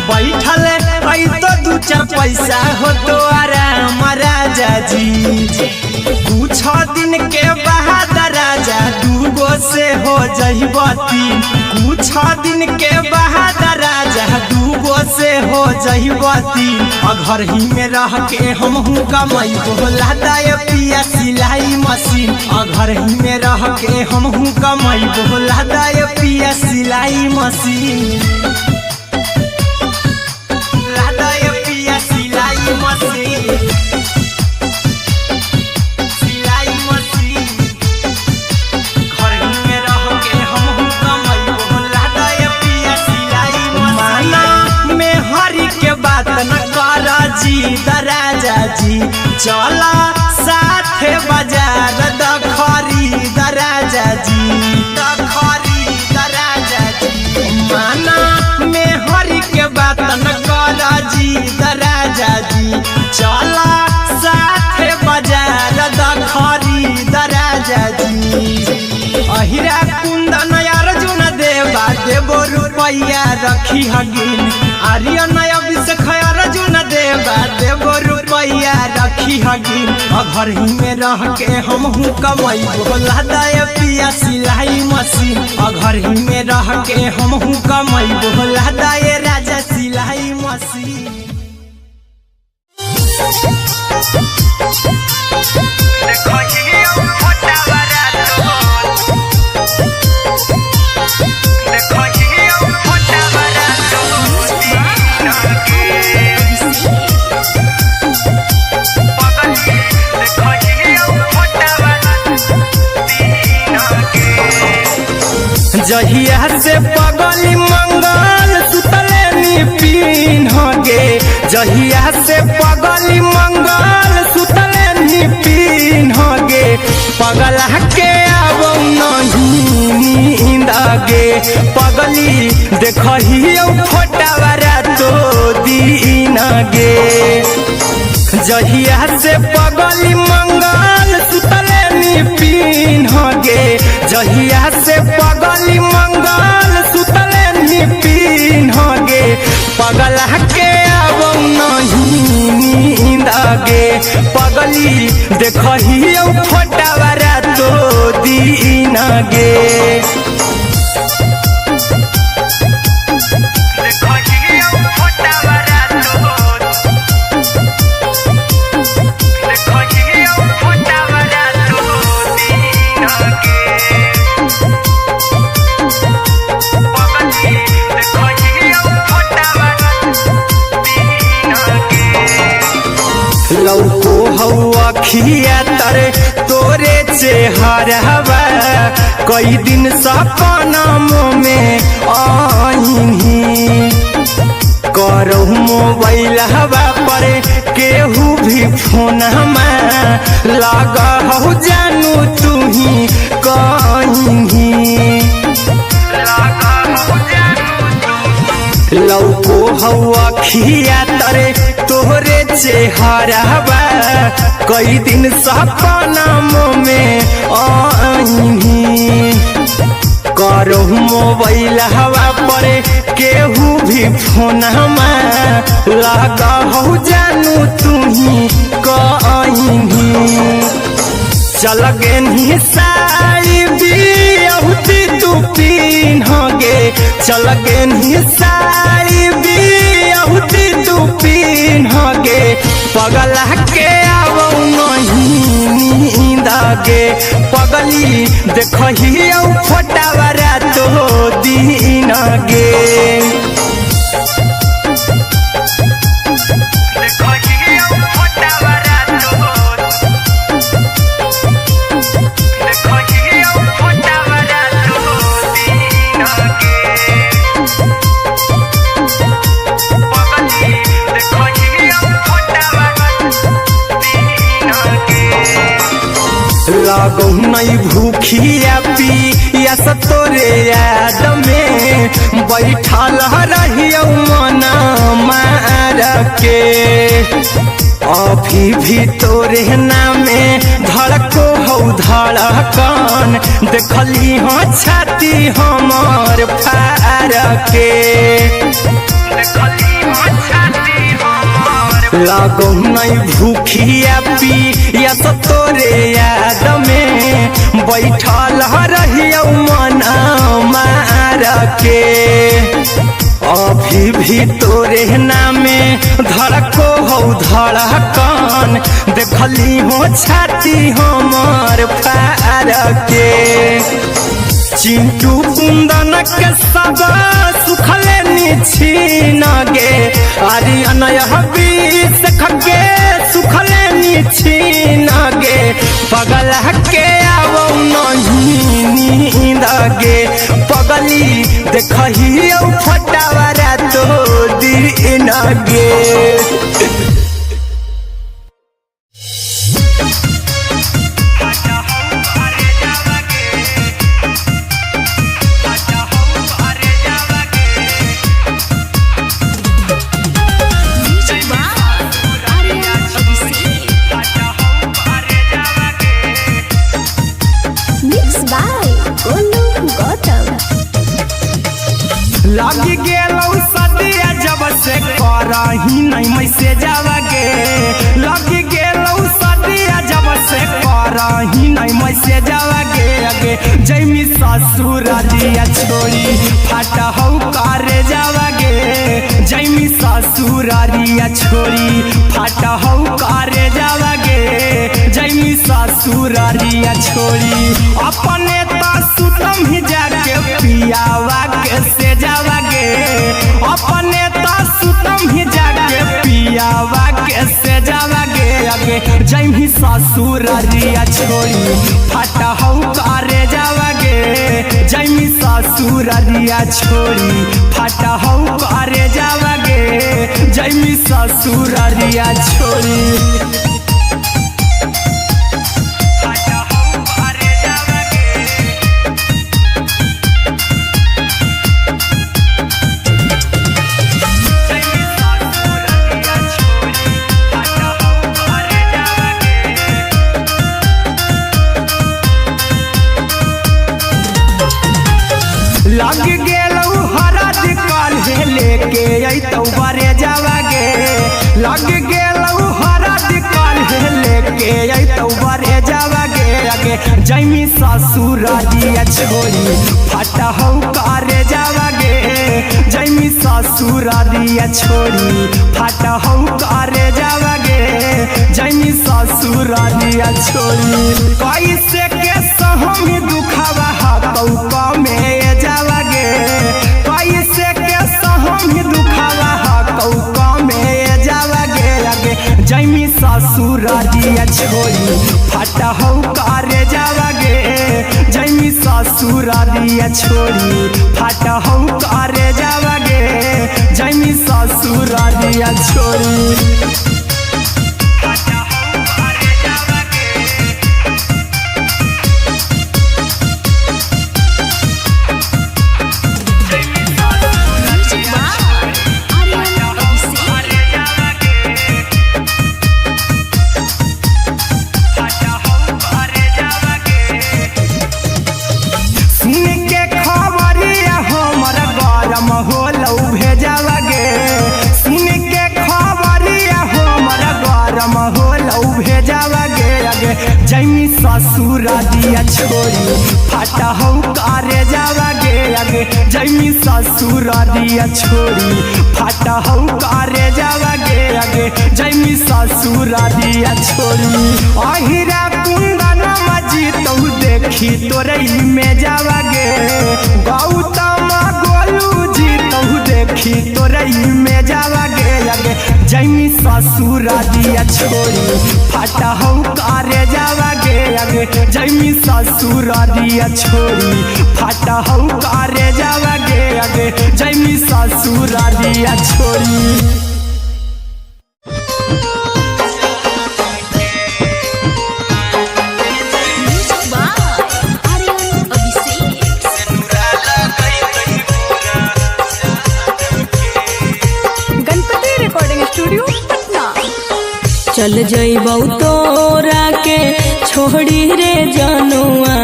बैठल आई तो दू चार पैसा हो तो आराम राजा जी। कुछ दिन के बाद राजा दूगो से हो जहिबती। कुछ दिन के बाद राजा दूगो से हो जहिबती। घर ही में रह के हमहू कमैबो लादा ये पिया सिलाई मशीन। घर ही में रह के हमहू कमैबो लादा ये पिया सिलाई मशीन। लादा ये पिया सिलाई मशीन, सिलाई मशीन। घर ही में रह के हमहू कमैबो लादा ये पिया सिलाई मशीन। माना में हरी के बात न कर जी दराजा जी। चला साथे बाजार दखरी दराजा जी, दखरी दराजा जी। माना में हरी के बात न कर जी खरीद राजा जी चला साथे बाजार द खरीद राजा जी अहिरा कुंदन अर्जुन देवा देवो रुपैया रखी हगिन आर्यन अभिषेक अर्जुन देवा देवो रुपैया रखी हगिन घर ही में रह के हमहू कमाई बोला दे पिया सिलाई मशीन घर ही में रह के हमहू कमाई बोला दे राजा सिलाई मशीन जहिया से पगली मंगल सुतले निपिन गे जहिया से पगली मंगल सुतले निपिन गे पगला के अब नहीं नींद गे पगली देखही फोटावारा तो दीन गे जहिया से पगली मंगल सुतले निपिन गे जहिया से पगली मंगल सुतले निपिन गे पगला के अब नहीं नींद गे पगली देखही फोटावारा तो दीन गे लौको हवा खिया तरे तोरे चेहरवा कई दिन सपना में आईनी करो मोबाइल हवा पर केहू भी फोन में लगा हो जानू तू ही कहीं लौको हवा खिया तरे तोहरे चेहरवा कई दिन सपना में आईनी करो मोबाइल हवा पर केहू भी फोन में लगा हो जानू तू ही कहीं चल गे साड़ी बिहुती तू पीन गे चल गे साड़ी बिहुती तू पीन गे पगला के अब नहीं नींद गे पगली देखही फोटावारा तो दीन गे लागो नहीं भूखिया पिया तोरे याद में बैठल रहियो मन मार के अभी भी तोरे नामे धड़को हो धड़कन देखली हो छाती हमर फार के लागो नहीं भूखिया पिया तोरे याद में बैठल रहियो मन मार के अभी भी तोरे नामे धड़को हो धड़कन देखली हो छाती हमर फार के चिंटू कुंदन के सब सुखले निछीन गे आर्यन अभिषेक के सुखले निछीन गे पगला के अब नहीं नींद गे पगली देखही फटावारा तो दीन गे लग गेलौ सदिया जब से करही नहीं मैसेजवा गे लग गेलौ सदिया जब से करही नहीं मैसेजवा गे अगे जैमी ससुरारिया छोड़ी फाटा हौ करे जावा गे जैमी ससुरारिया छोड़ी फाटा हौ करे जावा गे जैमी ससुरारिया छोड़ी अपने सुतम ही जाके पियावा के से जावा गे अपने सुतम ही जाके पियावा के से जावा गे अगे जैमी ससुरारिया छोड़ी फाटा हौ करे जावा गे जैमी ससुरारिया छोड़ी फाटा हौ करे जावा गे जैमी ससुरारिया छोड़ी लग गेलौ हरद काल्हे लेके अइतौ बरे जावा गे लग गेलौ हरद काल्हे लेके अइतौ बरे जावा गे अगे जैमी ससुरारिया छोड़ी फाटा हौ करे जावा गे जैमी ससुरारिया छोड़ी फाटा हौ करे जावा गे जैमी ससुरारिया छोड़ी कैसे के सहम दुखवा हतौ कमे जावा गे कैसे के सहम दुखवा हतौ कमे जावा गे अगे जैमी ससुरारिया छोड़ी फाटा हौ करे जावा गे जैमी ससुरारिया छोड़ी फाटा हौ करे जावा गे जैमी ससुरारिया छोड़ी जैमी ससुरारिया छोड़ी फाटा हौ करे जावा गे अगे जैमी ससुरारिया छोड़ी फाटा हौ करे जावा गे अगे जैमी ससुरारिया छोड़ी अहिरा कुंदन मजी तौ देखी तोरई में जावा गे गौतम गोलू जी तौ देखी तोरई में जावा गे अगे जैमी ससुरारिया छोड़ी फाटा हौ करे जावा गे अगे जैमी ससुरारिया छोड़ी फाटा हौ करे जावा गे अगे जैमी ससुरारिया छोड़ी चल जइबौ तोरा के छोड़ी रे जनुआ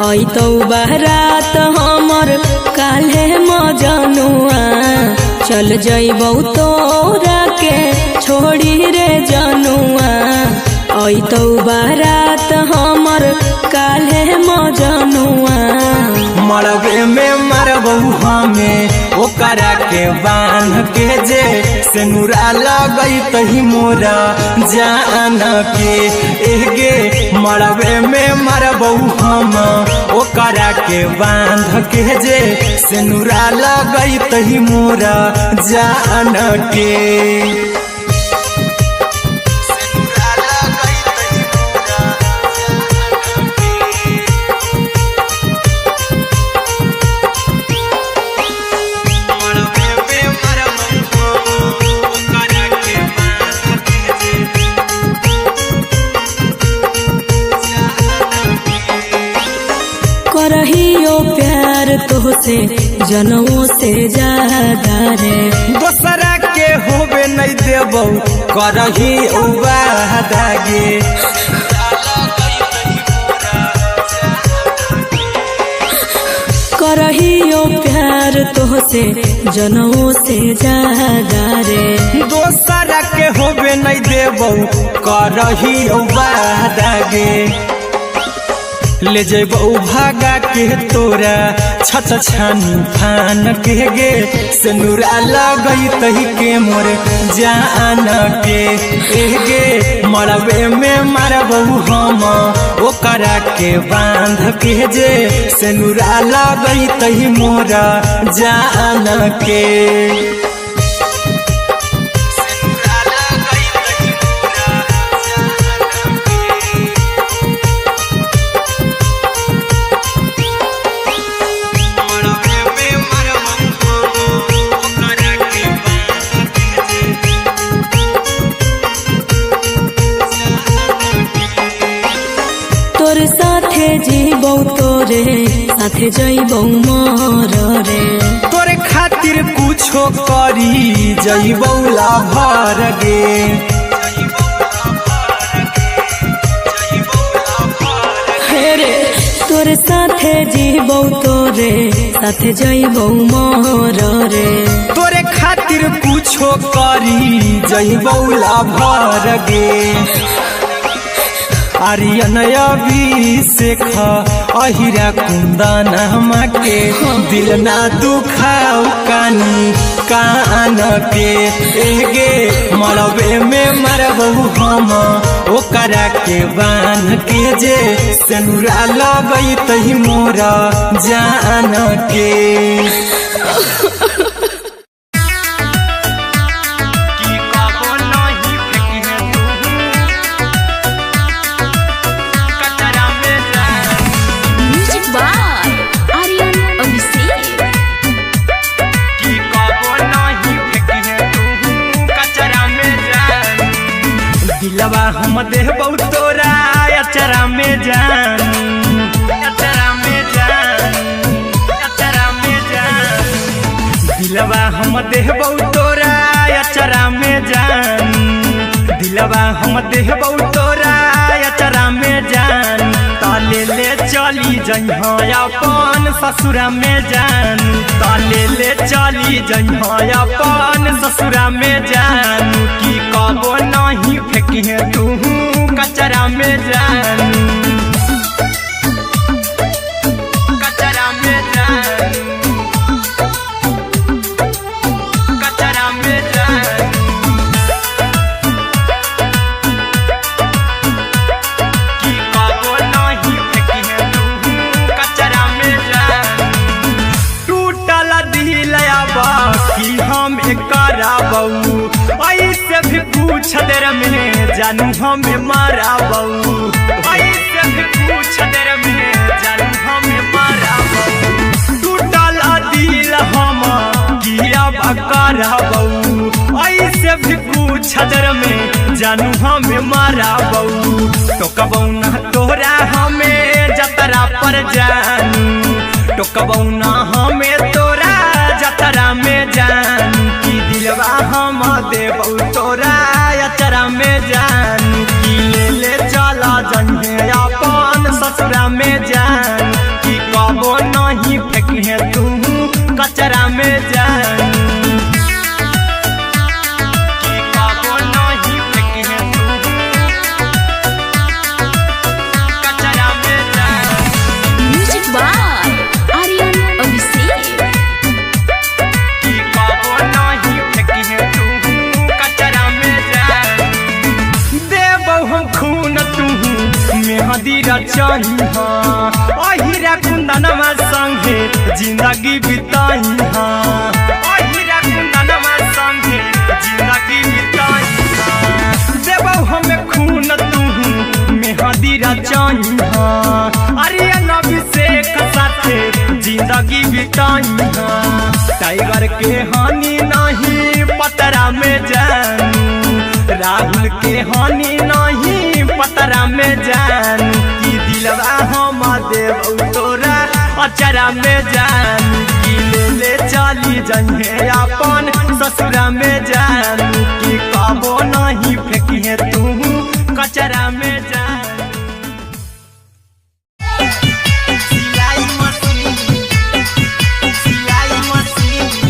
अइतौ बारात हमर काल्हे मजनुआ चल जइबौ तोरा के छोड़ी रे जनुआ अइतौ बारात हमर काल्हे मजनुआ मरबे में मरबौ हमें ओकरा के बांध के जे सेनुरा लगई तही मोरा जान के एगे मरबे में मरबौ हम ओकरा के बांध के जे सेनुरा लगई तही मोरा जान के करहियो प्यार तोहसे जनमों से ज्यादा रे दोसरा के होबे नहीं देबौ करही वादा गे करहियो प्यार तोहसे से जनों से ज्यादा रे। दोसरा के होबे नहीं देबो करही वादागे ले जेबो भागा के तोरा छत छानी फान के गे से नूरा लगई तही के मोर जान के गे मरबे में मारबो हम ओकरा के बांध के जे से नूरा लगई तही मोरा जान के। तोर साथे जीबौ तोरे साथे जइबौ मोर रे। तोरे खातिर कुछो करी जइबौ लाभर गे रे। तोर साथे जीबौ तोरे साथे जइबौ मोर रे। तोरे खातिर कुछो करी जइबौ लाभर गे आर्यन अभिषेक अहिरा कुंदन के दिल ना दुखाऊ कानी कान के एगे मरबे में मरबू हम ओकरा के बांध के जे सेनुरा लगई तही मोरा जान के। दिलवा हम देबौ तोरा अचरा में जान अचरा में जान अचरा में जान दिलवा हम देबौ तोरा अचरा में जान दिलवा हम देबौ तोरा अचरा में जान ताले ले चली जइहा अपन ससुरा में जान ताले ले चली जइहा अपन ससुरा में जान की कबो नहीं फेंकिहे तू कचरा में जान कचरा में जान कचरा में जान की कबो नहीं फेंकिहे तू कचरा में जान टूटल दिलया बाकी हम कराबू ऐसे भी पूछ देर में जानू हमें माराबू ऐसे भी पूछ देर में जानू हमें माराबू टूटल दिल हम किया कराबू ऐसे भी पूछ देर में जानू हमें माराबू टोकबू ना तोरा हमें जतरा पर जानू टोकबू ना हमें तोरा जतरा में जानू की दिलवा हम देबौ तोरा अचरा में जान की ले ले चला जन्हे अपन ससुरा में जान की कबो नहीं फेंकिहे तू कचरा में जान की कबो नहीं फेंकिहे तू कचरा में जान। म्यूजिक बाय आर्यन अभिषेक की कबो नहीं फेंकिहे तू कचरा में जान देबौ हम खून तू मेहदी रचइहा अहिरा कुंदनमा संगे जिंदगी बिताइहा अहिरा कुंदनमा संगे जिंदगी बिताइहा देबौ हम खून तू मेहदी रचइहा आर्यन अभिषेक साथे जिंदगी बिताइहा टाइगर के हानि नहीं पतरा में जानू राहुल के हानि नहीं पतरा में जान की दिलवा हम देबौ तोरा अचरा में जान की ले ले चली जइहे अपन ससुरा में जान की कबो नहीं फेंकिहे तू कचरा में जान। सिलाई मशीन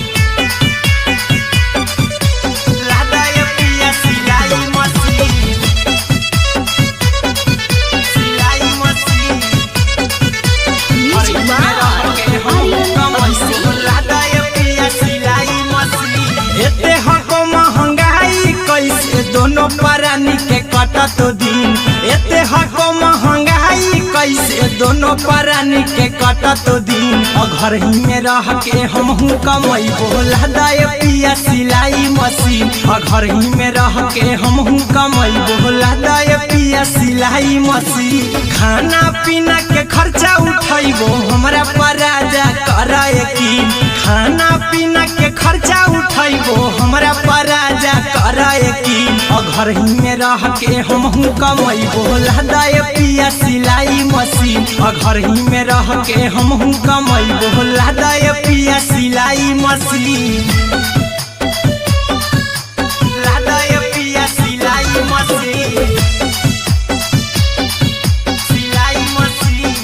कटतो दिन एते हको महंगाई कैसे दोनों प्राणी के कटतो दिन घर ही में रह के हमहू कमैबो लहदाय पिया सिलाई मशीन घर ही में रह के हमहू कमैबो लहदाय पिया सिलाई मशीन खाना पीना के खर्चा उठैबो हमरा पर राजा करा यकीन खाना पीना के खर्चा उठैबो हमरा पर राजा करा यकीन घर ही में रह के हमहू कमैबो लहदाय पिया सिलाई मशीन घर ही में रह के हमहू कमैबो लहदाय पिया सिलाई मशीन लहदाय पिया सिलाई मशीन सिलाई मशीन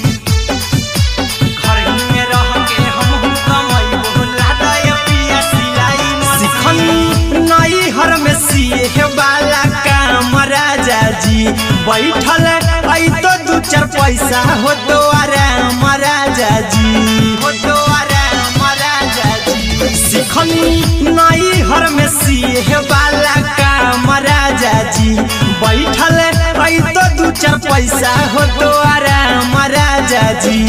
घर ही में रह के हमहू कमैबो लहदाय पिया सिलाई मशीन नई हर में सिए वाला काम राजा जी बैठल आई तो दू चार पैसा हो तो आराम राजा जी हो तो आराम राजा जी सिखनी नई हर में सिए वाला काम राजा जी बैठल आई तो दू चार पैसा हो तो आराम राजा जी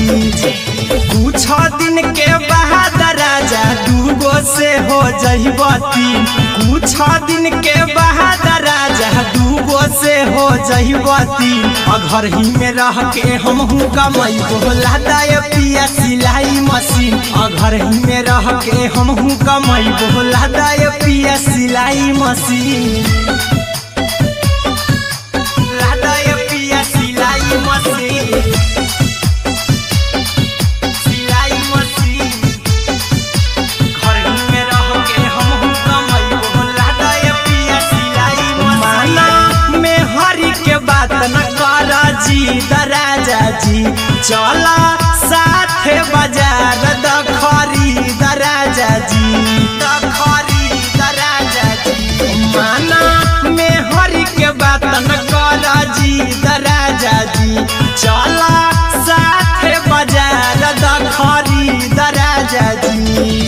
कुछ दिन के बाद राजा दूगो से हो जइबो तीन कुछ दिन के बाद राजा दूगो से हो जइबो तीन घर ही में रह के हमहू कमैबो लहदाय पिया सिलाई मशीन घर ही में रह के हमहू कमैबो लहदाय पिया सिलाई मशीन लहदाय पिया सिलाई मशीन सिलाई मशीन घर ही में रह के हमहू कमैबो लहदाय पिया सिलाई मशीन में हरी के बात न कर जी दराजा जी चला साथे बाजार द खरीद राजा जी द खरीद राजा जी माना में हरी के बात न कर जी दराजा जी चला साथे बाजार द खरीद राजा जी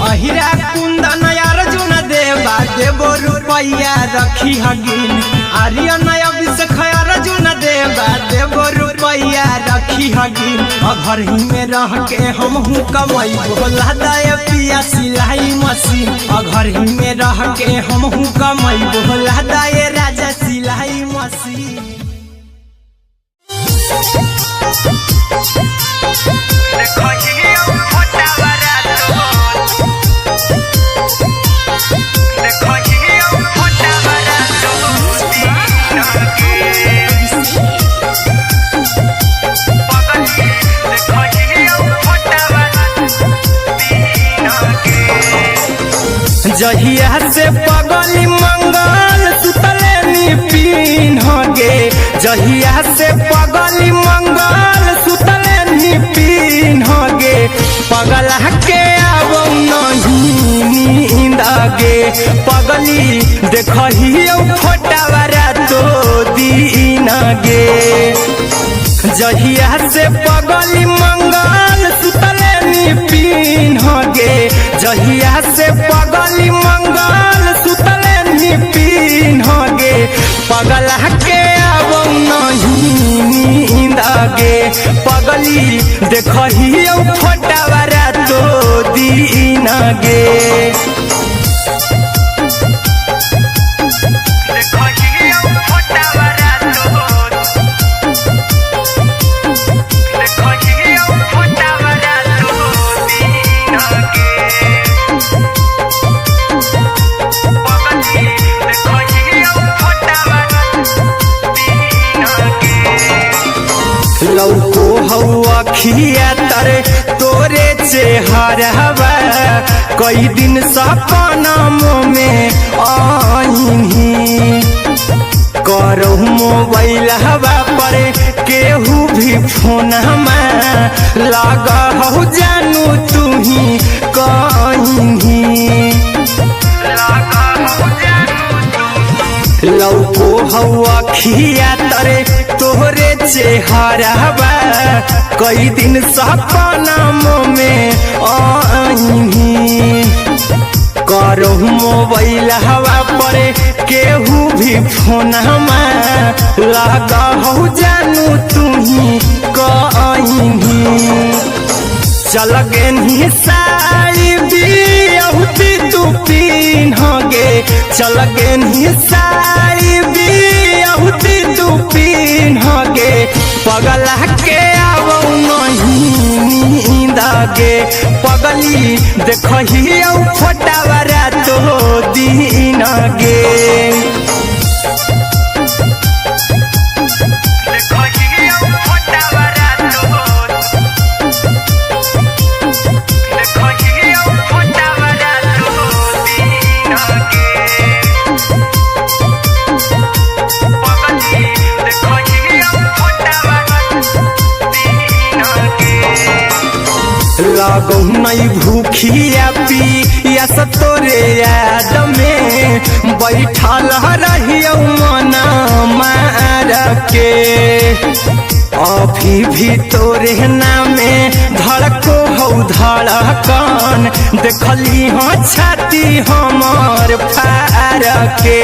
अहिरा कुंदन अर्जुन देवा देबो रुपैया रखी हगिन आर्यन अभिषेक अर्जुन देवा देबो रुपैया रखी हगिन घर ही में रह के हमहू कमैबो लहदाय पिया सिलाई मशीन घर ही में रह के हमहू कमैबो लहदाय राजा सिलाई मशीन जहिया से पगली मंगल सुतले निपिन गे जहिया से पगली मंगल सुतले निपिन गे पगला के अब नहीं नींद गे पगली देखही फोटावारा तो दीन गे जहिया से पगली मंगल सुतले निपिन गे जहिया से पगली मंगल सुतले निपिन गे पगला के अब नहीं नींद गे पगली देखही फोटावारा तो दीन गे लौको हवा खिया तरे तोरे चेहरवा कई दिन सपना में आईनी करो मोबाइल हवा पर केहू भी फोन में लगा हो जानू तू ही कहीं लौको हवा खिया तरे तोहरे चेहरवा कई दिन सपना में आईनी करो मोबाइल हवा पर केहू भी फोन लगा हो जानू तुही कहीं चल गे साड़ी बियहुती तू पिन्हगे चल गे साड़ी बियहुती तू पिन्हगे पगला के आवो नहीं नींदगे पगली देखही फोटावरा तो दिन गे लगो नहीं भूखिया पिया तोरे याद में बैठल रहियो मना मार के अभी भी तोरे नामे धड़को हो धड़कन देखली हाँ छाती हमर फार के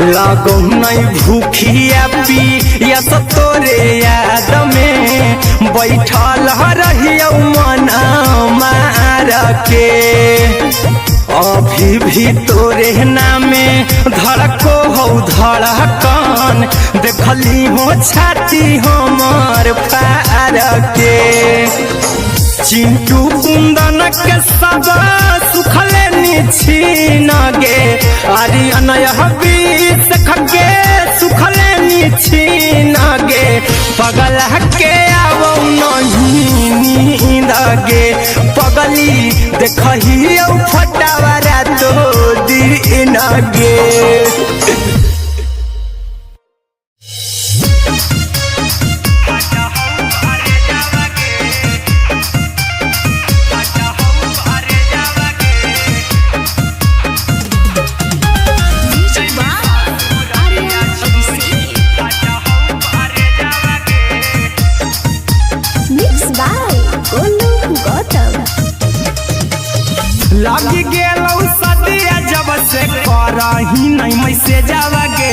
लगो नहीं भूखिया पिया तोरे याद में बैठल रहियो मना मार के अभी भी तोरे नामे धड़को हो धड़कन देखली हो छाती हमर फार के चिंटू कुंदन के सब सुखले छीन गे आर्यन बीस खगे सुखले छीन गे पगला के आवो नहीं नींद गे पगली देखही फटावरा तो दिन गे लगी गेलौ सदिया जब से करही नहीं मैसे जावगे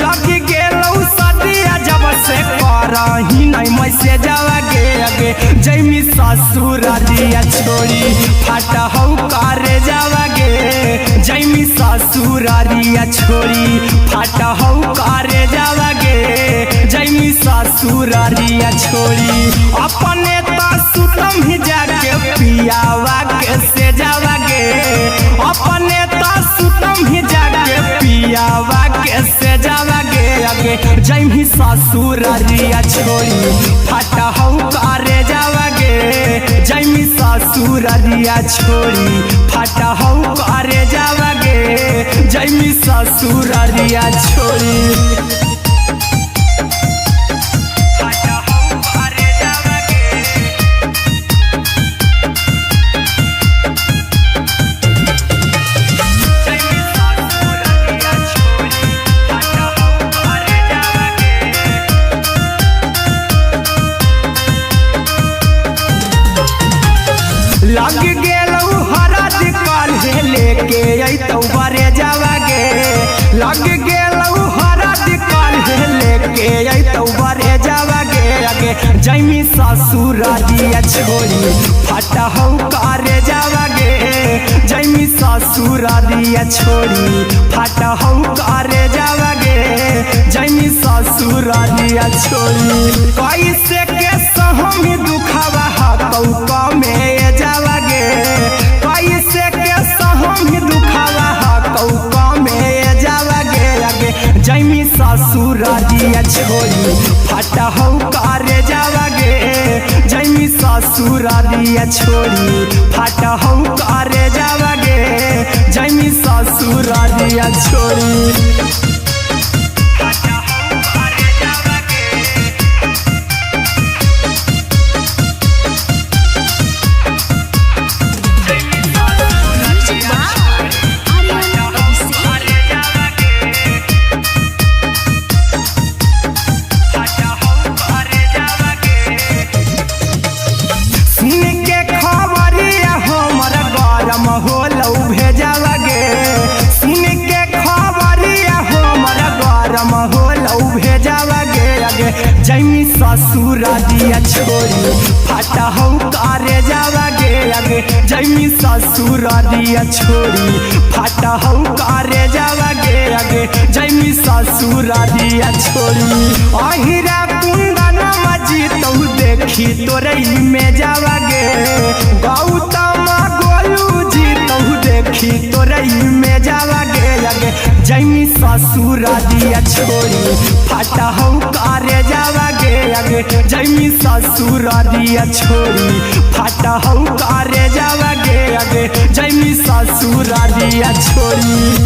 लगी गेलौ सदिया जब से करही नहीं मैसे जावगे अगे जैमी ससुर दिया छोड़ी फाटा हो करे जावगे जैमी ससुर दिया छोड़ी फाटा हो करे जावगे जैमी ससुर दिया छोड़ी अपने तो सुतम ही जाके पियावा के से जावगे अपने तो सुतम ही जाके पियावा के से जावगे अगे जैमी ससुर दिया छोड़ी फाटा हो करे जावगे जैमी ससुर दिया छोड़ी फाटा हो करे जावगे जैमी ससुर दिया छोड़ी लग गेलौ हरा दिकाल लेके अइतौ बरे जावगे लग गेलौ हरा दिकाल लेके अइतौ बरे जावगे अगे जैमी ससुर दिया छोड़ी फाटा हो करे जावगे जैमी ससुर दिया छोड़ी फाटा हो करे जावगे जैमी ससुर दिया छोड़ी कैसे के सहमी दुखवा हकौ में जावगे कैसे के सहमी दुखवा हकौ में जावगे अगे जैमी ससुर दिया छोड़ी फाटा हो करे जावगे जैमी ससुर दिया छोड़ी फाटा हो करे जावगे जैमी ससुर दिया छोड़ी ससुर दिया छोड़ी फाटा हो करे जावा गे आगे जैमी ससुर दिया छोड़ी फाटा हो करे जावा गे आगे जैमी ससुर दिया छोड़ी अहिरा कुंदन मजी तो देखी तोरे में जावा गे गौतम गोलू जी तो देखी तोरे में जावा गे आगे जैमी ससुर दिया छोड़ी फाटा हो करे जावा गे आगे जैमी ससुर दिया छोड़ी फाटा हो करे जावा गे आगे जैमी ससुर दिया छोड़ी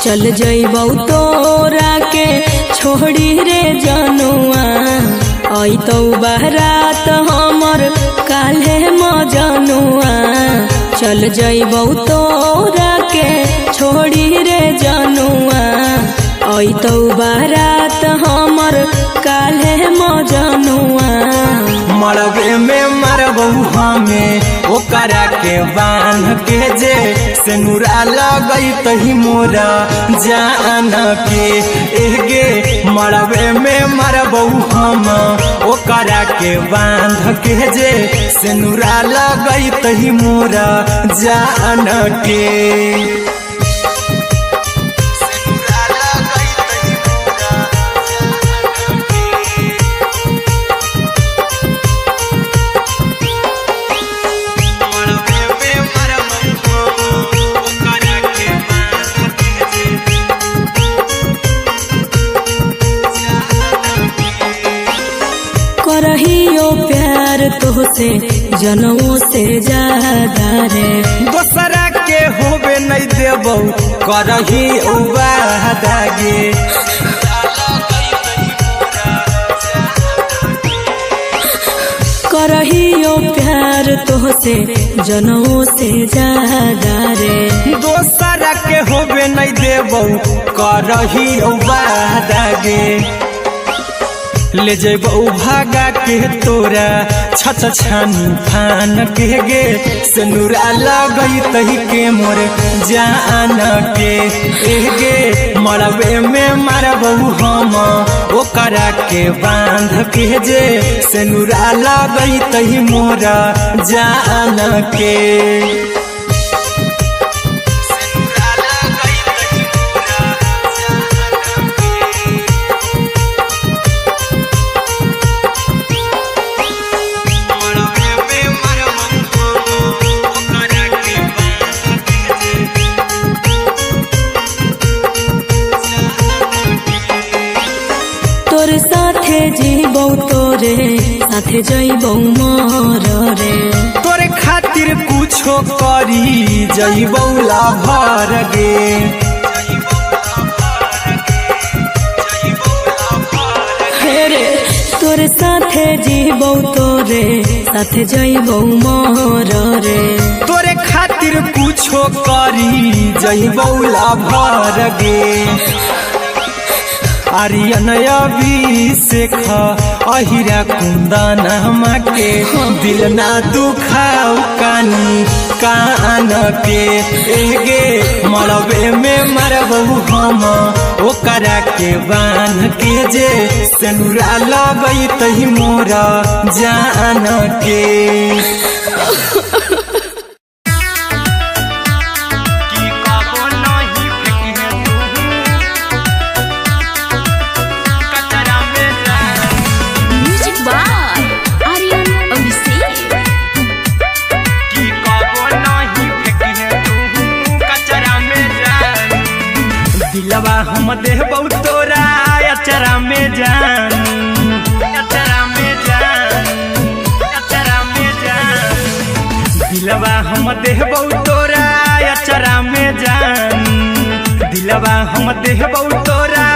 चल जइबौ तोरा के छोड़ी रे जनुआ अइतौ बारात हमर काल्हे मजनुआ चल जइबौ तोरा के छोड़ी रे जनुआ अइतौ बारात हमर काल्हे मजनुआ मरबे में मरबू हमें ओकरा के बांध के जे सेनुरा लगई तही मोरा जान के एगे मरबे में मरबू हम ओकरा के बांध के जे सेनुरा लगई तही मोरा जान के करहियो प्यार तोहसे जनों से ज्यादा रे दोसरा के होबे नहीं देबौ करही वादा गे करहियो प्यार तोहसे जनों से ज्यादा रे दोसरा के होबे नहीं देबौ करही वादा गे ले जेबौ भागा के तोरा छछ छानी फान के गे सेनुरा लगई तही के मोर जान के एगे मरबे में मरबौ हम ओकरा के बांध के जे सेनुरा लगई तही मोरा जान के जीबौ तोरे साथे जइबौ मोर रे तोरे खातिर कुछो करी जइबौ लाभर गे रे तोरे साथे जीबौ तोरे साथे जइबौ मोर रे तोरे खातिर कुछो करी जइबौ लाभर गे आर्यन अभिषेक अहिरा कुंदन के दिल ना दुखाऊ कानी कान के एगे मरबे में मरबू हम ओकरा के बांध के जे सेनुरा लगई तही मोरा जान के दिलवा हम देबौ तोरा अचरा में जान अचरा में जान अचरा में जान दिलवा हम देबौ तोरा अचरा में जान दिलवा हम देबौ तोरा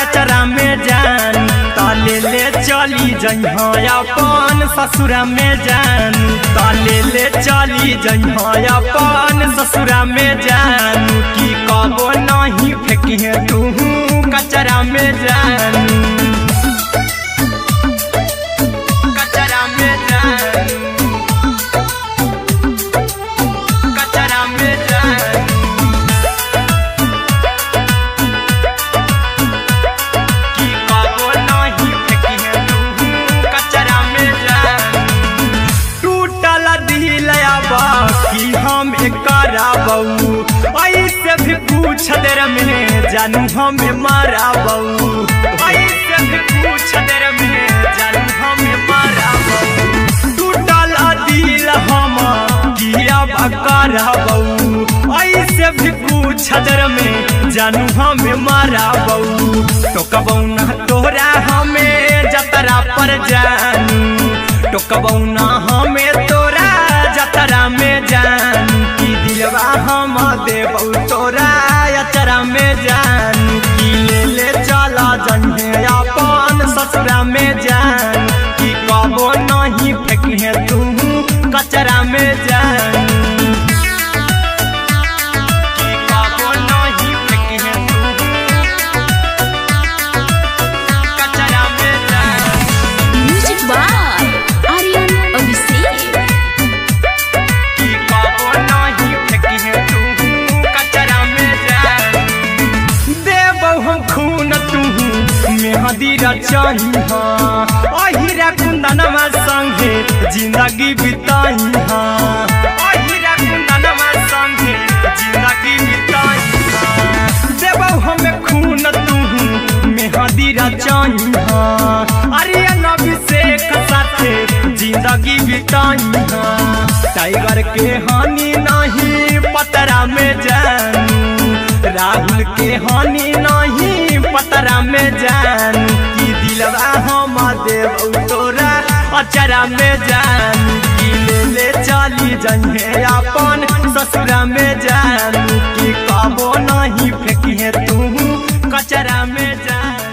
अचरा में जान ताले ले चली जइहा अपन ससुरा में जान ताले ले चली जइहा अपन ससुरा में जान की कबो नहीं फेंकी तू कचरा में जान कुछ देर में जानू हमें मारा बहू ऐसे भी कुछ देर में जानू हमें मारा बहू टूटल दिल हम किया बकारा बहू ऐसे भी कुछ देर में जानू हमें मारा बहू टोकबौ ना तोरा हमें जतरा पर जानू टोकबौ ना हमें तोरा जतरा में जानू की दिलवा हम देबौ तोरा अचरा में जानू की ले चला जन्हे अपन ससुरा में जान की कबो नहीं फेंके तू कचरा में जानू अहिरा कुंदनमा संगे जिंदगी बिताई अहिरा कुंदनमा संगे जिंदगी बिताई देबौ हमें खून तू मेहदी रचाई आर्यन अभिषेक साथे जिंदगी बिताई टाइगर के हानि नहीं पतरा में जानू राहुल के हानि नहीं पतरा में जानू की दिलवा हम देबौ तोरा अचरा में जानू की ले चली जन्हे अपन ससुरा में जानू की कबो नहीं फेंकिए तू कचरा में जानू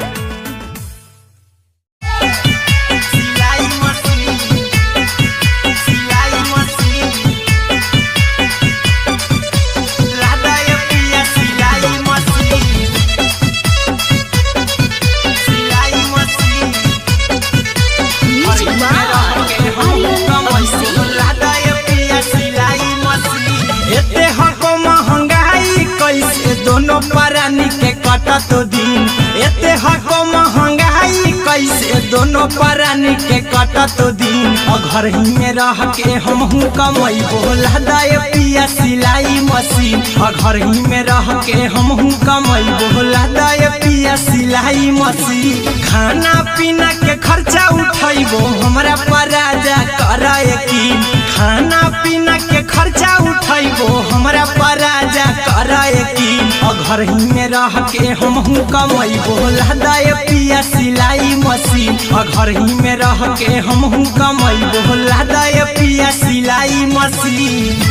दोनों परानी के कटा तो दिन एते हको महंगाई कैसे दोनों परानी के कटा तो दिन और घर ही में रह के हमहू कमाई बोला दाय पिया सिलाई मशीन और घर ही में रह के हमहू कमाई बोला दाय पिया सिलाई मशीन खाना पीना के खर्चा उठाइबो हमरा पराजा कराए की खाना पीना के खर्चा उठाइबो हमरा पराजा कराए की और घर ही में रह के हमहू कमाई बोला दाय पिया सिलाई मशीन और घर ही में रह के हमहू कमाई बोला दाय पिया सिलाई मशीन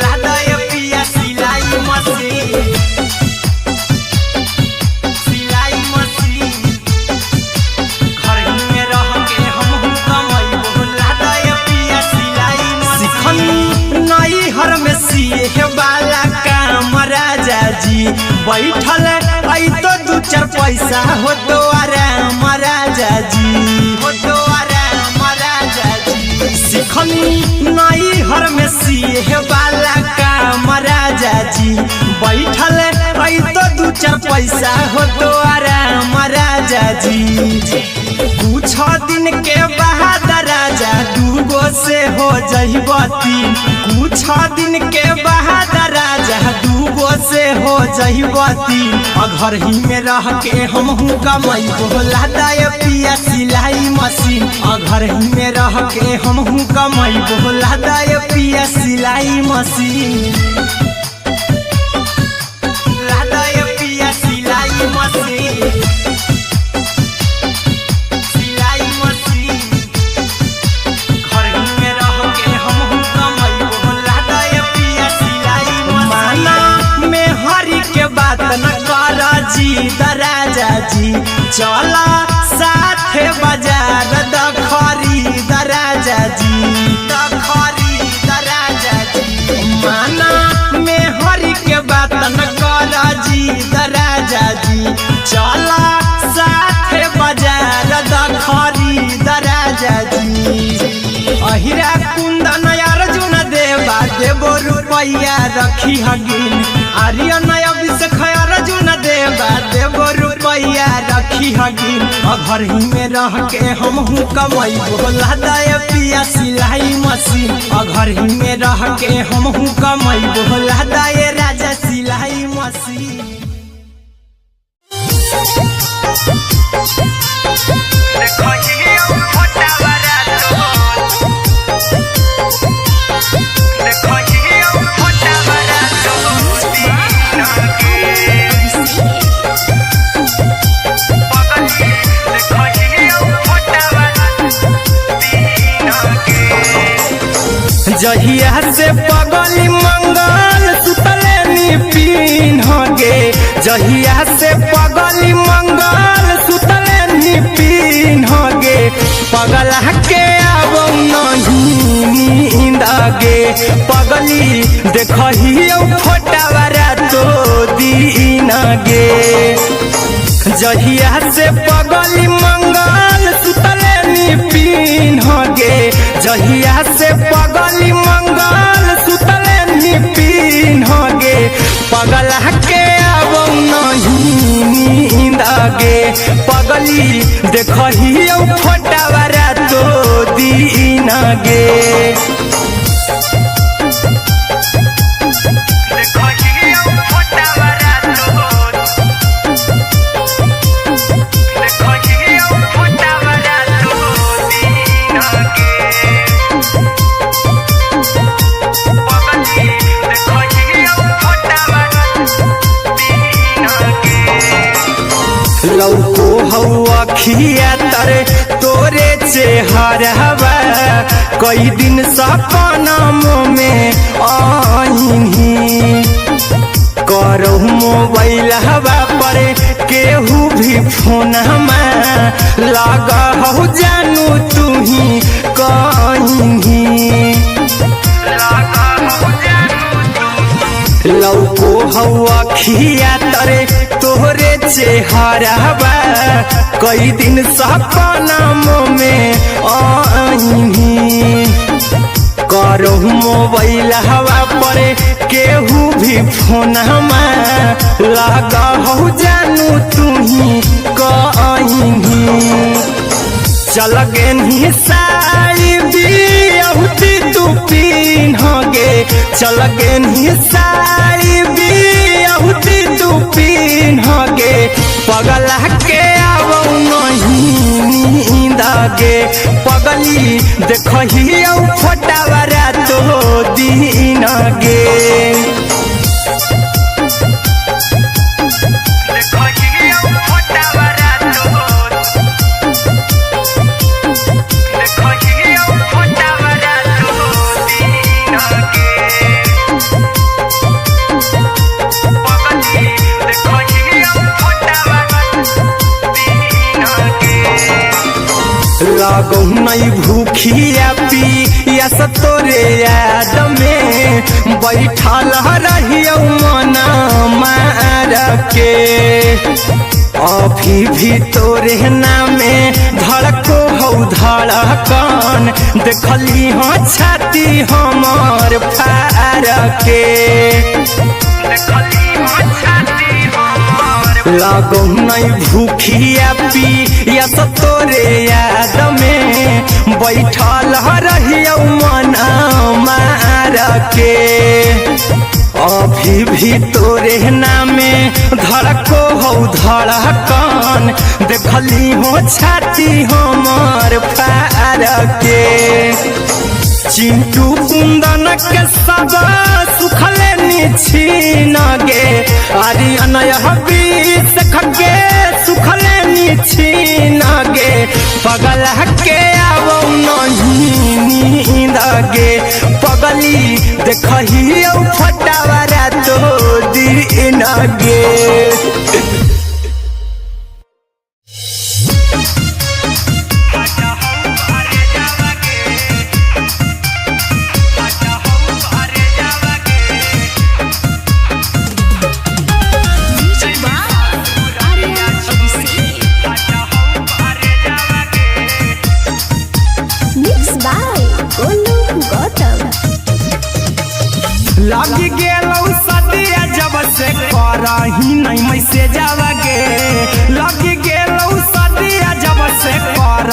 लादाय पिया सिलाई मशीन सिलाई मशीन घर ही में रह के हमहू कमाई बोला दाय पिया सिलाई मशीन नई हर में सिए वाला काम राजा जी बैठल आई तो दू चार पैसा हो तो आराम राजा जी हो तो आराम राजा जी सिखनी नई हर में सिए वाला काम राजा जी बैठल आई तो दू चार पैसा हो तो आराम राजा जी कुछ दिन के बाद राजा दूगो से हो जहिबती कुछ दिन के बाद राजा दूगो से हो जहिबती और घर ही में रह के हमहू कमाई बोला दाय पिया सिलाई मशीन और घर ही में रह के हमहू कमाई बोला दाय पिया सिलाई मशीन लादाय पिया सिलाई मशीन राजा जी चला साथे बाजार द खरीद राजा जी द खरीद राजा जी माना में हरी के बात न कर जी द राजा जी चला साथे बाजार द खरीद राजा जी अहिरा कुंदन अर्जुन देवा देबो रुपया रखी हगिन आर्यन अभिषेक अर्जुन देवा देबो रुपया रखी हगी घर ही में रह के हम कमाई बोला दे पिया सिलाई मशीन घर ही में रह के हम कमाई बोला दे राजा सिलाई मशीन जहिया से पगली मंगल सुतले निपिन गे जहिया से पगली मंगल सुतले निपिन गे पगला के अब नहीं नींद गे पगली देखही फोटावारा तो दीन गे जहिया से पगली मंगल सुतले निपिन गे जहिया से पगली मंगल सुतले निपिन गे पगला के अब नहीं नींद गे पगली देखही फोटावारा तो दीन गे लौको हवा खिया तरे तोरे चेहरवा कई दिन सपना में आईनी करो मोबाइल हवा पर केहू भी फोन में लगा हो जानू तू ही कहीं लौको हवा खिया तरे तोहरे चेहरवा कई दिन सपना में आईनी करो मोबाइल हवा पर केहू भी फोन में लगा हो जानू तू ही कहीं चल गे साड़ी बिहुती तू पीन गे चल गे साड़ी बिहुती तू पीन गे पगला के अब नहीं नींद गे पगली देखही फोटावारा तो दीन गे लागो नहीं भूखिया पिया तोरे याद में बैठल रहियो मना मार के अभी भी तोरे नामे धड़को हो धड़कन देखली हो छाती हमर फार के लागो नहीं भूखिया पिया तोरे याद में बैठल रहियो मना मार के अभी भी तोरे नामे धड़को हो धड़कन देखली हो छाती हमर फार के चिंटू कुंदन के सब सुखले निछीन गे आर्यन बीस खगे सुखले निछीन गे पगला के अब नहीं नींद गे पगली देखही फटावारा तो दीन गे लगी गेलौ सदिया जब से करही नहीं मैसेज आवा गे लगी गेलौ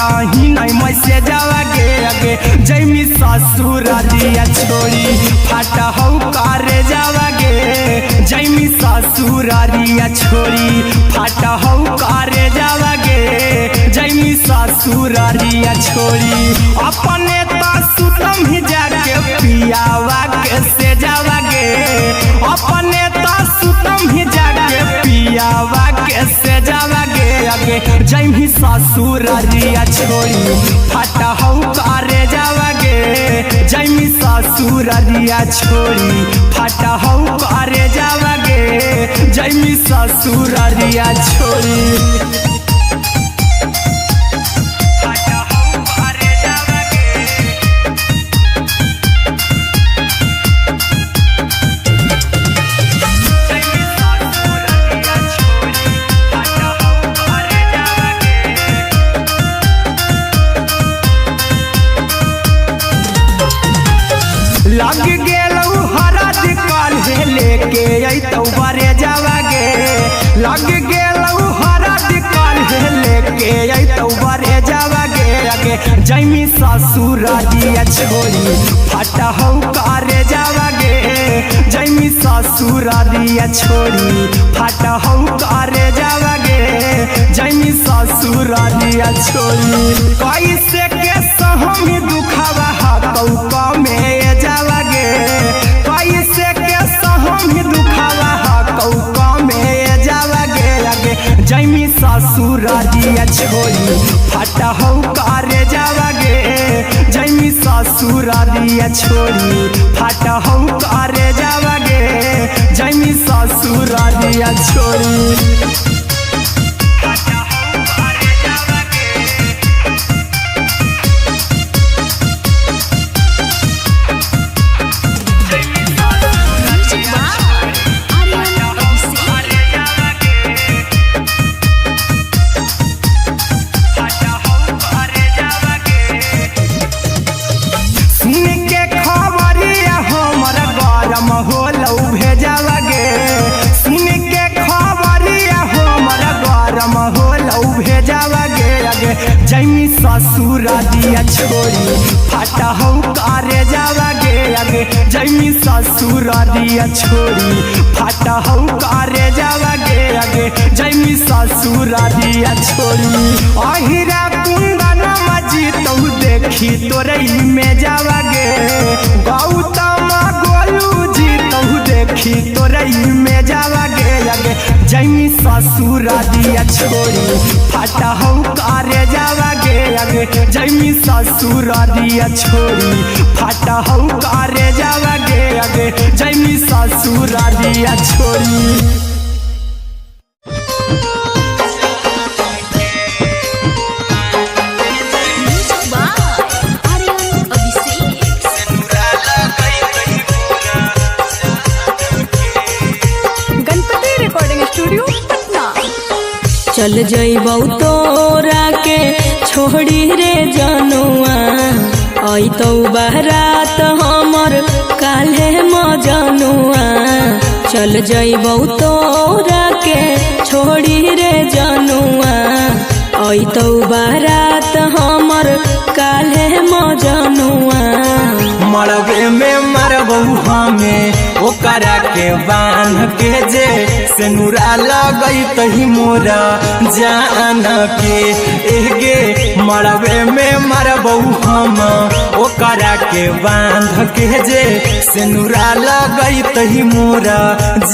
करही नहीं मैसे जावा गे जैमी ससुरारिया छोड़ी फाटा हौ करे जावा गे जैमी ससुरारिया छोड़ी फाटा हौ करे जावा गे जैमी ससुरारिया छोड़ी अपने तो सुतम ही जाके पियावा के से जावा गे अपने तो सुतम ही जाके पियावा के से जावा गे जैमी ससुरारिया छोड़ी फाटा हौ करे जावा गे जैमी ससुरारिया छोड़ी फाटा हौ करे जावा गे जैमी ससुरारिया छोड़ी लग गेलौ हरा दिकाल हे लेके अइतौ बरे जावा गे लग गेलौ हरा दिकाल हे लेके अइतौ बरे जावा गे जैमी ससुरारिया छोड़ी फाटा हौ करे जावा गे जैमी ससुरारिया छोड़ी फाटा हौ करे जावा गे जैमी ससुरारिया छोड़ी कैसे के सहम दुखावा हकौ में जावा गे कैसे के सहम दुखावा हकौ में जावा गे जैमी ससुरारिया छोड़ी फाटा हौ करे जावा गे जैमी ससुरारिया छोड़ी फाटा हौ करे जावा गे जैमी ससुरारिया छोड़ी जैमी ससुरारिया छोड़ी फाटा हौ करे जावा गे जैमी ससुरारिया छोड़ी फाटा हौ करे जावा गे जैमी ससुरारिया छोड़ी अहिरा कुंदन मजी तौ देखी तोरई में जावा गे गौतम गोलू जी तौ देखी तोरई में जावा गे जैमी ससुरारिया छोड़ी फाटा हौ करे जावा गे जैमी ससुरारिया छोड़ी फाटा हौ करे जावा गे जैमी ससुरारिया छोड़ी चल जइबौ तोरा के छोड़ी रे जनुआ अइतौ बारात हमर काल्हे मजनुआ चल जइबौ तोरा के छोड़ी रे जनुआ अइतौ बारात हमर काल्हे मजनुआ मरबे में मरबौ हमें ओकरा के बांध के जे सेनुरा लगैतहि मोरा जान के एगे मरबे में मरबौ हम ओकरा के बांध के जे सेनुरा लगैतहि मोरा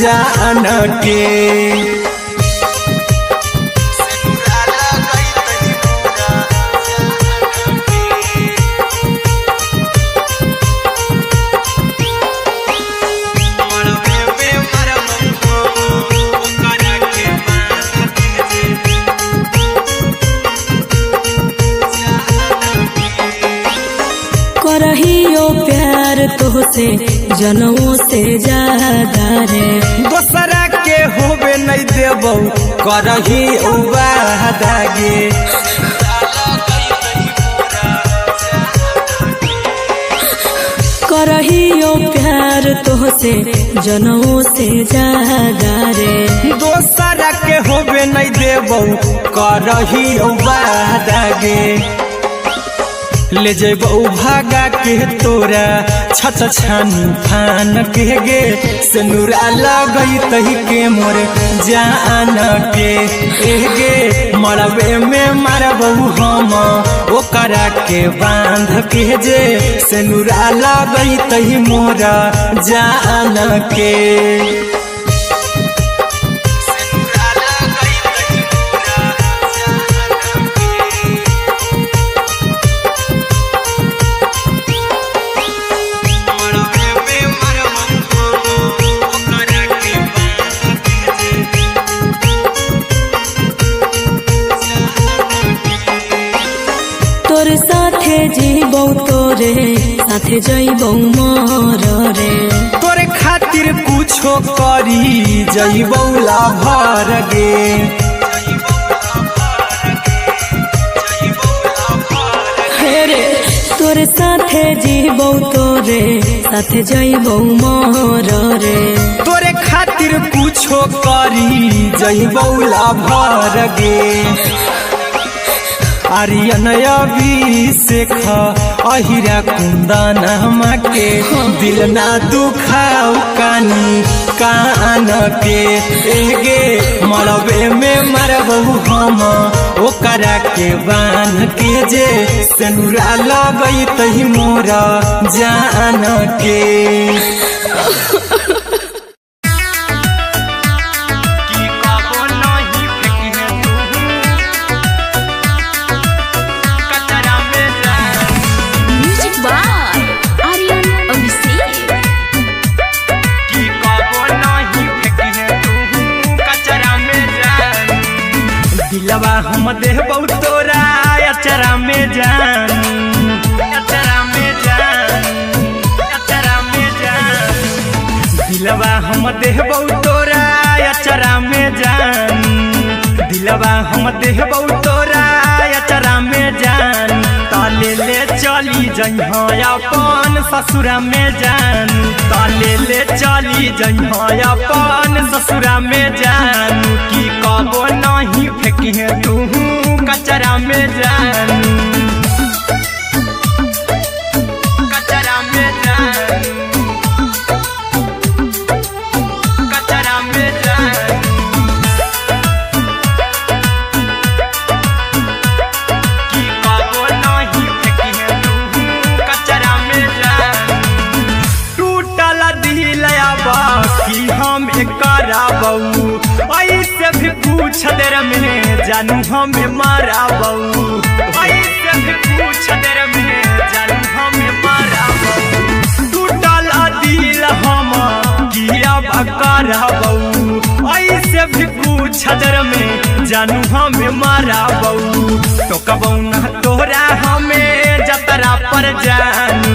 जान के करहियो प्यार तोहसे जनों से ज्यादा रे दोसरा के होबे नहीं देबौ करही वादा गे करहियो प्यार तोहसे जनों से ज्यादा रे दोसरा के होबे नहीं देबौ करही बादागे ले जेबौ भागा के तोरा छत छानी फान के गे सिनुरा लगई तही के मोर जान के एगे मरबे में मारबौ हम ओकरा के बांध के जे सिनुरा लगई तही मोर जान के तोर साथे जीबौ तोरे साथे जइबौ मोर रे तोरे खातिर कुछो करी जइबौ लाभर गे रे तोर साथे जीबौ तोरे साथे जइबौ मोर रे तोरे खातिर कुछो करी जइबौ लाभर गे आर्यन अभिषेक अहिरा कुंदन के दिल ना दुखाऊ कानी कान के एगे मरबे में मरबौ हम ओकरा के बांध के जे सिनुरा लगई तही मोरा जान के दिलवा हम देबौ तोरा अचरा में जान अचरा में जान अचरा में जान दिलवा हम देबौ तोरा अचरा में जान दिलवा हम देबौ तोरा अचरा में जान ताले ले चली जइहा अपन ससुरा में जान ताले ले चली जइहा अपन ससुरा में जान की कबो नहीं फेंकिहे तू कचरा में जान कचरा में जान कचरा में जान की कबो नहीं फेंकिहे तू कचरा में जान टूटल दिलया बाकी हम कराबौ ऐसे भी पूछ देर में जानू हमें माराबौ ऐसे भी पूछ देर में जानू हमें माराबौ टूटल दिल हम किया कराबौ ऐसे भी पूछ देर में जानू हमें माराबौ टोकबौ ना तोरा हमें जतरा पर जानू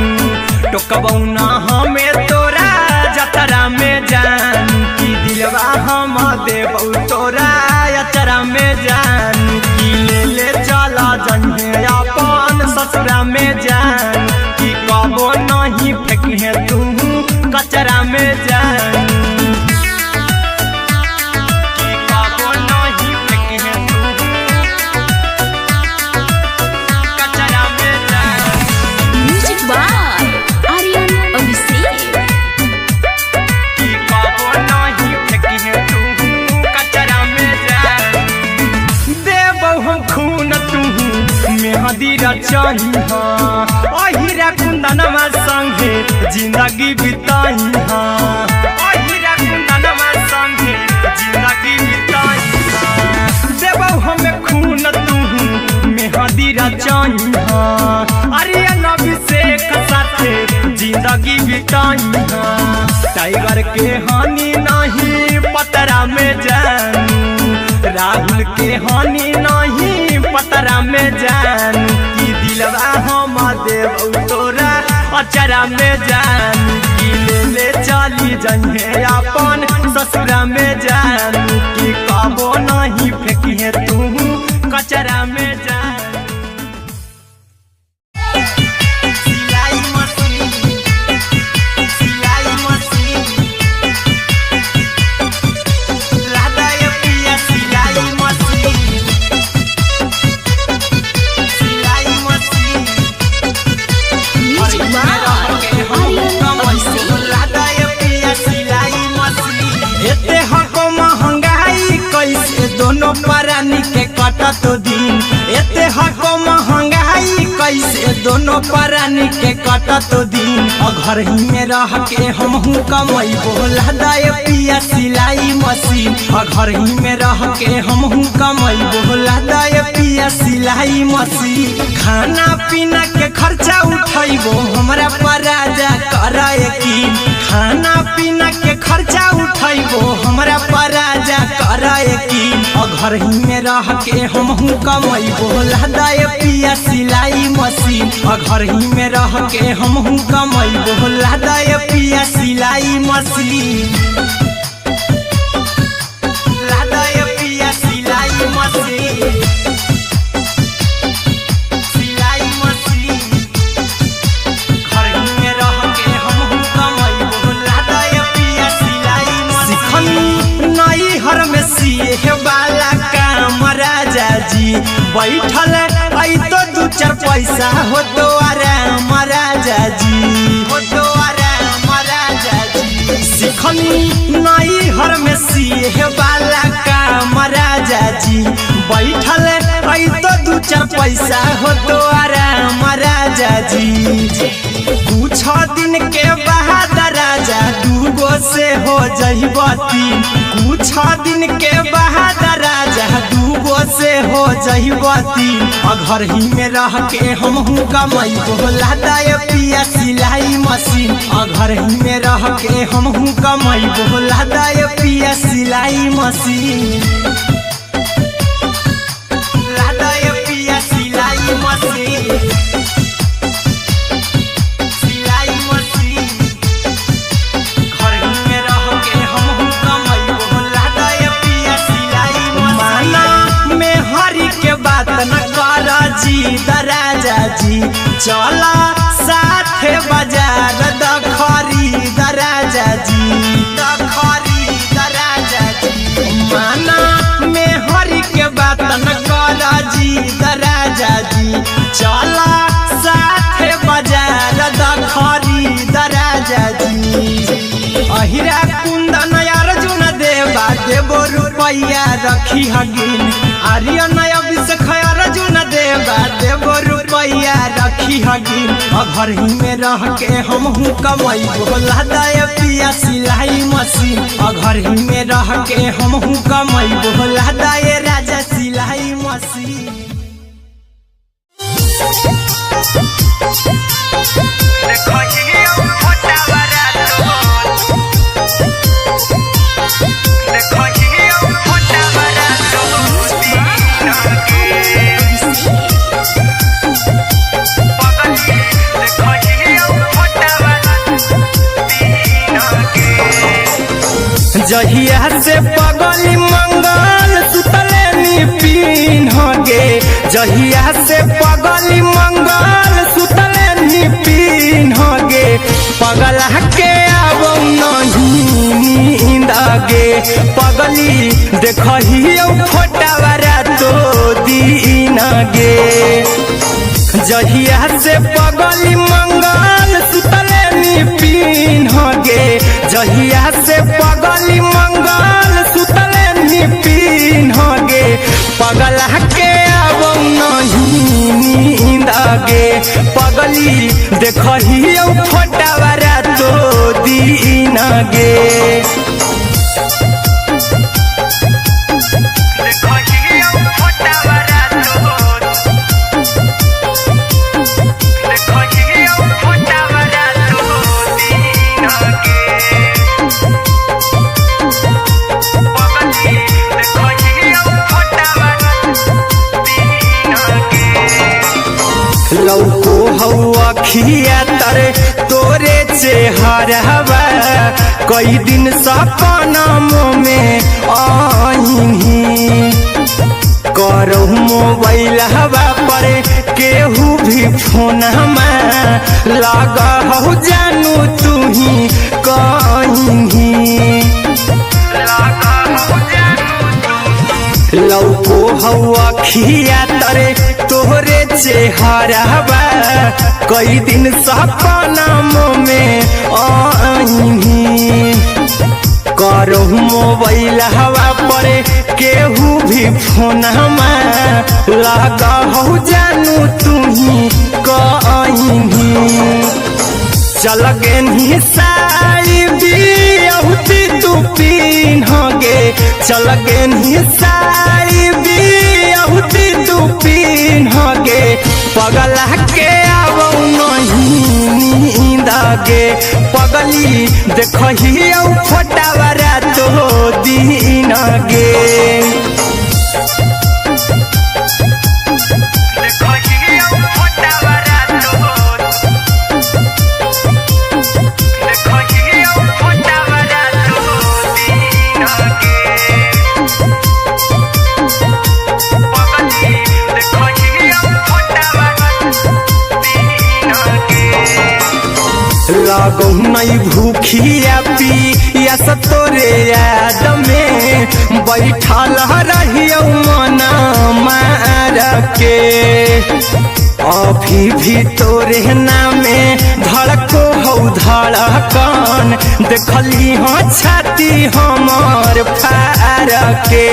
टोकबौ ना हमें तोरा जतरा में जानू की दिलवा हम देबौ तोरा अचरा में जान की ले ले चला जन्हे अपन ससुरा में जान की कबो नहीं फेंकिहे तू कचरा में जान की कबो नहीं फेंकिहे तू कचरा में जान म्यूजिक बाय आर्यन अभिषेक की कबो नहीं फेंकिहे तू कचरा में जान देबौ हम खून तू मेहदी रचही अहिरा कुंदनमा संगे जिंदगी बिताई अहिरा कुंदनमा संगे जिंदगी बिताई देबौ हमें खून तू मेहदी रचही आर्यन अभिषेक साथे जिंदगी बिताई टाइगर के हानि नहीं पतरा में जानू राहुल के हानि नहीं पतरा में जानू की दिलवा हम देबौ तोरा अचरा में जानू की ले ले चली जइहे अपन ससुरा में जानू की कबो नहीं फेंकिहे तू कचरा में जानू दोनों परानी के कटत दिन एते हको महंगाई कैसे दोनों परानी के कटत दिन घर ही में रह के हमहू कमैबो लहदाय पिया सिलाई मशीन घर ही में रह के हमहू कमैबो लहदाय पिया सिलाई मशीन खाना पीना के खर्चा उठैबो हमरा पर राजा कराए की खाना पीना के खर्चा उठैबो हमरा पर राजा कराए की घर ही में रह के हमहू कमैबो लहदाय पिया सिलाई मशीन घर ही में रह के हमहू कमैबो लहदाय पिया सिलाई मशीन लहदाय पिया सिलाई मशीन सिलाई मशीन घर ही में रह के हमहू कमैबो लहदाय पिया सिलाई मशीन नई हर में सिए वाला काम राजा जी बैठल आई तो दू चार पैसा हो तो आराम राजा जी हो तो आराम राजा जी सिखनी नई हर में सिए वाला काम राजा जी बैठल आई तो दू चार पैसा हो तो आराम राजा जी कुछ दिन के बाद राजा दूगो से हो जहिबती कुछ दिन के बाद राजा दूगो से हो जहिबती घर ही में रह के हमहू कमैबो लहदाय पिया सिलाई मशीन घर ही में रह के हमहू कमैबो लहदाय पिया सिलाई मशीन लहदाय पिया सिलाई मशीन राजा जी चला साथे बाजार द खरीद राजा जी द खरीद राजा जी माना में हरी के बात न कर जी द राजा जी चला साथे बाजार द खरीद राजा जी अहिरा कुंदन अर्जुन देवा देबो रुपया रखी हगिन आर्यन अभिषेक अर्जुन देवा देबो रुपया रखी हगिन घर ही में रह के हमहू कमैबो लहदाय पिया सिलाई मशीन घर ही में रह के हमहू कमैबो लहदाय राजा सिलाई मशीन जहिया से पगली मंगल सुतले निपिन गे जहिया से पगली मंगल सुतले निपिन गे पगला के आब नहीं नींद गे पगली देखही फोटावारा तो दीन गे जहिया से पगली मंगल सुतले निपिन गे जहिया से पगली मंगल सुतले निपिन गे पगला के आब नहीं नींद गे पगली देखही फोटावारा तो दीन गे लौको हवा खिया तरे तोरे चेहरवा कई दिन सपना में आईनी करो मोबाइल हवा पर केहू भी फोन में लगा हो जानू तू ही कहीं लौको हवा खिया तरे तोहरे चेहरवा कई दिन सपना में आईनी करो मोबाइल हवा पर केहू भी फोनमा लगा हो जानू तुही कहीं चल गे साड़ी बियहुती तू पिन्हगे चल गे साड़ी बियहुती तू पिन्हगे पगला के आवो नहीं नींदगे पगली देखही फोटावरा तो दिन गे लागो नहीं भूखिया पिया तोरे याद में बैठल रहियो मना मार के अभी भी तोरे नामे धड़को हो धड़कन देखली हो छाती हमार फार के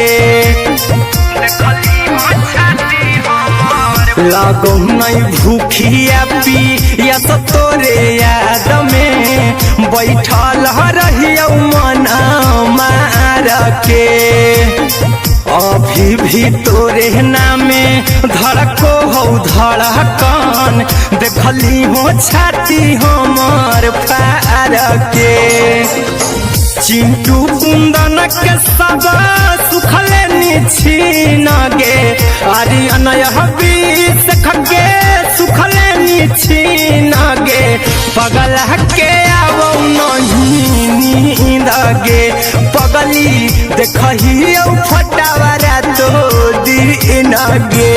लागो नहीं भूखिया पिया तोरे याद में बैठल रहियो मना मार के अभी भी तोरे नामे धड़को हो धड़कन देखली हो छाती हमार फार के चिंटू कुंदन के सब सुखले छीन गे आर्यन हबीस खगे सुखले छीन गे पगला के आवो नहीं नींद गे पगली देखही फटावरा तो दिन गे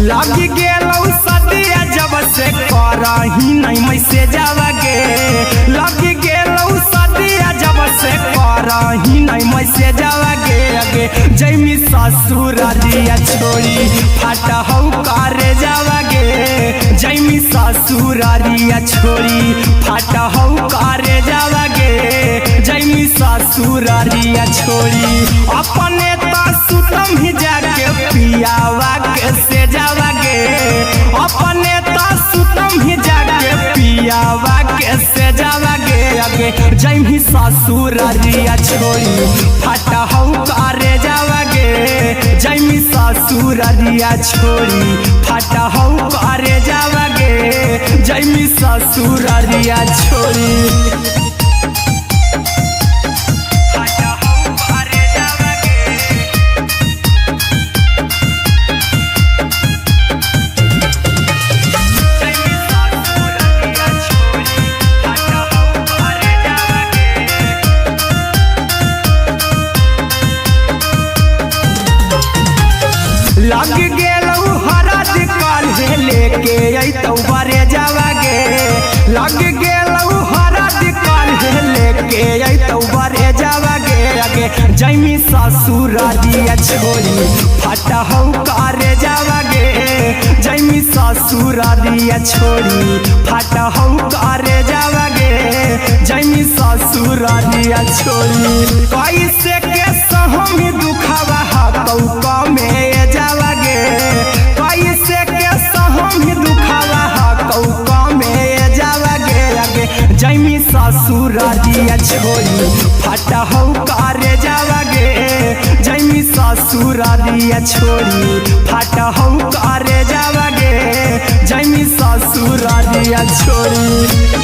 लगी गेलौ सदिया जब से करही नहीं मैसे जावगे लगी गेलौ सदिया जब से करही नहीं मैसे जावगे अगे जैमी ससुरारिया छोड़ी फाटा हौ करे जावगे जैमी ससुरारिया छोड़ी फाटा हौ करे जावगे जैमी ससुरारिया छोड़ी अपने सुतम ही जाके पियावा के से जावगे अपने सुतम ही जाके पियावा के से जावगे अगे जैमी ससुरारिया छोड़ी फाटा हौ करे जावगे जैमी ससुरारिया छोड़ी फाटा हौ करे जावगे जैमी ससुरारिया छोड़ी लग गेलौ हरद काल्हे लेके अइतौ बरे जावगे लग गेलौ हरद काल्हे लेके अइतौ बरे जावगे अगे जैमी ससुरारिया छोड़ी फाटा हौ करे जावगे जैमी ससुरारिया छोड़ी फाटा हौ करे जावगे जैमी ससुरारिया छोड़ी कैसे के सहमी दुखावा हतौ कमे जावगे कैसे के सहमी दुखावा हतौ कमे जावगे अगे जैमी ससुरारिया छोड़ी फाटा हौ करे जावगे जैमी ससुरारिया छोड़ी फाटा हौ करे जावगे जैमी ससुरारिया छोड़ी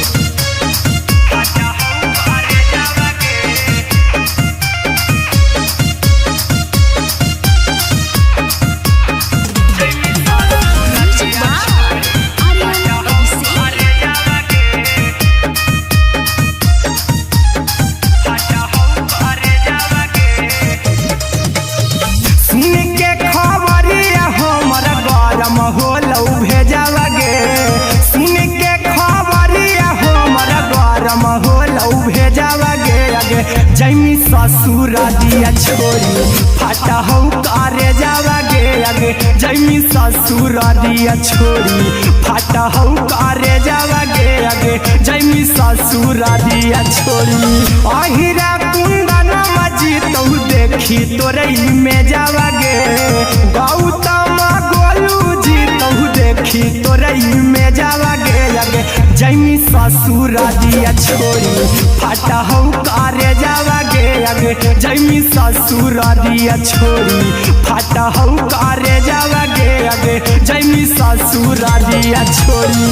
होलौ भेजावा ससुर दिया छोड़ी फाटा हो करे जावा गे आगे जैमी ससुर दिया छोड़ी फाटा हो करे जावा गे आगे जैमी ससुर दिया छोड़ी अहिरा कुंदन मजी तो देखी तोरे में जावा गे गौतम गोलू जी तो देखी तोरे में जावा गे आगे जैमी ससुर दिया छोड़ी फाटा हो करे जावा गे आगे जैमी ससुर दिया छोड़ी फाटा हो करे जावा गे आगे जैमी ससुर दिया छोड़ी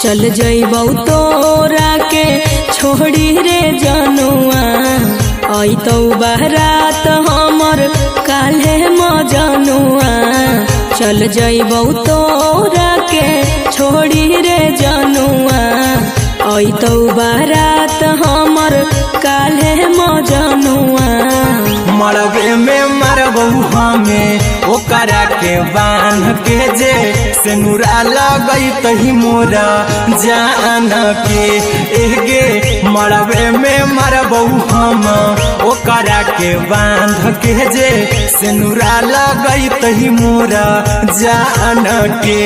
चल जइबौ तोरा के छोड़ी रे जनुआ आई तो बारात हमर काल्हे मजनुआ चल जइबौ तोरा के छोड़ी रे जनुआ आई तो बारात हमर काल्हे मजनुआ मरबे में मरबू हमें ओकरा के बांध के जे सेनुरा लगई तही मोरा जान के एगे मरबे में मरबू हम ओकरा के बांध के जे सेनुरा लगई तही मोरा जान के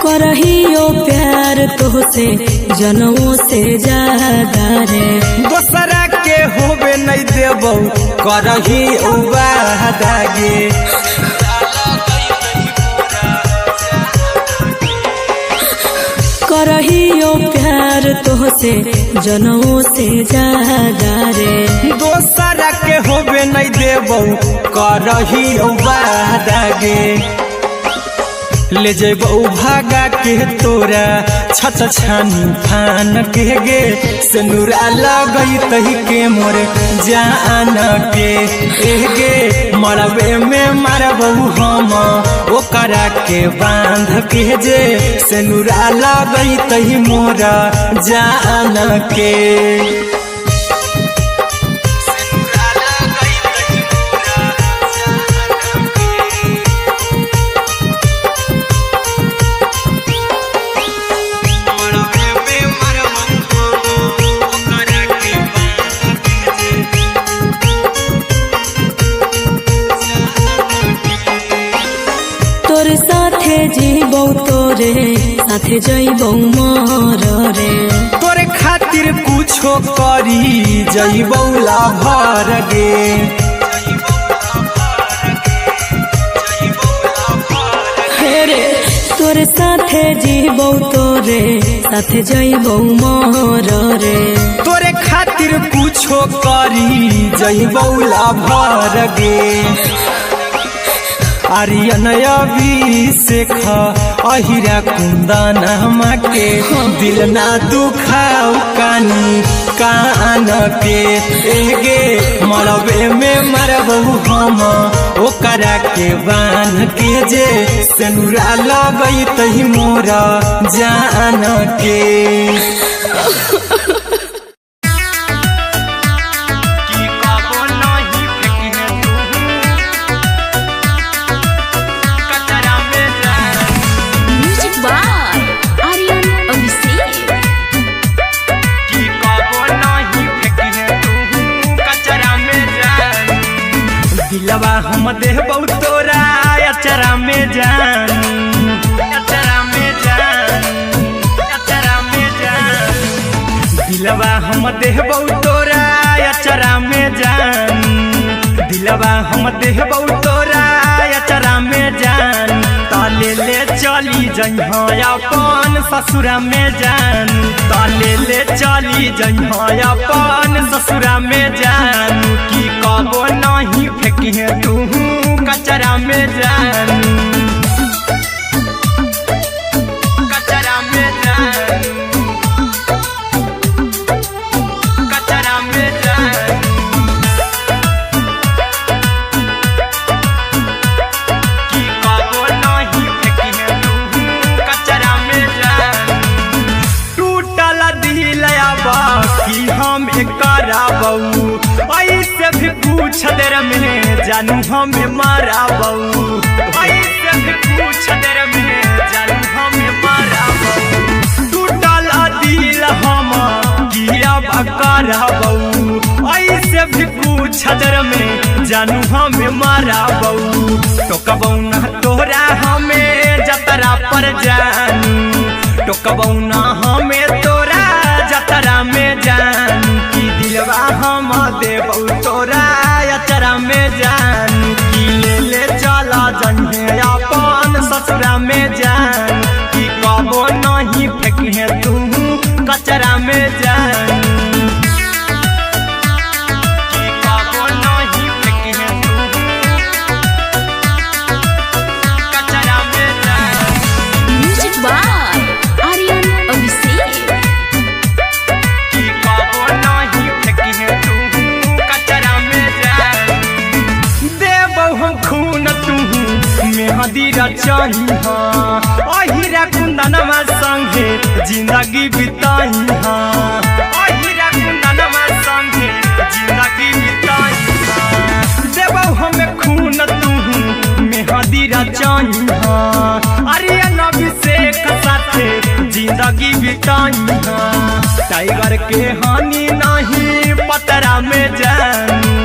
करहियो प्यार तोहसे जनमों से ज्यादा रे दोसरा के होबे नहीं देबौ करही वादा गे करहियो प्यार तोहसे जनमों से ज्यादा रे दोसरा के होबे नहीं देबौ करही वादा गे ले जेबौ भागा के तोरा छछ छानी फान के गे सेनुरा लगई तही के मोर जान के एगे मरबे में मरबौ हम ओकरा के बांध के जे सेनुरा लगई तही मोरा जान के तोरे साथे जीबौ तोरे साथे जइबौ मर रे तोरे खातिर कुछो करी जइबौ लाभर गे रे तोरे साथे जीबौ तोरे साथे जइबौ मर रे तोरे खातिर कुछो करी जइबौ लाभर गे आर्यन अभिषेक अहिरा कुंदन के दिल ना दुखाऊ कानी कान के एगे मरबे में मरबू हम ओकरा के बांध के जे सेनुरा लगई तही मोरा जान के दिलवा हम देबौ तोरा अचरा में जान अचरा में जान अचरा में जान दिलवा हम देबौ तोरा अचरा में जान दिलवा हम देबौ तोरा अचरा में जान ताले ले चली जइहा अपन ससुरा में जान ताले ले चली जइहा अपन ससुरा में जान की कबो नहीं फेंकिहे तू कचरा में जान कचरा में जान कचरा में जान की कबो नहीं फेंकिहे तू कचरा में जान टूटल दिल बाकी हम कराबू ऐसे भी पूछ देर में जानू हमें माराबू ऐसे भी पूछ देर में जानू हमें माराबू टूटल दिल हम किया कराबू ऐसे भी पूछ देर में जानू हमें माराबू टोकबू ना तोरा हमें जतरा पर जानू टोकबू ना हमें तोरा जतरा में जानू की दिलवा हम देबू तोरा अचरा में जानू की ले चला जन्हे अपन ससुरा में जान की कबो नहीं फेंकिहे तू कचरा में जानू की कबो नहीं फेंकिहे तू कचरा में जानू म्यूजिक बाय आर्यन अभिषेक की कबो नहीं फेंकिहे तू कचरा में जान देबो हम खून तू मेहदी रचही अहिरा कुंदनमा संगे जिंदगी बिताई अहिरा कुंदनमा संगे जिंदगी बिताई देबो हम खून तू मेहदी रचही आर्यन अभिषेक साथे जिंदगी बिताई टाइगर के हानि नहीं पतरा में जानू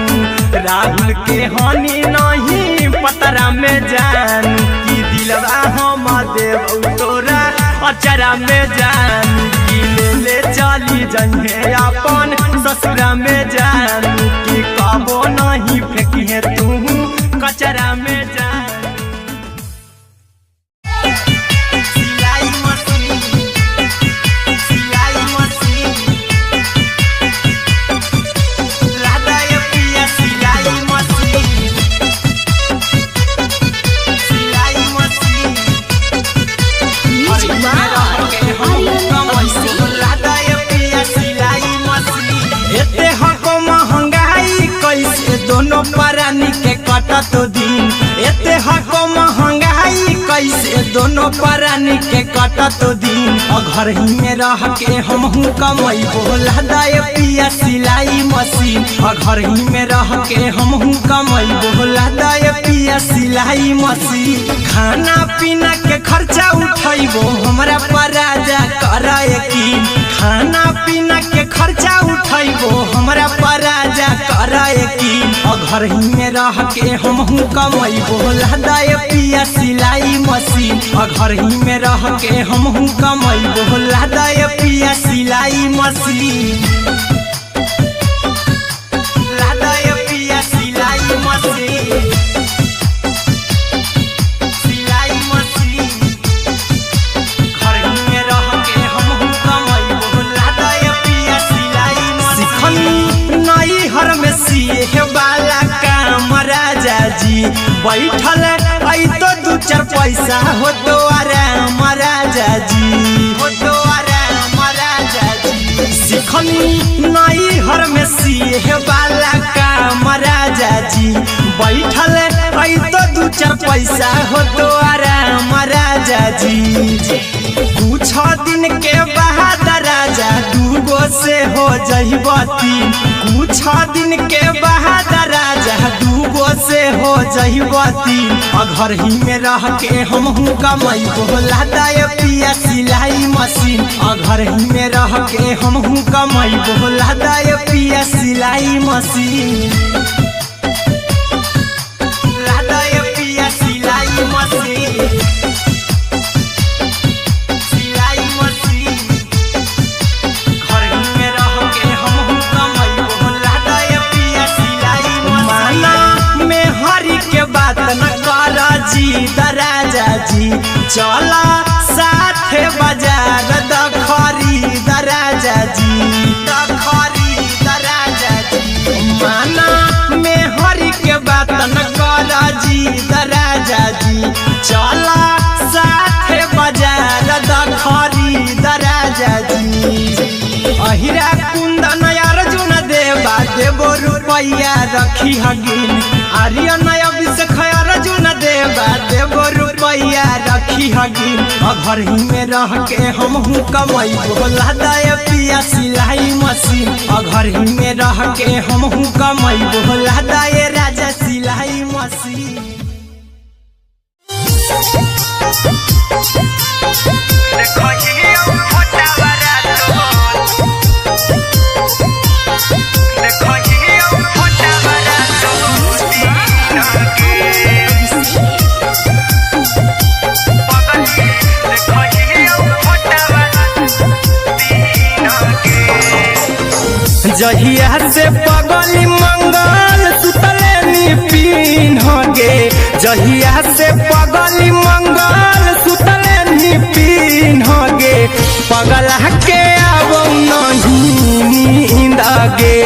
राहुल के हानि नहीं पतरा में जानू की दिलवा हम देबू तोरा अचरा में जानू की ले चली जइहे अपन ससुरा में जानू की कबो नहीं फेंकिहे तू कचरा में जानू सिलाई मशीन सिलाई मशीन लादा ये पिया सिलाई मशीन सिलाई machine music by Aryan Abhishek लादा ये पिया सिलाई मशीन एते हको महंगाई कैसे दोनों परानी के कटत दिन एते हको महंगाई कैसे दोनों परानी के कटत दिन घर ही में रह के हमहू कमैबो लादा ये पिया सिलाई मशीन घर ही में रह के हमहू कमैबो लादा ये पिया सिलाई मशीन खाना पीना के खर्चा उठैबो हमरा पर राजा करा यकीन खाना पीना के खर्चा उठैबो हमरा पर राजा करा यकीन घर ही में रह के हमहू कमैबो लादा ये पिया सिलाई मशीन घर ही में रह के हमहू कमैबो लादा ये पिया सिलाई मशीन लादा ये पिया सिलाई मशीन सिलाई मशीन घर ही में रह के हमहू कमैबो लादा ये पिया सिलाई मशीन नई हर में सिए वाला काम राजा जी बैठल आई तो दू चार पैसा हो तो आराम राजा जी हो तो आराम राजा जी सिखनी नई हर में सिए वाला काम राजा जी बैठल आई तो दू चार पैसा हो तो आराम राजा जी कुछ दिन के बाद राजा दूगो से हो जइबो तीन कुछ दिन के बाद राजा दूगो से हो जइबो तीन घर ही में रह के हमहू कमैबो लादा ये पिया सिलाई मशीन घर ही में रह के हमहू कमैबो लादा ये पिया सिलाई मशीन लादा ये पिया सिलाई मशीन सिलाई मशीन घर ही में रह के हमहू कमैबो लादा ये पिया सिलाई मशीन माना में हरी के बात न करा चला साथे बाजार द खरीद राजा जी द खरीद राजा जी माना में हरि के बात न कर जी द राजा जी चला साथे बाजार द खरीद राजा जी अहिरा कुंदन अर्जुन देवा देवो रुपैया रखी हगिन आर्यन अभिषेक अर्जुन देवा देवो रुपैया रखी हगिन घर ही में रह के हमहू कमाई बोला दे पिया सिलाई मशीन घर ही में रह के हमहू कमाई बोला दे राजा सिलाई मशीन जहिया से पगली मंगल सुतले पिन्ह गे जहिया से पगली मंगल सुतले पिन्ह गे पगला के अब नहीं नींद गे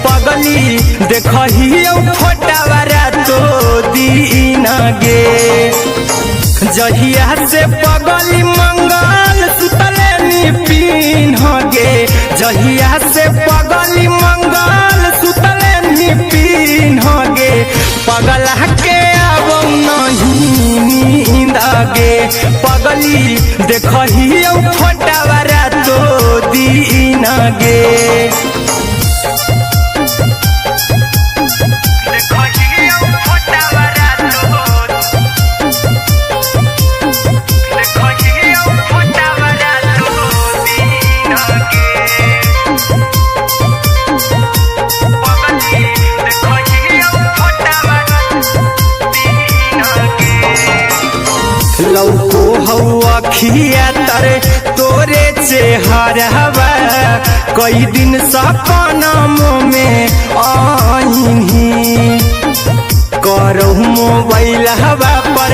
पगली देखही फोटावारा तो दीन गे जहिया से पगली मंगल सुतले पिन्ह गे जहिया से पगली मंगल सुतले पिन्ह गे पगला के अब नहीं नींद गे पगली देखही फोटावारा तो दीन गे लौको हवा खिया तरे तोरे चेहरवा कई दिन सपना में आईनी करहु मोबाइल हवा पर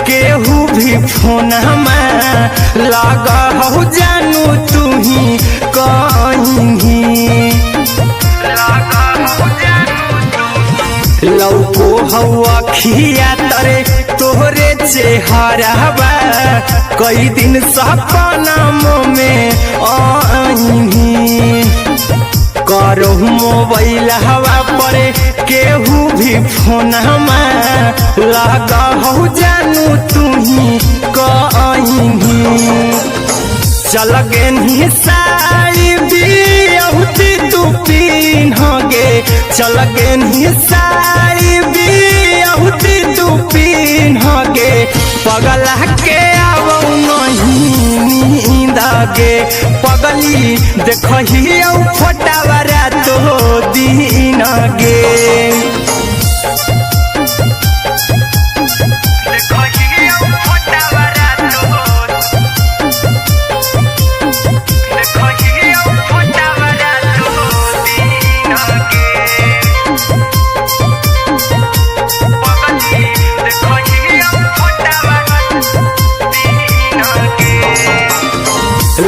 केहू भी फोन में लगा हो जानू तू ही कहीं लौको हवा खिया तरे तोहरे चेहरवा कई दिन सपना में आईनी करहु मोबाइल हवा पर केहू भी फोन में लगा हो जानू तू ही कहीं चल गे साड़ी बिहुती तू पिन्ह गे चल गे साड़ी बिहुती तू पिन्ह गे पगला के अब नहीं नींद गे पगली देखही फोटावारा तो दीन गे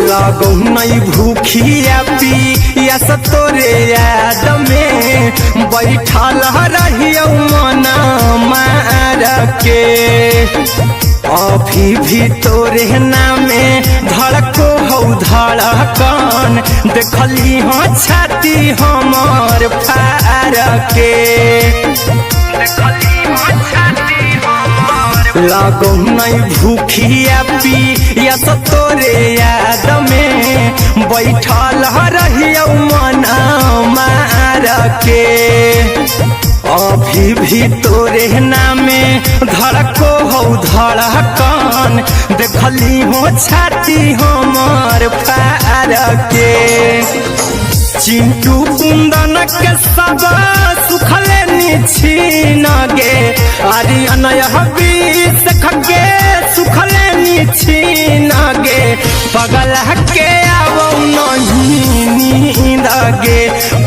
लगो नहीं भूखिया पिया तोरे याद में बैठल रहियो मना मार के अभी भी तोरे नामे धड़को हो धड़कन देखली हो छाती हमर फार के लगो नहीं भूखिया पिया तोरे याद में बैठल रहियो मना मार के अभी भी तोरे नामे धड़को हो धड़कन देखली हो छाती हमर फार के चिंटू कुंदन के सब सुखले छीन गे आर्यन अभिषेक के सुखले छीन गे पगला के अब नहीं नींद गे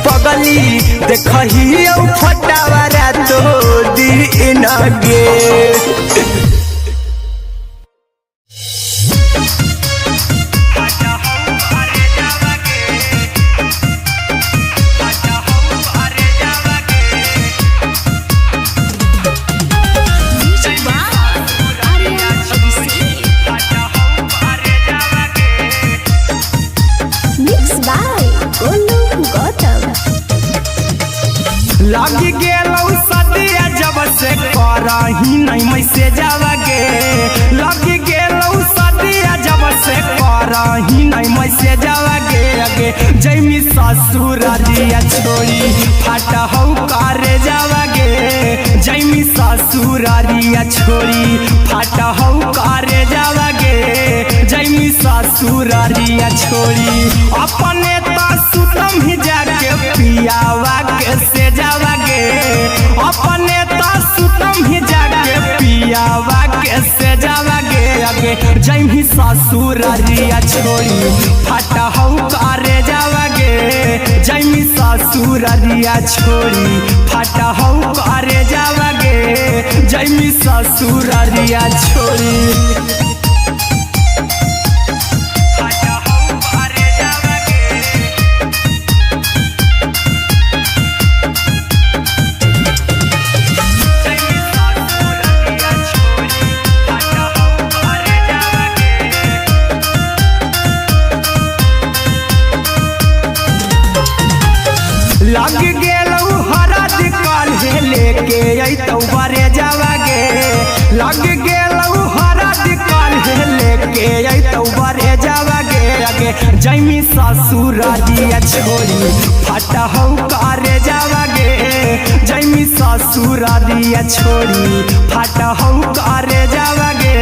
पगली देखही फोटावारा तो दीन गे लग गेलौ सदिया जब से करही नहीं मैसेजवा गे लग गेलौ सदिया जब से करही नहीं मैसेजवा गे अगे जैमी ससुरारिया छोड़ी फाटा हौ करे जावा गे जैमी ससुरारिया छोड़ी फाटा हौ करे जावा गे जैमी ससुरारिया छोड़ी अपने तो सुतम ही जाके पियावा के से जावा गे अपने तो सुतम ही जाके पियावा के से जावा गे अगे जैमी ससुरारिया छोड़ी फाटा हौ करे जावा गे जैमी ससुरारिया छोड़ी फाटा हौ करे जावा गे जैमी ससुरारिया छोड़ी लग गेलौ हरद काल्हे लेके अइतौ बरे जावा गे लग गेलौ हरद काल्हे लेके अइतौ बरे जावा गे अगे जैमी ससुरारिया छोड़ी फाटा हौ करे जावा गे जैमी ससुरारिया छोड़ी फाटा हौ करे जावा गे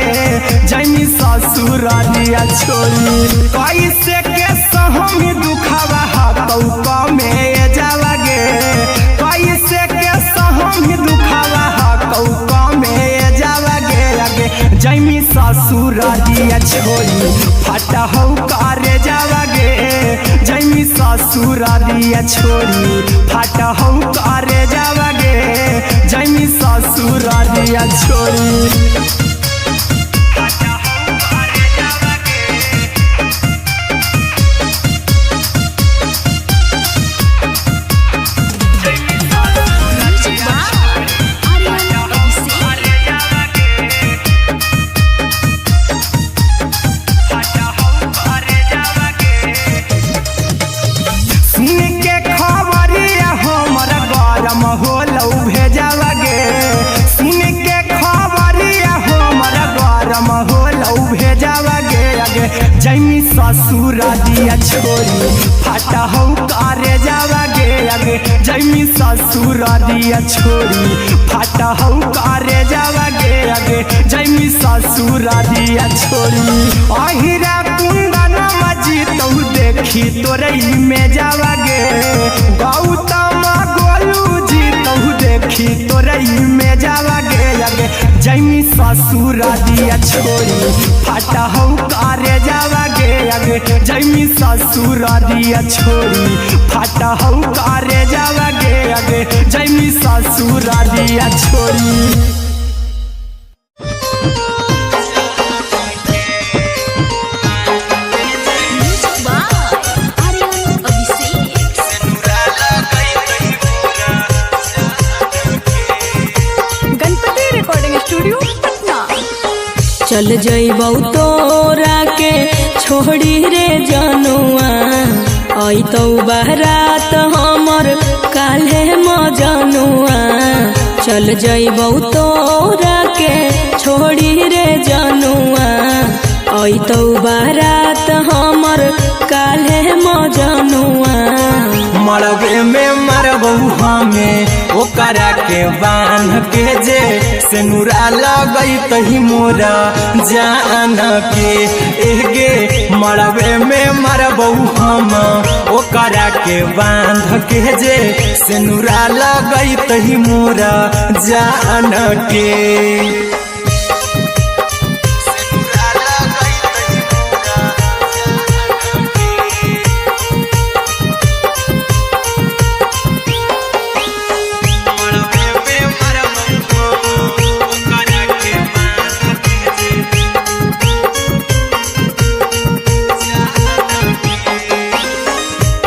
जैमी ससुरारिया छोड़ी कैसे के सहम दुखावा हाथौ कमे जावा गे कैसे के सहम दुखावा हाथौ कमे जावा गे अगे जैमी ससुरारिया छोड़ी फाटा हौ करे जावा गे जैमी ससुरारिया छोड़ी फाटा हौ करे जावा गे जैमी ससुरारिया छोड़ी होलौ भेजावा गे सुन के खबरिया हमर गरम होलौ भेजावा गे अगे जैमी ससुरारिया छोड़ी फाटा हौ करे जावा गे अगे जैमी ससुरारिया छोड़ी फाटा हौ करे जावा गे अगे जैमी ससुरारिया छोड़ी अहिरा कुंदन मजीतौ देखी तोरई में जावा गे गौतम गोलू देखी तोरई में जावा गे अगे जैमी ससुरारिया छोड़ी फाटा हौ करे जावा गे अगे जैमी ससुरारिया छोड़ी फाटा हौ करे जावा गे अगे जैमी ससुरारिया छोड़ी चल जइबौ तोरा के छोड़ी रे जनुआ अइतौ बारात हमर काल्हे मजनुआ चल जइबौ तोरा के छोड़ी रे जनुआ अइतौ बारात हमर काल्हे मजनुआ मरबे में मरबौ हमें ओकरा के बांध के जे सेनुरा लगैतहि मोरा जान के एगे मरबे में मरबौ हम ओकरा के बांध के जे सेनुरा लगैतहि मोरा जान के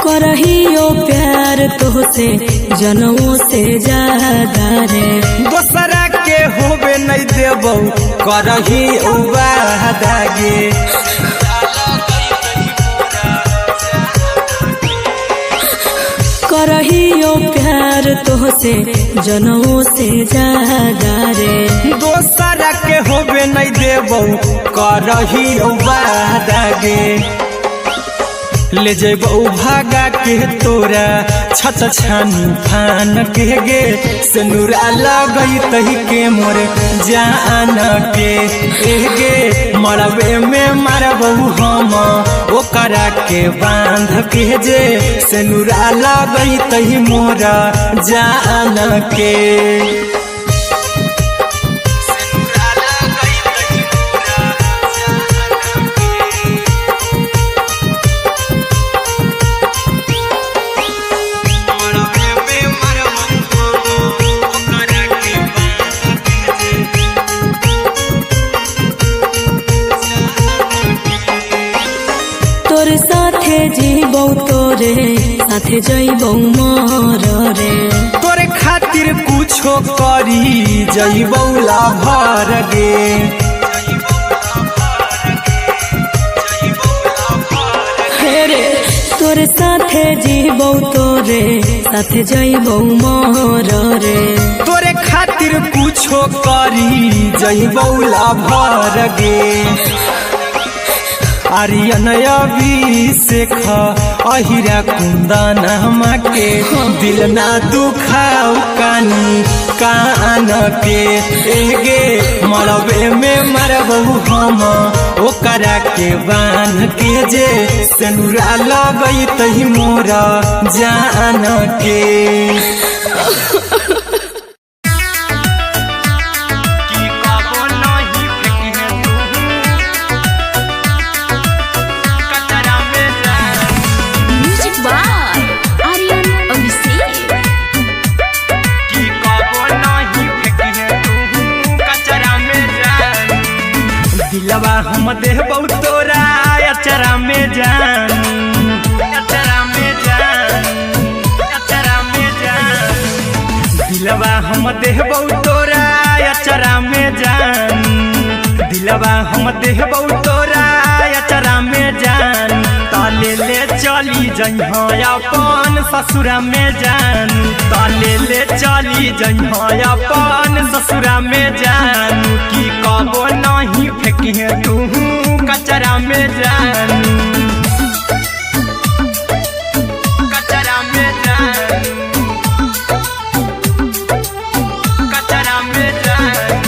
करहियो प्यार तोहसे जनमों से ज्यादा रे दोसरा के होबे नहीं देबौ करही वादा गे करहियो प्यार तोहसे जनमों से ज्यादा रे। दोसरा के होबे नहीं देबो करहियो वादा गे। ले जेबो भागा के तोरा छत छानी फान के गे। सिनुरा लगई तही के मोर जान के गे। मरबे में मारबो हम ओकरा के बांध के जे। सिनुरा लगई तही मोर जान के। तोरे साथे जीबो तोरे साथे जइबो मर रे। तोरे खातिर कुछो करी जइबो लाभर गे। रे तोरे साथे जीबो तोरे साथे जइबो मर रे। तोरे खातिर कुछो करी जइबो लाभर गे। आर्यन अभिषेक अहिरा कुंदन के दिल ना दुखाऊ कानी कान के गे। मरबे में मरबो हम ओकरा के बान के जे। सिनुरा लगई तही मोरा जान के। दिलवा हम देबो तोरा अचरा में जान। अचरा में जान। अचरा में जान। दिलवा हम देबो तोरा अचरा में जान। दिलवा हम देबो तोरा अचरा में जान। ताले ले चली जइहा अपन ससुरा में जान। ताले ले चली जइहा अपन ससुरा में जान। की कबो नहीं फेंकिहे तू कचरा में जान। कचरा में जान। कचरा में जान।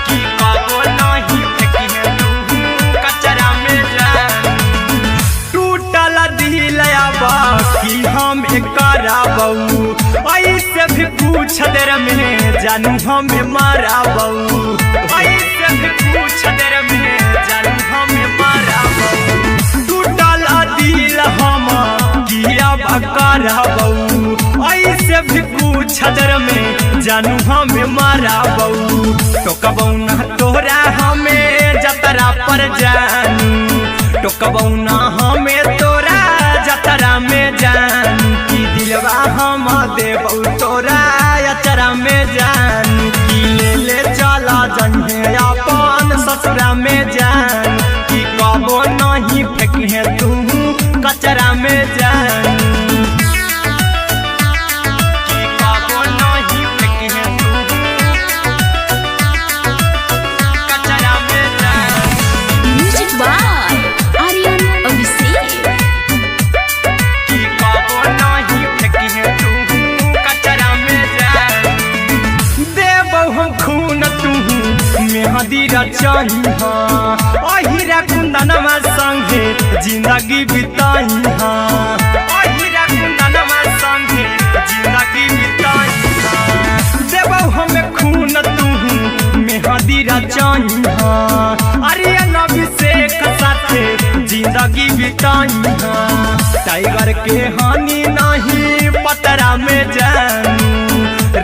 की कबो नहीं फेंकिहे तू कचरा में जान। टूटल दिल बाकी हम कराबू। ऐसे भी पूछ देर में जानू हमें माराबू। ऐसे भी पूछ देर में जानू हमें माराबू। टूटल दिल हम किया कराबू। ऐसे भी पूछ देर में जानू हमें माराबू। टोकबौ ना तोरा हमें जतरा पर जानू। टोकबौ ना हमें तोरा जतरा में जानू। की दिलवा हम देबौ तोरा अचरा में जान। की ले चला जइहे अपन ससुरा में जान। की कबो नहीं फेंकिहे तू कचरा में जान। की कबो नहीं फेंकिहे तू कचरा में जान। Music by Aryan Abhishek. की कबो नहीं फेंकिहे तू कचरा में जान। देबो हम खून तू मेहदी रचइहा। अहिरा कुंदनमा संगे जिंदगी बिताइहा। अहिरा कुंदनमा संगे जिंदगी बिताइहा। देबो हम खून तू मेहदी रचइहा। आर्यन अभिषेक साथे जिंदगी बिताइहा। टाइगर के हानि नहीं पतरा में जानू।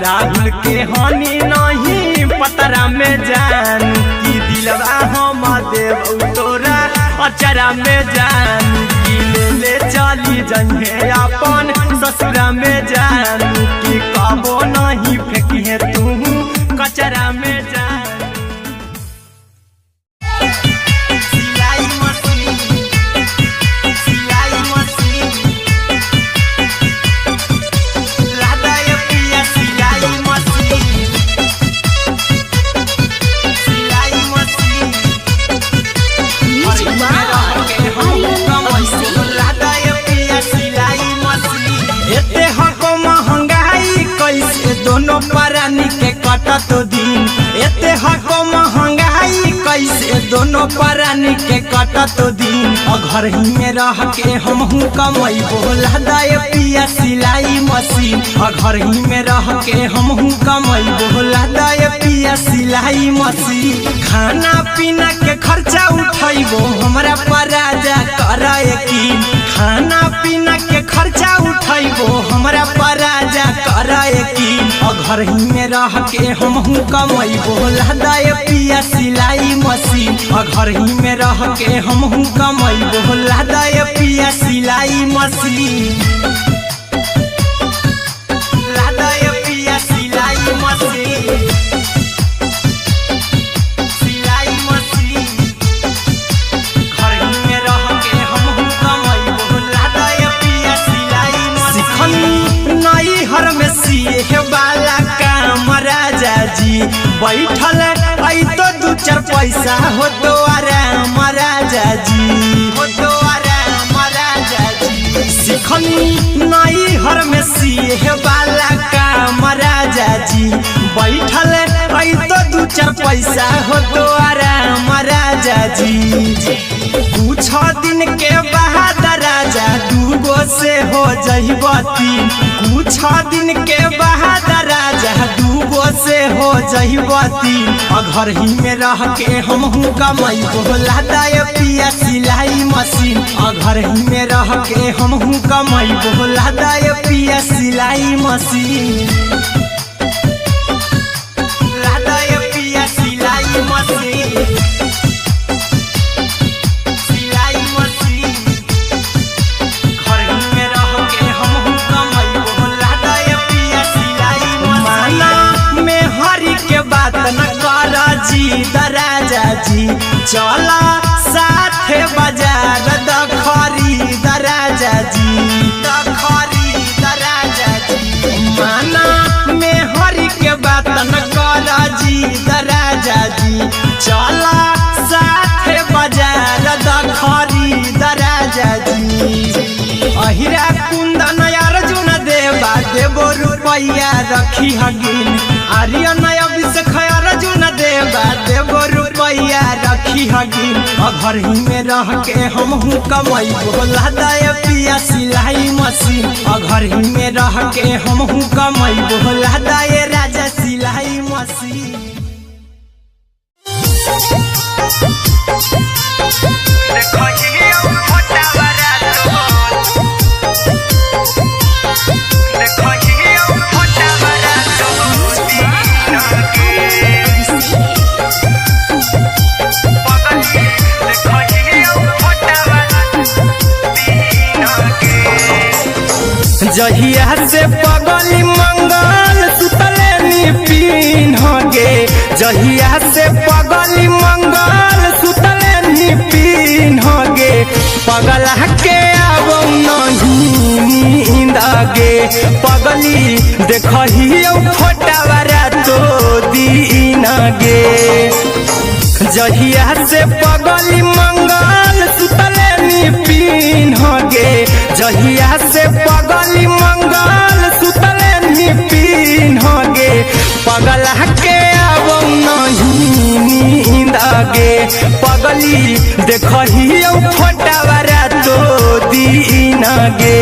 राहुल के हानि नहीं पतरा में जानू। की दिलवा हम देबौ तोरा अचरा में जानू। की ले चली जइहे अपन ससुरा में जानू। की कबो नहीं फेंकिहे तू कचरा में जानू। सिलाई मशीन कटत दिन एते हको महंगाई कैसे दोनों प्राणी के कटत दिन घर ही में रह के हमहू कमैबो लदाए पिया सिलाई मशीन घर ही में रह के हमहू कमैबो लदाए पिया सिलाई मशीन खाना पीना के खर्चा उठैबो हमरा पर राजा करे यकीन खाना पीना के खर्चा उठैबो हमरा पर राजा करे यकीन घर ही में रह के हमहू कमैबो लदाए पिया सिलाई मशीन घर ही में रह के हमहू कमैबो लदाए पिया सिलाई मशीन लदाए पिया सिलाई मशीन सिलाई मशीन घर ही में रह के हमहू कमैबो लदाए पिया सिलाई मशीन नई हर में सिए वाला काम राजा जी बैठल आई तो दू चार पैसा हो तो आराम राजा जी हो तो आराम राजा जी सिखनी नई हर में सिए वाला काम राजा जी बैठल आई तो दू चार पैसा हो तो आराम राजा जी कुछ दिन के बाद राजा दूगो से हो जइब तीन कुछ दिन के बाद राजा दूगो से हो जइब तीन घर ही में रह के हमहू कमैबो लदाए पिया सिलाई मशीन घर ही में रह के हमहू कमैबो लदाए पिया सिलाई मशीन लदाए पिया सिलाई मशीन सिलाई मशीन घर ही में रह के हमहू कमैबो लदाए पिया सिलाई मशीन में हरी के बात न कर जी दराजा जी चला साथे बाजार दखरी दराजा जी दखरी दराजा जी माना में हरी के बात न कर जी दराजा जी चला साथे बाजार दखरी दराजा जी अहिरा कुंदन अर्जुन देवा देबो रुपैया रखी हगिन आर्यन अभिषेक अर्जुन देवा देबो रुपैया रखी हगिन घर ही में रह के हमहू कमैबो लदाए पिया सिलाई मशीन घर ही में रह के हमहू कमैबो लदाए राजा सिलाई मशीन जहिया से पगली मंगल सुतले निपिन गे जहिया से पगली मंगल सुतले निपिन गे पगला के आवो नहीं नींद गे पगली देखहियो फोटावरा तो दीन गे जहिया से पगली मंगल सुतले निपिन गे जहिया से पगली मंगल सुतले निपिन गे पगला के आवो नहीं नींद गे पगली देखहियो फोटावरा तो दीन गे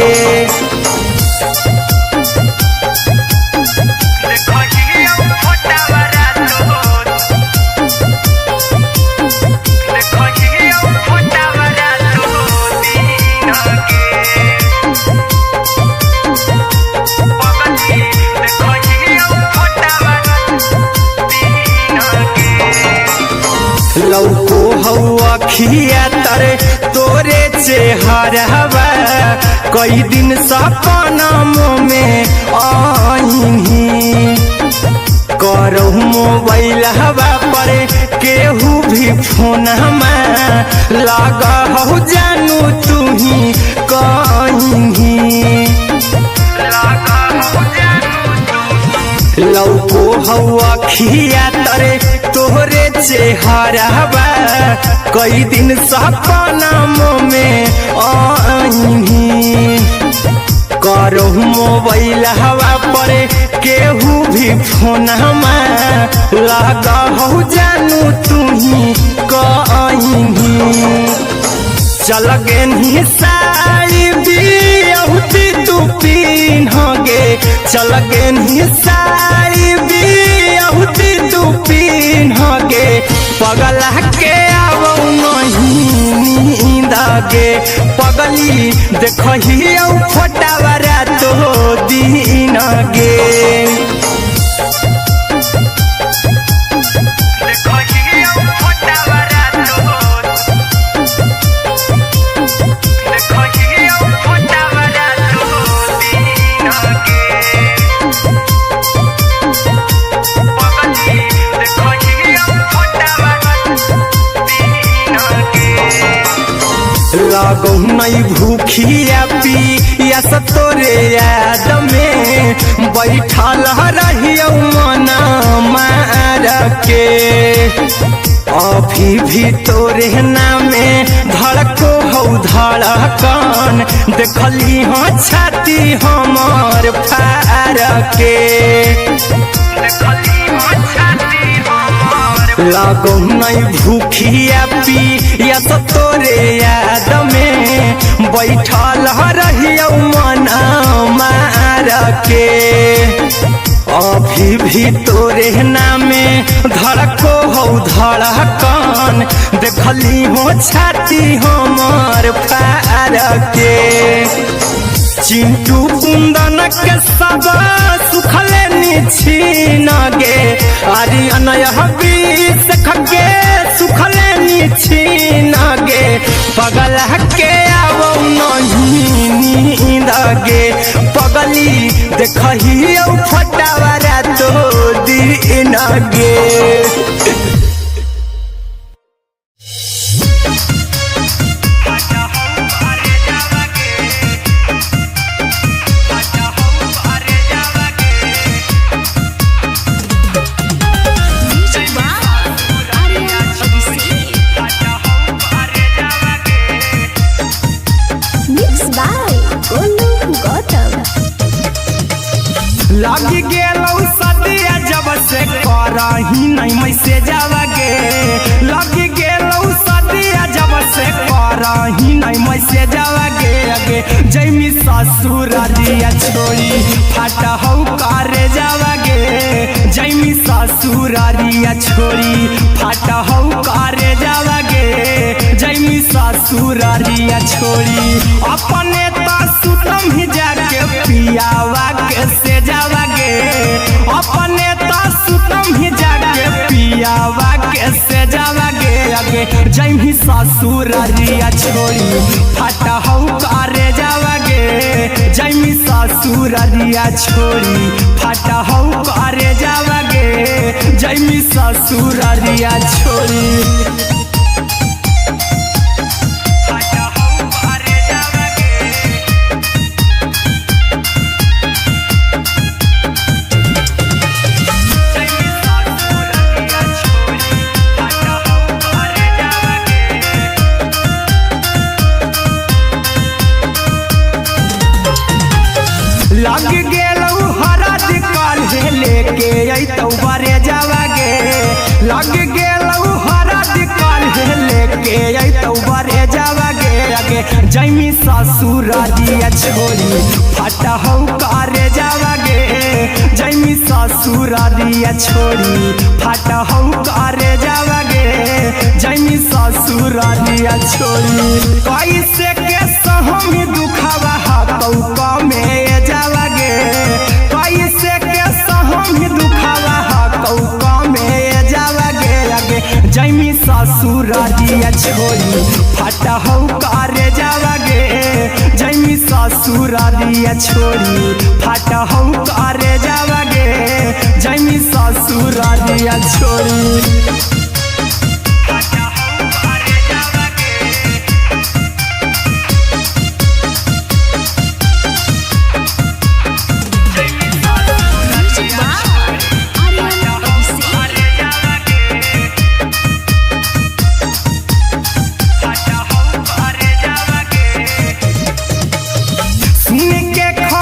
लौको हवा खिया तरे तोरे चेहरवा कई दिन सपना में आईनी करहु मोबाइल हवा पर केहू भी फोन लगा हो जानू तू ही कहीं लौको हवा खिया तरे तोहरे चेहरवा कई दिन सपना में आईनी करो मोबाइल हवा पर केहू भी फोन लगा हो जानू तुही कहीं चल गे साड़ी बिहुती तू पिन्हगे चल गे साड़ी बिहुती तू पिन्हगे पगला के आवो नहीं नींदगे पगली देखही फोटावरा तो दिन गे लागो नहीं भूखिया पिया तोरे याद में बैठल रहियो मना मार के अभी भी तोरे नामे धड़को हो धड़कन देखली हो छाती हमर फार के लागो नहीं भूखिया पिया तोरे याद में बैठल रहियो मना मार के अभी भी तोरे नामे धड़को हो धड़कन देखली हो छाती हमर फार के चिंटू कुंदन के सब सुखले निछीन गे आर्यन हबीस खगे सुखले निछीन गे पगला के आवो नहीं नींद गे पगली देखही फटावरा तो दिन गे लगी गेलौ सदिया जब से करही नहीं मैसे जावगे लगी गेलौ सदिया जब से करही नहीं मैसे जावगे अगे जैमी ससुर दिया छोड़ी फाटा हो करे जावगे जैमी ससुर दिया छोड़ी फाटा हो करे जावगे जैमी ससुर दिया छोड़ी अपने सुतम ही जाके पियावा के से जावगे अपने सुतम ही जाके पियावा के से जावगे अगे जैमी ससुर दिया छोड़ी फाटा हो करे जावगे जैमी ससुर दिया छोड़ी फाटा हो करे जावगे जैमी ससुर दिया छोड़ी लग गेलौ हरद काल्हे लेके अइतौ बरे जावगे लग गेलौ हरद काल्हे लेके अइतौ बरे जावगे अगे जैमी ससुर दिया छोड़ी फाटा हो करे जावगे जैमी ससुर दिया छोड़ी फाटा हो करे जावगे जैमी ससुर दिया छोड़ी कैसे के सहमी दुखावा हाथौ कमे जावगे कैसे के सहमी दुखावा हाथौ कमे जावगे अगे जैमी ससुर दिया छोड़ी फाटा हो करे जावगे जैमी ससुर दिया छोड़ी फाटा हो करे जावगे जैमी ससुर दिया छोड़ी सुन के खा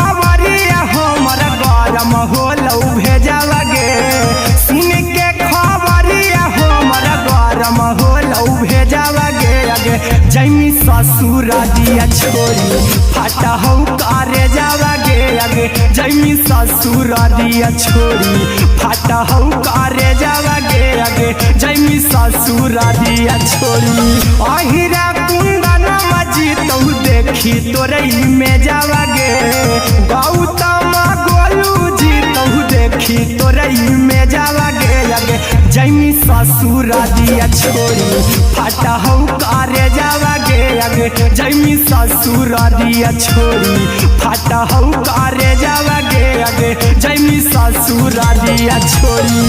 जैमी ससुर दिया छोड़ी फाटा हो करे जावा गे आगे जैमी ससुर दिया छोड़ी फाटा हो करे जावा गे आगे जैमी ससुर दिया छोड़ी अहिरा कुंदन मजी तो देखी तोरई में जावा गे गौतम गोलू जी तो देखी तोरई में जावा गे आगे जैमी ससुर दिया छोड़ी फाटा हो करे जावा गे आगे जैमी ससुर दिया छोड़ी फाटा हो करे जावा गे आगे जैमी ससुर दिया छोड़ी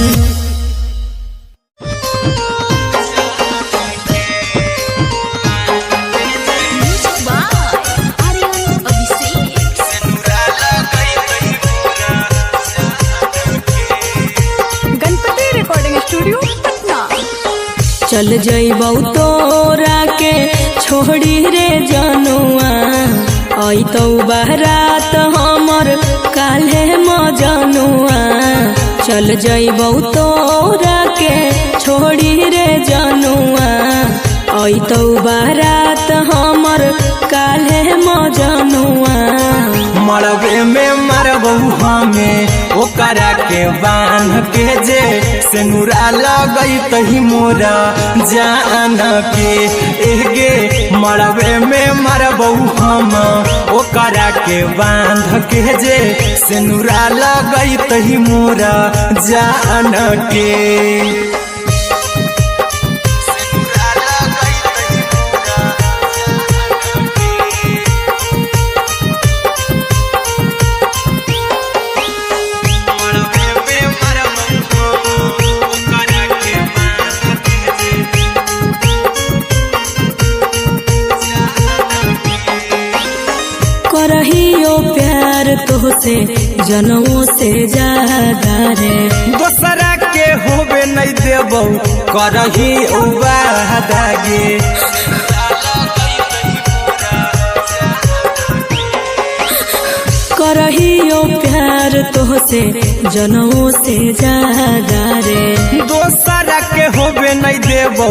चल जइबौ तोरा के छोड़ी रे जनुआ आई तो बारात हमर काल्हे मजनुआ चल जइबौ तोरा के छोड़ी रे जनुआ आई तो बारात हमर काल्हे मजनुआ मरबे में मरबू हमें ओकरा के बांध के जे सेनुरा लगई तही मोरा जान के एगे मरबे में मरबू हम ओकरा के बांध के जे सेनुरा लगई तही मोरा जान के करहियो प्यार तोहसे जनमों से ज्यादा रे दोसरा के होबे नहीं देबौ करही वादा गे करहियो प्यार तोहसे जनमों से ज्यादा रे दोसरा के होबे नहीं देबौ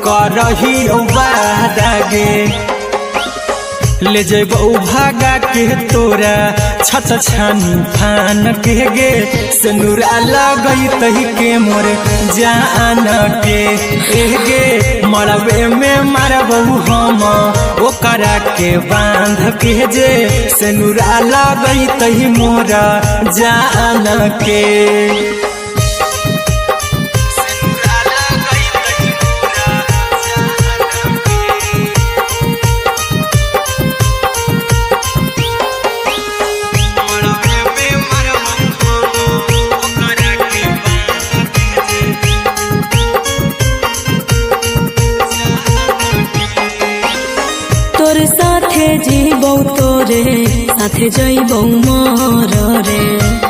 करही वादा गे ले जेबौ भागा के तोरा छछ छानी फान के गे सेनुरा लगई तही के मोर जान के एगे मरबे में मरबौ हम ओकरा के बांध के जे सेनुरा लगई तही मोरा जान के तोरे साथे जीबौ तोरे साथे जइबौ मोर रे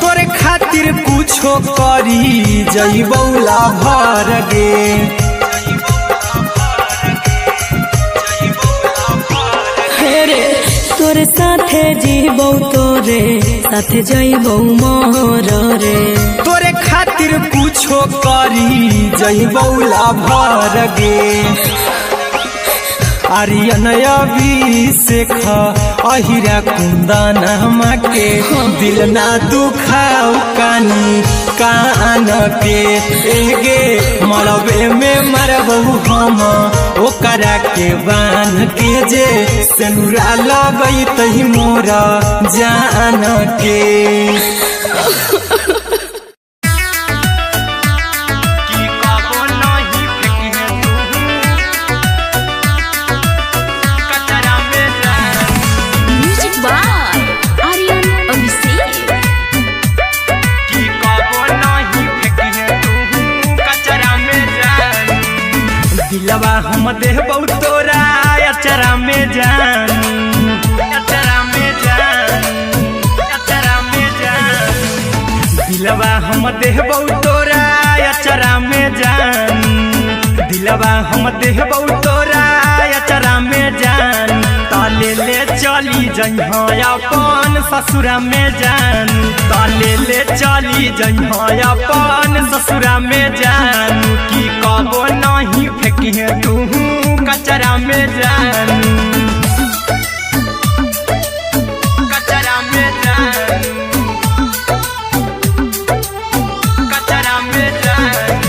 तोरे खातिर कुछो करी जइबौ लाभर गे रे तोरे साथे जीबौ तोरे साथे जइबौ मोर रे तोरे खातिर कुछो करी जइबौ लाभर गे आर्यन अभिषेक अहिरा कुंदन के दिल ना दुखाऊ कानी कान के एगे मरबे में मरबू हम ओकरा के बांध के जे सेनुरा लगई तही मोरा जान के दिलवा हम देबौ तोरा अचरा में जान अचरा में जान अचरा में जान दिलवा हम देबौ तोरा अचरा में जान दिलवा हम देबौ तोरा अचरा में जान ता ताले ले चली जइहा अपन ससुरा में जानू ताले ले चली जइहा अपन ससुरा में जानू की कबो नहीं फेंकिहे तू कचरा में जानू कचरा में जानू कचरा में जानू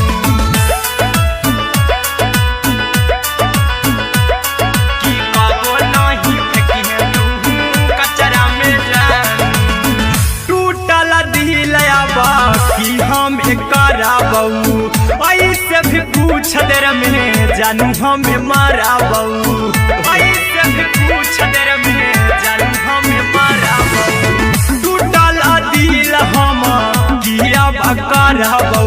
की कबो नहीं फेंकिहे तू कचरा में जानू टूटल दिल बाकी हम कराबू ऐसे भी पूछ देर में जानू हमें माराबू ऐसे भी पूछ देर में जानू हमें माराबू टूटल दिल हम किया कराबू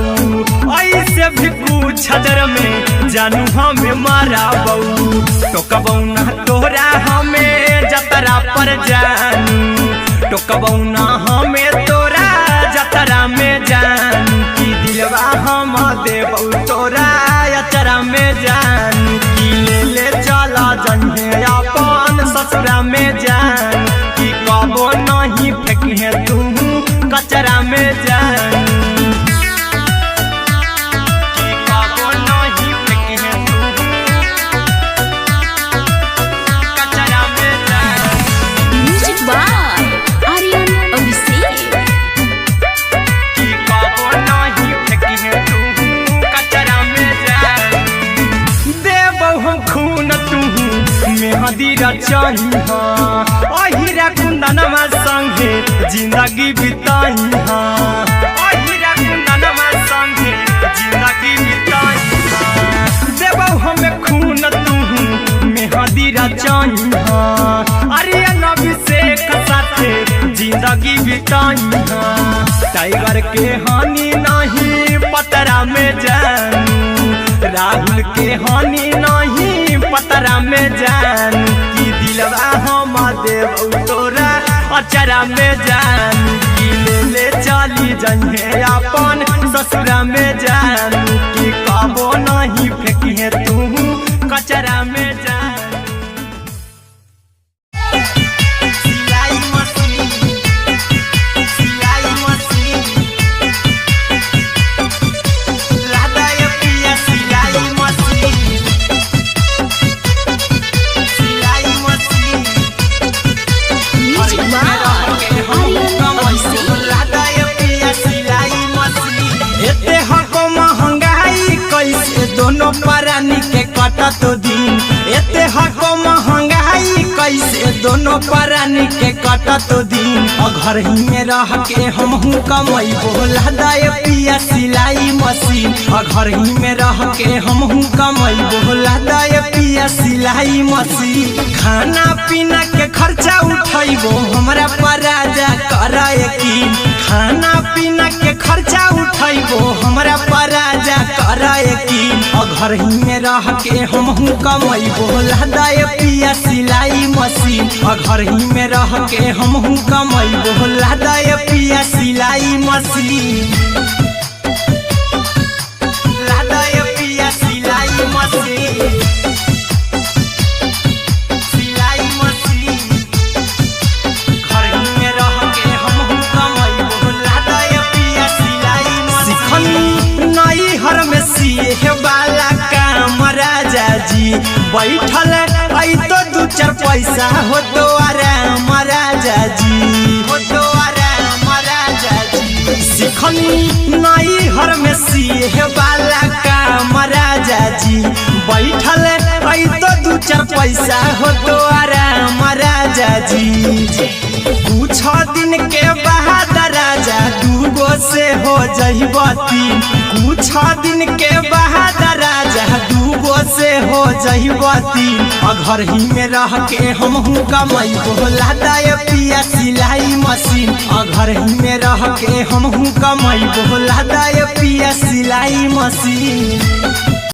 ऐसे भी पूछ देर में जानू हमें माराबू तो कबू ना तोरा हमें जतरा पर जानू तो कबू ना हमें तोरा जतरा में जानू की दिलवा हम देबू तोरा अचरा में जानू की ले चला जन्हे अपन ससुरा में जानू की कबो नहीं फेंकिहे तू कचरा में जानू की कबो नहीं फेंकिहे तू कचरा में जानू म्यूजिक बाय आर्यन अभिषेक की कबो नहीं फेंकिहे तू कचरा में जानू देबो हम खून तू मेहंदी रचही अहिरा कुंदनमा संगे जिंदगी बिताई अहिरा कुंदनमा संगे जिंदगी बिताई देबो हमें खून तू मेहंदी रचही आर्यन अभिषेक साथे जिंदगी बिताई टाइगर के हानि नहीं पतरा में जानू राहुल के हानि नहीं पतरा में जानू की दिलवा हम देबू तोरा अचरा में जानू की ले चली जइहे अपन ससुरा में जानू की कबो नहीं फेंकिहे तू कचरा में जानू सिलाई मशीन सिलाई मशीन लादा ये पिया सिलाई मशीन सिलाई machine music by Aryan Abhishek लादा ये पिया सिलाई मशीन एते हको महंगाई कैसे दोनों परानी के कटत दिन एते हको महंगाई कैसे दोनों परानी के कटत दिन घर ही में रह के हमहू कमैबो लादा ये पिया सिलाई मशीन घर ही में रह के हमहू कमैबो लादा ये पिया सिलाई मशीन खाना पीना के खर्चा उठैबो हमरा पर राजा करा यकीन खाना पीना के खर्चा उठैबो हमरा पर राजा करा यकीन घर ही में रह के हमहू कमैबो लादा ये पिया सिलाई मशीन घर ही में रह के हमहू कमैबो लादा ये पिया सिलाई मशीन लादा ये पिया सिलाई मशीन सिलाई मशीन घर ही में रह के हमहू कमैबो लादा ये पिया सिलाई मशीन नई हर में सिए वाला काम राजा जी बैठल आई तो दू चार पैसा हो तो आराम राजा जी हो तो आराम राजा जी सिखनी नई हर में सिए वाला काम राजा जी बैठल आई तो दू चार पैसा हो तो आराम राजा जी कुछ दिन के बाद राजा दूगो से हो जइबो तीन कुछ दिन के बाद राजा दूगो से हो जइबो तीन घर ही में रह के हमहू कमैबो लादा ये पिया सिलाई मशीन घर ही में रह के हमहू कमैबो लादा ये पिया सिलाई मशीन